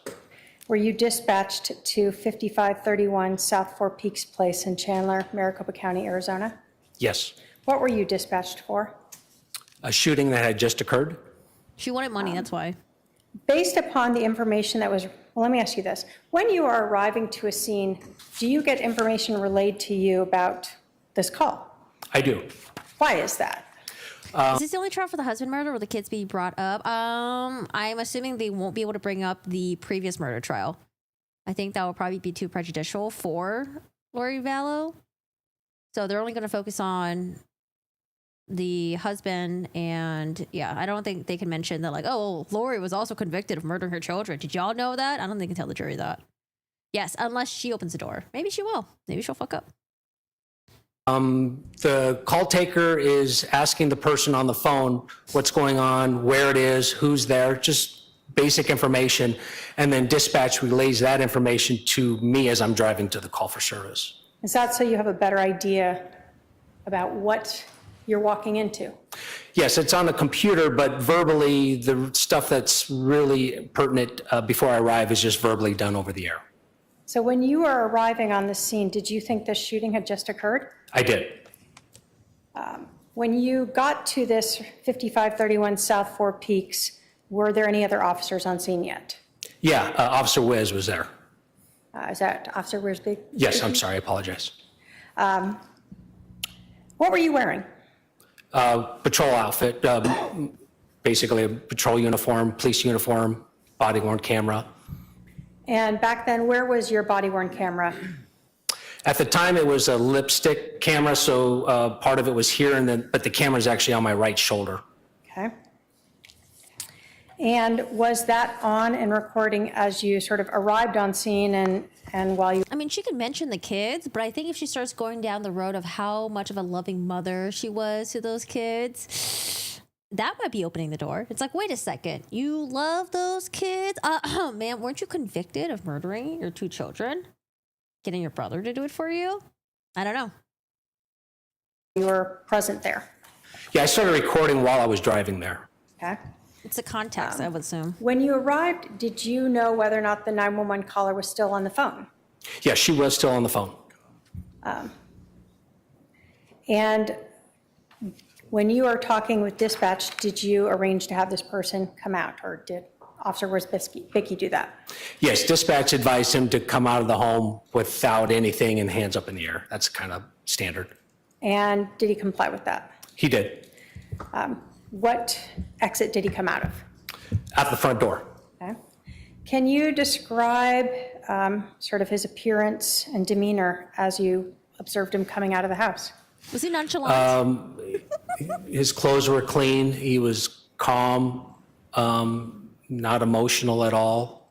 Were you dispatched to 5531 South Four Peaks Place in Chandler, Maricopa County, Arizona? Yes. What were you dispatched for? A shooting that had just occurred. She wanted money, that's why. Based upon the information that was, well, let me ask you this. When you are arriving to a scene, do you get information relayed to you about this call? I do. Why is that? Is this the only trial for the husband murder? Will the kids be brought up? I'm assuming they won't be able to bring up the previous murder trial. I think that will probably be too prejudicial for Lori Vallow. So they're only going to focus on the husband, and yeah, I don't think they can mention that, like, oh, Lori was also convicted of murdering her children. Did y'all know that? I don't think they can tell the jury that. Yes, unless she opens the door. Maybe she will. Maybe she'll fuck up. The call taker is asking the person on the phone what's going on, where it is, who's there, just basic information, and then dispatch relays that information to me as I'm driving to the call for service. Is that so you have a better idea about what you're walking into? Yes, it's on the computer, but verbally, the stuff that's really pertinent before I arrive is just verbally done over the air. So when you were arriving on the scene, did you think this shooting had just occurred? I did. When you got to this 5531 South Four Peaks, were there any other officers on scene yet? Yeah, Officer Wiz was there. Is that Officer Wiersbe? Yes, I'm sorry, I apologize. What were you wearing? Patrol outfit, basically a patrol uniform, police uniform, body-worn camera. And back then, where was your body-worn camera? At the time, it was a lipstick camera, so part of it was here, but the camera's actually on my right shoulder. Okay. And was that on and recording as you sort of arrived on scene and while you... I mean, she could mention the kids, but I think if she starts going down the road of how much of a loving mother she was to those kids, that might be opening the door. It's like, wait a second, you love those kids? Man, weren't you convicted of murdering your 2 children? Getting your brother to do it for you? I don't know. You were present there. Yeah, I started recording while I was driving there. Okay. It's a context, I would assume. When you arrived, did you know whether or not the 911 caller was still on the phone? Yeah, she was still on the phone. And when you were talking with dispatch, did you arrange to have this person come out, or did Officer Wiersbe do that? Yes, dispatch advised him to come out of the home without anything and hands up in the air. That's kind of standard. And did he comply with that? He did. What exit did he come out of? At the front door. Okay. Can you describe sort of his appearance and demeanor as you observed him coming out of the house? Was he nonchalant? His clothes were clean. He was calm, not emotional at all.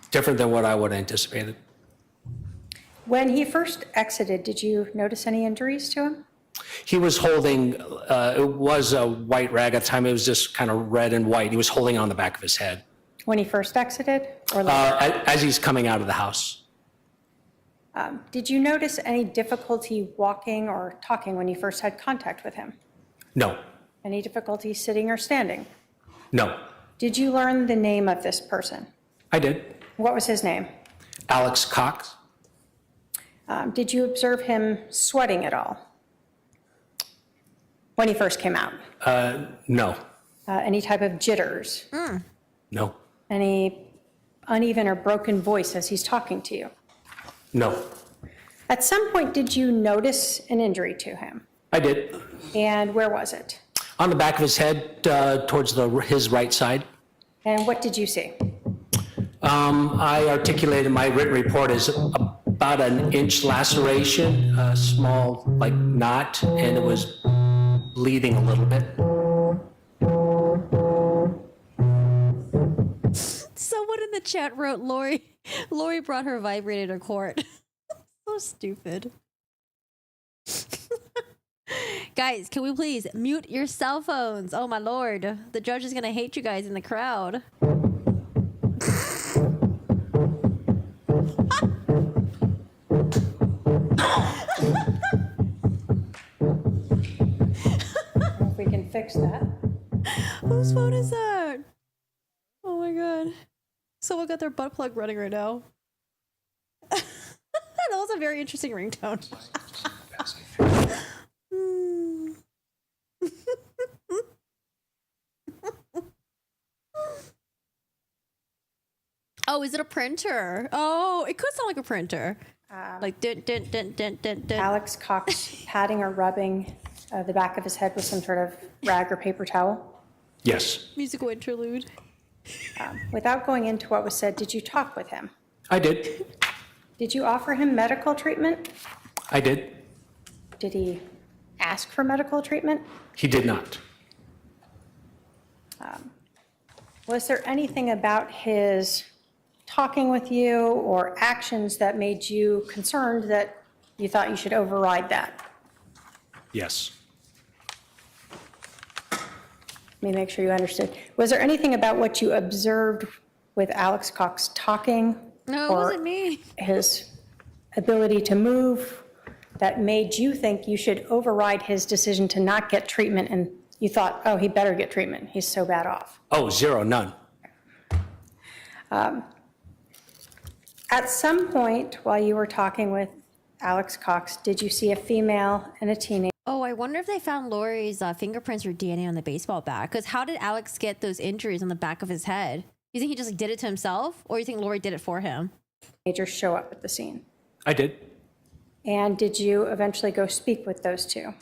Different than what I would have anticipated. When he first exited, did you notice any injuries to him? He was holding, it was a white rag at the time. It was just kind of red and white. He was holding it on the back of his head. When he first exited or later? As he's coming out of the house. Did you notice any difficulty walking or talking when you first had contact with him? No. Any difficulty sitting or standing? No. Did you learn the name of this person? I did. What was his name? Alex Cox. Did you observe him sweating at all when he first came out? No. Any type of jitters? No. Any uneven or broken voice as he's talking to you? No. At some point, did you notice an injury to him? I did. And where was it? On the back of his head, towards his right side. And what did you see? I articulated my written report as about an inch laceration, a small like knot, and it was bleeding a little bit. Someone in the chat wrote Lori brought her vibrator to court. So stupid. Guys, can we please mute your cell phones? Oh my lord. The judge is gonna hate you guys in the crowd. If we can fix that. Whose phone is that? Oh my god. Someone got their butt plug running right now. That was a very interesting ringtone. Oh, is it a printer? Oh, it could sound like a printer. Like dun, dun, dun, dun, dun, dun. Alex Cox patting or rubbing the back of his head with some sort of rag or paper towel? Yes. Musical interlude. Without going into what was said, did you talk with him? I did. Did you offer him medical treatment? I did. Did he ask for medical treatment? He did not. Was there anything about his talking with you or actions that made you concerned that you thought you should override that? Yes. Let me make sure you understood. Was there anything about what you observed with Alex Cox talking? No, it wasn't me. His ability to move that made you think you should override his decision to not get treatment, and you thought, oh, he better get treatment. He's so bad off. Oh, zero, none. At some point while you were talking with Alex Cox, did you see a female and a teenager? Oh, I wonder if they found Lori's fingerprints or DNA on the baseball bat. Because how did Alex get those injuries on the back of his head? You think he just did it to himself, or you think Lori did it for him? Teenagers show up at the scene. I did. And did you eventually go speak with those two?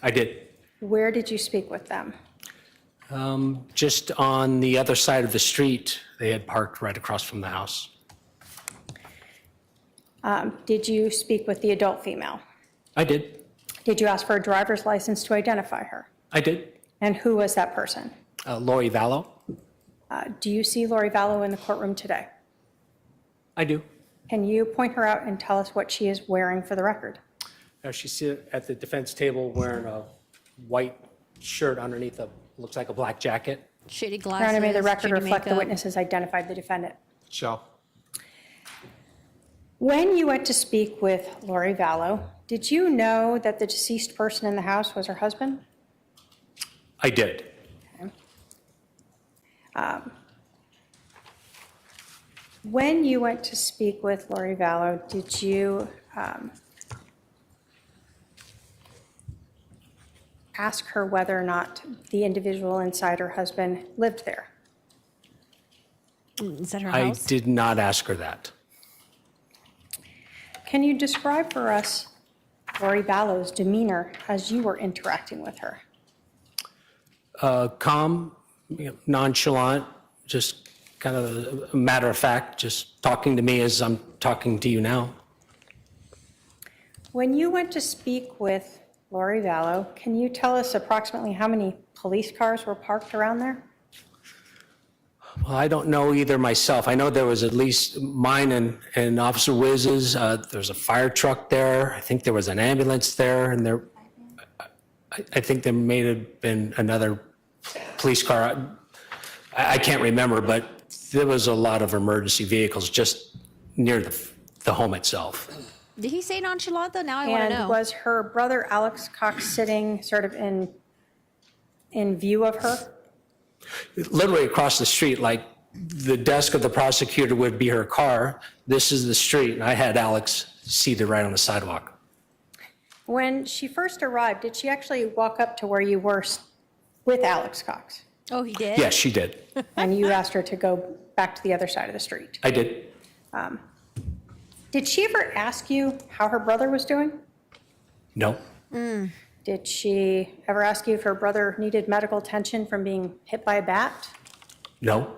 I did. Where did you speak with them? Just on the other side of the street. They had parked right across from the house. Did you speak with the adult female? I did. Did you ask for a driver's license to identify her? I did. And who was that person? Lori Vallow. Do you see Lori Vallow in the courtroom today? I do. Can you point her out and tell us what she is wearing for the record? She's at the defense table wearing a white shirt underneath looks like a black jacket. Shady Your glasses. Honor, may the record shady reflect the makeup. witness has identified the defendant. Shall. When you went to speak with Lori Vallow, did you know that the deceased person in the house was her husband? I did. When you went to speak with Lori Vallow, did you ask her whether or not the individual inside her husband lived there? Is that her I house? did not ask her that. Can you describe for us Lori Vallow's demeanor as you were interacting with her? Calm, nonchalant, just kind of a matter of fact, just talking to me as I'm talking to you now. When you went to speak with Lori Vallow, can you tell us approximately how many police cars were parked around there? Well, I don't know either myself. I know there was at least mine and Officer Wiz's. There's a fire truck there. I think there was an ambulance there, and I think there may have been another police car. I can't remember, but there was a lot of emergency vehicles just near the home itself. Did he say nonchalant though? Now I want to know. And was her brother Alex Cox sitting sort of in view of her? Literally across the street, like the desk of the prosecutor would be her car. This is the street, and I had Alex seated right on the sidewalk. When she first arrived, did she actually walk up to where you were with Alex Cox? Oh, he did? Yes, she did. And you asked her to go back to the other side of the street? I did. Did she ever ask you how her brother was doing? No. Did she ever ask you if her brother needed medical attention from being hit by a bat? No.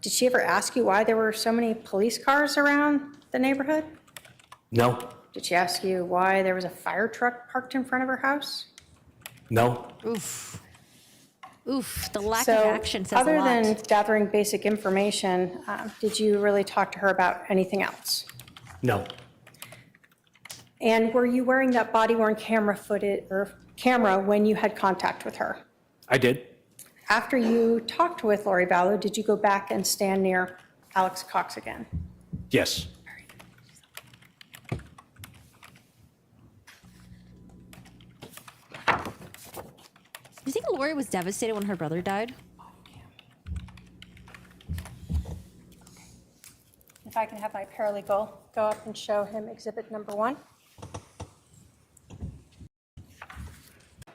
Did she ever ask you why there were so many police cars around the neighborhood? No. Did she ask you why there was a fire truck parked in front of her house? No. Oof. Oof, the lack of action says a lot. Other than gathering basic information, did you really talk to her about anything else? No. And were you wearing that body-worn camera footage or camera when you had contact with her? I did. After you talked with Lori Vallow, did you go back and stand near Alex Cox again? Yes. Do you think Lori was devastated when her brother died? If I can have my paralegal go up and show him exhibit number 1.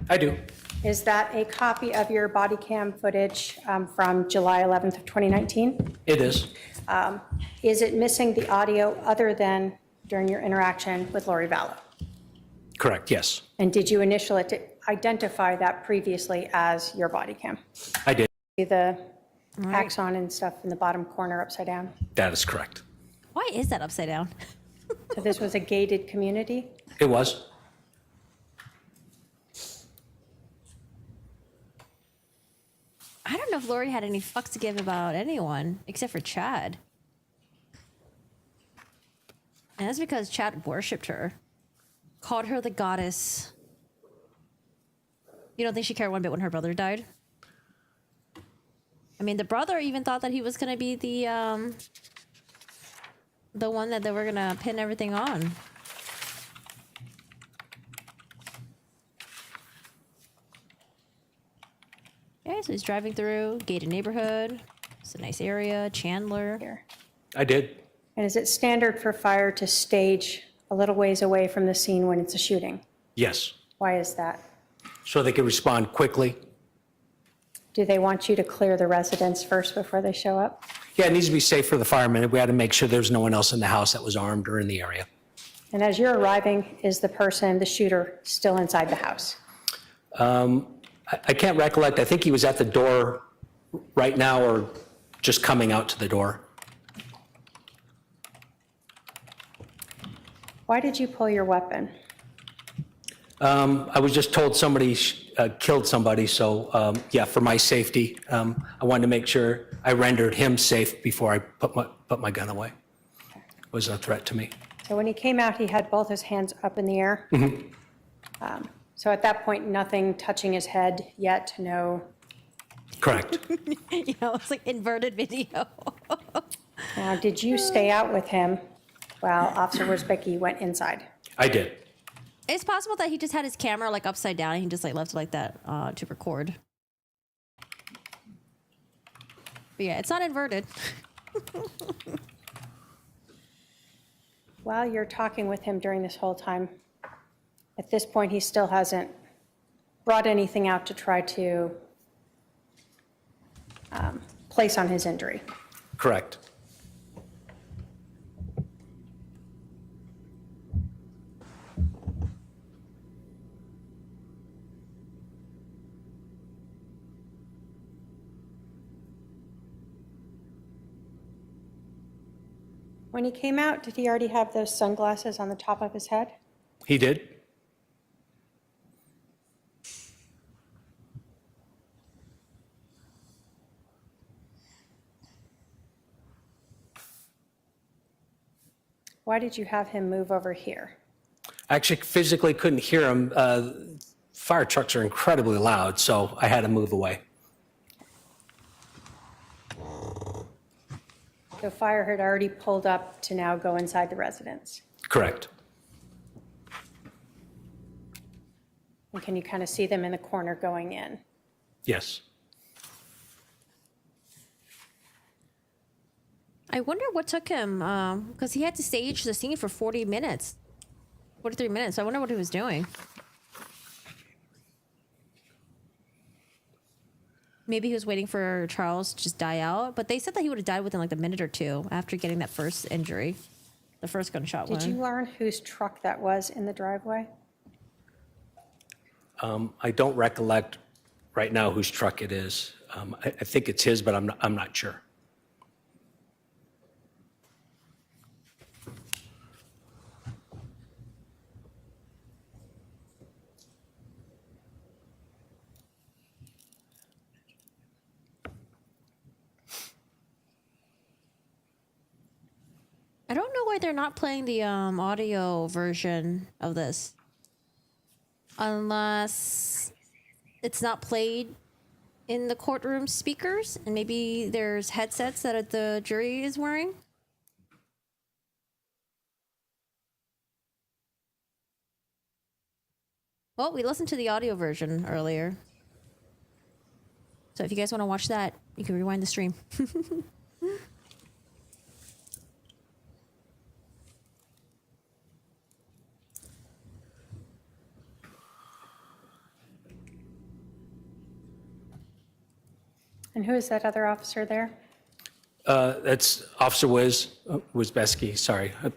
I do. Is that a copy of your body cam footage from July 11th of 2019? It is. Is it missing the audio other than during your interaction with Lori Vallow? Correct, yes. And did you initially identify that previously as your body cam? I did. See the axon and stuff in the bottom corner upside down? That is correct. Why is that upside down? So this was a gated community? It was. I don't know if Lori had any fucks to give about anyone except for Chad. And that's because Chad worshipped her, called her the goddess. You don't think she cared one bit when her brother died? I mean, the brother even thought that he was gonna be the one that they were gonna pin everything on. Okay, so he's driving through gated neighborhood. It's a nice area. Chandler. I did. And is it standard for fire to stage a little ways away from the scene when it's a shooting? Yes. Why is that? So they could respond quickly. Do they want you to clear the residence first before they show up? Yeah, it needs to be safe for the firemen. We had to make sure there was no one else in the house that was armed or in the area. And as you're arriving, is the person, the shooter, still inside the house? I can't recollect. I think he was at the door right now or just coming out to the door. Why did you pull your weapon? I was just told somebody killed somebody, so yeah, for my safety, I wanted to make sure I rendered him safe before I put my gun away. It was a threat to me. So when he came out, he had both his hands up in the air? Mm-hmm. So at that point, nothing touching his head yet, no? Correct. You know, it's like inverted video. Now, did you stay out with him while Officer Worsbicky went inside? I did. It's possible that he just had his camera like upside down and he just like left it like that to record. But yeah, it's not inverted. While you're talking with him during this whole time, at this point, he still hasn't brought anything out to try to place on his injury. Correct. When he came out, did he already have those sunglasses on the top of his head? He did. Why did you have him move over here? I actually physically couldn't hear him. Fire trucks are incredibly loud, so I had to move away. The fire had already pulled up to now go inside the residence. Correct. And can you kind of see them in the corner going in? Yes. I wonder what took him, because he had to stage the scene for 40 minutes, 43 minutes. I wonder what he was doing. Maybe he was waiting for Charles to just die out, but they said that he would have died within like a minute or two after getting that first injury, the first gunshot wound. Did you learn whose truck that was in the driveway? I don't recollect right now whose truck it is. I think it's his, but I'm not sure. I don't know why they're not playing the audio version of this. Unless it's not played in the courtroom speakers, and maybe there's headsets that the jury is wearing. Well, we listened to the audio version earlier. So if you guys want to watch that, you can rewind the stream. And who is that other officer there? That's Officer Wizbeski. Sorry, I've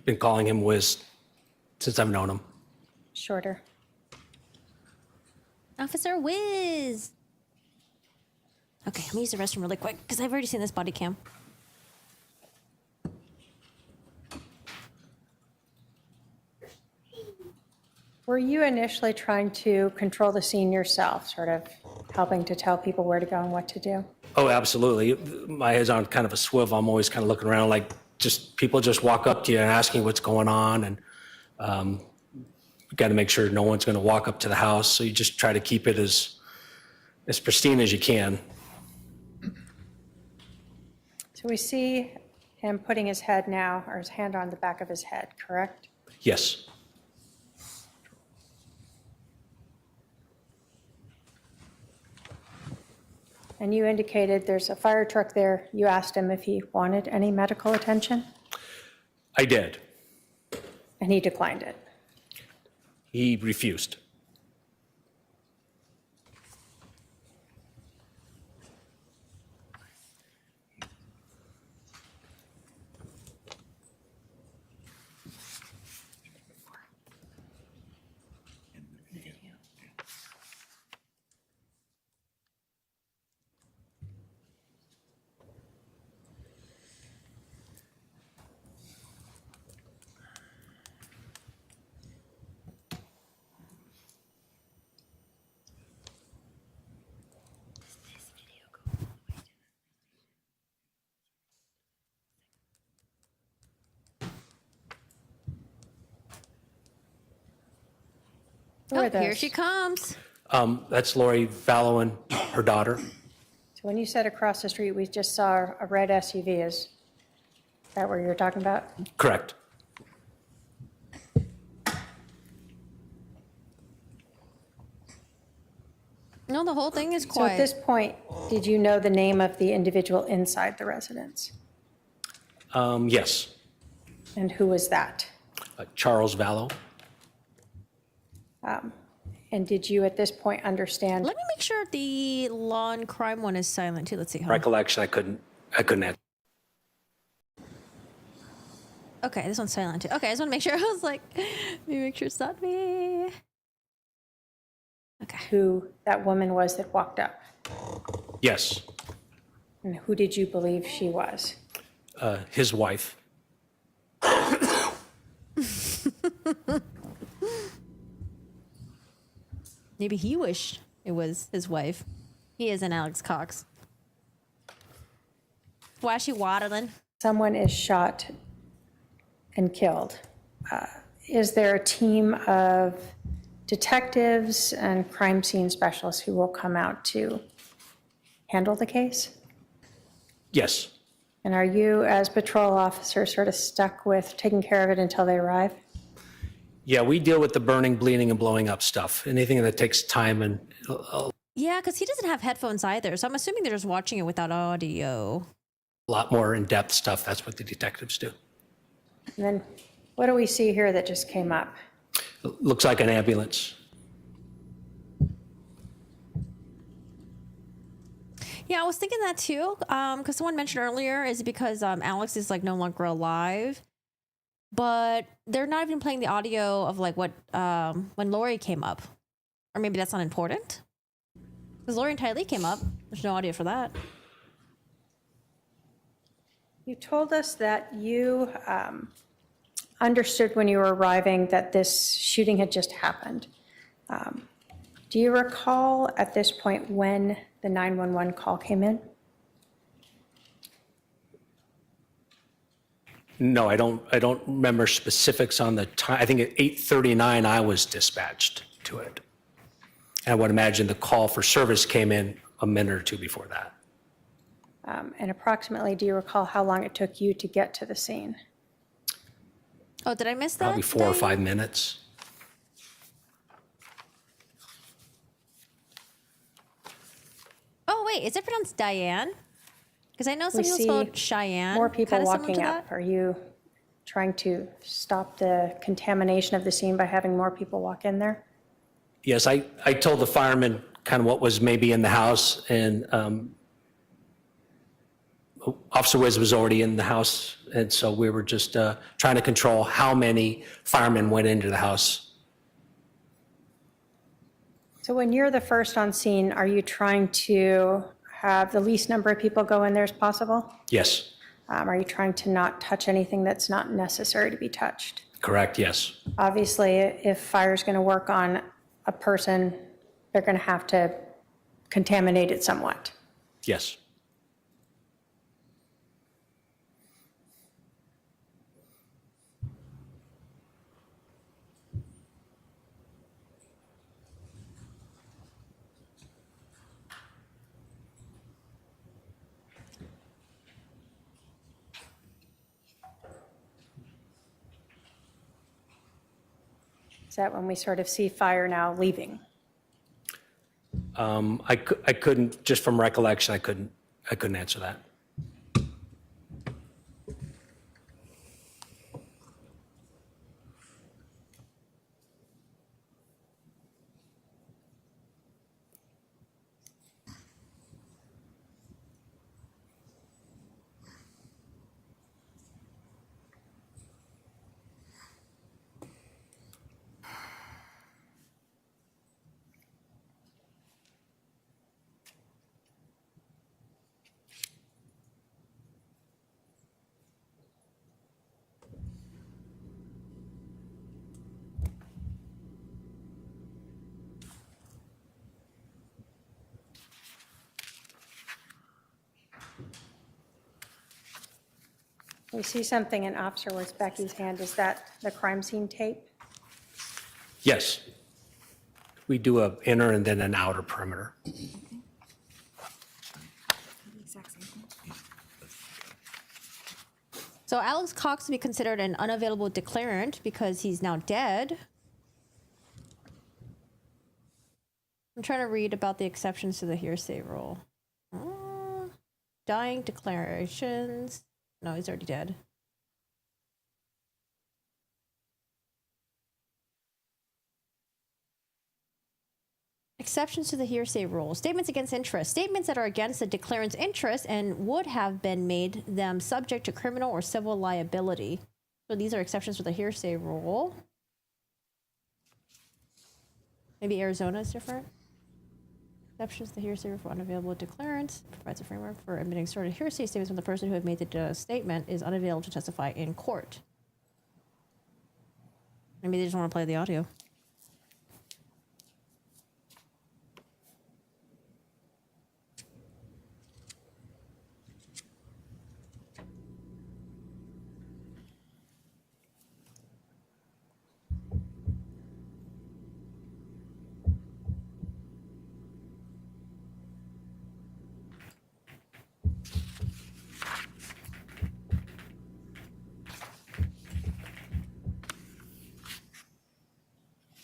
been calling him Wiz since I've known him. Shorter. Officer Wiz. Okay, let me use the restroom really quick because I've already seen this body cam. Were you initially trying to control the scene yourself, sort of helping to tell people where to go and what to do? Oh, absolutely. My head's on kind of a swivel. I'm always kind of looking around like people just walk up to you and asking what's going on. And you got to make sure no one's going to walk up to the house. So you just try to keep it as pristine as you can. So we see him putting his head now, or his hand on the back of his head, correct? Yes. And you indicated there's a fire truck there. You asked him if he wanted any medical attention, I did. and he declined it. He refused. Oh, here she comes. That's Lori Vallow and her daughter. So when you said across the street, we just saw a red SUV. Is that what you're talking about? Correct. No, the whole thing is So at quiet. this point, did you know the name of the individual inside the residence? Yes. And who was that? Charles Vallow. And did you at this point understand? Let me make sure the law and crime one is silent too. Let's see. Recollection, I couldn't answer. Okay, this one's silent too. Okay, I just want to make sure. I was like, let me make sure it's not me. Okay. Who that woman was that walked up? Yes. And who did you believe she was? His wife. Maybe he wished it was his wife. He is an Alex Cox. Why is she waddling? Someone is shot and killed. is there a team of detectives and crime scene specialists who will come out to handle the case? Yes. And are you, as patrol officers, sort of stuck with taking care of it until they arrive? Yeah, we deal with the burning, bleeding, and blowing up stuff. Anything that takes time and Yeah, because he doesn't have headphones either. So I'm assuming they're just watching it without audio. a lot more in-depth stuff. That's what the detectives do. And then what do we see here that just came up? Looks like an ambulance. Yeah, I was thinking that too. Because someone mentioned earlier, is it because Alex is like no longer alive? But they're not even playing the audio of like what when Lori came up, or maybe that's not important. Because Lori and Tylee came up. There's no audio for that. You told us that you understood when you were arriving that this shooting had just happened. Do you recall at this point when the 911 call came in? No, I don't remember specifics on the time. I think at 8:39 I was dispatched to it. And I would imagine the call for service came in a minute or two before that. And approximately, do you recall how long it took you to get to the scene? Oh, did I miss that? Probably 4 or 5 minutes. Oh, wait, is it pronounced Diane? Because I know some We people see spelled Cheyenne. more people Kinda similar walking to up. that. Are you trying to stop the contamination of the scene by having more people walk in there? Yes, I told the firemen kind of what was maybe in the house, and Officer Wiz was already in the house, and so we were just trying to control how many firemen went into the house. So when you're the first on scene, are you trying to have the least number of people go in there as possible? Yes, Are you trying to not touch anything that's not necessary to be touched? correct, yes. Obviously, if fire's going to work on a person, they're going to have to contaminate it somewhat. Yes. Is that when we sort of see fire now leaving? I couldn't, just from recollection, I couldn't answer that. We see something in Officer Becky's hand. Is that the crime scene tape? Yes. We do an inner and then an outer perimeter. So Alex Cox to be considered an unavailable declarant because he's now dead. I'm trying to read about the exceptions to the hearsay rule. Dying declarations. No, he's already dead. Exceptions to the hearsay rule. Statements against interest. Statements that are against the declarant's interest and would have been made them subject to criminal or civil liability. So these are exceptions to the hearsay rule. Maybe Arizona is different. Exceptions to the hearsay rule for unavailable declarants. Provides a framework for admitting certain hearsay statements when the person who had made the statement is unavailable to testify in court. Maybe they just want to play the audio.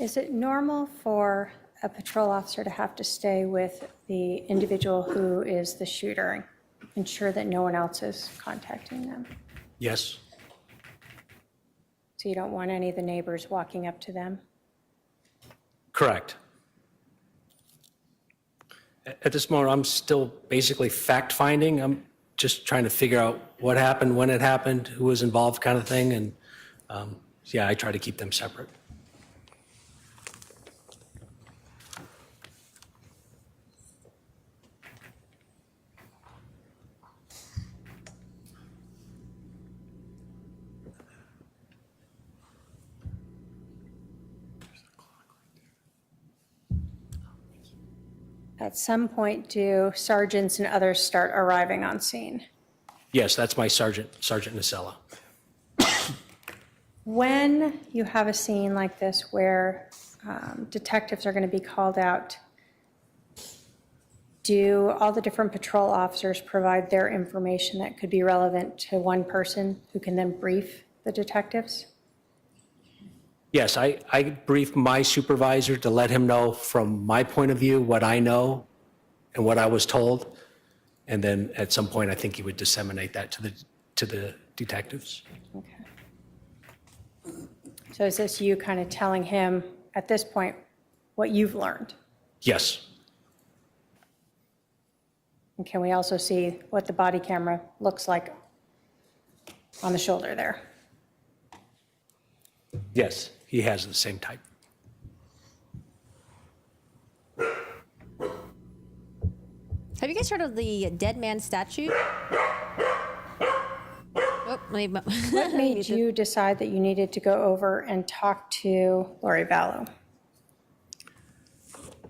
Is it normal for a patrol officer to have to stay with the individual who is the shooter and ensure that no one else is contacting them? Yes. So you don't want any of the neighbors walking up to them? Correct. At this moment, I'm still basically fact-finding. I'm just trying to figure out what happened, when it happened, who was involved kind of thing. And yeah, I try to keep them separate. At some point, do sergeants and others start arriving on scene? Yes, that's my Sergeant Nacella. When you have a scene like this where detectives are going to be called out, do all the different patrol officers provide their information that could be relevant to one person who can then brief the detectives? Yes, I briefed my supervisor to let him know from my point of view what I know and what I was told. And then at some point, I think he would disseminate that to the detectives. Okay. So is this you kind of telling him at this point what you've learned? Yes. And can we also see what the body camera looks like on the shoulder there? Yes, he has the same type. Have you guys heard of the dead man statute? Oh, What made you decide that you needed to go over and talk to Lori Vallow?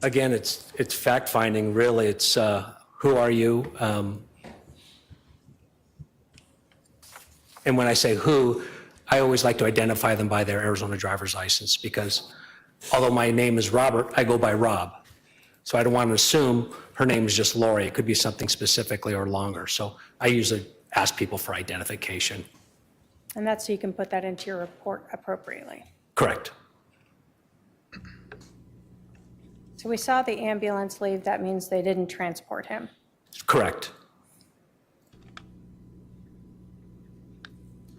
Again, it's fact finding. Really, it's who are you? And when I say who, I always like to identify them by their Arizona driver's license because although my name is Robert, I go by Rob. So I don't want to assume her name is just Lori. It could be something specifically or longer. So I usually ask people for identification. And that's so you can put that into your report appropriately. Correct. So we saw the ambulance leave. That means they didn't transport him. Correct.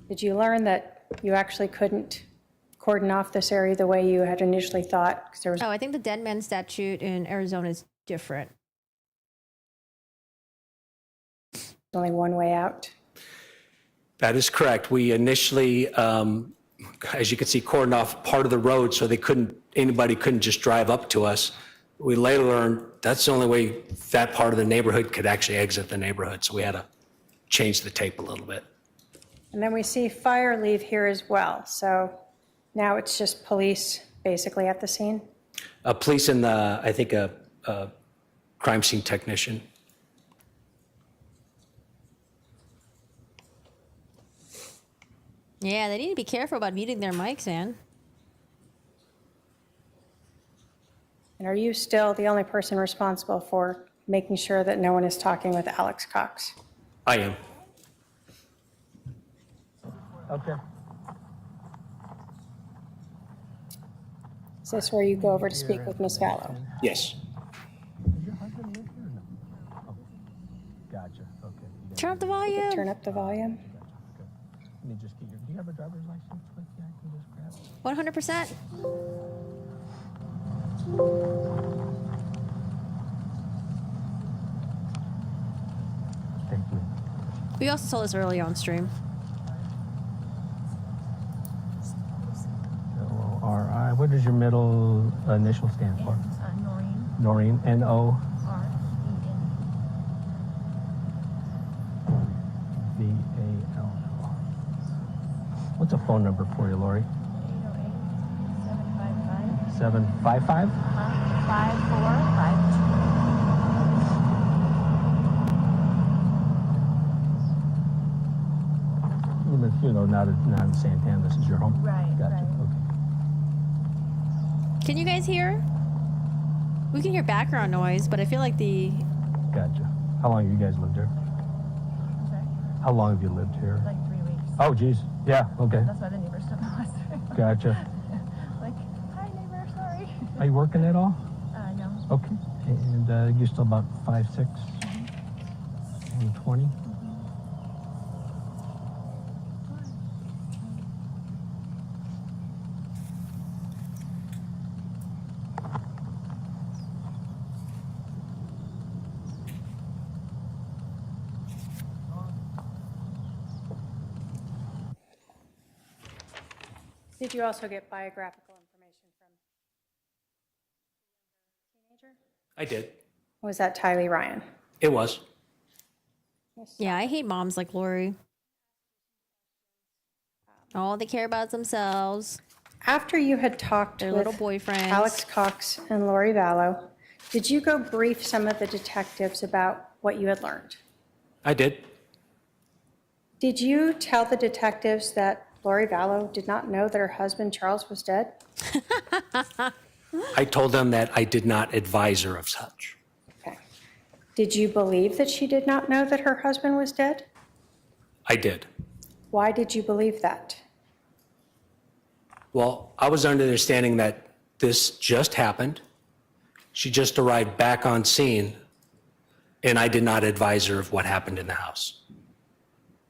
Did you learn that you actually couldn't cordon off this area the way you had initially thought? 'Cause there was I think the dead man statute in Arizona is different. only one way out. That is correct. We initially, as you can see, cordoned off part of the road so anybody couldn't just drive up to us. We later learned that's the only way that part of the neighborhood could actually exit the neighborhood. So we had to change the tape a little bit. And then we see fire leave here as well. So now it's just police basically at the scene? Police and I think a crime scene technician. Yeah, they need to be careful about muting their mics, Ann. And are you still the only person responsible for making sure that no one is talking with Alex Cox? I am. Okay. Is this where you go over to speak with Ms. Vallow? Yes. Does your husband live here or no? Oh, gotcha. Okay. Turn up the volume. Turn up the volume. Let me just get do you have a driver's license with you? I can just grab it. 100%. Thank you. We also saw this earlier on stream. L-O-R-I. What does your middle initial stand for? Noreen. Noreen. N-O. V-A-L-L. What's a phone number for you, Lori? 808-755. 755? 5452. You know, not in Santana. This is your home? Right, Gotcha. right. Okay. Can you guys hear? We can hear background noise, but I feel like the... Gotcha. How long have you guys lived here? Sorry? How long have you lived here? Like 3 weeks. Oh, geez. Yeah, okay. That's why the neighbors don't know us. Gotcha. Like, hi neighbor, sorry. Are you working at all? No. Okay. And you're still about 5'6", 120? Did you also get biographical information from teenager? I did. Was that Tylee Ryan? It was. Yeah, I hate moms like Lori. All they care about is themselves. After you had talked Their with little boyfriends. Alex Cox and Lori Vallow, did you go brief some of the detectives about what you had learned? I did. Did you tell the detectives that Lori Vallow did not know that her husband Charles was dead? I told them that I did not advise her of such. Okay. Did you believe that she did not know that her husband was dead? I did. Why did you believe that? Well, I was under the understanding that this just happened. She just arrived back on scene, and I did not advise her of what happened in the house.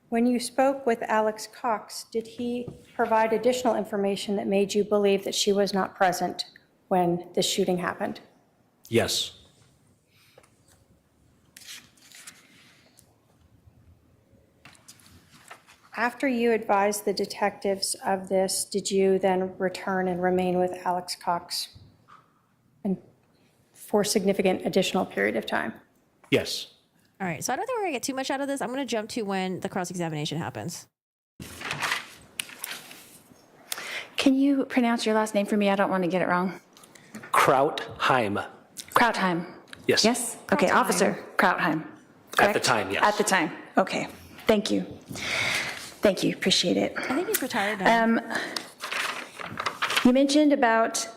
When you spoke with Alex Cox, did he provide additional information that made you believe that she was not present when the shooting happened? Yes. After you advised the detectives of this, did you then return and remain with Alex Cox for a significant additional period of time? Yes. All right, so I don't think we're gonna get too much out of this. I'm gonna jump to when the cross-examination happens. Can you pronounce your last name for me? I don't want to get it wrong. Krautheim. Krautheim. Yes. Yes? Okay, Officer Krautheim. At the time, yes. At the time. Okay. Thank you. Thank you. Appreciate it. I think he's retired now. You mentioned about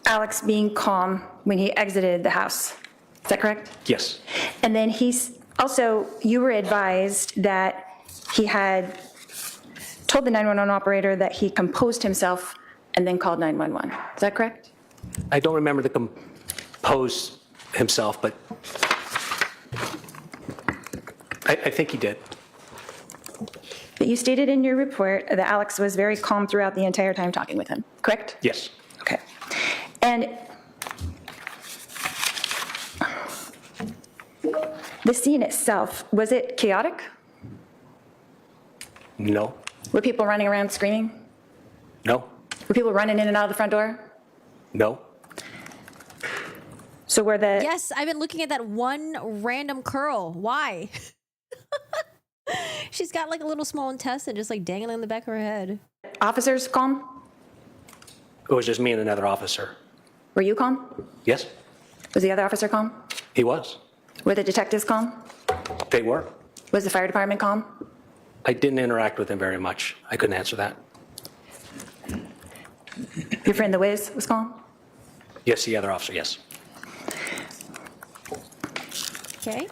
Alex being calm when he exited the house. Is that correct? Yes. And then you were advised that he had told the 911 operator that he composed himself and then called 911. Is that correct? I don't remember the compose himself, but I think he did. But you stated in your report that Alex was very calm throughout the entire time talking with him, correct? Yes. Okay. And the scene itself, was it chaotic? No. Were people running around screaming? No. Were people running in and out of the front door? No. So were the... Yes, I've been looking at that one random curl. Why? She's got like a little small intestine just like dangling in the back of her head. Officers calm? It was just me and another officer. Were you calm? Yes. Was the other officer calm? He was. Were the detectives calm? They were. Was the fire department calm? I didn't interact with him very much. I couldn't answer that. Your friend the Wiz was calm? Yes, the other officer, yes. Okay.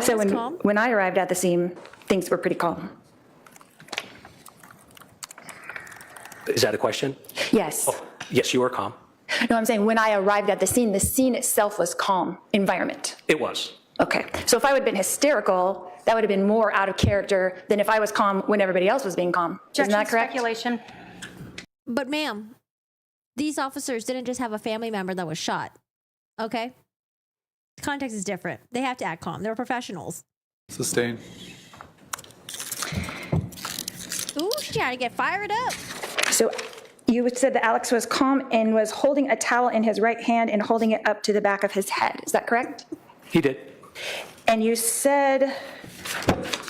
So when I arrived at the scene, things were pretty calm. Is that a question? Yes. Oh, yes, you were calm. No, I'm saying when I arrived at the scene itself was calm environment. It was. Okay. So if I would have been hysterical, that would have been more out of character than if I was calm when everybody else was being calm. Isn't that correct? Speculation. But ma'am, these officers didn't just have a family member that was shot. Okay? The context is different. They have to act calm. They're professionals. Sustain. Ooh, she's trying to get fired up. So you said that Alex was calm and was holding a towel in his right hand and holding it up to the back of his head. Is that correct? He did. And you said,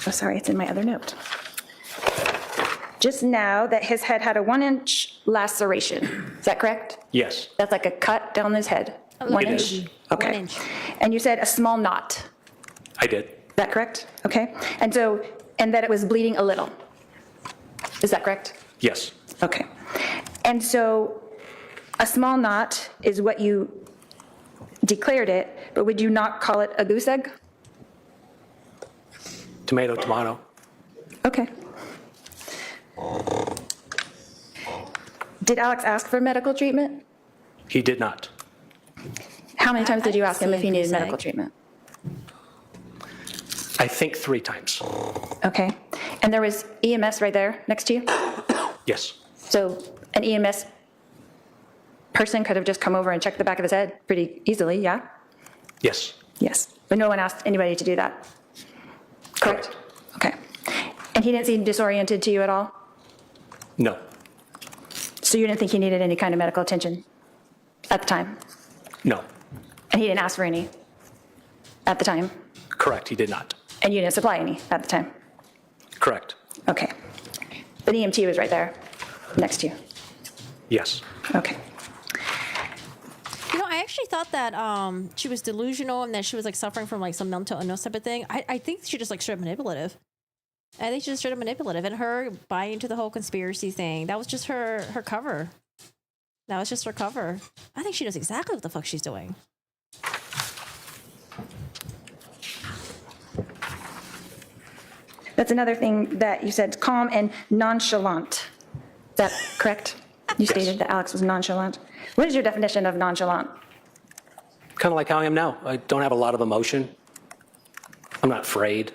oh, sorry, it's in my other note. Just now that his head had a 1-inch laceration. Is that correct? Yes. That's like a cut down his head. A 1 It inch? is. Okay. 1 inch. And you said a small knot. I did. Is that correct? Okay. And that it was bleeding a little. Is that correct? Yes. Okay. And so a small knot is what you declared it, but would you not call it a goose egg? Tomato, tomato. Okay. Did Alex ask for medical treatment? He did not. How many times did you ask him if he needed Say. medical treatment? I think 3 times. Okay. And there was EMS right there next to you? Yes. So an EMS person could have just come over and checked the back of his head pretty easily, yeah? Yes. Yes. But no one asked anybody to do that? Correct? Okay. And he didn't seem disoriented to you at all? No. So you didn't think he needed any kind of medical attention at the time? No. And he didn't ask for any at the time? Correct. He did not. And you didn't supply any at the time? Correct. Okay. But EMT was right there next to you? Yes. Okay. You know, I actually thought that she was delusional and that she was like suffering from like some mental illness type of thing. I think she's just like straight manipulative. I think she's just straight up manipulative, and her buying into the whole conspiracy thing, that was just her cover. That was just her cover. I think she knows exactly what the fuck she's doing. That's another thing that you said, calm and nonchalant. Is that correct? You stated that Alex was nonchalant. What is your definition of nonchalant? Kind of like how I am now. I don't have a lot of emotion. I'm not afraid.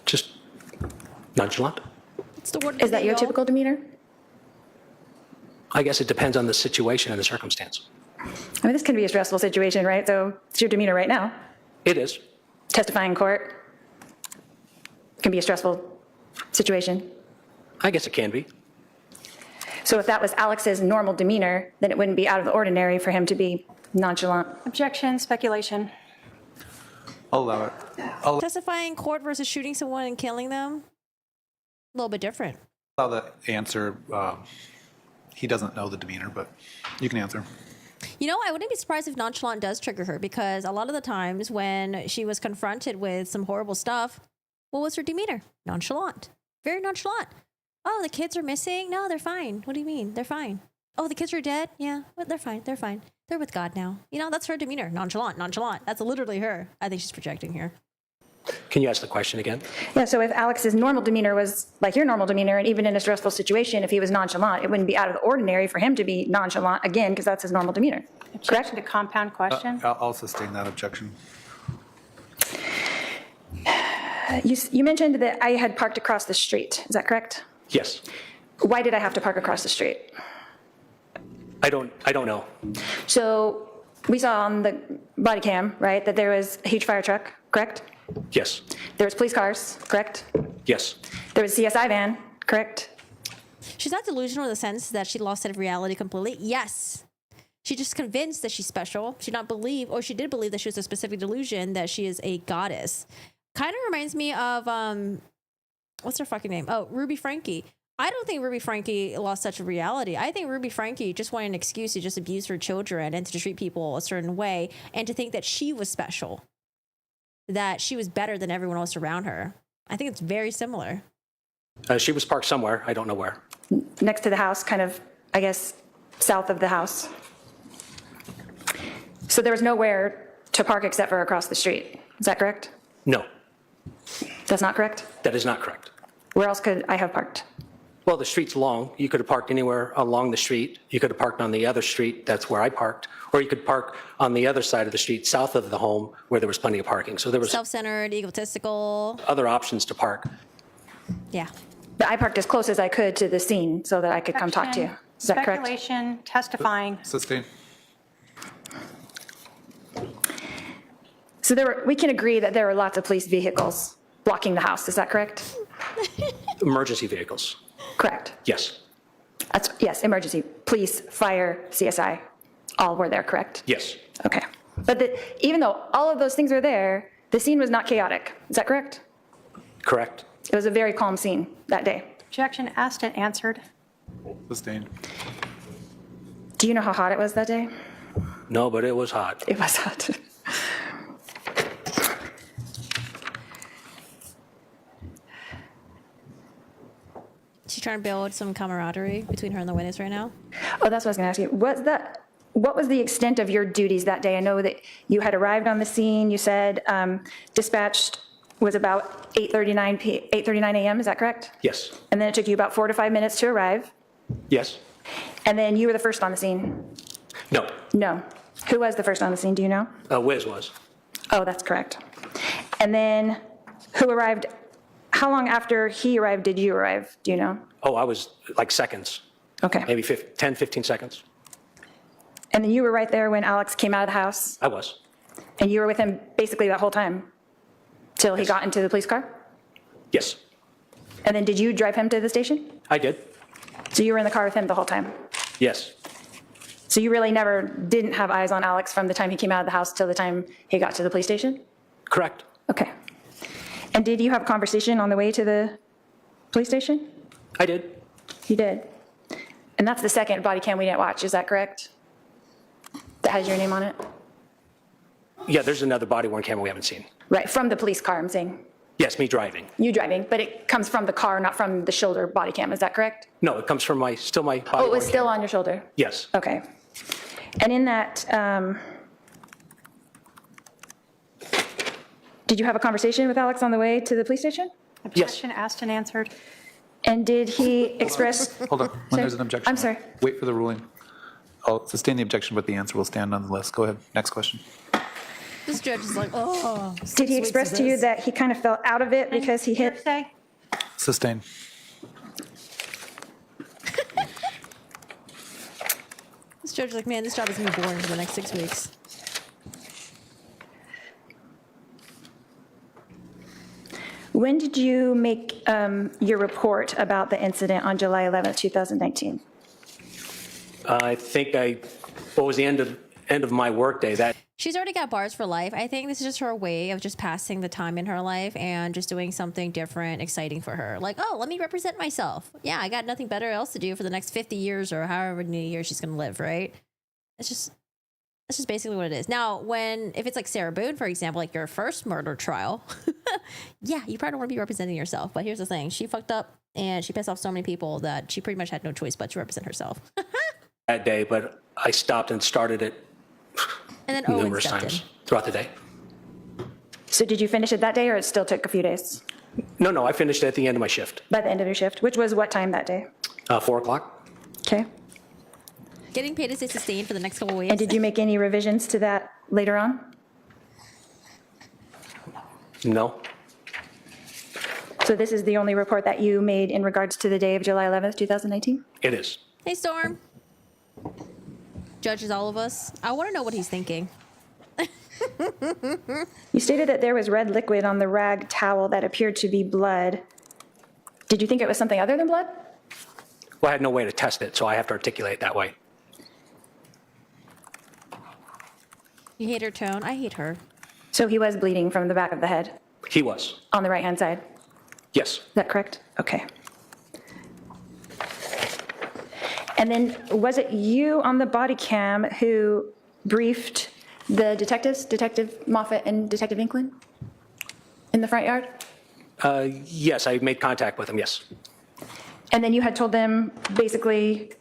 Just nonchalant. What's the word? Is that your typical demeanor? I guess it depends on the situation and the circumstance. I mean, this can be a stressful situation, right? So it's your demeanor right now. It is. Testifying in court can be a stressful situation. I guess it can be. So if that was Alex's normal demeanor, then it wouldn't be out of the ordinary for him to be nonchalant. Objection, speculation. I'll allow it. Testifying in court versus shooting someone and killing them? A little bit different. Allow the answer. He doesn't know the demeanor, but you can answer. You know, I wouldn't be surprised if nonchalant does trigger her, because a lot of the times when she was confronted with some horrible stuff, what was her demeanor? Nonchalant. Very nonchalant. Oh, the kids are missing? No, they're fine. What do you mean? They're fine. Oh, the kids are dead? Yeah, well, they're fine. They're fine. They're with God now. You know, that's her demeanor. Nonchalant, nonchalant. That's literally her. I think she's projecting here. Can you ask the question again? Yeah, so if Alex's normal demeanor was like your normal demeanor, and even in a stressful situation, if he was nonchalant, it wouldn't be out of the ordinary for him to be nonchalant again, because that's his normal demeanor. Objection to compound question. I'll sustain that objection. You mentioned that I had parked across the street. Is that correct? Yes. Why did I have to park across the street? I don't know. So we saw on the body cam, right, that there was a huge fire truck, correct? Yes. There was police cars, correct? Yes. There was a CSI van, correct? She's not delusional in the sense that she lost sight of reality completely. Yes. She's just convinced that she's special. She did believe that she was a specific delusion that she is a goddess. Kind of reminds me of, what's her fucking name? Oh, Ruby Frankie. I don't think Ruby Frankie lost touch of reality. I think Ruby Frankie just wanted an excuse to just abuse her children and to treat people a certain way and to think that she was special, that she was better than everyone else around her. I think it's very similar. She was parked somewhere. I don't know where. Next to the house, kind of, I guess, south of the house. So there was nowhere to park except for across the street. Is that correct? No. That's not correct? That is not correct. Where else could I have parked? Well, the street's long. You could have parked anywhere along the street. You could have parked on the other street. That's where I parked. Or you could park on the other side of the street, south of the home, where there was plenty of parking. So there was Self-centered, egotistical. other options to park. Yeah. But I parked as close as I could to the scene so that I could come talk to you. Is that correct? Speculation, testifying. Sustain. So we can agree that there were lots of police vehicles blocking the house. Is that correct? Emergency vehicles. Correct. Yes. Yes, emergency. Police, fire, CSI, all were there, correct? Yes. Okay. But even though all of those things were there, the scene was not chaotic. Is that correct? Correct. It was a very calm scene that day. Objection asked and answered. Sustained. Do you know how hot it was that day? No, but it was hot. It was hot. She's trying to build some camaraderie between her and the witness right now. Oh, that's what I was going to ask you. What was the extent of your duties that day? I know that you had arrived on the scene. You said dispatched was about 8:39 a.m. Is that correct? Yes. And then it took you about 4 to 5 minutes to arrive. Yes. And then you were the first on the scene. No. No. Who was the first on the scene, do you know? Wiz was. Oh, that's correct. And then who arrived, how long after he arrived did you arrive, do you know? Oh, I was like seconds. Okay. Maybe 10, 15 seconds. And then you were right there when Alex came out of the house? I was. And you were with him basically that whole time till he got into the police car? Yes, And then did you drive him to the station? I did. So you were in the car with him the whole time? Yes. So you really never didn't have eyes on Alex from the time he came out of the house till the time he got to the police station? Correct. Okay. And did you have a conversation on the way to the police station? I did. You did. And that's the second body cam we didn't watch, is that correct? That has your name on it? Yeah, there's another body-worn camera we haven't seen. Right, from the police car, I'm saying. Yes, me driving. You driving, but it comes from the car, not from the shoulder body cam, is that correct? No, it comes from still my body. Oh, it was still on your shoulder? Yes. Okay. And in that, did you have a conversation with Alex on the way to the police station? Objection asked and answered. And did he express? Hold on. When there's an objection. I'm sorry. Wait for the ruling. I'll sustain the objection, but the answer will stand nonetheless. Go ahead. Next question. This judge is like, oh. Did he express to you that he kind of felt out of it because he hit? Sustain. This judge is like, man, this job is going to be boring for the next 6 weeks. When did you make your report about the incident on July 11th, 2019? I think what was the end of my workday? That She's already got bars for life. I think this is just her way of just passing the time in her life and just doing something different, exciting for her. Like, oh, let me represent myself. Yeah, I got nothing better else to do for the next 50 years or however many years she's going to live, right? That's just basically what it is. Now, if it's like Sarah Boone, for example, like your first murder trial, yeah, you probably don't want to be representing yourself. But here's the thing. She fucked up and she pissed off so many people that she pretty much had no choice but to represent herself. that day, but I stopped and started it And then Owen numerous stepped times in. throughout the day. So did you finish it that day or it still took a few days? No, I finished at the end of my shift. By the end of your shift, which was what time that day? 4 o'clock. Okay. Getting paid to stay sustained for the next couple weeks. And did you make any revisions to that later on? No. So this is the only report that you made in regards to the day of July 11th, 2019? It is. Hey, Storm. Judges all of us. I want to know what he's thinking. You stated that there was red liquid on the rag towel that appeared to be blood. Did you think it was something other than blood? Well, I had no way to test it, so I have to articulate it that way. You hate her tone? I hate her. So he was bleeding from the back of the head He was. on the right-hand side? Yes. Is that correct? Okay. And then was it you on the body cam who briefed the detectives, Detective Moffat and Detective Inklin, in the front yard? Yes, I made contact with him, yes. And then you had told them basically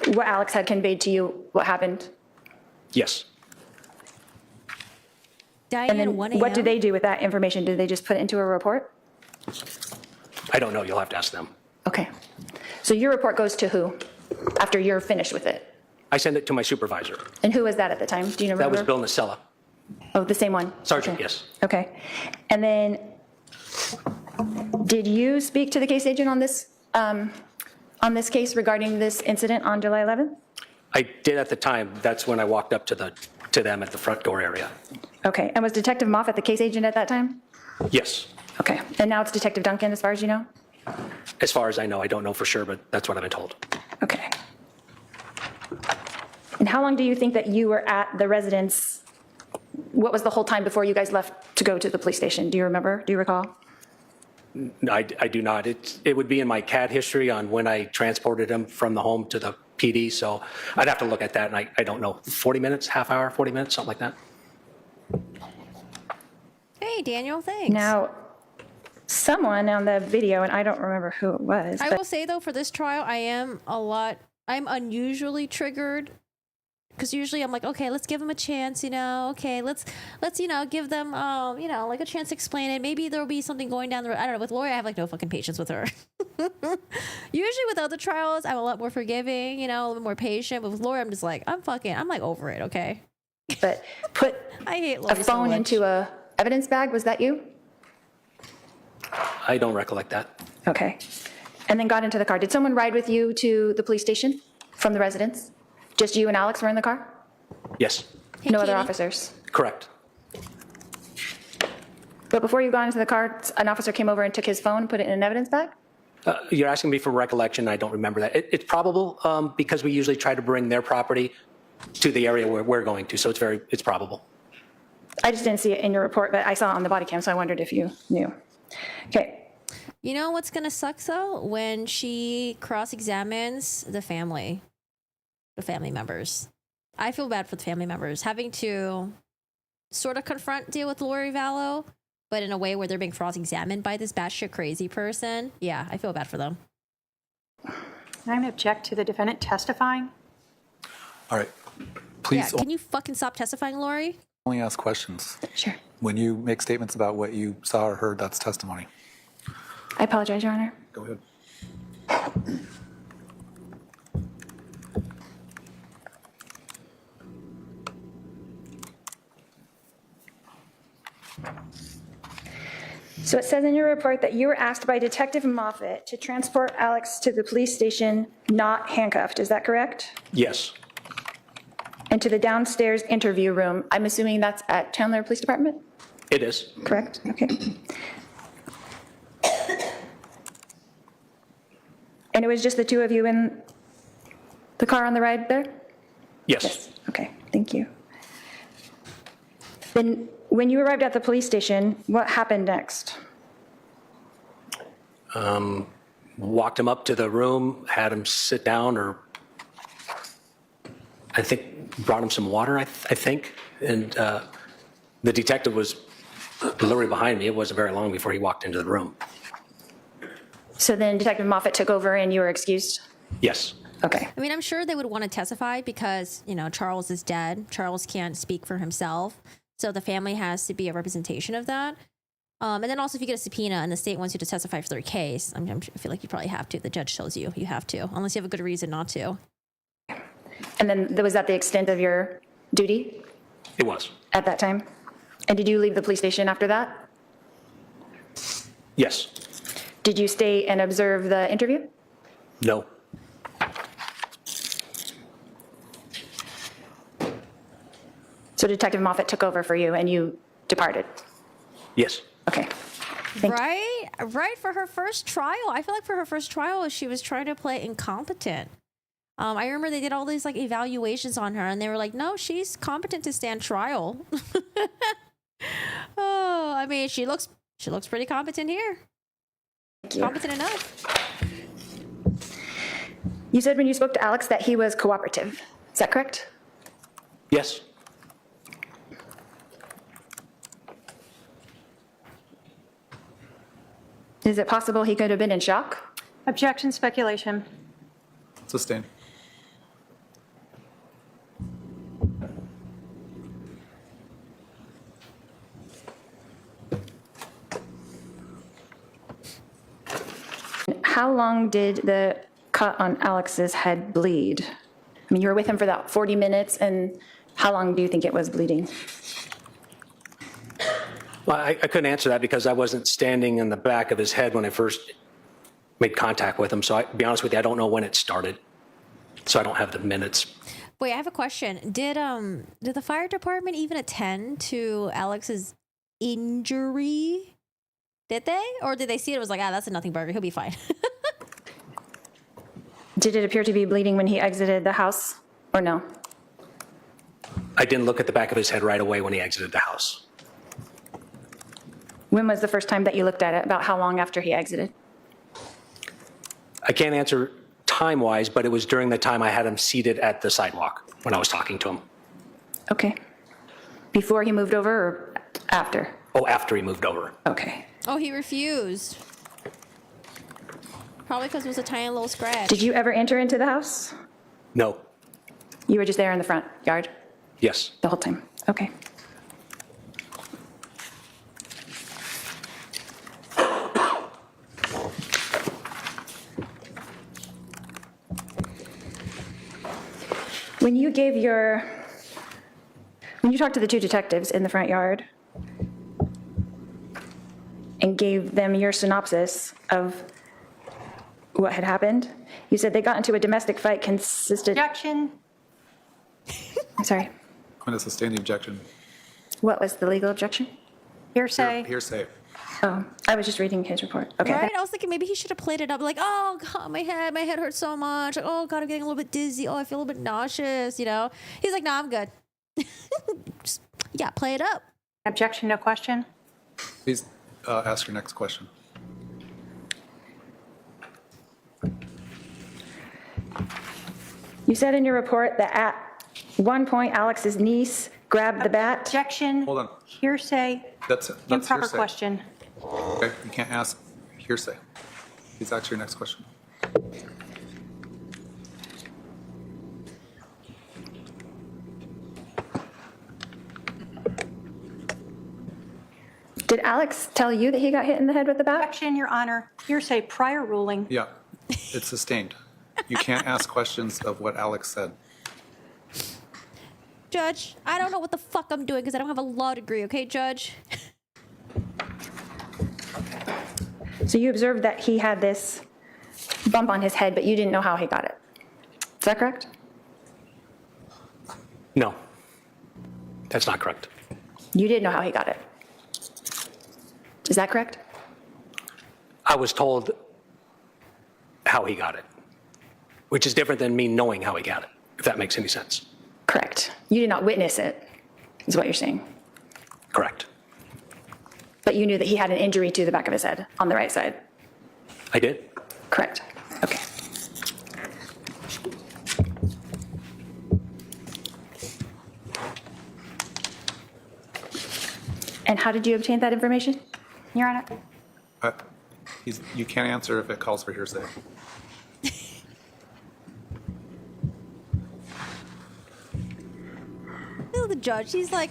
what Alex had conveyed to you, what happened? Yes. And then what did they do with that information? Did they just put it into a report? I don't know. You'll have to ask them. Okay. So your report goes to who after you're finished with it? I sent it to my supervisor. And who was that at the time? Do you remember? That was Bill Nacella. Oh, the same one? Sergeant, Okay. yes. Okay. And then did you speak to the case agent on this case regarding this incident on July 11th? I did at the time. That's when I walked up to them at the front door area. Okay. And was Detective Moffat the case agent at that time? Yes. Okay. And now it's Detective Duncan, as far as you know? As far as I know, I don't know for sure, but that's what I've been told. Okay. And how long do you think that you were at the residence? What was the whole time before you guys left to go to the police station? Do you remember? Do you recall? No, I do not. It would be in my CAD history on when I transported him from the home to the PD, so I'd have to look at that, and I don't know. 40 minutes, half hour, 40 minutes, something like that. Hey, Daniel, thanks. Now, someone on the video, and I don't remember who it was. I but- will say, though, for this trial, I'm unusually triggered. Because usually I'm like, okay, let's give them a chance, okay, let's give them, like a chance to explain it. Maybe there'll be something going down the road. I don't know. With Lori, I have like no fucking patience with her. Usually with other trials, I'm a lot more forgiving, you know, a little bit more patient. But with Lori, I'm just like, I'm like over it, okay? But put I hate a Lori so phone much. into a evidence bag, was that you? I don't recollect that. Okay. And then got into the car. Did someone ride with you to the police station from the residence? Just you and Alex were in the car? Yes, No other officers? correct. But before you got into the car, an officer came over and took his phone, put it in an evidence bag? You're asking me for recollection. I don't remember that. It's probable because we usually try to bring their property to the area where we're going to, so it's probable. I just didn't see it in your report, but I saw it on the body cam, so I wondered if you knew. Okay. You know what's gonna suck though? When she cross-examines the family members. I feel bad for the family members having to sort of deal with Lori Vallow, but in a way where they're being cross-examined by this batshit crazy person. Yeah, I feel bad for them. I'm going to object to the defendant testifying. All right. Please Yeah, can you fucking stop testifying, Lori? only ask questions. Sure. When you make statements about what you saw or heard, that's testimony. I apologize, Your Honor. Go ahead. So it says in your report that you were asked by Detective Moffett to transport Alex to the police station not handcuffed. Is that correct? Yes, And to the downstairs interview room. I'm assuming that's at Chandler Police Department? it is. Correct? Okay. And it was just the two of you in the car on the ride there? Yes. Okay, thank you. Then, when you arrived at the police station, what happened next? Walked him up to the room, had him sit down, or I think brought him some water, I think. And the detective was literally behind me. It wasn't very long before he walked into the room. So then Detective Moffett took over and you were excused? Yes. Okay. I mean, I'm sure they would want to testify because, you know, Charles is dead. Charles can't speak for himself. So the family has to be a representation of that. And then also if you get a subpoena and the state wants you to testify for their case, I feel like you probably have to. The judge tells you you have to, unless you have a good reason not to. And then was that the extent of your duty It was. at that time? And did you leave the police station after that? Yes. Did you stay and observe the interview? No. So Detective Moffett took over for you and you departed? Yes. Okay. Right for her first trial. I feel like for her first trial, she was trying to play incompetent. I remember they did all these like evaluations on her and they were like, no, she's competent to stand trial. Oh, I mean, she looks pretty competent here. Competent enough. You said when you spoke to Alex that he was cooperative. Is that correct? Yes. Is it possible he could have been in shock? Objection, speculation. Sustained. How long did the cut on Alex's head bleed? I mean, you were with him for about 40 minutes, and how long do you think it was bleeding? Well, I couldn't answer that because I wasn't standing in the back of his head when I first made contact with him. So to be honest with you, I don't know when it started. So I don't have the minutes. Wait, I have a question. Did the fire department even attend to Alex's injury? Did they? Or did they see it was like, that's a nothing burger, he'll be fine? Did it appear to be bleeding when he exited the house, or no? I didn't look at the back of his head right away when he exited the house. When was the first time that you looked at it? About how long after he exited? I can't answer time-wise, but it was during the time I had him seated at the sidewalk when I was talking to him. Okay. Before he moved over or after? Oh, after he moved over. Okay. Oh, he refused. Probably because it was a tiny little scratch. Did you ever enter into the house? No. You were just there in the front yard? Yes. The whole time? Okay. When you talked to the two detectives in the front yard and gave them your synopsis of what had happened, you said they got into a domestic fight consistent. Objection. I'm sorry. I'm going to sustain the objection. What was the legal objection? Hearsay. Hearsay. Oh, I was just reading his report. Okay. Right? I was thinking maybe he should have played it up like, oh God, my head hurts so much. Like, oh God, I'm getting a little bit dizzy. Oh, I feel a little bit nauseous, you know? He's like, no, I'm good. Just, yeah, play it up. Objection, no question. Please ask your next question. You said in your report that at one point Alex's niece grabbed the bat. Objection. Hold on. Hearsay. That's Improper hearsay. question. Okay, you can't ask hearsay. Please ask your next question. Did Alex tell you that he got hit in the head with the bat? Objection, Your Honor. Hearsay prior ruling. Yeah, it's sustained. You can't ask questions of what Alex said. Judge, I don't know what the fuck I'm doing because I don't have a law degree, okay, Judge? So you observed that he had this bump on his head, but you didn't know how he got it. Is that correct? No, that's not correct. You did know how he got it. Is that correct? I was told how he got it, which is different than me knowing how he got it, if that makes any sense. Correct. You did not witness it, is what you're saying. Correct. But you knew that he had an injury to the back of his head on the right side. I did. Correct. Okay. And how did you obtain that information, Your Honor? You can't answer if it calls for hearsay. Look at the judge. He's like,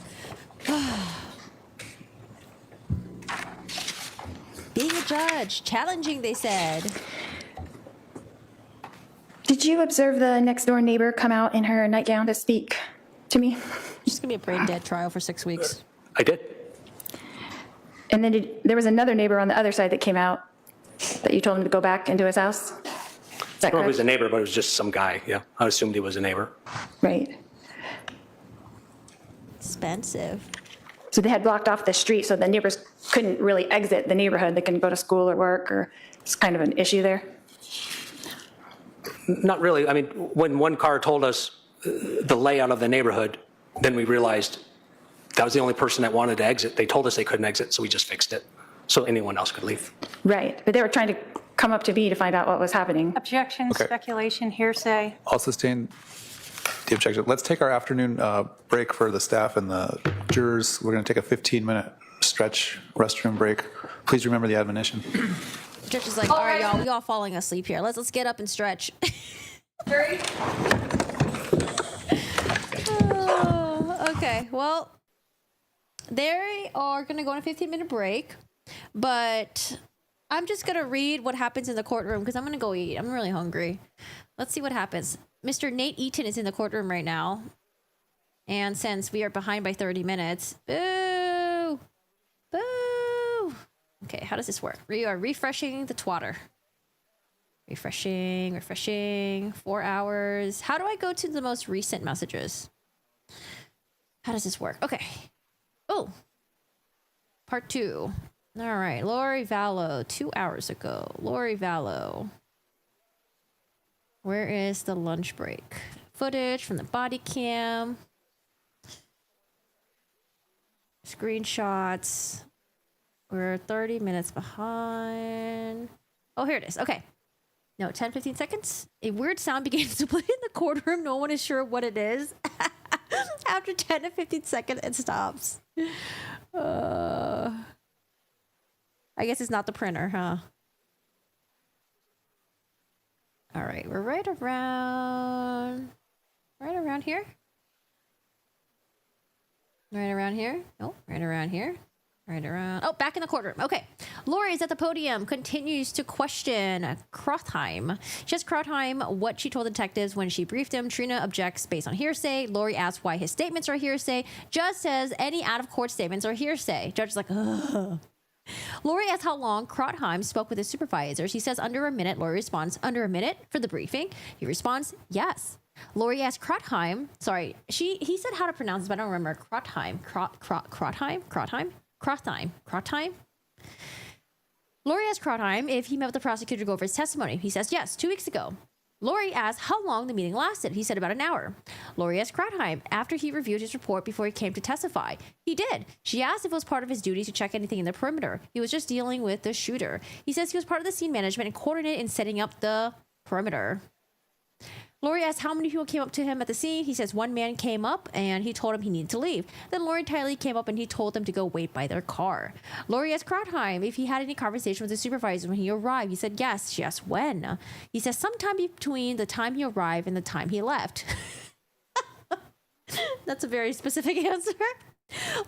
being a judge, challenging, they said. Did you observe the next door neighbor come out in her nightgown to speak to me? It's gonna be a brain dead trial for 6 weeks. I did. And then there was another neighbor on the other side that came out that you told him to go back into his house? Is that I don't know if he correct? was a neighbor, but it was just some guy. Yeah, I assumed he was a neighbor. Right. Expensive. So they had blocked off the street so the neighbors couldn't really exit the neighborhood. They couldn't go to school or work, or it's kind of an issue there. Not really. I mean, when one car told us the layout of the neighborhood, then we realized that was the only person that wanted to exit. They told us they couldn't exit, so we just fixed it so anyone else could leave. Right, but they were trying to come up to me to find out what was happening. Objection, Okay. speculation, hearsay. I'll sustain the objection. Let's take our afternoon break for the staff and the jurors. We're going to take a 15-minute stretch restroom break. Please remember the admonition. Judge is like, all right, y'all, we all falling asleep here. Let's get up and stretch. Oh, okay, well, they are going to go on a 15-minute break, but I'm just going to read what happens in the courtroom because I'm going to go eat. I'm really hungry. Let's see what happens. Mr. Nate Eaton is in the courtroom right now. And since we are behind by 30 minutes, boo! Boo! Okay, how does this work? We are refreshing the twatter. Refreshing. 4 hours. How do I go to the most recent messages? How does this work? Okay. Oh. Part 2. All right. Lori Vallow, 2 hours ago. Lori Vallow. Where is the lunch break? Footage from the body cam. Screenshots. We're 30 minutes behind. Oh, here it is. Okay. No, 10, 15 seconds. A weird sound begins to play in the courtroom. No one is sure what it is. After 10 to 15 seconds, it stops. I guess it's not the printer, huh? All right, we're right around here. Right around here. Nope, right around here. Right around. Oh, back in the courtroom. Okay. Lori is at the podium, continues to question Krotheim. She asks Krotheim what she told detectives when she briefed him. Trina objects based on hearsay. Lori asks why his statements are hearsay. Judge says any out-of-court statements are hearsay. Judge is like, ugh. Lori asks how long Krotheim spoke with his supervisors. He says under a minute. Lori responds, under a minute for the briefing? He responds, yes. Lori asks Krotheim, sorry, he said how to pronounce it, but I don't remember. Krotheim. Lori asks Krotheim if he met with the prosecutor to go over his testimony. He says yes, 2 weeks ago. Lori asks how long the meeting lasted. He said about an hour. Lori asked Krotheim after he reviewed his report before he came to testify. He did. She asked if it was part of his duty to check anything in the perimeter. He was just dealing with the shooter. He says he was part of the scene management and coordinated in setting up the perimeter. Lori asks how many people came up to him at the scene. He says one man came up and he told him he needed to leave. Then Lori and Tylee came up and he told them to go wait by their car. Lori asked Krotheim if he had any conversation with his supervisor when he arrived. He said yes. She asked when. He says sometime between the time he arrived and the time he left. That's a very specific answer.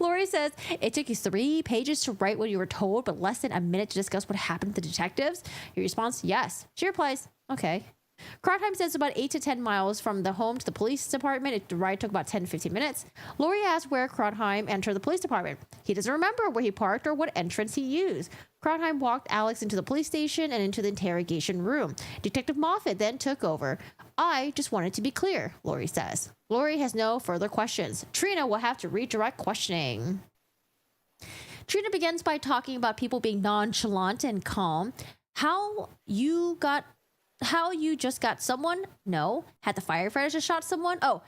Lori says, it took you 3 pages to write what you were told, but less than a minute to discuss what happened to the detectives. He responds, yes. She replies, okay. Krotheim says about 8 to 10 miles from the home to the police department. The ride took about 10 to 15 minutes. Lori asks where Krotheim entered the police department. He doesn't remember where he parked or what entrance he used. Krotheim walked Alex into the police station and into the interrogation room. Detective Moffat then took over. I just wanted to be clear, Lori says. Lori has no further questions. Trina will have to redirect questioning. Trina begins by talking about people being nonchalant and calm. How you just got someone? No. Had the firefighters just shot someone? Oh,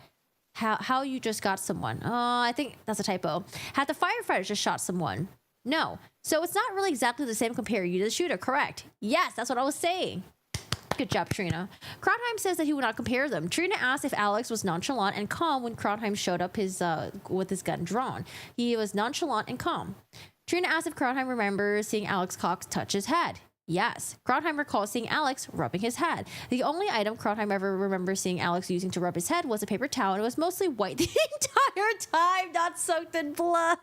how you just got someone? I think that's a typo. Had the firefighters just shot someone? No. So it's not really exactly the same comparing you to the shooter, correct? Yes, that's what I was saying. Good job, Trina. Krotheim says that he would not compare them. Trina asks if Alex was nonchalant and calm when Krotheim showed up with his gun drawn. He was nonchalant and calm. Trina asks if Krotheim remembers seeing Alex Cox touch his head. Yes. Krotheim recalls seeing Alex rubbing his head. The only item Krotheim ever remembers seeing Alex using to rub his head was a paper towel, and it was mostly white the entire time, not soaked in blood.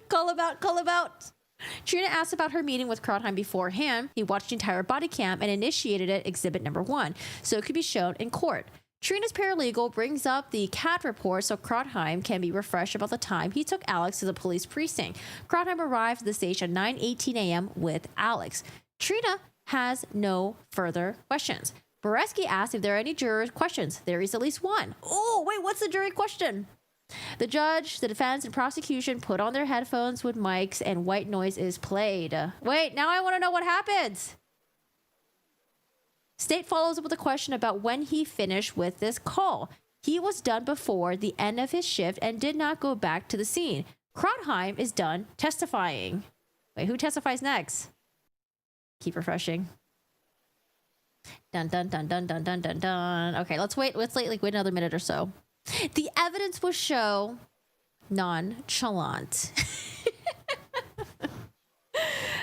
Call him out. Trina asks about her meeting with Krotheim beforehand. He watched the entire body cam and initiated it, exhibit number 1, so it could be shown in court. Trina's paralegal brings up the CAT report so Krotheim can be refreshed about the time he took Alex to the police precinct. Krotheim arrived at the station at 9:18 a.m. with Alex. Trina has no further questions. Boreski asks if there are any juror questions. There is at least one. Oh, wait, what's the jury question? The judge, the defense, and prosecution put on their headphones with mics and white noise is played. Wait, now I want to know what happens. State follows up with a question about when he finished with this call. He was done before the end of his shift and did not go back to the scene. Krotheim is done testifying. Wait, who testifies next? Keep refreshing. Dun, dun, dun, dun, dun, dun, dun, dun. Okay, let's wait another minute or so. The evidence will show nonchalant.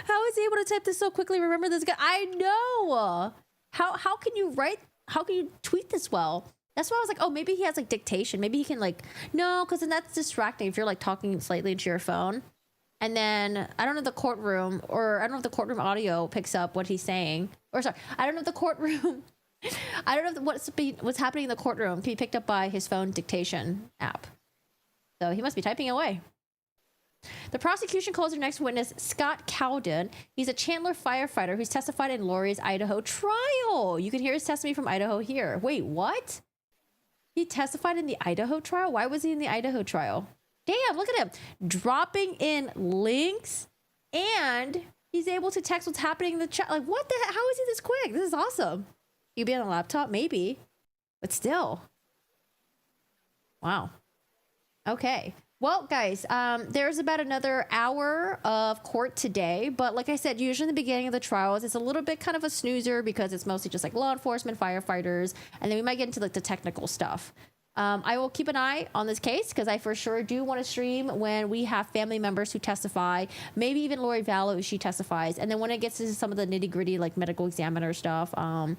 How is he able to type this so quickly? Remember this guy? I know. How can you tweet this well? That's why I was like, oh, maybe he has like dictation. Maybe he can no, because then that's distracting if you're like talking slightly into your phone. And then I don't know if the courtroom audio picks up what he's saying. Or sorry, I don't know if the courtroom, I don't know what's happening in the courtroom can be picked up by his phone dictation app. So he must be typing away. The prosecution calls their next witness Scott Cowden. He's a Chandler firefighter who's testified in Lori's Idaho trial. You can hear his testimony from Idaho here. Wait, what? He testified in the Idaho trial? Why was he in the Idaho trial? Damn, look at him. Dropping in links, and he's able to text what's happening in the chat. Like, what the heck? How is he this quick? This is awesome. You'd be on a laptop? Maybe. But still. Wow. Okay. Well, guys, there's about another hour of court today. But like I said, usually in the beginning of the trials, it's a little bit kind of a snoozer because it's mostly just like law enforcement, firefighters, and then we might get into like the technical stuff. I will keep an eye on this case because I for sure do want to stream when we have family members who testify, maybe even Lori Vallow if she testifies. And then when it gets to some of the nitty gritty, like medical examiner stuff, and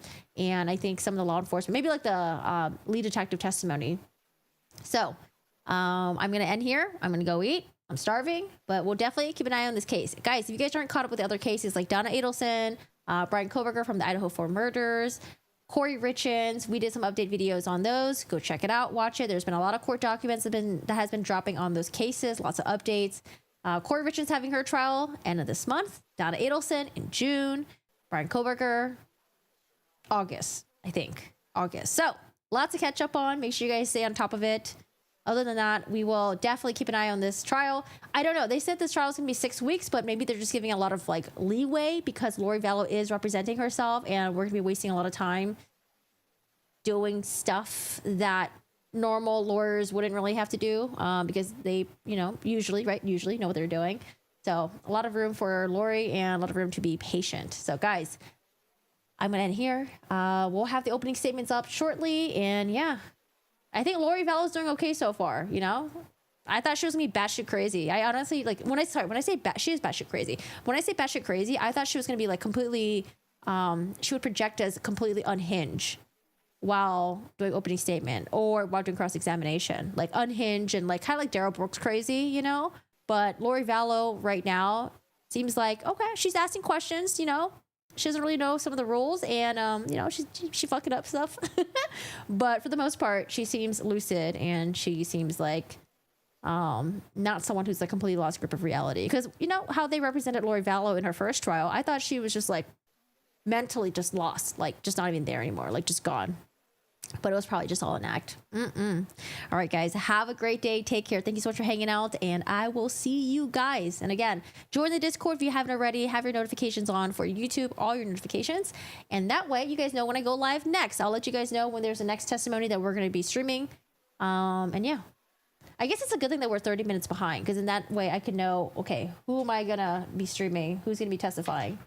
I think some of the law enforcement, maybe like the lead detective testimony. So I'm going to end here. I'm going to go eat. I'm starving, but we'll definitely keep an eye on this case. Guys, if you guys aren't caught up with the other cases like Donna Adelson, Brian Koberger from the Idaho 4 murders, Corey Richens, we did some update videos on those. Go check it out, watch it. There's been a lot of court documents that has been dropping on those cases, lots of updates. Corey Richens having her trial end of this month. Donna Adelson in June. Brian Koberger, August, I think. August. So lots to catch up on. Make sure you guys stay on top of it. Other than that, we will definitely keep an eye on this trial. I don't know. They said this trial is going to be 6 weeks, but maybe they're just giving a lot of like leeway because Lori Vallow is representing herself, and we're going to be wasting a lot of time doing stuff that normal lawyers wouldn't really have to do because they, usually know what they're doing. So a lot of room for Lori and a lot of room to be patient. So guys, I'm going to end here. We'll have the opening statements up shortly, and yeah. I think Lori Vallow's doing okay so far, I thought she was gonna be batshit crazy. I honestly, like, she is batshit crazy. When I say batshit crazy, I thought she was gonna be like completely, she would project as completely unhinged while doing opening statement or while doing cross-examination. Like unhinged and like kind of like Daryl Brooks crazy, But Lori Vallow right now seems like, okay, she's asking questions, She doesn't really know some of the rules, and she fucking up stuff. But for the most part, she seems lucid, and she seems like not someone who's like completely lost grip of reality. Because how they represented Lori Vallow in her first trial, I thought she was just like mentally just lost, like just not even there anymore, like just gone. But it was probably just all an act. All right, guys, have a great day. Take care. Thank you so much for hanging out, and I will see you guys. And again, join the Discord if you haven't already. Have your notifications on for YouTube, all your notifications. And that way, you guys know when I go live next. I'll let you guys know when there's a next testimony that we're going to be streaming. And yeah, I guess it's a good thing that we're 30 minutes behind, because in that way, I can know, okay, who am I going to be streaming? Who's going to be testifying?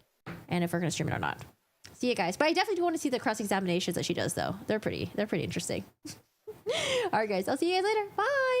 And if we're going to stream it or not. See you guys. But I definitely do want to see the cross-examinations that she does, though. They're pretty interesting. All right, guys. I'll see you guys later. Bye.